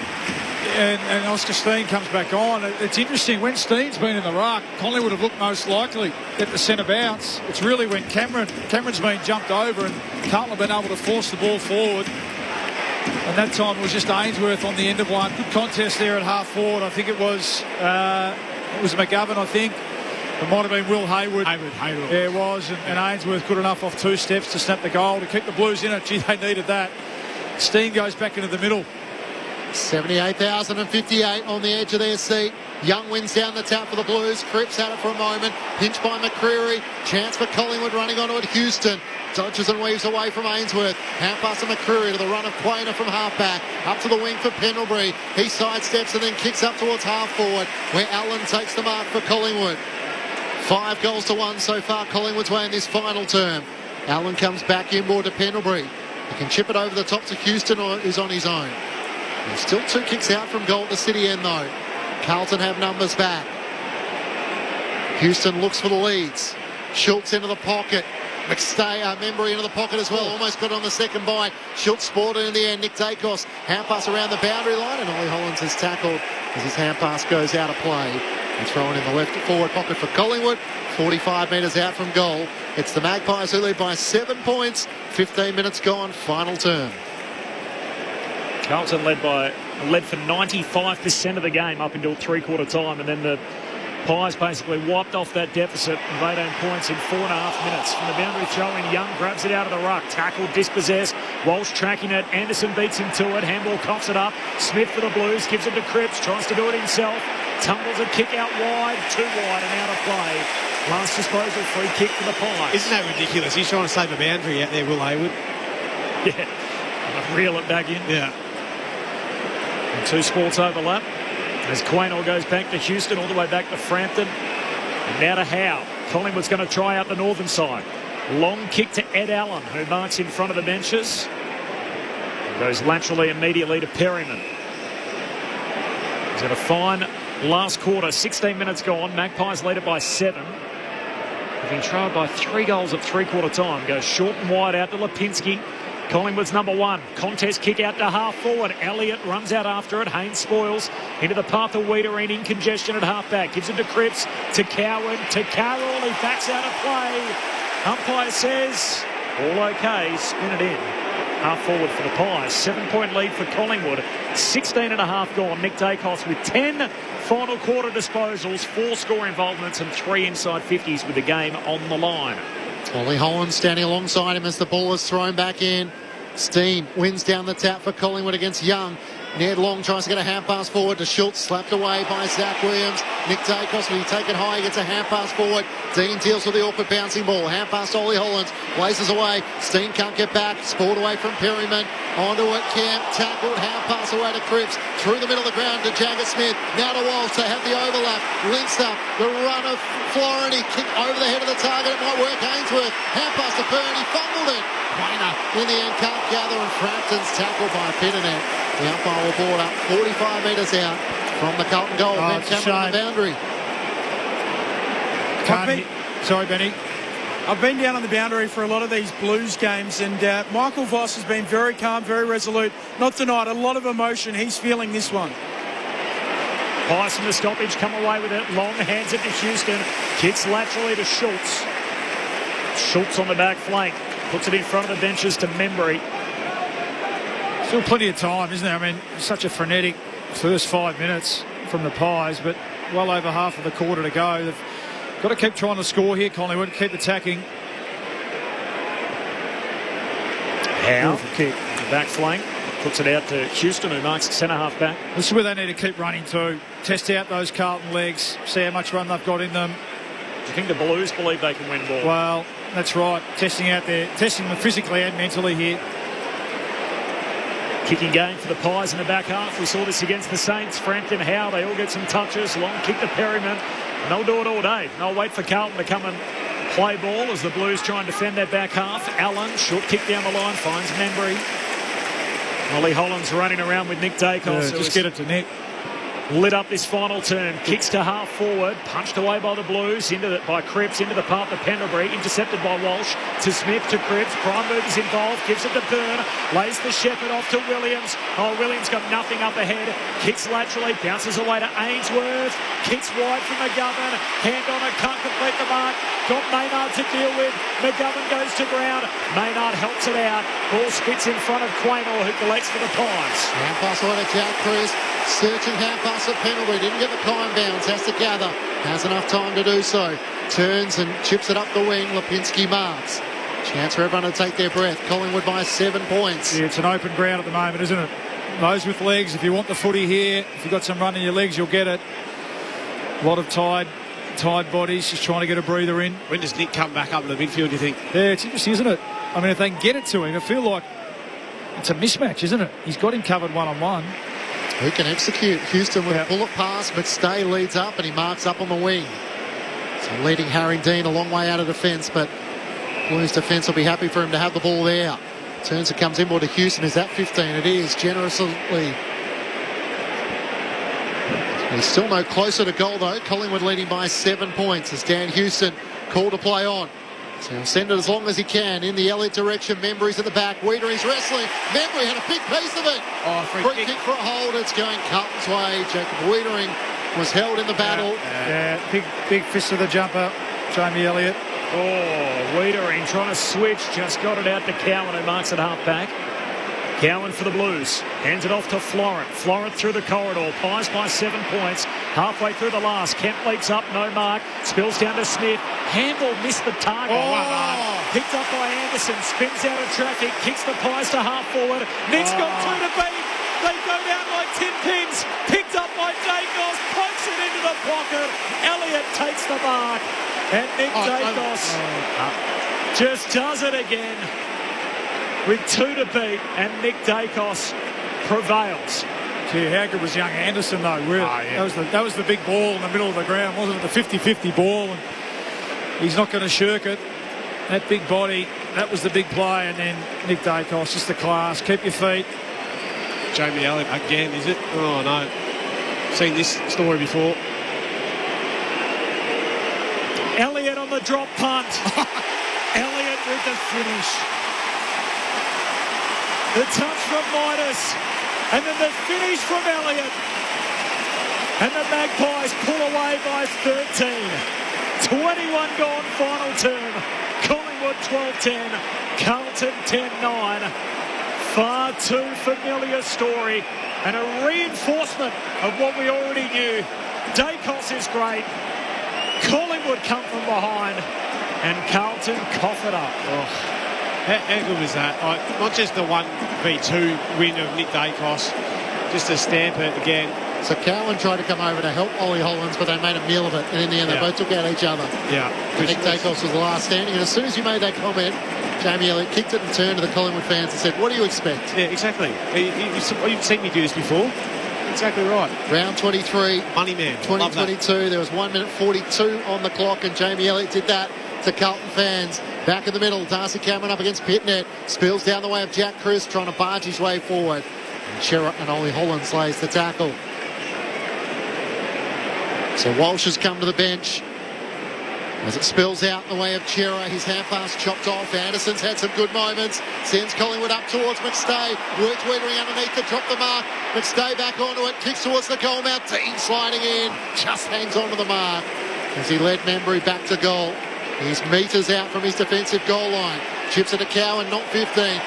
H: and Oscar Steen comes back on. It's interesting, when Steen's been in the ruck, Collingwood have looked most likely at the centre bounce. It's really when Cameron's been jumped over and Carlton have been able to force the ball forward. And that time it was just Ainsworth on the end of one. Good contest there at half forward. I think it was McGovern, I think. It might have been Will Hayward.
G: Hayward.
H: Yeah, it was. And Ainsworth good enough off 2 steps to snap the goal to keep the Blues in it. Gee, they needed that. Steen goes back into the middle.
F: 78,058 on the edge of their seat. Young wins down the tap for the Blues. Cripps had it for a moment. Pinched by McCreary. Chance for Collingwood running onto it. Houston dodges and weaves away from Ainsworth. Hand pass to McCreary to the run of Quainer from halfback. Up to the wing for Pendlebury. He sidesteps and then kicks up towards half forward, where Allen takes the mark for Collingwood. 5 goals to 1 so far Collingwood's way in this final term. Allen comes back inboard to Pendlebury. He can chip it over the top to Houston, or is on his own. There's still 2 kicks out from goal at the City end though. Carlton have numbers back. Houston looks for the leads. Schultz into the pocket. Membry into the pocket as well. Almost got on the second bite. Schultz sported in the end. Nick Daicos, hand pass around the boundary line, and Ollie Hollins is tackled as his hand pass goes out of play. And thrown in the left forward pocket for Collingwood. 45 metres out from goal. It's the Magpies who lead by 7 points. 15 minutes gone. Final term.
K: Carlton led for 95% of the game up until three-quarter time, and then the Pies basically wiped off that deficit of 18 points in 4.5 minutes. From the boundary throw-in, Young grabs it out of the ruck. Tackled, dispossessed. Walsh tracking it. Anderson beats him to it. Handball coughs it up. Smith for the Blues. Gives it to Cripps. Tries to do it himself. Tumbles a kick out wide. Too wide and out of play. Last disposal, free kick for the Pies.
G: Isn't that ridiculous? He's trying to save a boundary out there, Will Haywood.
K: Yeah. Reel it back in.
G: Yeah.
K: And two sports overlap. As Quaynor goes back to Houston, all the way back to Frampton. And now to Howe. Collingwood's going to try out the northern side. Long kick to Ed Allen, who marks in front of the benches. Goes laterally immediately to Perryman. He's had a fine last quarter. 16 minutes gone. Magpies lead it by 7. Having trailed by 3 goals at three-quarter time. Goes short and wide out to Lipinski. Collingwood's number 1. Contest kick out to half forward. Elliott runs out after it. Haynes spoils into the path of Wiedering in congestion at half back. Gives it to Cripps, to Cowan, to Carroll. He backs out of play. Umpire says, all okay. Spin it in. Half forward for the Pies. 7-point lead for Collingwood. 16.5 gone. Nick Daicos with 10 final quarter disposals, 4 score involvements and 3 inside 50s with the game on the line.
F: Ollie Hollins standing alongside him as the ball is thrown back in. Steen wins down the tap for Collingwood against Young. Ned Long tries to get a hand pass forward to Schultz, slapped away by Zach Williams. Nick Daicos, when he take it high, he gets a hand pass forward. Dean deals with the awkward bouncing ball. Hand pass to Ollie Hollins, blazes away. Steen can't get back, sport away from Perryman. Onto it, Camp, tackled, hand pass away to Cripps. Through the middle of the ground to Jagger Smith. Now to Walsh, they have the overlap. Links up, the run of Florent, kick over the head of the target. It might work, Ainsworth. Hand pass to Byrne, he fumbled it. Quaynor in the end can't gather, and Frampton's tackled by Pitternet. The umpire will board up 45 metres out from the Carlton goal. Ben Cameron on the boundary.
H: Sorry, Benny.
I: I've been down on the boundary for a lot of these Blues games, and Michael Voss has been very calm, very resolute. Not tonight, a lot of emotion. He's feeling this one.
K: Pies from the stoppage, come away with it. Long hands it to Houston. Kicks laterally to Schultz. Schultz on the back flank. Puts it in front of the benches to Membry.
H: Still plenty of time, isn't there? I mean, such a frenetic first 5 minutes from the Pies, but well over half of the quarter to go. They've got to keep trying to score here, Collingwood, keep attacking.
K: Howe, kick, back flank, puts it out to Houston, who marks the centre-half back.
H: This is where they need to keep running to. Test out those Carlton legs, see how much run they've got in them.
K: Do you think the Blues believe they can win ball?
H: Well, that's right. Testing them physically and mentally here.
K: Kicking game for the Pies in the back half. We saw this against the Saints. Frampton, Howe, they all get some touches. Long kick to Perryman. And they'll do it all day. They'll wait for Carlton to come and play ball as the Blues try and defend that back half. Allen, short kick down the line, finds Membry. Ollie Hollins running around with Nick Daicos.
H: Just get it to Nick.
K: Lit up this final term. Kicks to half forward. Punched away by the Blues. By Cripps into the path of Pendlebury. Intercepted by Walsh. To Smith, to Cripps. Prime move is involved. Gives it to Byrne. Lays the Shepherd off to Williams. Oh, Williams got nothing up ahead. Kicks laterally. Bounces away to Ainsworth. Kicks wide from McGovern. Hand on it. Can't complete the mark. Got Maynard to deal with. McGovern goes to ground. Maynard helps it out. Ball spits in front of Quaynor, who collects for the Pies.
F: Hand pass away to Jack Cruz. Searching hand pass at Pendlebury. Didn't get the time bounce. Has to gather. Has enough time to do so. Turns and chips it up the wing. Lipinski marks. Chance for everyone to take their breath. Collingwood by 7 points.
H: Yeah, it's an open ground at the moment, isn't it? Those with legs. If you want the footy here, if you've got some run in your legs, you'll get it. A lot of tired bodies, just trying to get a breather in.
G: When does Nick come back up in the midfield, do you think?
H: Yeah, it's interesting, isn't it? I mean, if they can get it to him, I feel like it's a mismatch, isn't it? He's got him covered one-on-one.
F: Who can execute? Houston with a bullet pass, but Stay leads up and he marks up on the wing. So leading Harry Dean a long way out of defence, but Blues defence will be happy for him to have the ball there. Turns it, comes inboard to Houston. Is that 15? It is, generously. He's still no closer to goal, though. Collingwood leading by 7 points as Dan Houston called to play on. So he'll send it as long as he can in the Elliott direction. Membry's at the back. Wiedering's wrestling. Membry had a big piece of it. Free kick for a hold. It's going Carlton's way. Jacob Wiedering was held in the battle.
H: Big fist of the jumper, Jamie Elliott.
K: Oh, Wiedering trying to switch. Just got it out to Cowan, who marks at half-back. Cowan for the Blues. Hands it off to Florent. Florent through the corridor. Pies by 7 points. Halfway through the last. Kemp leaps up. No mark. Spills down to Smith. Handball missed the target. Picked up by Anderson. Spins out of traffic. Kicks the Pies to half forward. Nick's got 2 to beat. They go down like 10 pins. Picked up by Daicos. Pokes it into the pocket. Elliott takes the mark. And Nick Daicos just does it again. With 2 to beat, and Nick Daicos prevails.
H: Gee, how good was young Anderson, though? Really? That was the big ball in the middle of the ground, wasn't it? The 50-50 ball, and he's not going to shirk it. That big body, that was the big play, and then Nick Daicos, just the class. Keep your feet.
G: Jamie Elliott again, is it? Oh, no. Seen this story before.
K: Elliott on the drop punt. Elliott with the finish. The touch from Midas, and then the finish from Elliott. And the Magpies pull away by 13. 21 gone final term. Collingwood 12-10, Carlton 10-9. Far too familiar story and a reinforcement of what we already knew. Daicos is great. Collingwood come from behind, and Carlton cough it up.
G: Oh. How good was that? Not just the 1v2 win of Nick Daicos, just to stamp it again.
F: So Cowan tried to come over to help Ollie Hollands, but they made a meal of it, and in the end they both took out each other.
G: Yeah.
F: Nick Daicos was the last standing, and as soon as you made that comment, Jamie Elliott kicked it and turned to the Collingwood fans and said, "What do you expect?"
G: Yeah, exactly. You've seen me do this before. Exactly right.
F: Round 23.
G: Money man.
F: 2022. There was 1 minute 42 on the clock, and Jamie Elliott did that to Carlton fans. Back in the middle, Darcy Cameron up against Pitnet. Spills down the way of Jack Chris, trying to barge his way forward. And Chera and Ollie Hollands lays the tackle. So Walsh has come to the bench. As it spills out in the way of Chera, his hand pass chopped off. Anderson's had some good moments. Sends Collingwood up towards McStay. Works Wiedering underneath to drop the mark. McStay back onto it. Kicks towards the goal mouth. Dean sliding in. Just hangs on to the mark as he led Membry back to goal. He's metres out from his defensive goal line. Chips it to Cowan, not 15.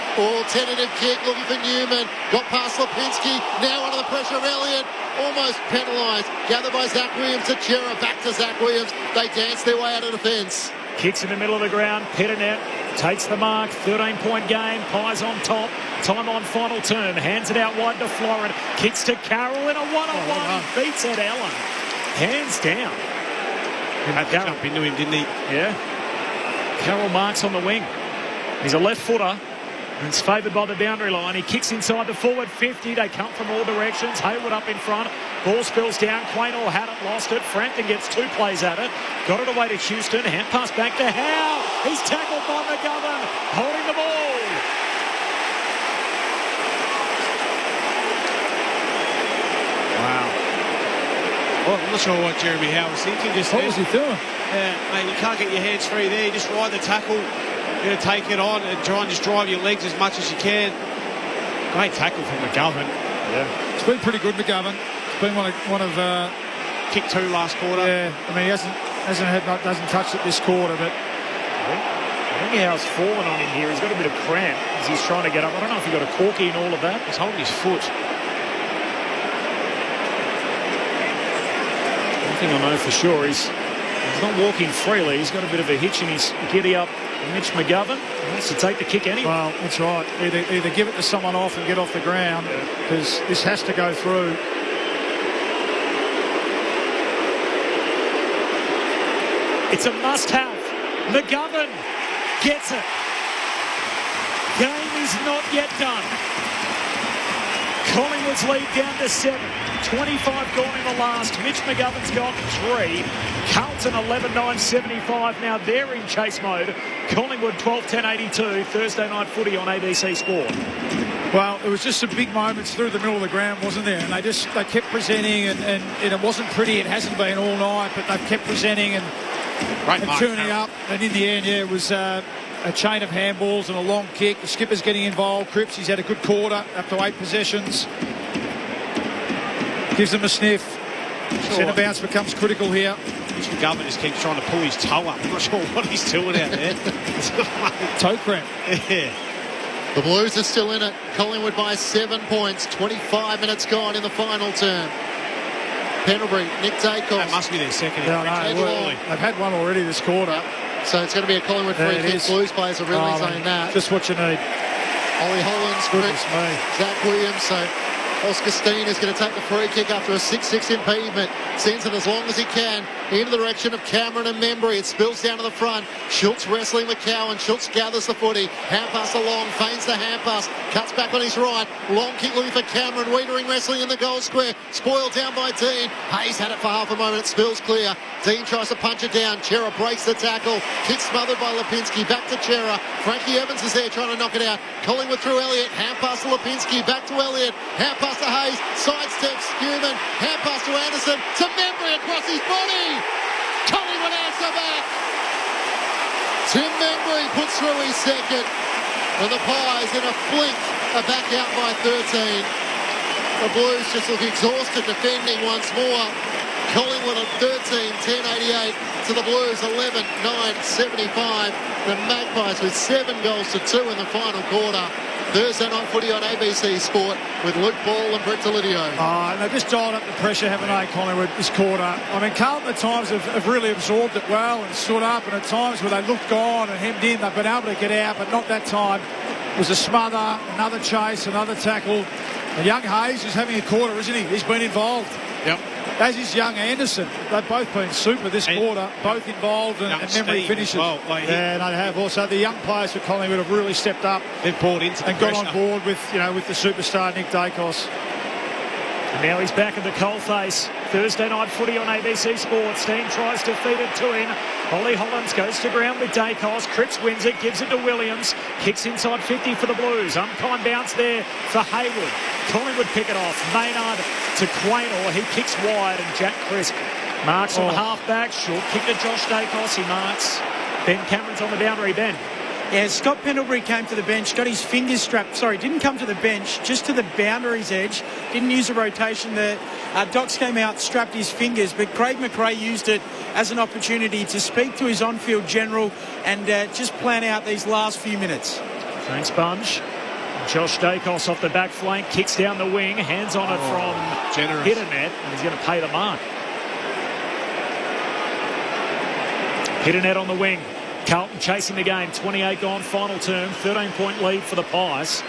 F: Tentative kick, looking for Newman. Got past Lipinski. Now under the pressure of Elliott. Almost penalised. Gathered by Zach Williams to Chera. Back to Zach Williams. They dance their way out of defence.
K: Kicks in the middle of the ground. Pitternet takes the mark. 13-point game. Pies on top. Time on final term. Hands it out wide to Florent. Kicks to Carroll in a one-on-one. Beats Ed Allen. Hands down.
G: Had to jump into him, didn't he?
K: Yeah. Carroll marks on the wing. He's a left footer and it's favoured by the boundary line. He kicks inside the forward 50. They come from all directions. Hayward up in front. Ball spills down. Quaynor had it, lost it. Frampton gets 2 plays at it. Got it away to Houston. Hand pass back to Howe. He's tackled by McGovern. Holding the ball.
G: Wow. Well, I'm not sure what Jeremy Howe was thinking.
H: What was he doing?
G: Mate, you can't get your hands free there. You just ride the tackle. You're going to take it on and try and just drive your legs as much as you can. Great tackle from McGovern.
H: Yeah. It's been pretty good, McGovern. It's been one of
G: kick 2 last quarter.
H: Yeah. I mean, he doesn't touch it this quarter, but
K: I think Howe's fallen on him here. He's got a bit of cramp as he's trying to get up. I don't know if he got a corky and all of that.
G: He's holding his foot.
K: One thing I know for sure is he's not walking freely. He's got a bit of a hitch in his giddy up. Mitch McGovern wants to take the kick anyway.
H: Well, that's right. Either give it to someone off and get off the ground, because this has to go through.
K: It's a must-have. McGovern gets it. Game is not yet done. Collingwood's lead down to 7. 25 gone in the last. Mitch McGovern's got 3. Carlton 11-9-75. Now they're in chase mode. Collingwood 12-10-82. Thursday night footy on ABC Sport.
H: Well, it was just some big moments through the middle of the ground, wasn't there? And they kept presenting, and it wasn't pretty. It hasn't been all night, but they've kept presenting and turning up. And in the end, it was a chain of handballs and a long kick. The skipper's getting involved. Cripps, he's had a good quarter, up to 8 possessions. Gives them a sniff. Centre bounce becomes critical here.
G: Mr. Governor just keeps trying to pull his toe up. I'm not sure what he's doing out there.
H: Toe cramp.
G: Yeah.
F: The Blues are still in it. Collingwood by 7 points. 25 minutes gone in the final term. Pendlebury, Nick Daicos.
G: That must be their second.
H: They've had one already this quarter.
F: Yep. So it's going to be a Collingwood free kick. Blues players are really saying that.
H: Just what you need.
F: Ollie Hollands, Zach Williams. So Oscar Steen is going to take the free kick after a 6-6 impediment. Sends it as long as he can into the direction of Cameron and Membry. It spills down to the front. Schultz wrestling with Cowan. Schultz gathers the footy. Hand pass along. Feigns the hand pass. Cuts back on his right. Long kick looking for Cameron. Wiedering wrestling in the goal square. Spoiled down by Dean. Hayes had it for half a moment. It spills clear. Dean tries to punch it down. Chera breaks the tackle. Kick smothered by Lipinski. Back to Chera. Frankie Evans is there trying to knock it out. Collingwood through Elliott. Hand pass to Lipinski. Back to Elliott. Hand pass to Hayes. Sidesteps Newman. Hand pass to Anderson. To Membry across his body. Collingwood answer back. Tim Membry puts through his second. And the Pies in a blink are back out by 13. The Blues just look exhausted defending once more. Collingwood on 13, 10-88 to the Blues 11, 9-75. The Magpies with 7 goals to 2 in the final quarter. Thursday night footy on ABC Sport with Luke Ball and Brett Delidio.
H: And they've just dialed up the pressure, haven't they, Collingwood, this quarter? I mean, Carlton at times have really absorbed it well and stood up, and at times where they looked gone and hemmed in, they've been able to get out, but not that time. It was a smother, another chase, another tackle. And young Hayes is having a quarter, isn't he? He's been involved.
G: Yep.
H: As is young Anderson. They've both been super this quarter, both involved, and Membry finishes.
G: Well,
H: and they have also the young players for Collingwood have really stepped up.
G: They've poured into the
H: and got on board with the superstar Nick Daicos.
D: And now he's back at the coalface. Thursday night footy on ABC Sports. Steen tries to feed it to him. Ollie Hollands goes to ground with Daicos. Cripps wins it, gives it to Williams. Kicks inside 50 for the Blues. Unkind bounce there for Hayward. Collingwood pick it off. Maynard to Quaynor. He kicks wide, and Jack Crisp marks on the half-back. Short kick to Josh Daicos. He marks. Ben Cameron's on the boundary. Ben.
I: Yeah, Scott Pendlebury came to the bench, got his fingers strapped. Sorry, didn't come to the bench, just to the boundary's edge. Didn't use a rotation. The Docs came out, strapped his fingers, but Craig McRae used it as an opportunity to speak to his on-field general and just plan out these last few minutes.
D: Thanks, Bunge. Josh Daicos off the back flank, kicks down the wing, hands on it from Hiddenet, and he's going to pay the mark. Hiddenet on the wing. Carlton chasing the game, 28 gone, final term, 13-point lead for the Pies.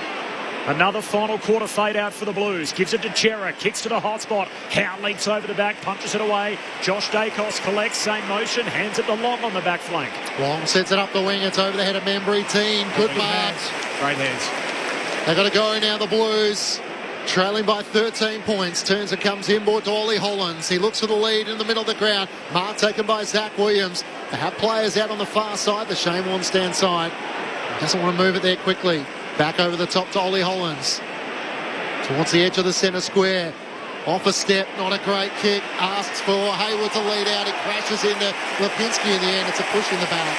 D: Another final quarter fade out for the Blues. Gives it to Chera, kicks to the hot spot. Howe leaps over the back, punches it away. Josh Daicos collects, same motion, hands it to Long on the back flank.
F: Long sets it up the wing, it's over the head of Membry. Team, good mark.
G: Great hands.
F: They've got to go now, the Blues. Trailing by 13 points. Turns and comes inboard to Ollie Hollands. He looks for the lead in the middle of the ground. Mark taken by Zach Williams. They have players out on the far side. The Shane Warne stand side. Doesn't want to move it there quickly. Back over the top to Ollie Hollands. Towards the edge of the centre square. Off a step, not a great kick. Asks for Hayward to lead out. It crashes into Lipinski in the end. It's a push in the back.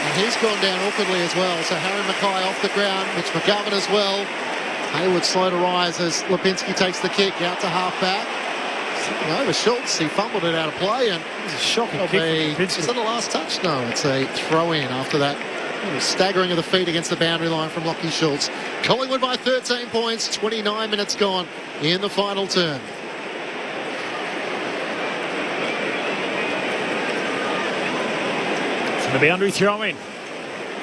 F: And he's gone down awkwardly as well. So Harry Mackay off the ground. Mitch McGovern as well. Hayward slow to rise as Lipinski takes the kick out to half-back. Over Schultz, he fumbled it out of play, and
H: it was a shocking kick.
F: Is that the last touch? No, it's a throw-in after that staggering of the feet against the boundary line from Lachie Schultz. Collingwood by 13 points, 29 minutes gone in the final term.
D: From the boundary throw-in.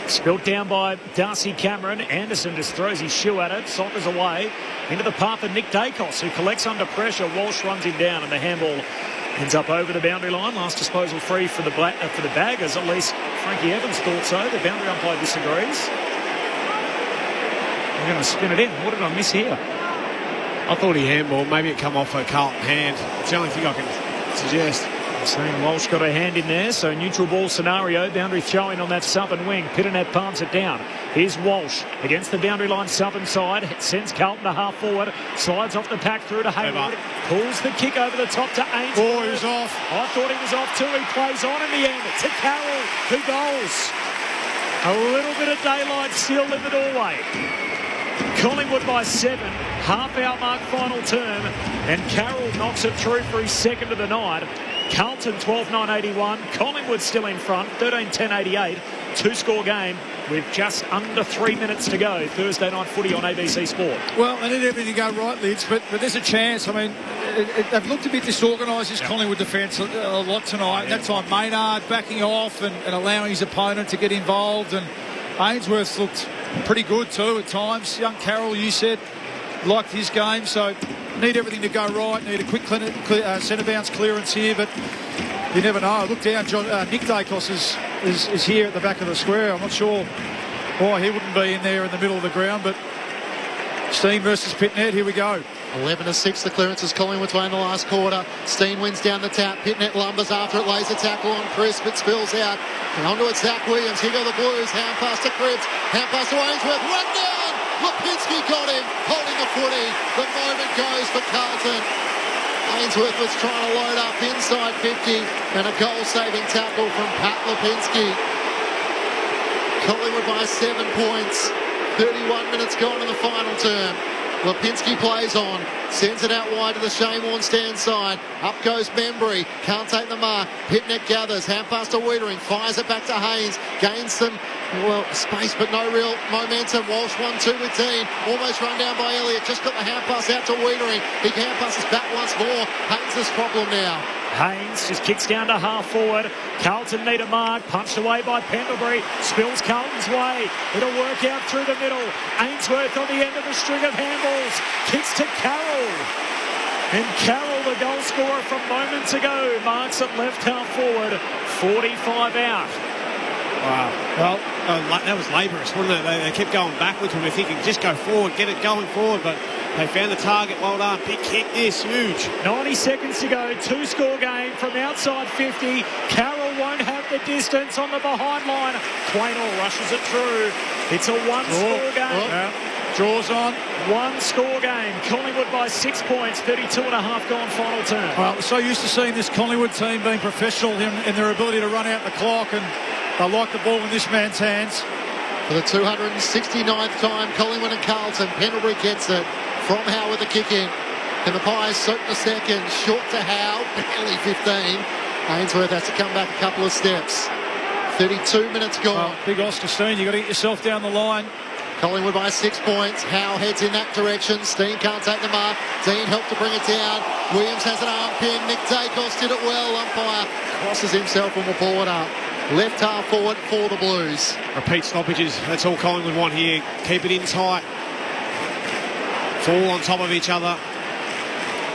D: Spilt down by Darcy Cameron. Anderson just throws his shoe at it, saunters away into the path of Nick Daicos, who collects under pressure. Walsh runs him down, and the handball ends up over the boundary line. Last disposal free for the Baggers. At least Frankie Evans thought so. The boundary umpire disagrees. I'm going to spin it in. What did I miss here?
G: I thought he handballed. Maybe it come off a Carlton hand. It's the only thing I can suggest.
D: Seen Walsh got a hand in there, so neutral ball scenario. Boundary throw-in on that southern wing. Pitternet palms it down. Here's Walsh against the boundary line southern side. Sends Carlton to half forward. Slides off the pack through to Hayward. Pulls the kick over the top to Ainsworth.
H: Oh, he was off.
D: I thought he was off too. He plays on in the end to Carroll, who goals. A little bit of daylight still in the doorway. Collingwood by 7, half-hour mark final term, and Carroll knocks it through for his second of the night. Carlton 12-9-81, Collingwood still in front, 13-10-88, two-score game with just under 3 minutes to go. Thursday night footy on ABC Sport.
H: Well, they need everything to go right, Lids, but there's a chance. I mean, they've looked a bit disorganised, this Collingwood defence, a lot tonight. That time, Maynard backing off and allowing his opponent to get involved, and Ainsworth looked pretty good too at times. Young Carroll, you said, liked his game, so need everything to go right. Need a quick centre bounce clearance here, but you never know. Look down, Nick Daicos is here at the back of the square. I'm not sure why he wouldn't be in there in the middle of the ground, but Steen versus Pitnet, here we go.
F: 11-6 the clearance as Collingwood play in the last quarter. Steen wins down the tap. Pitnet lumbers after it, lays a tackle on Crisp. It spills out. And onto it, Zach Williams. Here go the Blues. Hand pass to Cripps. Hand pass to Ainsworth. Run down! Lipinski got him, holding the footy. The moment goes for Carlton. Ainsworth was trying to load up inside 50, and a goal-saving tackle from Pat Lipinski. Collingwood by 7 points. 31 minutes gone in the final term. Lipinski plays on, sends it out wide to the Shane stand side. Up goes Membry, can't take the mark. Pitnet gathers, hand pass to Wiedering, fires it back to Haynes, gains some space but no real momentum. Walsh 1-2 with Dean, almost run down by Elliott, just got the hand pass out to Wiedering. He hand passes back once more. Haynes' problem now.
D: Haynes just kicks down to half forward. Carlton need a mark. Punched away by Pendlebury. Spills Carlton's way. It'll work out through the middle. Ainsworth on the end of the string of handballs. Kicks to Carroll. And Carroll, the goal scorer from moments ago, marks at left half forward. 45 out.
G: Wow. Well, that was laborious, wasn't it? They kept going backwards when we were thinking, just go forward, get it going forward, but they found the target. Well done. Big kick this, huge.
D: 90 seconds to go. Two-score game from outside 50. Carroll won't have the distance on the behind line. Quaynor rushes it through. It's a one-score game.
H: Yeah. Draws on.
D: One-score game. Collingwood by 6 points. 32.5 gone final term.
H: Well, we're so used to seeing this Collingwood team being professional in their ability to run out the clock, and they like the ball in this man's hands.
F: For the 269th time, Collingwood and Carlton. Pendlebury gets it from Howe with the kick in. And the Pies soak the second. Short to Howe. Barely 15. Ainsworth has to come back a couple of steps. 32 minutes gone.
H: Well, big Oscar Steen, you've got to get yourself down the line.
F: Collingwood by 6 points. Howe heads in that direction. Steen can't take the mark. Dean helped to bring it down. Williams has an arm pin. Nick Daicos did it well. Umpire crosses himself and will pull it up. Left half forward for the Blues.
G: Repeat stoppages. That's all Collingwood want here. Keep it in tight. Fall on top of each other.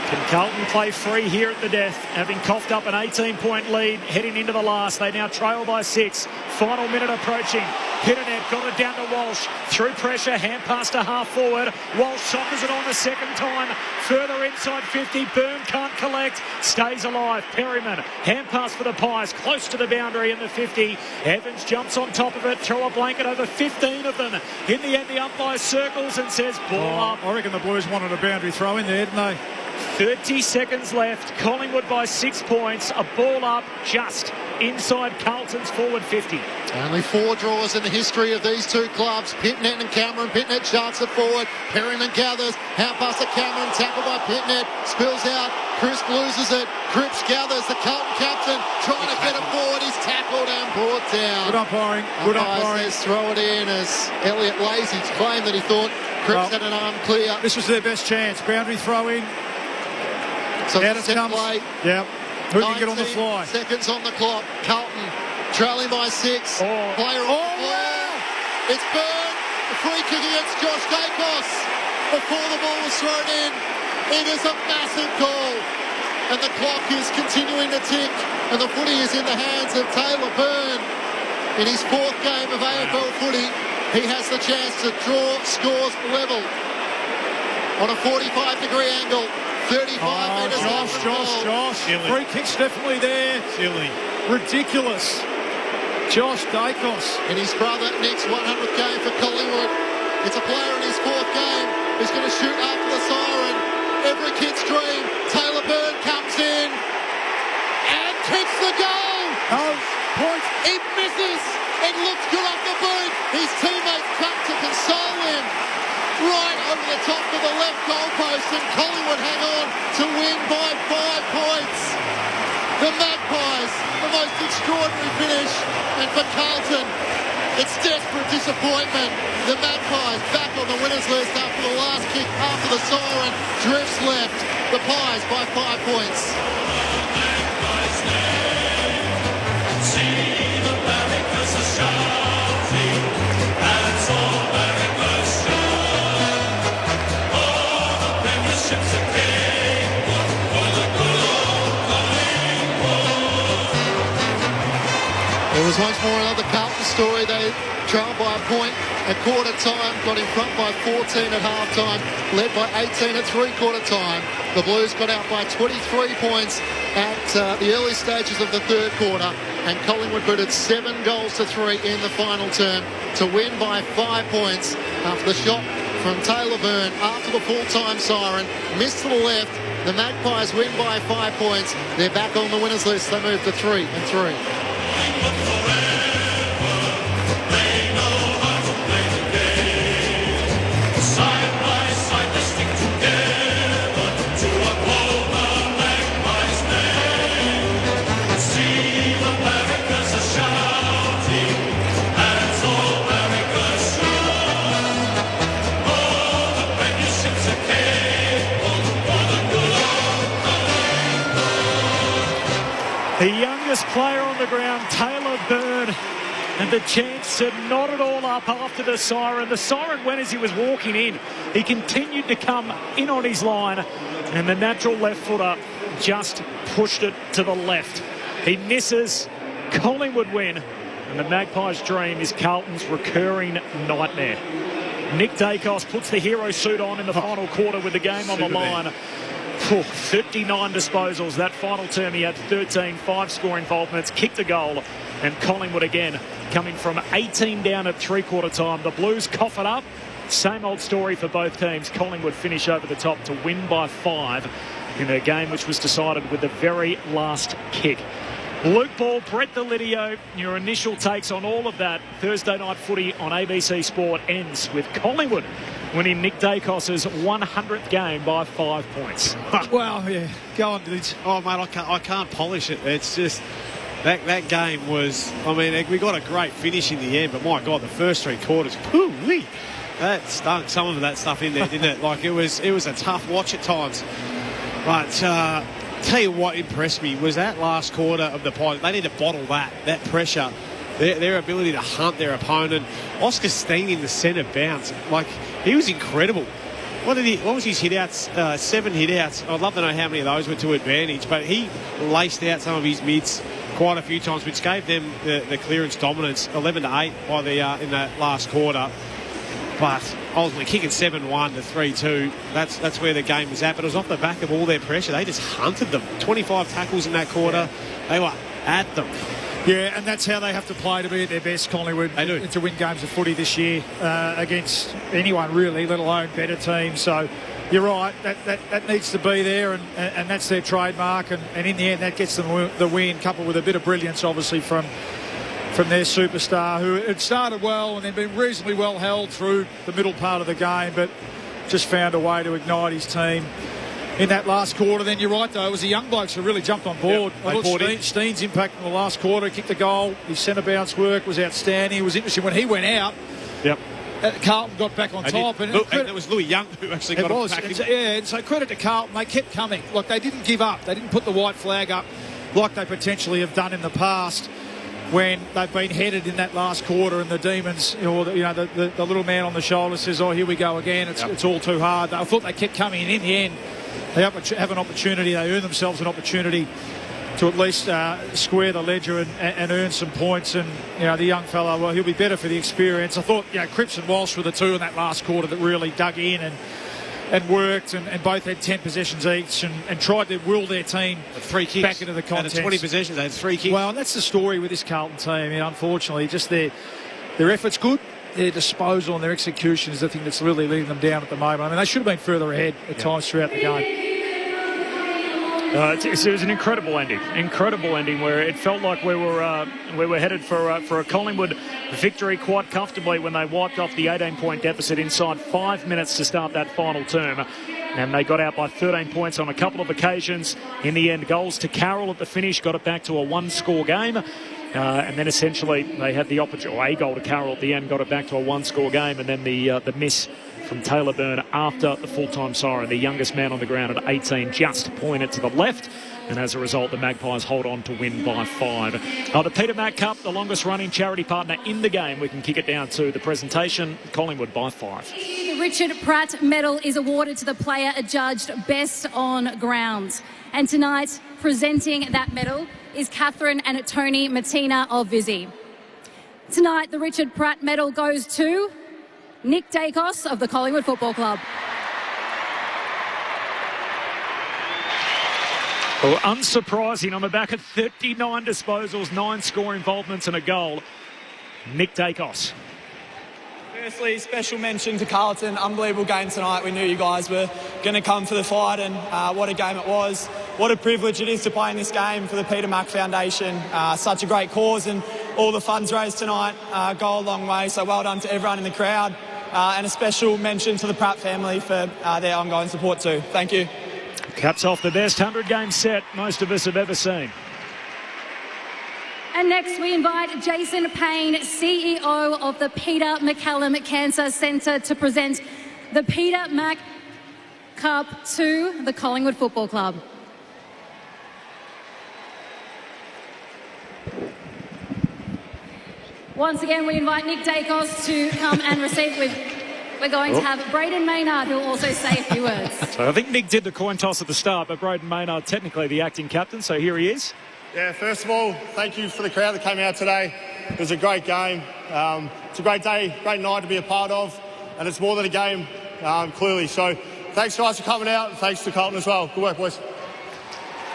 D: Can Carlton play free here at the death, having coughed up an 18-point lead heading into the last? They now trail by 6. Final minute approaching. Pitternet got it down to Walsh. Through pressure, hand pass to half forward. Walsh sockers it on the second time. Further inside 50. Byrne can't collect. Stays alive. Perryman. Hand pass for the Pies. Close to the boundary in the 50. Evans jumps on top of it. Throw a blanket over 15 of them. In the end, the umpire circles and says ball up.
H: I reckon the Blues wanted a boundary throw in there, didn't they?
D: 30 seconds left. Collingwood by 6 points. A ball up just inside Carlton's forward 50.
F: Only 4 draws in the history of these two clubs. Pitnet and Cameron. Pitnet sharks it forward. Perryman gathers. Hand pass to Cameron. Tackled by Pitnet. Spills out. Crisp loses it. Cripps gathers. The Carlton captain trying to get it forward. He's tackled and brought down.
H: Good umpiring. Good umpiring.
F: Says throw it in as Elliott lays his claim that he thought Cripps had an arm clear.
H: This was their best chance. Boundary throw in.
F: So
H: out it comes.
F: Play.
H: Yeah. Who can get on the fly?
F: Seconds on the clock. Carlton trailing by 6. Player on the ball. It's Byrne. The free kick against Josh Daicos before the ball was thrown in. It is a massive goal. And the clock is continuing to tick. And the footy is in the hands of Taylor Byrne. In his 4th game of AFL footy, he has the chance to draw scores level. On a 45-degree angle, 35 metres off the goal.
H: Josh.
D: Silly.
H: Free kick's definitely there.
D: Silly.
H: Ridiculous. Josh Daicos.
F: In his brother Nick's 100th game for Collingwood. It's a player in his 4th game who's going to shoot after the siren. Every kid's dream. Taylor Byrne comes in and kicks the goal.
H: Oh, point.
F: It misses. It looks good off the boot. His teammates come to console him. Right over the top of the left goalpost, and Collingwood hang on to win by 5 points. The Magpies, the most extraordinary finish, and for Carlton, it's desperate disappointment. The Magpies back on the winners list after the last kick after the siren. Drifts left. The Pies by 5 points. It was once more another Carlton story. They trailed by a point at quarter time, got in front by 14 at half time, led by 18 at three-quarter time. The Blues got out by 23 points at the early stages of the third quarter, and Collingwood booted 7 goals to 3 in the final term to win by 5 points after the shot from Taylor Byrne after the full-time siren missed to the left. The Magpies win by 5 points. They're back on the winners list. They move to 3-3.
D: The youngest player on the ground, Taylor Byrne, and the chance to knot it all up after the siren. The siren went as he was walking in. He continued to come in on his line, and the natural left footer just pushed it to the left. He misses. Collingwood win, and the Magpies' dream is Carlton's recurring nightmare. Nick Daicos puts the hero suit on in the final quarter with the game on the line. 39 disposals. That final term he had 13 5-score involvements, kicked a goal, and Collingwood again coming from 18 down at three-quarter time. The Blues cough it up. Same old story for both teams. Collingwood finish over the top to win by 5 in a game which was decided with the very last kick. Luke Ball, Brett Delidio, your initial takes on all of that. Thursday night footy on ABC Sport ends with Collingwood winning Nick Daicos' 100th game by 5 points.
H: Well, yeah, go on, Liz.
G: Oh, mate, I can't polish it. It's just that game was. I mean, we got a great finish in the end, but my God, the first 3 quarters, pooh-wee, that stunk some of that stuff in there, didn't it? Like it was a tough watch at times. But tell you what impressed me was that last quarter of the Pies. They need to bottle that pressure. Their ability to hunt their opponent. Oscar Steen in the centre bounce, like he was incredible. What was his hit outs? 7 hit outs. I'd love to know how many of those were to advantage, but he laced out some of his mids quite a few times, which gave them the clearance dominance, 11-8 by in that last quarter. But ultimately kicking 7-1 to 3-2, that's where the game was at. But it was off the back of all their pressure. They just hunted them. 25 tackles in that quarter. Yeah. They were at them.
H: Yeah, and that's how they have to play to be at their best, Collingwood.
G: They do.
H: To win games of footy this year against anyone, really, let alone better teams. So you're right, that needs to be there, and that's their trademark. And in the end, that gets them the win, coupled with a bit of brilliance, obviously, from their superstar, who had started well and then been reasonably well held through the middle part of the game, but just found a way to ignite his team in that last quarter. Then you're right, though, it was the young blokes who really jumped on board.
G: Yep,
H: I thought Steen's impact in the last quarter, kicked the goal, his centre bounce work was outstanding. It was interesting when he went out.
G: Yep.
H: Carlton got back on top.
G: And it was Louis Young who actually got it back.
H: And so credit to Carlton, they kept coming. Like, they didn't give up. They didn't put the white flag up like they potentially have done in the past when they've been headed in that last quarter and the Demons, the little man on the shoulder says, oh, here we go again. It's all too hard. I thought they kept coming, and in the end, they have an opportunity. They earn themselves an opportunity to at least square the ledger and earn some points. And, the young fellow, well, he'll be better for the experience. I thought, Cripps and Walsh were the two in that last quarter that really dug in and worked, and both had 10 possessions each and tried to will their team
G: 3 kicks
H: back into the contest.
G: Out of 20 possessions, they had 3 kicks.
H: Well, and that's the story with this Carlton team. Unfortunately, just their effort's good. Their disposal and their execution is the thing that's really leading them down at the moment. I mean, they should have been further ahead at times throughout the game.
K: It was an incredible ending where it felt like we were headed for a Collingwood victory quite comfortably when they wiped off the 18-point deficit inside 5 minutes to start that final term. And they got out by 13 points on a couple of occasions. In the end, goals to Carroll at the finish got it back to a one-score game. And then essentially they had the opportunity, or a goal to Carroll at the end, got it back to a one-score game. And then the miss from Taylor Byrne after the full-time siren, the youngest man on the ground at 18, just pointed to the left. And as a result, the Magpies hold on to win by 5. The Peter Mac Cup, the longest-running charity partner in the game. We can kick it down to the presentation. Collingwood by 5.
C: The Richard Pratt Medal is awarded to the player adjudged best on ground. And tonight, presenting that medal is Catherine and Tony Martina of Vizzy. Tonight, the Richard Pratt Medal goes to Nick Daicos of the Collingwood Football Club.
K: Well, unsurprising, on the back of 39 disposals, 9 score involvements and a goal, Nick Daicos.
E: Firstly, special mention to Carlton. Unbelievable game tonight. We knew you guys were going to come for the fight, and what a game it was. What a privilege it is to play in this game for the Peter Mac Foundation. Such a great cause, and all the funds raised tonight go a long way. So well done to everyone in the crowd, and a special mention to the Pratt family for their ongoing support too. Thank you.
K: Caps off the best 100-game set most of us have ever seen.
C: And next we invite Jason Payne, CEO of the Peter MacCallum Cancer Centre, to present the Peter Mac Cup to the Collingwood Football Club. Once again, we invite Nick Daicos to come and receive with... We're going to have Braden Maynard, who will also say a few words.
K: So I think Nick did the coin toss at the start, but Braden Maynard technically the acting captain, so here he is.
J: Yeah, first of all, thank you for the crowd that came out today. It was a great game. It's a great day, great night to be a part of, and it's more than a game, clearly. So thanks guys for coming out, and thanks to Carlton as well. Good work, boys.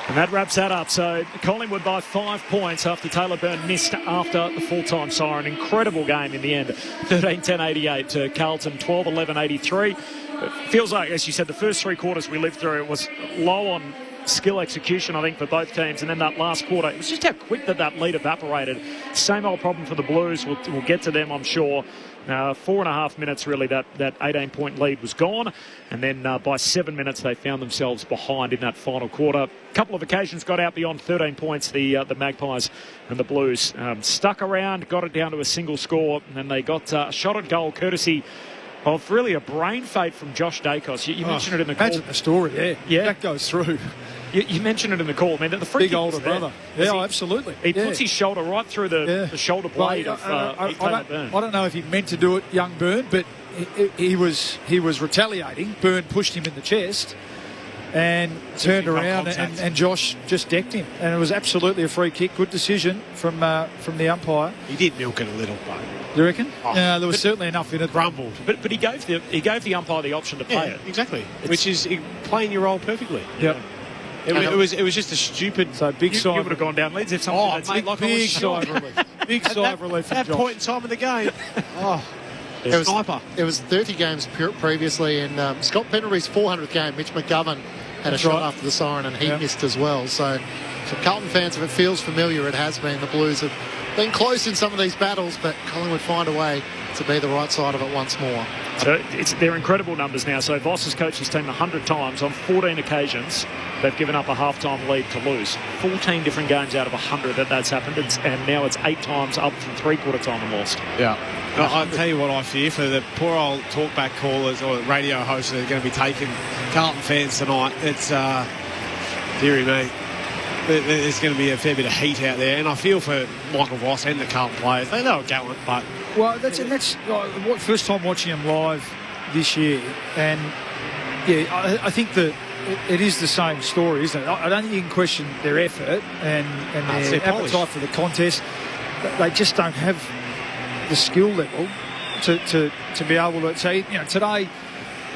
K: And that wraps that up. So Collingwood by 5 points after Taylor Byrne missed after the full-time siren. Incredible game in the end. 13-10-88 to Carlton, 12-11-83. It feels like, as you said, the first 3 quarters we lived through, it was low on skill execution, I think, for both teams. And then that last quarter, it was just how quick that lead evaporated. Same old problem for the Blues. We'll get to them, I'm sure. 4.5 minutes, really, that 18-point lead was gone. And then by 7 minutes, they found themselves behind in that final quarter. A couple of occasions got out beyond 13 points, the Magpies and the Blues. Stuck around, got it down to a single score, and then they got a shot at goal courtesy of really a brain fade from Josh Daicos. You mentioned it in the call.
H: Imagine the story, yeah. That goes through.
K: You mentioned it in the call. I mean, the free
H: big older brother. Yeah, absolutely.
K: He puts his shoulder right through the shoulder blade of Taylor Byrne.
H: I don't know if he meant to do it, young Byrne, but he was retaliating. Byrne pushed him in the chest and turned around, and Josh just decked him. And it was absolutely a free kick. Good decision from the umpire.
G: He did milk it a little, but...
H: You reckon? There was certainly enough in it.
G: Grumbled.
K: But he gave the umpire the option to play it.
G: Exactly. Which is playing your role perfectly.
H: Yep.
G: It was just a stupid...
H: So big
K: sigh. You would have gone down leads if something had
H: mate, like big sigh of relief. Big sigh of relief.
G: At that point in time of the game. Sniper.
F: It was 30 games previously, and Scott Penderby's 400th game, Mitch McGovern had a shot after the siren, and he missed as well. So Carlton fans, if it feels familiar, it has been. The Blues have been close in some of these battles, but Collingwood find a way to be the right side of it once more.
K: So they're incredible numbers now. So Voss has coached his team 100 times. On 14 occasions, they've given up a half-time lead to lose. 14 different games out of 100 that's happened. And now it's 8 times up from three-quarter time and lost.
G: Yeah. I'll tell you what I fear for the poor old talkback callers or radio hosts that are going to be taking Carlton fans tonight. It's, dearie me, there's going to be a fair bit of heat out there. And I feel for Michael Voss and the Carlton players. They know gallant, but...
H: Well, that's first time watching him live this year, and yeah, I think that it is the same story, isn't it? I don't think you can question their effort and their appetite for the contest. They just don't have the skill level to be able to say, today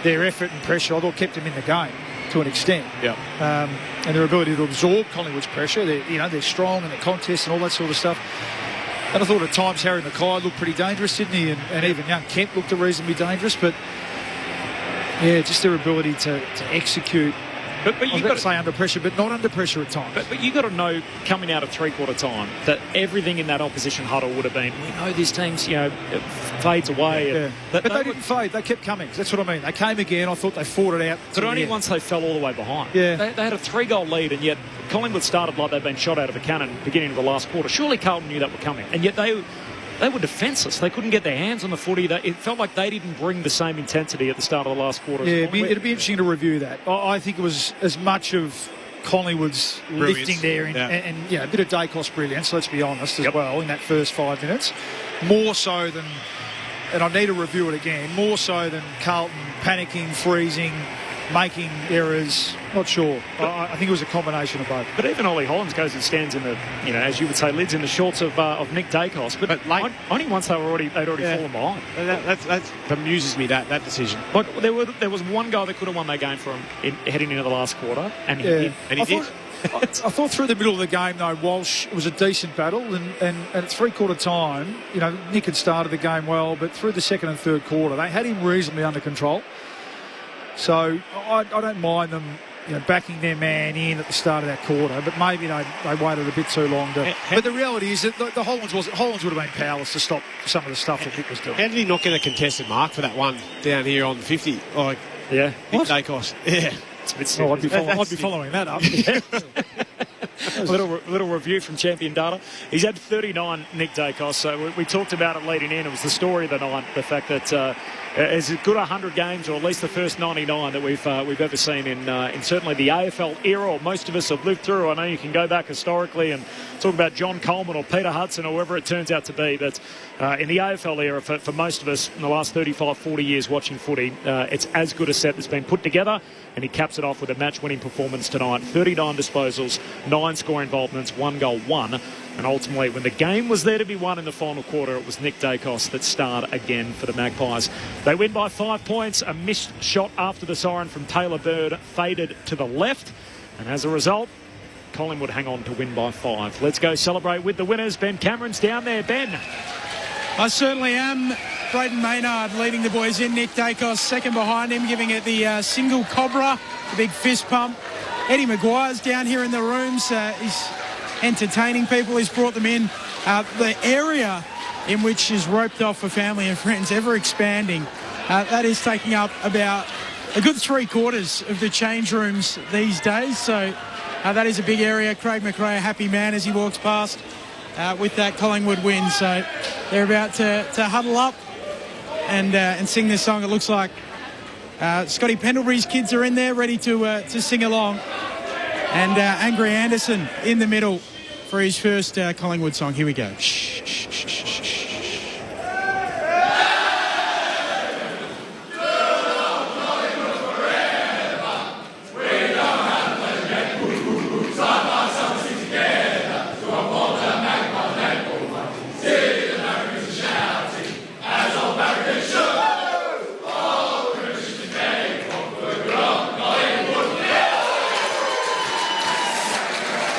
H: their effort and pressure, I thought, kept them in the game to an extent.
G: Yeah.
H: And their ability to absorb Collingwood's pressure. They're strong in the contest and all that sort of stuff. And I thought at times Harry Mackay looked pretty dangerous, didn't he? And even young Kent looked reasonably dangerous. But, yeah, just their ability to execute.
K: But
H: I've got to say under pressure, but not under pressure at times.
K: But you've got to know, coming out of three-quarter time, that everything in that opposition huddle would have been, we know this team's, it fades away.
H: Yeah. But they didn't fade. They kept coming. That's what I mean. They came again. I thought they fought it out.
K: But only once they fell all the way behind.
H: Yeah.
K: They had a 3-goal lead, and yet Collingwood started like they'd been shot out of a cannon beginning of the last quarter. Surely Carlton knew that were coming. And yet they were defenceless. They couldn't get their hands on the footy. It felt like they didn't bring the same intensity at the start of the last quarter.
H: Yeah, it'd be interesting to review that. I think it was as much of Collingwood's
G: brilliance.
H: lifting there and a bit of Daicos brilliance, let's be honest, as well, in that first 5 minutes. More so than, and I need to review it again, more so than Carlton panicking, freezing, making errors. Not sure. I think it was a combination of both.
K: But even Ollie Hollands goes and stands in the, as you would say, lids in the shorts of Nick Daicos. But only once they'd already fallen behind.
G: That amuses me, that decision.
K: Like there was one goal that could have won that game for him heading into the last quarter, and he did.
H: I thought through the middle of the game, though, Walsh, it was a decent battle, and at three-quarter time, Nick had started the game well, but through the second and third quarter, they had him reasonably under control. So I don't mind them backing their man in at the start of that quarter, but maybe they waited a bit too long to. But the reality is that the Hollands would have been powerless to stop some of the stuff that Nick was doing.
G: How did he not get a contested mark for that one down here on 50? Nick Daicos. Yeah.
H: I'd be following that up.
K: A little review from Champion Data. He's had 39, Nick Daicos. So we talked about it leading in. It was the story of the night, the fact that as good 100 games, or at least the first 99 that we've ever seen in certainly the AFL era, or most of us have lived through. I know you can go back historically and talk about John Coleman or Peter Hudson or whoever it turns out to be, but in the AFL era, for most of us in the last 35, 40 years watching footy, it's as good a set that's been put together, and he caps it off with a match-winning performance tonight. 39 disposals, 9 score involvements, 1 goal, 1. And ultimately, when the game was there to be won in the final quarter, it was Nick Daicos that starred again for the Magpies. They win by 5 points. A missed shot after the siren from Taylor Bird faded to the left. And as a result, Collingwood hang on to win by 5. Let's go celebrate with the winners. Ben Cameron's down there. Ben.
I: I certainly am. Braden Maynard leading the boys in. Nick Daicos second behind him, giving it the single cobra, the big fist pump. Eddie Maguire's down here in the rooms. He's entertaining people. He's brought them in. The area in which is roped off for family and friends, ever expanding. That is taking up about a good 3/4 of the change rooms these days. So that is a big area. Craig McRae, a happy man as he walks past with that Collingwood win. So they're about to huddle up and sing this song. It looks like Scotty Pendlebury's kids are in there ready to sing along. And Angry Anderson in the middle for his first Collingwood song. Here we go. Shh, shh, shh, shh, shh.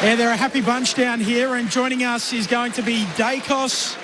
I: Yeah, they're a happy bunch down here, and joining us is going to be Daicos.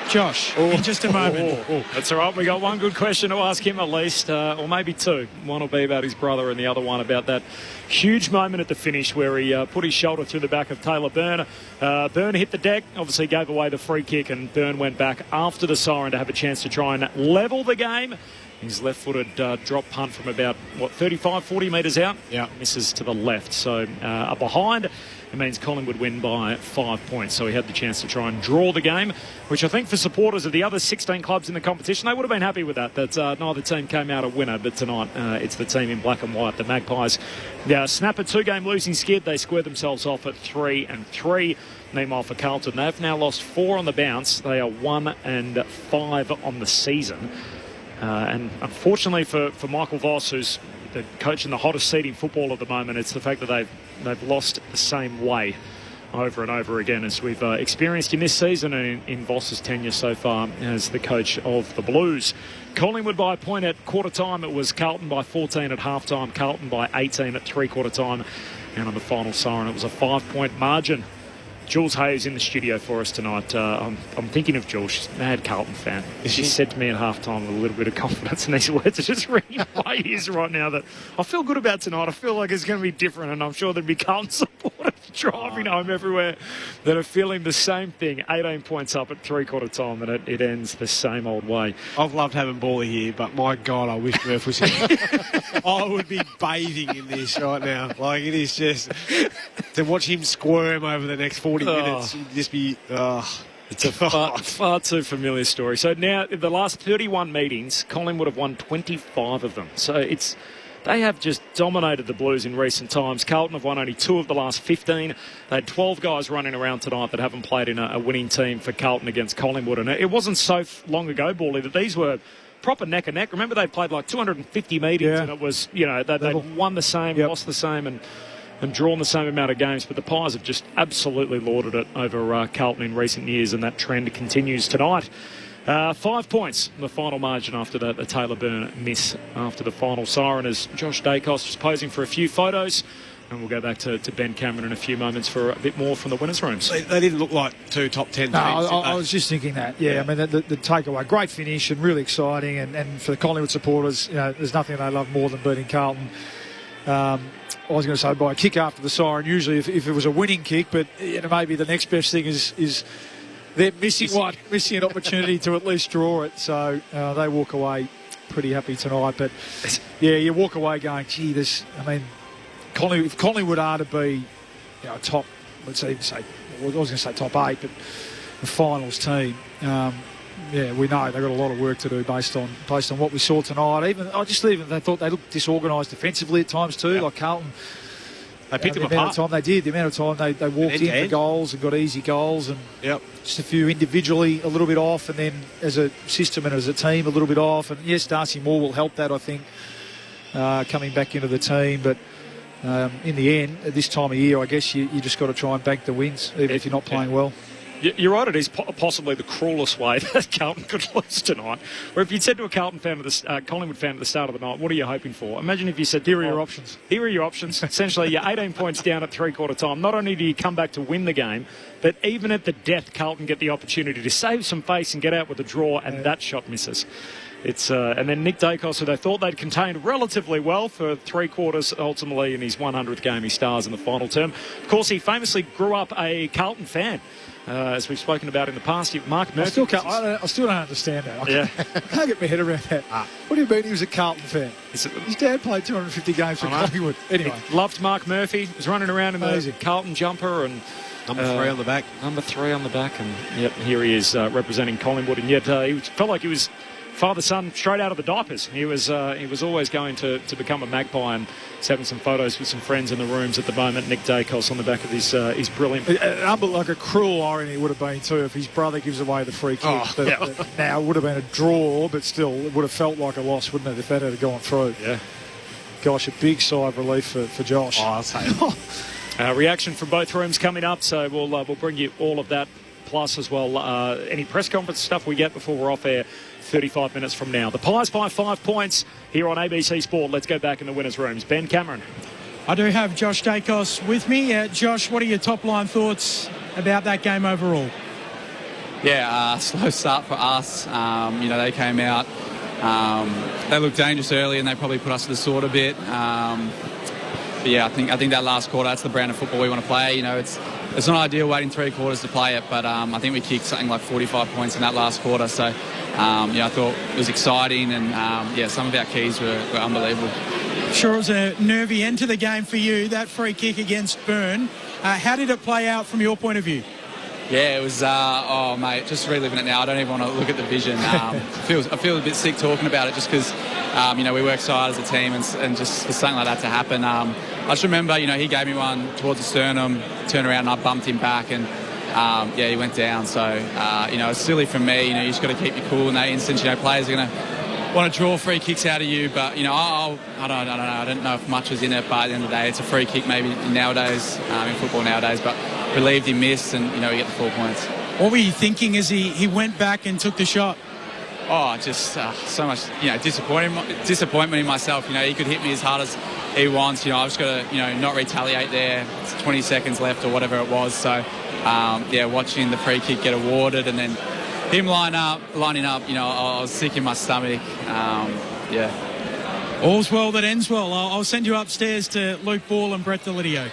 I: Josh, in just a moment.
K: That's all right. We got one good question to ask him at least, or maybe two. One will be about his brother, and the other one about that huge moment at the finish where he put his shoulder through the back of Taylor Byrne. Byrne hit the deck, obviously gave away the free kick, and Byrne went back after the siren to have a chance to try and level the game. His left-footed drop punt from about, 35, 40 metres out?
G: Yeah.
K: Misses to the left. So up behind, it means Collingwood win by 5 points. So he had the chance to try and draw the game, which I think for supporters of the other 16 clubs in the competition, they would have been happy with that neither team came out a winner. But tonight, it's the team in black and white, the Magpies. Snap a 2-game losing skid. They square themselves off at 3-3. Meanwhile, for Carlton, they've now lost 4 on the bounce. They are 1-5 on the season. And unfortunately for Michael Voss, who's the coach in the hottest seat in football at the moment, it's the fact that they've lost the same way over and over again, as we've experienced in this season and in Voss's tenure so far as the coach of the Blues. Collingwood by a point at quarter time. It was Carlton by 14 at half time, Carlton by 18 at three-quarter time, and on the final siren it was a 5-point margin. Jules Hayes in the studio for us tonight. I'm thinking of Jules. She's a mad Carlton fan. She said to me at halftime with a little bit of confidence, and these words are just ringing in my ears right now, that I feel good about tonight. I feel like it's going to be different, and I'm sure there'll be Carlton supporters driving home everywhere that are feeling the same thing. 18 points up at three-quarter time, and it ends the same old way.
G: I've loved having Bally here, but my God, I wish Murph was here. I would be bathing in this right now. Like, it is just... to watch him squirm over the next 40 minutes, you'd just be...
K: It's a far too familiar story. So now, in the last 31 meetings, Collingwood have won 25 of them. So they have just dominated the Blues in recent times. Carlton have won only 2 of the last 15. They had 12 guys running around tonight that haven't played in a winning team for Carlton against Collingwood. And it wasn't so long ago, Bally, that these were proper neck and neck. Remember, they played like 250 meetings, and it was, they'd won the same, lost the same, and drawn the same amount of games. But the Pies have just absolutely lauded it over Carlton in recent years, and that trend continues tonight. 5 points, the final margin after the Taylor Byrne miss after the final siren, as Josh Daicos was posing for a few photos. And we'll go back to Ben Cameron in a few moments for a bit more from the winners' rooms.
G: They didn't look like 2 top 10 teams.
H: No, I was just thinking that. Yeah, I mean, the takeaway, great finish and really exciting. And for the Collingwood supporters, there's nothing they love more than beating Carlton. I was going to say by a kick after the siren, usually if it was a winning kick, but maybe the next best thing is they're missing an opportunity to at least draw it. So they walk away pretty happy tonight. But yeah, you walk away going, gee, if Collingwood are to be top, let's even say, I was going to say top 8, but the finals team, we know they've got a lot of work to do based on what we saw tonight. Even they thought they looked disorganised defensively at times too, like Carlton.
G: They picked them apart.
H: The amount of time they walked in for goals and got easy goals, and just a few individually a little bit off, and then as a system and as a team a little bit off. And yes, Darcy Moore will help that, I think, coming back into the team. But in the end, at this time of year, I guess you just got to try and bank the wins, even if you're not playing well.
K: You're right, it is possibly the cruelest way that Carlton could lose tonight. Where if you'd said to a Collingwood fan at the start of the night, what are you hoping for? Imagine if you said,
H: here are your options.
K: Here are your options. Essentially, you're 18 points down at three-quarter time. Not only do you come back to win the game, but even at the death, Carlton get the opportunity to save some face and get out with a draw, and that shot misses. And then Nick Daicos, who they thought they'd contained relatively well for 3 quarters, ultimately in his 100th game, he stars in the final term. Of course, he famously grew up a Carlton fan. As we've spoken about in the past, Mark Murphy.
H: I still don't understand that. I can't get my head around that. What do you mean he was a Carlton fan? His dad played 250 games for Collingwood. Anyway.
K: He loved Mark Murphy. He was running around in the Carlton jumper and
G: number 3 on the back.
K: Number 3 on the back, and here he is representing Collingwood. And yet he felt like he was father-son straight out of the diapers. He was always going to become a Magpie, and he's having some photos with some friends in the rooms at the moment. Nick Daicos on the back of his brilliant...
H: Like a cruel irony would have been too if his brother gives away the free kick. Now it would have been a draw, but still it would have felt like a loss, wouldn't it, if that had gone through?
K: Yeah.
H: Gosh, a big sigh of relief for Josh.
G: I'll say it.
K: Reaction from both rooms coming up, so we'll bring you all of that, plus as well any press conference stuff we get before we're off air 35 minutes from now. The Pies by 5 points here on ABC Sport. Let's go back in the winners' rooms. Ben Cameron.
I: I do have Josh Daicos with me. Josh, what are your top-line thoughts about that game overall?
L: Yeah, slow start for us. They came out. They looked dangerous early, and they probably put us to the sword a bit. But yeah, I think that last quarter, that's the brand of football we want to play. It's not ideal waiting 3 quarters to play it, but I think we kicked something like 45 points in that last quarter. So, I thought it was exciting, and some of our keys were unbelievable.
I: Sure, it was a nervy end to the game for you, that free kick against Byrne. How did it play out from your point of view?
L: Yeah, it was, mate, just reliving it now. I don't even want to look at the vision. I feel a bit sick talking about it just because, we work so hard as a team, and just for something like that to happen. I just remember, he gave me one towards the sternum, turned around and I bumped him back, and he went down. So, it's silly from me. You just got to keep your cool in that instance. Players are going to want to draw free kicks out of you, but I don't know if much was in it, but at the end of the day, it's a free kick maybe nowadays, in football nowadays, but relieved he missed, and we get the 4 points.
I: What were you thinking as he went back and took the shot?
L: Oh, just so much, disappointment in myself. He could hit me as hard as he wants. I've just got to, not retaliate there. It's 20 seconds left or whatever it was. So, watching the free kick get awarded and then him lining up, I was sick in my stomach.
I: All's well that ends well. I'll send you upstairs to Luke Ball and Brett Delidio.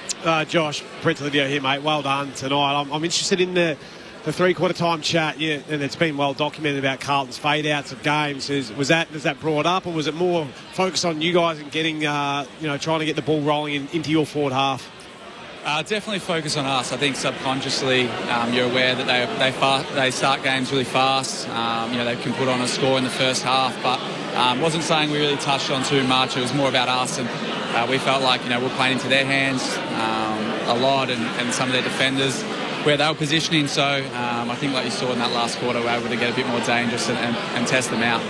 G: Josh, Brett Delidio here, mate. Well done tonight. I'm interested in the three-quarter time chat, and it's been well documented about Carlton's fade-outs of games. Was that brought up, or was it more focused on you guys and getting, trying to get the ball rolling into your forward half?
L: Definitely focus on us. I think subconsciously you're aware that they start games really fast. They can put on a score in the first half, but wasn't something we really touched on too much. It was more about us, and we felt like we're playing into their hands a lot, and some of their defenders where they were positioning. So I think, like you saw in that last quarter, we were able to get a bit more dangerous and test them out.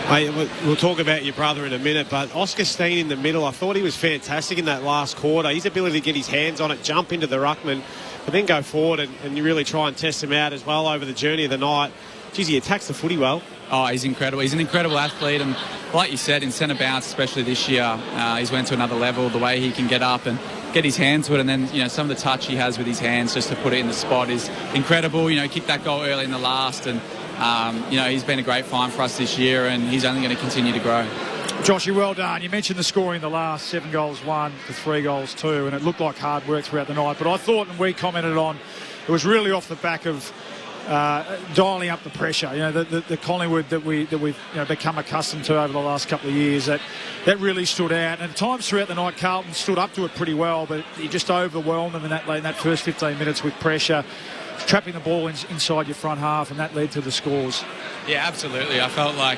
G: Hey, we'll talk about your brother in a minute, but Oscar Steen in the middle, I thought he was fantastic in that last quarter. His ability to get his hands on it, jump into the ruckman, but then go forward and you really try and test him out as well over the journey of the night. Geez, he attacks the footy well. Oh,
L: he's incredible. He's an incredible athlete, and like you said, in centre bounce, especially this year, he's went to another level. The way he can get up and get his hands to it, and then some of the touch he has with his hands just to put it in the spot is incredible. Kicked that goal early in the last, and he's been a great find for us this year, and he's only going to continue to grow.
H: Joshy, well done. You mentioned the scoring in the last, 7 goals 1 to 3 goals 2, and it looked like hard work throughout the night. But I thought, and we commented on, it was really off the back of dialing up the pressure. The Collingwood that we've become accustomed to over the last couple of years. That really stood out. And at times throughout the night, Carlton stood up to it pretty well, but you just overwhelmed them in that first 15 minutes with pressure, trapping the ball inside your front half, and that led to the scores.
L: Yeah, absolutely. I felt like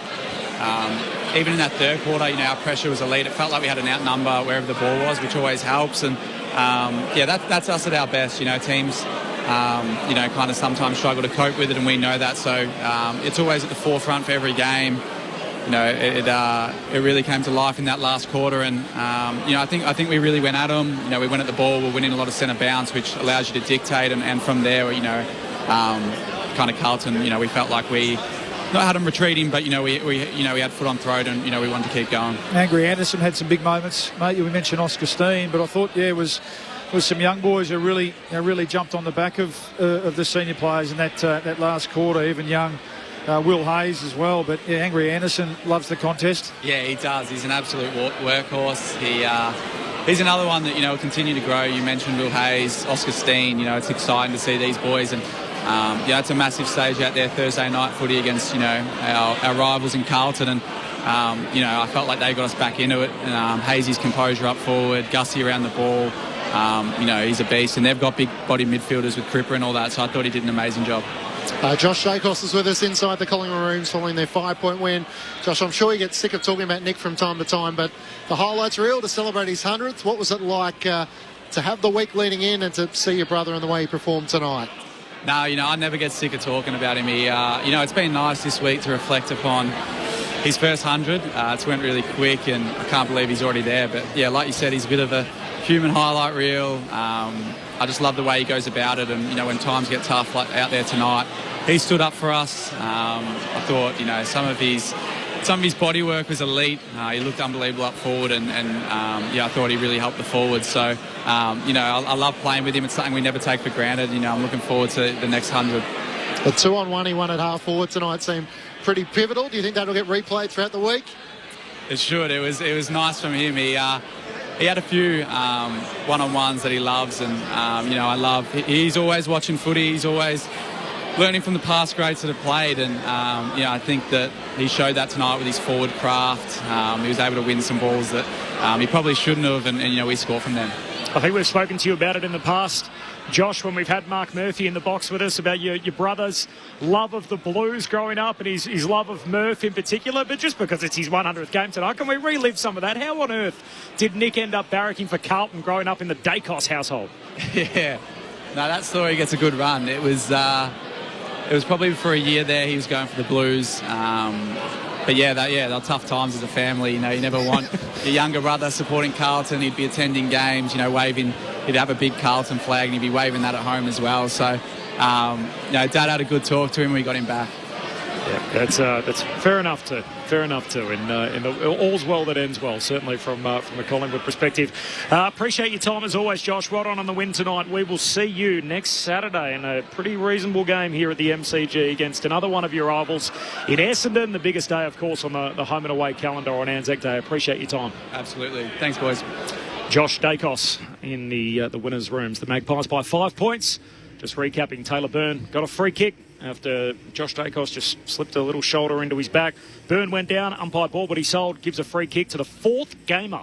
L: even in that third quarter, our pressure was elite. It felt like we had an outnumber wherever the ball was, which always helps. And that's us at our best. Teams kind of sometimes struggle to cope with it, and we know that. So it's always at the forefront for every game. It really came to life in that last quarter, and I think we really went at them. We went at the ball. We're winning a lot of centre bounce, which allows you to dictate, and from there, kind of Carlton. We felt like we not had them retreating, but we had foot on throat, and we wanted to keep going.
H: Angry Anderson had some big moments, mate. We mentioned Oscar Steen, but I thought it was some young boys who really jumped on the back of the senior players in that last quarter. Even young Will Hayes as well. But Angry Anderson loves the contest.
L: Yeah, he does. He's an absolute workhorse. He's another one that will continue to grow. You mentioned Will Hayes, Oscar Steen. It's exciting to see these boys, and it's a massive stage out there Thursday night footy against our rivals in Carlton, and I felt like they got us back into it. Hazy's composure up forward, Gussie around the ball. He's a beast, and they've got big body midfielders with Cripper and all that, so I thought he did an amazing job.
F: Josh Daicos is with us inside the Collingwood rooms following their 5-point win. Josh, I'm sure you get sick of talking about Nick from time to time, but the highlights reel to celebrate his 100th. What was it like to have the week leading in and to see your brother and the way he performed tonight?
L: No, I never get sick of talking about him. It's been nice this week to reflect upon his first 100. It's went really quick, and I can't believe he's already there. But, like you said, he's a bit of a human highlight reel. I just love the way he goes about it, and when times get tough, like out there tonight, he stood up for us. I thought some of his body work was elite. He looked unbelievable up forward, and I thought he really helped the forwards. So I love playing with him. It's something we never take for granted. I'm looking forward to the next 100.
F: The 2-on-1 he won at half forward tonight seemed pretty pivotal. Do you think that'll get replayed throughout the week?
L: It should. It was nice from him. He had a few one-on-ones that he loves, and I love. He's always watching footy. He's always learning from the past greats that have played, and I think that he showed that tonight with his forward craft. He was able to win some balls that he probably shouldn't have, and we score from them.
D: I think we've spoken to you about it in the past, Josh, when we've had Mark Murphy in the box with us, about your brother's love of the Blues growing up and his love of Murph in particular. But just because it's his 100th game tonight, can we relive some of that? How on earth did Nick end up barracking for Carlton growing up in the Daicos household?
L: Yeah, no, that story gets a good run. It was probably for a year there he was going for the Blues. they're tough times as a family. You never want your younger brother supporting Carlton. He'd be attending games, waving. He'd have a big Carlton flag and he'd be waving that at home as well. So, Dad had a good talk to him when we got him back.
K: Yeah, that's fair enough too. Fair enough too. In the all's well that ends well, certainly from a Collingwood perspective. Appreciate your time as always, Josh. Right on the win tonight. We will see you next Saturday in a pretty reasonable game here at the MCG against another one of your rivals in Essendon. The biggest day, of course, on the home and away calendar on Anzac Day. Appreciate your time.
L: Absolutely. Thanks, boys.
K: Josh Daicos in the winners' rooms. The Magpies by 5 points. Just recapping, Taylor Byrne got a free kick after Josh Daicos just slipped a little shoulder into his back. Byrne went down, umpired ball, but he sold, gives a free kick to the fourth gamer.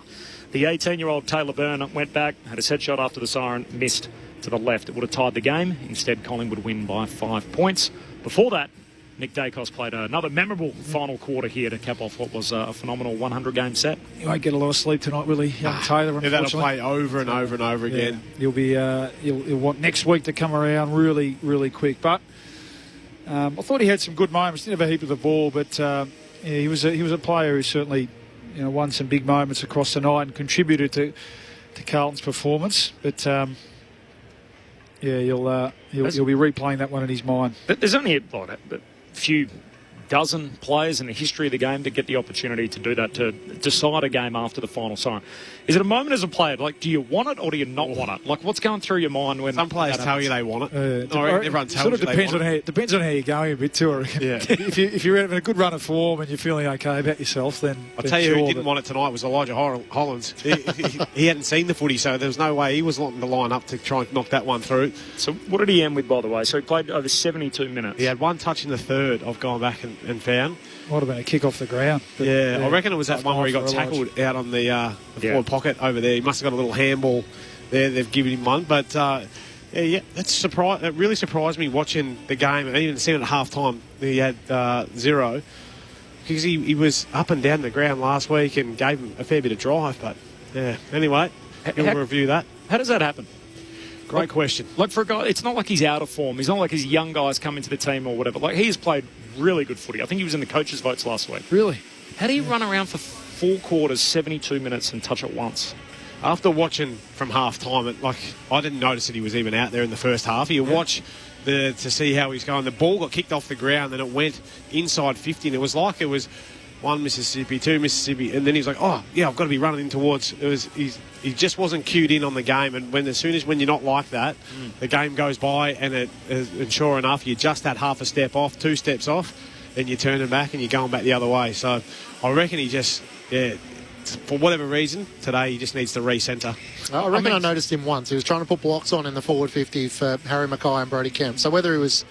K: The 18-year-old Taylor Byrne went back, had his head shot after the siren, missed to the left. It would have tied the game. Instead, Collingwood win by 5 points. Before that, Nick Daicos played another memorable final quarter here to cap off what was a phenomenal 100-game set.
H: He won't get a lot of sleep tonight, will he, young Taylor?
G: Yeah, that'll play over and over and over again.
H: He'll want next week to come around really, really quick. But I thought he had some good moments. Didn't have a heap of the ball, but he was a player who certainly won some big moments across the night and contributed to Carlton's performance. But he'll be replaying that one in his mind.
K: There's only a few dozen players in the history of the game to get the opportunity to do that, to decide a game after the final siren. Is it a moment as a player, do you want it or do you not want it? What's going through your mind when
G: some players tell you they want it? Everyone tells you they want it.
H: Depends on how you're going a bit too, I reckon. Yeah. if you're having a good run of form and you're feeling okay about yourself, then
G: I'll tell you who didn't want it tonight was Elijah Hollands. He hadn't seen the footy, so there was no way he was wanting to line up to try and knock that one through.
K: So what did he end with, by the way? So he played over 72 minutes.
G: He had one touch in the third. I've gone back and found.
H: Might have been a kick off the ground.
G: I reckon it was that one where he got tackled out on the forward pocket over there. He must have got a little handball there. They've given him one. But, that really surprised me watching the game. And even seeing it at half-time, he had 0. Because he was up and down the ground last week and gave him a fair bit of drive. But, anyway, we'll review that.
K: How does that happen?
G: Great question.
K: For a guy, it's not like he's out of form. He's not like his young guys come into the team or whatever. He has played really good footy. I think he was in the coaches' votes last week.
H: Really?
K: How do you run around for 4 quarters, 72 minutes and touch it once?
G: After watching from half-time, I didn't notice that he was even out there in the first half. You watch to see how he's going. The ball got kicked off the ground and it went inside 50 and it was like it was 1 Mississippi, 2 Mississippi, and then he's like, I've got to be running in towards. He just wasn't cued in on the game, and when you're not like that, the game goes by, and sure enough, you're just that half a step off, 2 steps off, then you're turning back and you're going back the other way. So I reckon he just, for whatever reason, today he just needs to re-centre.
F: I reckon I noticed him once. He was trying to put blocks on in the forward 50 for Harry Mackay and Brodie Kemp. So whether he was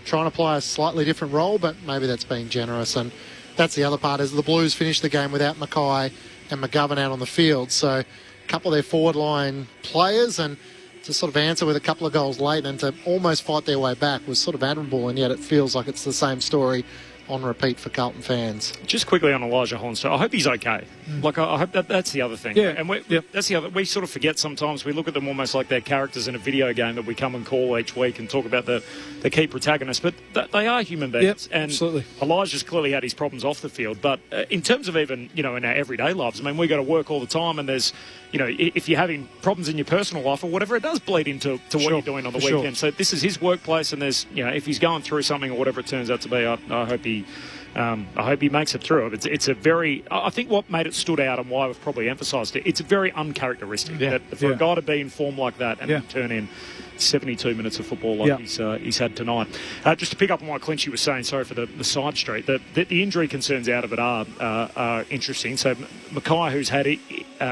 F: trying to play a slightly different role, but maybe that's being generous. And that's the other part, is the Blues finished the game without Mackay and McGovern out on the field. So a couple of their forward line players, and to sort of answer with a couple of goals late and to almost fight their way back was sort of admirable, and yet it feels like it's the same story on repeat for Carlton fans.
K: Just quickly on Elijah Hollands, I hope he's okay. I hope that's the other thing.
H: Yeah.
K: And that's the other. We sort of forget sometimes. We look at them almost like they're characters in a video game that we come and call each week and talk about the key protagonists. But they are human beings.
H: Yep, absolutely.
K: Elijah's clearly had his problems off the field. But in terms of even, in our everyday lives, we go to work all the time, and there's, if you're having problems in your personal life or whatever, it does bleed into what you're doing on the weekend. So this is his workplace, and there's, if he's going through something or whatever it turns out to be, I hope he makes it through. It's a very. I think what made it stood out and why we've probably emphasised it. It's very uncharacteristic that for a guy to be in form like that and turn in 72 minutes of football like he's had tonight. Just to pick up on what Clinchy was saying, sorry for the side street, the injury concerns out of it are interesting. So Mackay, who's had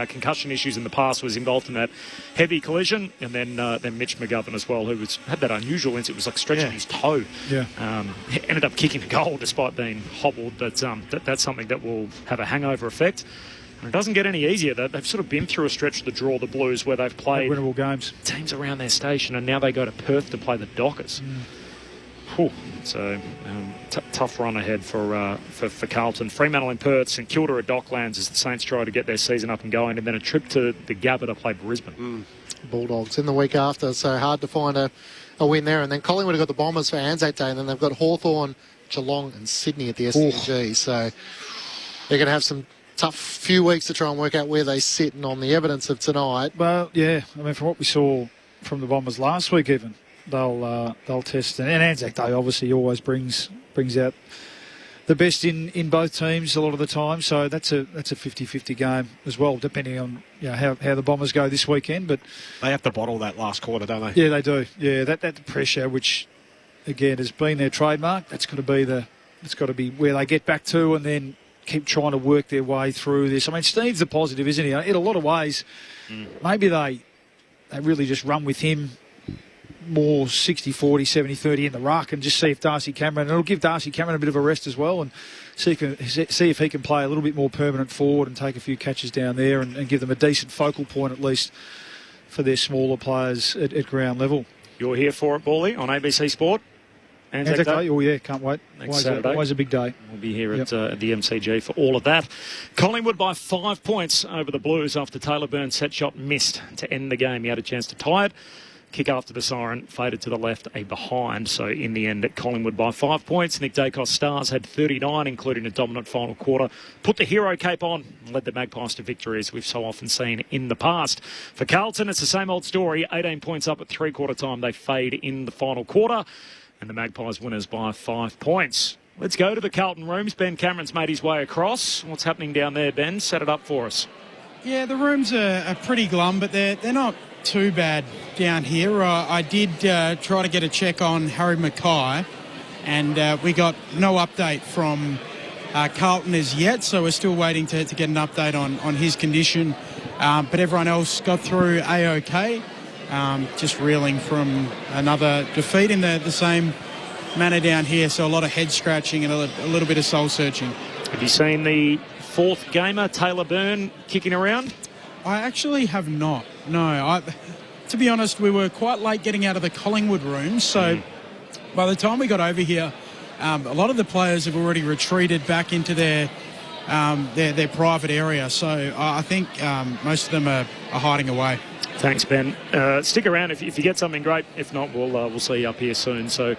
K: concussion issues in the past, was involved in that heavy collision, and then Mitch McGovern as well, who had that unusual incident. It was like stretching his toe. Ended up kicking the goal despite being hobbled, but that's something that will have a hangover effect. And it doesn't get any easier. They've sort of been through a stretch of the draw, the Blues, where they've played
H: winnable games,
K: teams around their station, and now they go to Perth to play the Dockers. So tough run ahead for Carlton. Fremantle in Perth, St Kilda at Docklands as the Saints try to get their season up and going, and then a trip to the Gabba to play Brisbane.
F: Bulldogs in the week after, so hard to find a win there. And then Collingwood have got the Bombers for Anzac Day, and then they've got Hawthorn Geelong and Sydney at the SCG. So they're going to have some tough few weeks to try and work out where they sit, and on the evidence of tonight.
H: Well, yeah, I mean, from what we saw from the Bombers last week, even they'll test, and Anzac Day obviously always brings out the best in both teams a lot of the time. So that's a 50-50 game as well, depending on how the Bombers go this weekend. But
G: they have to bottle that last quarter, don't they?
H: Yeah, they do. Yeah, that pressure, which again has been their trademark. It's got to be where they get back to, and then keep trying to work their way through this. I mean, Steve's the positive, isn't he? In a lot of ways, maybe they really just run with him more 60-40, 70-30 in the ruck, and just see if Darcy Cameron, and it'll give Darcy Cameron a bit of a rest as well, and see if he can play a little bit more permanent forward and take a few catches down there and give them a decent focal point at least for their smaller players at ground level.
K: You're here for it, Bally, on ABC Sport.
H: Anzac Day. Oh, yeah, can't wait.
K: Next Saturday.
H: Always a big day.
K: We'll be here at the MCG for all of that. Collingwood by 5 points over the Blues after Taylor Byrne's set shot missed to end the game. He had a chance to tie it. Kick after the siren, faded to the left, a behind. So in the end, at Collingwood by 5 points. Nick Daicos Stars had 39, including a dominant final quarter. Put the hero cape on and led the Magpies to victory, as we've so often seen in the past. For Carlton, it's the same old story. 18 points up at three-quarter time. They fade in the final quarter. And the Magpies winners by 5 points. Let's go to the Carlton rooms. Ben Cameron's made his way across. What's happening down there, Ben? Set it up for us.
I: Yeah, the rooms are pretty glum, but they're not too bad down here. I did try to get a check on Harry Mackay, and we got no update from Carlton as yet, so we're still waiting to get an update on his condition. But everyone else got through A-OK. Just reeling from another defeat in the same manner down here, so a lot of head scratching and a little bit of soul searching.
K: Have you seen the fourth gamer, Taylor Byrne, kicking around?
I: I actually have not, no. To be honest, we were quite late getting out of the Collingwood room, so by the time we got over here, a lot of the players have already retreated back into their private area, so I think most of them are hiding away.
K: Thanks, Ben. Stick around if you get something great. If not, we'll see you up here soon. So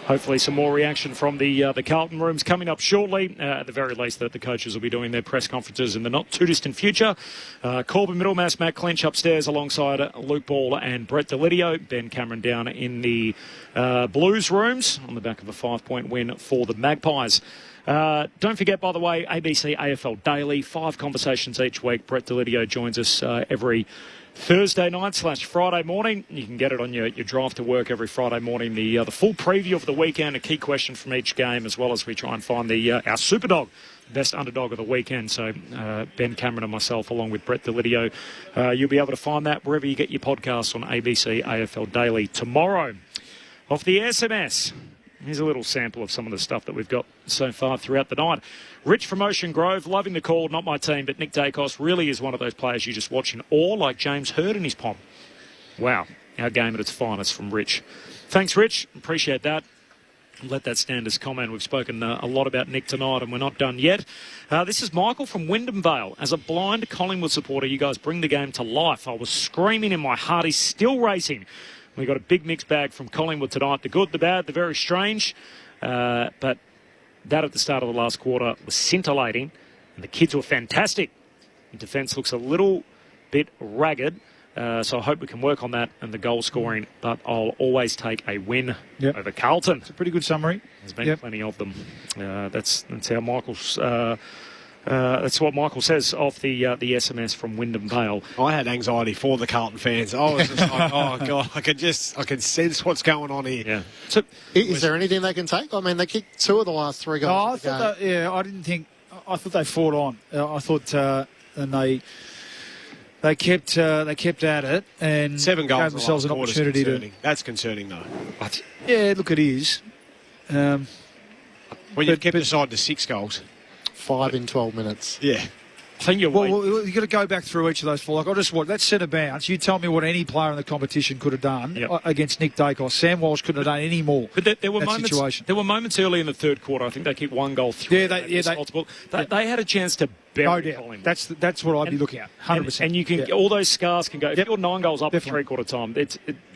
K: hopefully some more reaction from the Carlton rooms coming up shortly. At the very least, that the coaches will be doing their press conferences in the not-too-distant future. Corbin Middlemass, Matt Clinch upstairs alongside Luke Ball and Brett Delidio. Ben Cameron down in the Blues rooms on the back of a 5-point win for the Magpies. Don't forget, by the way, ABC AFL Daily, 5 conversations each week. Brett Delidio joins us every Thursday night / Friday morning. You can get it on your drive to work every Friday morning. The full preview of the weekend, a key question from each game, as well as we try and find our super dog, best underdog of the weekend. So Ben Cameron and myself, along with Brett Delidio, you'll be able to find that wherever you get your podcasts on ABC AFL Daily tomorrow. Off the SMS, here's a little sample of some of the stuff that we've got so far throughout the night. Rich from Ocean Grove, loving the call, not my team, but Nick Daicos really is one of those players you just watch in awe, like James Hird in his pom. Wow, our game at its finest from Rich. Thanks, Rich. Appreciate that. Let that stand as comment. We've spoken a lot about Nick tonight, and we're not done yet. This is Michael from Wyndham Vale. As a blind Collingwood supporter, you guys bring the game to life. I was screaming in my heart. He's still racing. We got a big mixed bag from Collingwood tonight. The good, the bad, the very strange. But that at the start of the last quarter was scintillating, and the kids were fantastic. The defence looks a little bit ragged, so I hope we can work on that and the goal scoring, but I'll always take a win over Carlton.
H: It's a pretty good summary.
K: There's been plenty of them. That's how Michael's... that's what Michael says off the SMS from Wyndham Vale.
G: I had anxiety for the Carlton fans. I was just like, oh God, I can sense what's going on here.
K: Yeah.
F: So, is there anything they can take? I mean, they kicked 2 of the last 3 goals.
H: I thought they fought on. I thought, and they kept at it and
G: 7 goals
H: gave themselves an opportunity to.
G: That's concerning though. But
H: yeah, look, it is.
G: When you've kept aside to 6 goals.
F: 5 in 12 minutes.
G: Yeah.
K: I think you've
H: got to go back through each of those 4. Like, that's centre bounce. You tell me what any player in the competition could have done against Nick Daicos. Sam Walsh couldn't have done any more.
K: But there were moments. There were moments early in the third quarter. I think they kicked 1 goal through.
H: They
K: had a chance to
H: No
K: bury
H: doubt.
K: Collingwood.
H: That's what I'd be looking at, 100%.
K: And you can all those scars can go. If you're 9 goals up at three-quarter time,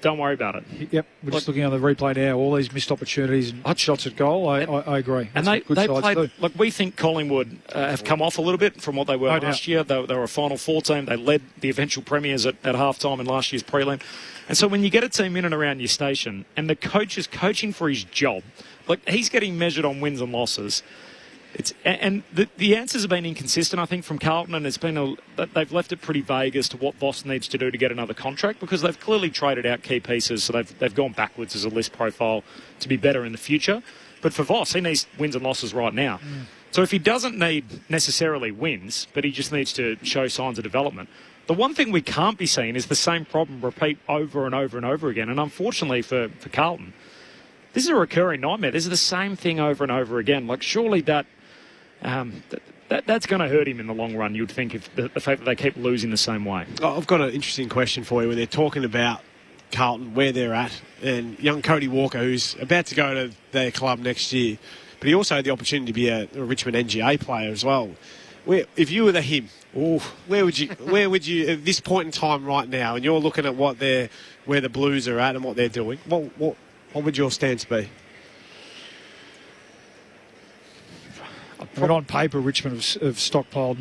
K: don't worry about it.
H: Yep, we're just looking at the replay now. All these missed opportunities and shots at goal. I agree.
K: And
H: That's
K: they
H: good
K: played.
H: too.
K: Like we think Collingwood have come off a little bit from what they were last year. They were a Final Four team. They led the eventual premiers at half-time in last year's prelim. And so when you get a team in and around your station and the coach is coaching for his job, like he's getting measured on wins and losses. The answers have been inconsistent, I think, from Carlton, and they've left it pretty vague as to what Voss needs to do to get another contract, because they've clearly traded out key pieces, so they've gone backwards as a list profile to be better in the future. But for Voss, he needs wins and losses right now. So if he doesn't need necessarily wins, but he just needs to show signs of development, the one thing we can't be seeing is the same problem repeat over and over and over again. And unfortunately for Carlton, this is a recurring nightmare. This is the same thing over and over again. Like, surely that's going to hurt him in the long run, you'd think, if the fact that they keep losing the same way.
G: I've got an interesting question for you when they're talking about Carlton, where they're at, and young Cody Walker, who's about to go to their club next year, but he also had the opportunity to be a Richmond NGA player as well. If you were him, where would you at this point in time right now, and you're looking at where the Blues are at and what they're doing, what would your stance be?
H: I mean, on paper, Richmond have stockpiled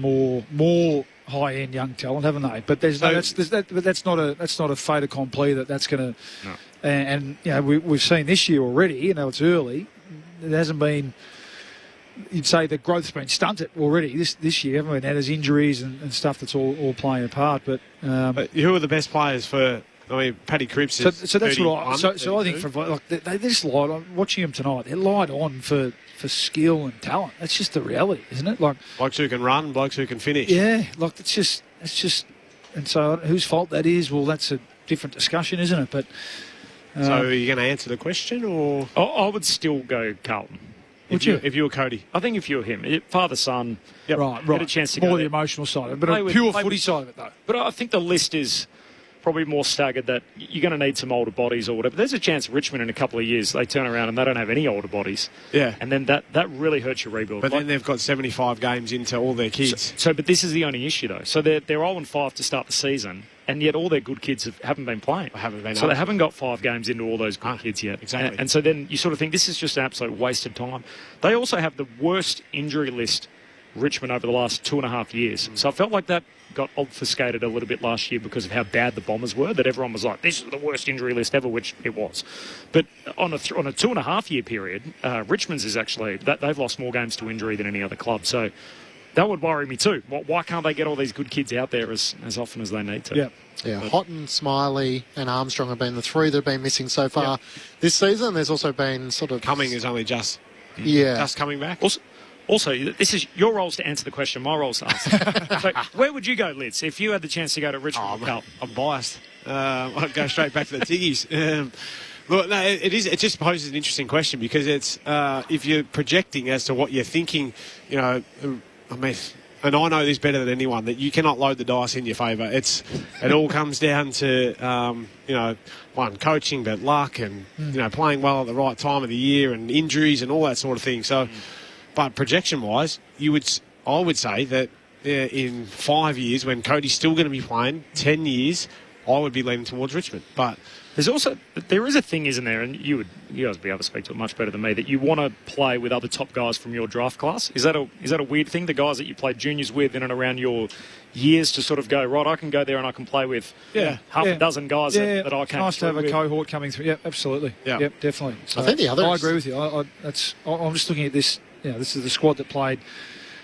H: more high-end young talent, haven't they? But that's not a fait accompli that's going to. No. And you know, we've seen this year already. You know, it's early. It hasn't been. You'd say the growth's been stunted already this year. Haven't we? There's injuries and stuff that's all playing a part. But
G: who are the best players for? I mean, Paddy Cripps is.
H: So that's what I think. They just lied on watching them tonight. They're lied on for skill and talent. That's just the reality, isn't it? Like
G: blokes who can run, blokes who can finish.
H: Yeah, like it's just. And so whose fault that is? Well, that's a different discussion, isn't it? But
G: so are you going to answer the question, or
K: I would still go Carlton.
G: If you were Cody?
K: I think if you were him, father, son,
H: right.
K: Get a chance to
H: more
K: go
H: the
K: there.
H: Emotional side of it, but a pure footy side of it, though.
K: But I think the list is probably more staggered, that you're going to need some older bodies or whatever. There's a chance Richmond in a couple of years, they turn around and they don't have any older bodies.
G: Yeah.
K: And then that really hurts your rebuild.
G: But then they've got 75 games into all their kids.
K: But this is the only issue, though. So they're 0-5 to start the season, and yet all their good kids haven't been playing. So they haven't got 5 games into all those good kids yet.
G: Exactly.
K: And so then you sort of think this is just an absolute wasted time. They also have the worst injury list, Richmond, over the last 2.5 years. So I felt like that got obfuscated a little bit last year because of how bad the Bombers were, that everyone was like, this is the worst injury list ever, which it was. But on a 2.5 year period, Richmond's is actually, they've lost more games to injury than any other club. So that would worry me too. Why can't they get all these good kids out there as often as they need to?
F: Yeah, Houghton, Smiley and Armstrong have been the 3 that have been missing so far this season. There's also been sort of...
G: Cumming is only just coming back.
K: Also, this is your role's to answer the question. My role's to ask. So, where would you go, Liz, if you had the chance to go to Richmond?
G: I'm biased. I'd go straight back to the Tiggies. Look, no, it just poses an interesting question, because it's if you're projecting as to what you're thinking, you know, I mean, and I know this better than anyone, that you cannot load the dice in your favour. It all comes down to one, coaching, but luck, and playing well at the right time of the year, and injuries and all that sort of thing. So. But projection-wise, I would say that in 5 years, when Cody's still going to be playing, 10 years, I would be leaning towards Richmond. But
K: there is a thing, isn't there, and you guys will be able to speak to it much better than me, that you want to play with other top guys from your draft class. Is that a weird thing? The guys that you played juniors with in and around your years, to sort of go, right, I can go there and I can play with half a dozen guys that I can't.
H: Nice to have a cohort coming through. Yeah, absolutely. Yeah, definitely. So
F: I think the others.
H: I agree with you. I'm just looking at this. This is the squad that played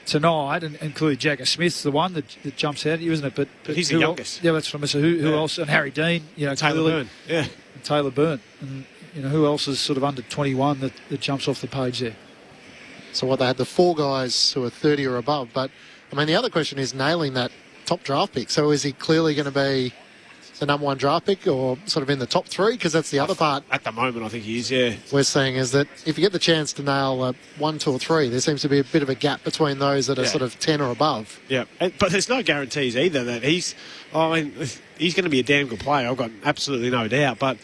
H: tonight, and clearly Jagger Smith's the one that jumps out at you, isn't it? But
G: he's the youngest.
H: Yeah, that's from us. Who else? And Harry Dean,
G: Taylor Byrne. Yeah,
H: and Taylor Byrne, and who else is sort of under 21 that jumps off the page there?
F: So they had the 4 guys who are 30 or above, but I mean the other question is nailing that top draft pick. So is he clearly going to be the number 1 draft pick, or sort of in the top 3? Because that's the other part.
G: At the moment, I think he is, yeah.
F: We're saying is that if you get the chance to nail 1, 2 or 3, there seems to be a bit of a gap between those that are sort of 10 or above.
G: Yeah, but there's no guarantees either that he's going to be a damn good player. I've got absolutely no doubt, but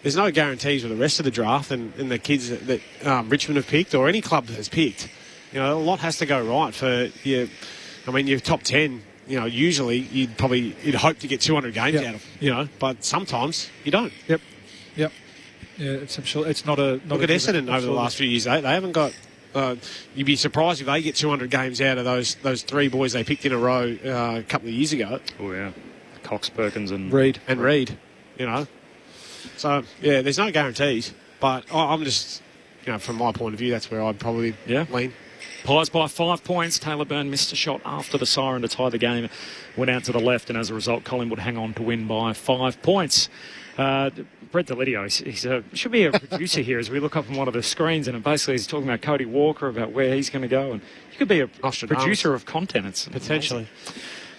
G: there's no guarantees with the rest of the draft and the kids that Richmond have picked, or any club has picked. A lot has to go right for you. I mean, your top 10, usually you'd hope to get 200 games out of, but sometimes you don't.
H: Yep. Yeah, it's not a...
G: Look at Essendon over the last few years. They haven't got... you'd be surprised if they get 200 games out of those three boys they picked in a row a couple of years ago.
K: Oh, yeah. Cox, Perkins and...
G: Reid. So, yeah, there's no guarantees. But I'm just, from my point of view, that's where I'd probably lean.
K: Pies by 5 points. Taylor Byrne missed a shot after the siren to tie the game. Went out to the left, and as a result, Collingwood hang on to win by 5 points. Brett Delidio, he should be a producer here as we look up on one of the screens, and basically he's talking about Cody Walker, about where he's going to go, and he could be a producer of content. It's
G: potentially.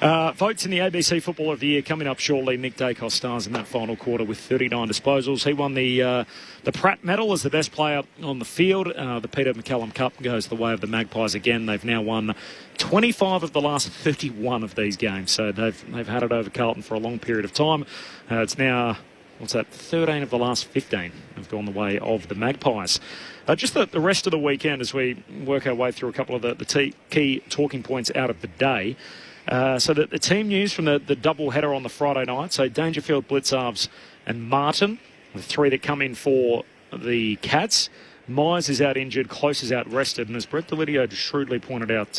K: Votes in the ABC Footballer of the Year coming up shortly. Nick Daicos stars in that final quarter with 39 disposals. He won the Pratt Medal as the best player on the field. The Peter McCallum Cup goes the way of the Magpies again. They've now won 25 of the last 31 of these games, so they've had it over Carlton for a long period of time. It's now... 13 of the last 15 have gone the way of the Magpies. Just the rest of the weekend as we work our way through a couple of the key talking points out of the day. So the team news from the double header on the Friday night. So Dangerfield, Blitzarves and Martin, the three that come in for the Cats. Myers is out injured, Close is out rested, and as Brett Delidio shrewdly pointed out,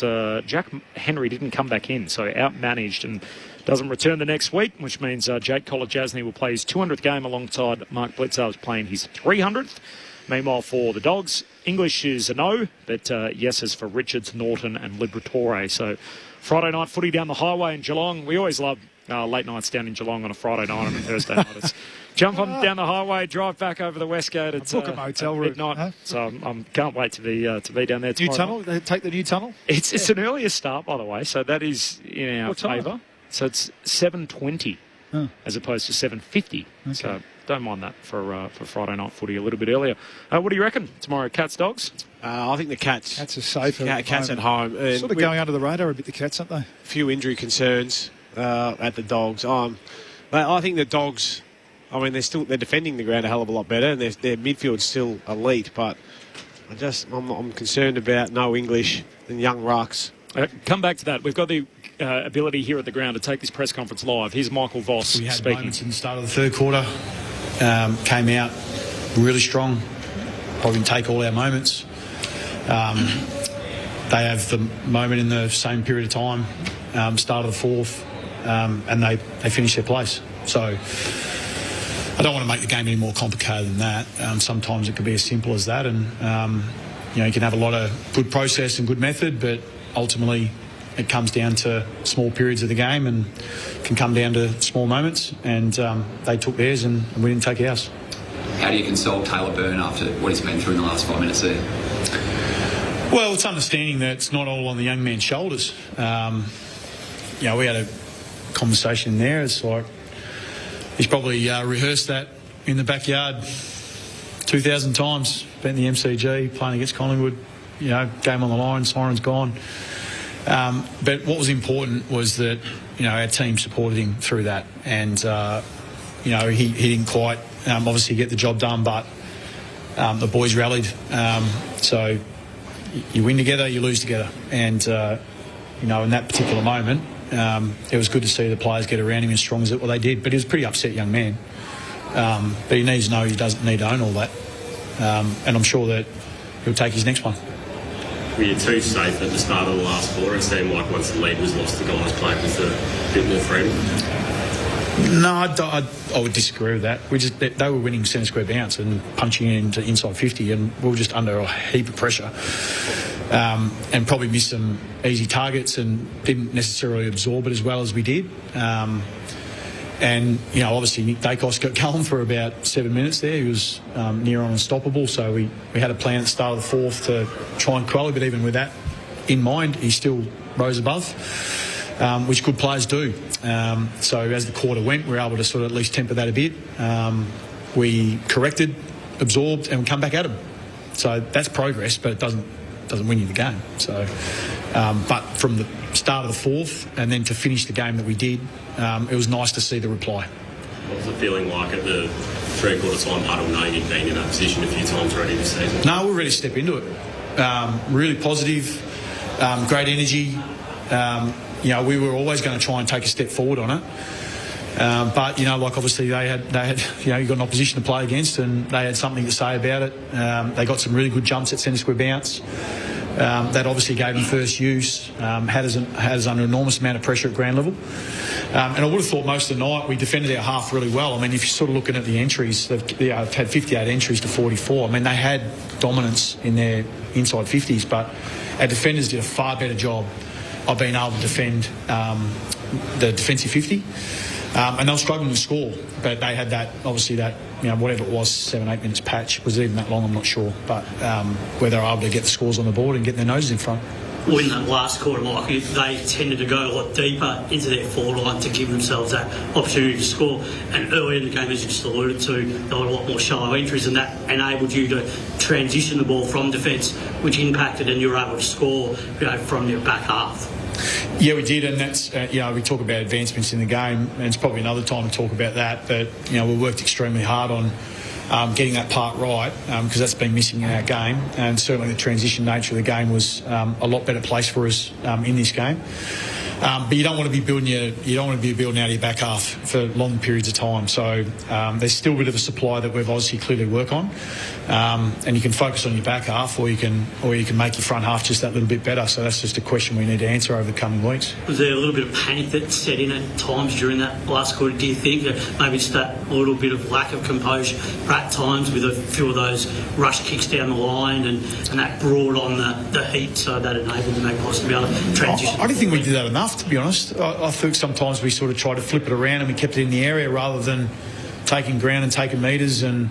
K: Jack Henry didn't come back in, so out-managed and doesn't return the next week, which means Jake Collar-Jasny will play his 200th game alongside Mark Blitzarves playing his 300th. Meanwhile, for the Dogs, English is a no, but yes is for Richards, Norton and Liberatore. So Friday night footy down the highway in Geelong. We always love late nights down in Geelong on a Friday night and a Thursday night. It's jump on down the highway, drive back over the West Gate at
H: book a motel room,
K: midnight. Huh? So I can't wait to be down there.
H: New tunnel? They take the new tunnel?
K: It's an earlier start, by the way, so that is in our favour. So it's 7:20 as opposed to 7:50. Okay. So don't mind that for Friday night footy a little bit earlier. What do you reckon tomorrow? Cats, Dogs?
G: I think the Cats.
H: Cats are safer.
G: Cats at home.
H: And sort of going under the radar a bit, the Cats, aren't they? A
G: few injury concerns at the Dogs. I think the Dogs. I mean, they're defending the ground a hell of a lot better, and their midfield's still elite. But I'm concerned about no English and young rucks.
K: Come back to that. We've got the ability here at the ground to take this press conference live. Here's Michael Voss
N: we had
K: speaking.
N: Moments in the start of the third quarter. Came out really strong. Probably didn't take all our moments. They have the moment in the same period of time, start of the fourth, and they finish their place. So I don't want to make the game any more complicated than that. Sometimes it can be as simple as that, and you can have a lot of good process and good method, but ultimately it comes down to small periods of the game and can come down to small moments, and they took theirs and we didn't take ours.
O: How do you console Taylor Byrne after what he's been through in the last 5 minutes there?
N: Well, it's understanding that it's not all on the young man's shoulders. We had a conversation there. It's like he's probably rehearsed that in the backyard 2,000 times. Been in the MCG, playing against Collingwood, game on the line, siren's gone. But what was important was that, our team supported him through that. And, he didn't quite obviously get the job done, but the boys rallied. So you win together, you lose together. And, in that particular moment, it was good to see the players get around him as strong as they did. But he was a pretty upset young man. But he needs to know he doesn't need to own all that. And I'm sure that he'll take his next one.
P: Were you too safe at the start of the last quarter? It seemed like once the lead was lost, the guys played with a bit more freedom.
N: No, I would disagree with that. They were winning centre square bounce and punching into inside 50, and we were just under a heap of pressure. And probably missed some easy targets and didn't necessarily absorb it as well as we did. And, obviously Nick Daicos got going for about 7 minutes there. He was near on unstoppable, so we had a plan at the start of the fourth to try and quell him, but even with that in mind, he still rose above, which good players do. So as the quarter went, we were able to sort of at least temper that a bit. We corrected, absorbed, and we come back at him. So that's progress, but it doesn't win you the game. So, but from the start of the fourth and then to finish the game that we did, it was nice to see the reply.
P: What was the feeling like at the three-quarter time huddle, knowing you'd been in that position a few times already this season?
N: No, we're ready to step into it. Really positive, great energy. we were always going to try and take a step forward on it. But obviously they had you got an opposition to play against, and they had something to say about it. They got some really good jumps at centre square bounce. That obviously gave them first use. Had us under an enormous amount of pressure at ground level. And I would have thought most of the night we defended our half really well. I mean, if you're sort of looking at the entries, they've had 58 entries to 44. I mean, they had dominance in their inside 50s, but our defenders did a far better job of being able to defend the defensive 50. And they were struggling to score, but they had that, obviously that, whatever it was, 7-8 minutes patch. Was it even that long? I'm not sure. But where they were able to get the scores on the board and get their noses in front.
R: Well, in that last quarter, Mike, they tended to go a lot deeper into their forward line to give themselves that opportunity to score. And earlier in the game, as you just alluded to, there were a lot more shallow entries, and that enabled you to transition the ball from defence, which impacted, and you were able to score from your back half.
N: Yeah, we did, and that's we talk about advancements in the game, and it's probably another time to talk about that. But we worked extremely hard on getting that part right, because that's been missing in our game, and certainly the transition nature of the game was a lot better place for us in this game. But you don't want to be building out of your back half for long periods of time. So there's still a bit of a supply that we've obviously clearly work on, and you can focus on your back half, or you can make your front half just that little bit better. So that's just a question we need to answer over the coming weeks.
R: Was there a little bit of panic that set in at times during that last quarter? Do you think that maybe just that little bit of lack of composure at times with a few of those rush kicks down the line, and that brought on the heat, so that enabled the Magpies to be able to transition?
N: I don't think we did that enough, to be honest. I think sometimes we sort of tried to flip it around and we kept it in the area rather than taking ground and taking metres and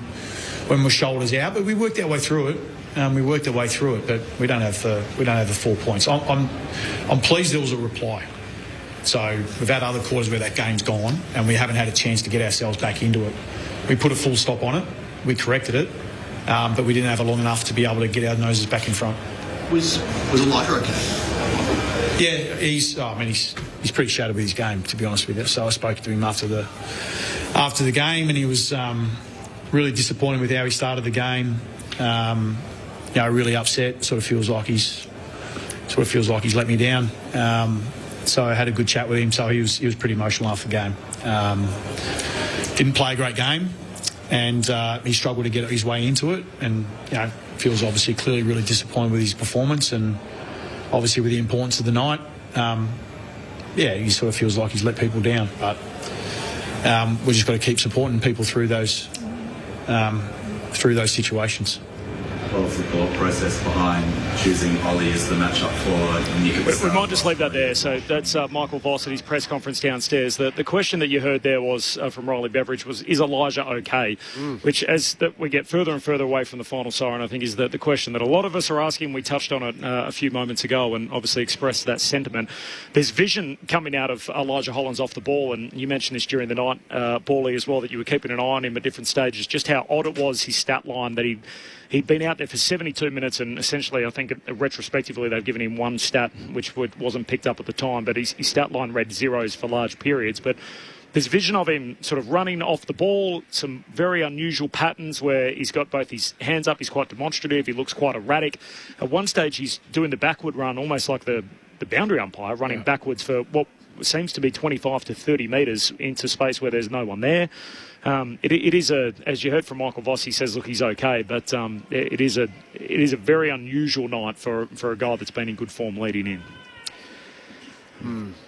N: when we're shoulders out. But we worked our way through it. But we don't have the 4 points. I'm pleased there was a reply. So we've had other quarters where that game's gone and we haven't had a chance to get ourselves back into it. We put a full stop on it. We corrected it, but we didn't have it long enough to be able to get our noses back in front.
S: Was Elijah okay?
N: Yeah, he's pretty shattered with his game, to be honest with you. So I spoke to him after the game, and he was really disappointed with how he started the game. Really upset. Sort of feels like he's let me down. So I had a good chat with him. So he was pretty emotional after the game. Didn't play a great game, and he struggled to get his way into it. And feels obviously clearly really disappointed with his performance, and obviously with the importance of the night. He sort of feels like he's let people down. But we've just got to keep supporting people through those situations.
T: What was the thought process behind choosing Ollie as the matchup for Nick?
K: We might just leave that there. So that's Michael Voss at his press conference downstairs. The question that you heard there was from Riley Beveridge was, is Elijah okay? Which, as we get further and further away from the final siren, I think is the question that a lot of us are asking. We touched on it a few moments ago and obviously expressed that sentiment. There's vision coming out of Elijah Hollands off the ball, and you mentioned this during the night, Bally, as well, that you were keeping an eye on him at different stages, just how odd it was, his stat line, that he'd been out there for 72 minutes, and essentially I think retrospectively they've given him one stat which wasn't picked up at the time, but his stat line read zeros for large periods. But there's vision of him sort of running off the ball, some very unusual patterns where he's got both his hands up, he's quite demonstrative, he looks quite erratic. At one stage he's doing the backward run almost like the boundary umpire, running backwards for what seems to be 25 to 30 metres into space where there's no one there. It is as you heard from Michael Voss, he says, look, he's okay, but it is a very unusual night for a guy that's been in good form leading in.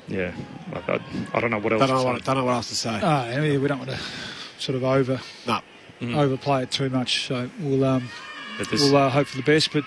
K: Yeah, I don't know what else.
G: Don't know what else to say.
H: We don't want to sort of overplay it too much. So we'll hope for the best, but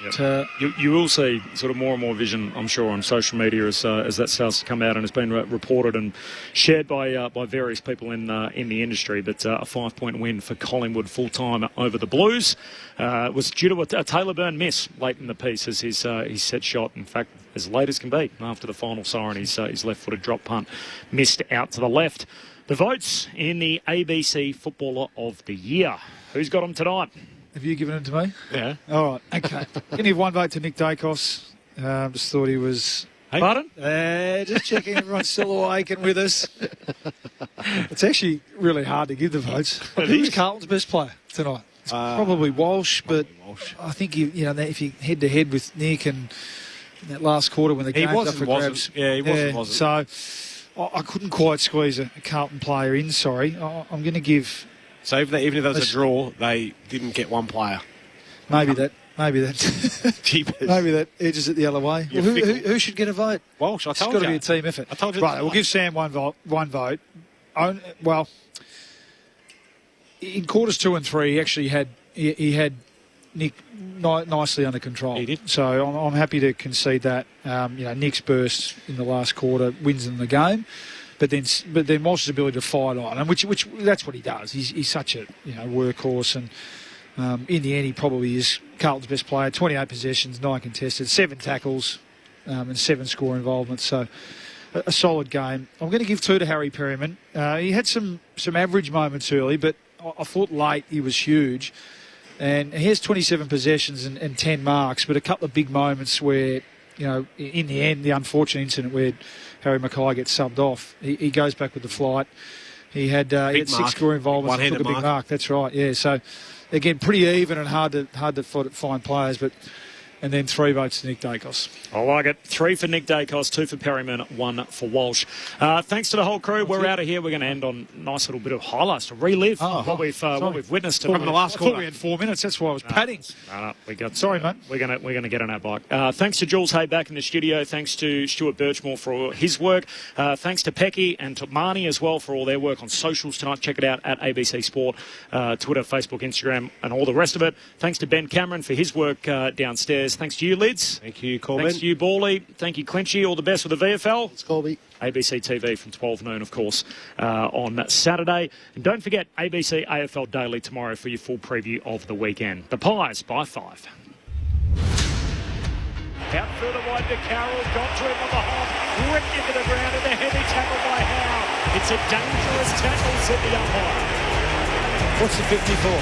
K: you will see sort of more and more vision, I'm sure, on social media as that starts to come out and has been reported and shared by various people in the industry. But a 5-point win for Collingwood full time over the Blues was due to a Taylor Byrne miss late in the piece as his set shot, in fact, as late as can be after the final siren, his left-footed drop punt missed out to the left. The votes in the ABC Footballer of the Year. Who's got them tonight?
H: Have you given it to me?
K: Yeah.
H: All right, okay. Can you have one vote to Nick Daicos? Just thought he was...
K: Pardon?
H: Just checking everyone's still awake and with us. It's actually really hard to give the votes. Who's Carlton's best player tonight? It's probably Walsh, but I think if you head-to-head with Nick and in that last quarter when the game was up for grabs.
G: Yeah, he wasn't.
H: So I couldn't quite squeeze a Carlton player in, sorry. I'm going to give...
G: So even if there was a draw, they didn't get one player.
H: Maybe that maybe that edges it the other way. Well, who should get a vote?
G: Walsh, I told
H: you. It's got to be a team effort.
G: I told you.
H: Right, we'll give Sam one vote. Well, in quarters 2 and 3, he actually had Nick nicely under control.
G: He did.
H: So I'm happy to concede that. Nick's burst in the last quarter wins them the game. But then Walsh's ability to fight on, and which that's what he does. He's such a workhorse, and in the end he probably is Carlton's best player. 28 possessions, 9 contested, 7 tackles, and 7 score involvements. So a solid game. I'm going to give 2 to Harry Perryman. He had some average moments early, but I thought late he was huge. And he has 27 possessions and 10 marks, but a couple of big moments where, in the end, the unfortunate incident where Harry Mackay gets subbed off, he goes back with the flight. He had 6 score involvements, took a big mark. That's right, yeah. So, again, pretty even and hard to find players, but... And then 3 votes to Nick Daicos.
K: I like it. 3 for Nick Daicos, 2 for Perryman, 1 for Walsh. Thanks to the whole crew. We're out of here. We're going to end on a nice little bit of highlights to relive what we've witnessed
H: from the last quarter. I thought we had 4 minutes. That's why I was padding.
K: Sorry, mate. We're going to get on our bike. Thanks to Jules Hay back in the studio. Thanks to Stuart Birchmore for his work. Thanks to Pecky and to Marnie as well for all their work on socials tonight. Check it out at ABC Sport, Twitter, Facebook, Instagram, and all the rest of it. Thanks to Ben Cameron for his work downstairs. Thanks to you, Lids.
G: Thank you, Corbin.
K: Thanks to you, Bawley. Thank you, Clinchy. All the best with the VFL.
F: It's Colby.
K: ABC TV from 12 noon, of course, on Saturday. And don't forget ABC AFL Daily tomorrow for your full preview of the weekend. The Pies by 5. Out further wide to Carroll. Got to him on the hop. Ripped into the ground and a heavy tackle by Howe. It's a dangerous tackle, said the umpire.
H: What's the 50 for?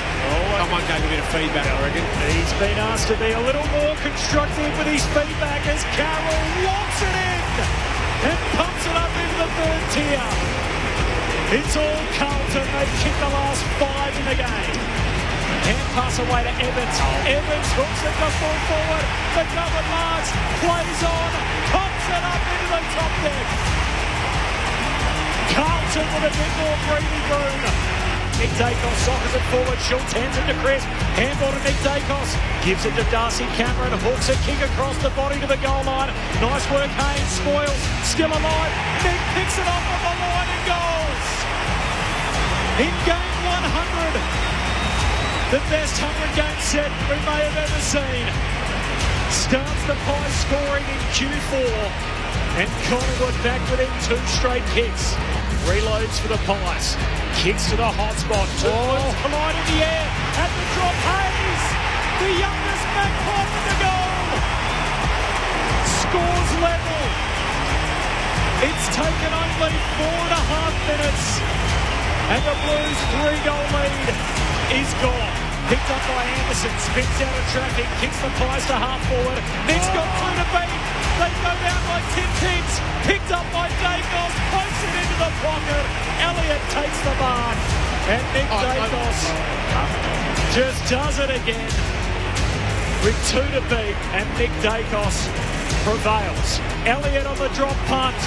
G: Someone gave a bit of feedback, I reckon.
K: He's been asked to be a little more constructive with his feedback as Carroll locks it in and pumps it up into the 3rd tier. It's all Carlton. They've kicked the last 5 in the game. Hand pass away to Evans. Evans hooks it to full forward. The covered marks. Plays on. Pumps it up into the top deck. Carlton with a bit more breathing room. Nick Daicos sockers it forward. Schultz hands it to Chris. Handball to Nick Daicos. Gives it to Darcy Cameron. Hooks a kick across the body to the goal line. Nice work, Haynes. Spoils. Still alive. Nick picks it up on the line and goals. In game 100. The best 100-game set we may have ever seen. Starts the Pies scoring in Q4. And Collingwood back within 2 straight kicks. Reloads for the Pies. Kicks to the hot spot. 2 balls collide in the air. At the drop, Hayes. The youngest Magpie with the goal. Scores level. It's taken only 4.5 minutes. And the Blues' 3-goal lead is gone. Picked up by Anderson. Spins out of traffic. Kicks the Pies to half forward. Nick's got 2 to beat. They go down by 10 kicks. Picked up by Daicos. Pokes it into the pocket. Elliott takes the mark. And Nick Daicos just does it again. With 2 to beat. And Nick Daicos prevails. Elliott on the drop punt.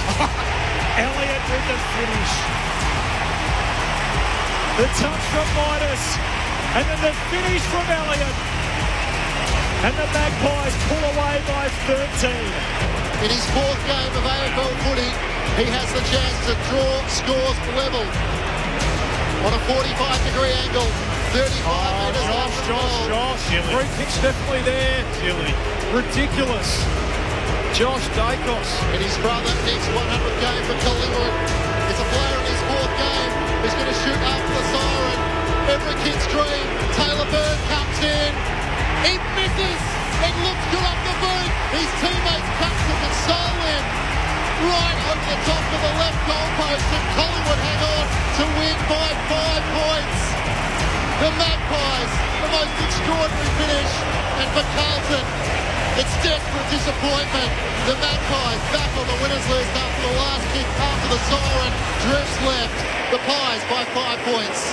K: Elliott with the finish. The touch from Midas. And then the finish from Elliott. And the Magpies pull away by 13.
F: In his 4th game of AFL footy, he has the chance to draw scores level. On a 45-degree angle, 35 metres off the goal.
H: Free kick's definitely there.
G: Silly.
H: Ridiculous. Josh Daicos.
F: In his brother Nick's 100th game for Collingwood. It's a player in his 4th game who's going to shoot after the siren. Every kid's dream. Taylor Byrne comes in. He misses. It looks good off the boot. His teammates catch the console in. Right over the top of the left goalpost. And Collingwood hang on to win by 5 points. The Magpies, the most extraordinary finish. And for Carlton, it's desperate disappointment. The Magpies back on the winners list after the last kick after the siren. Drifts left. The Pies by 5 points.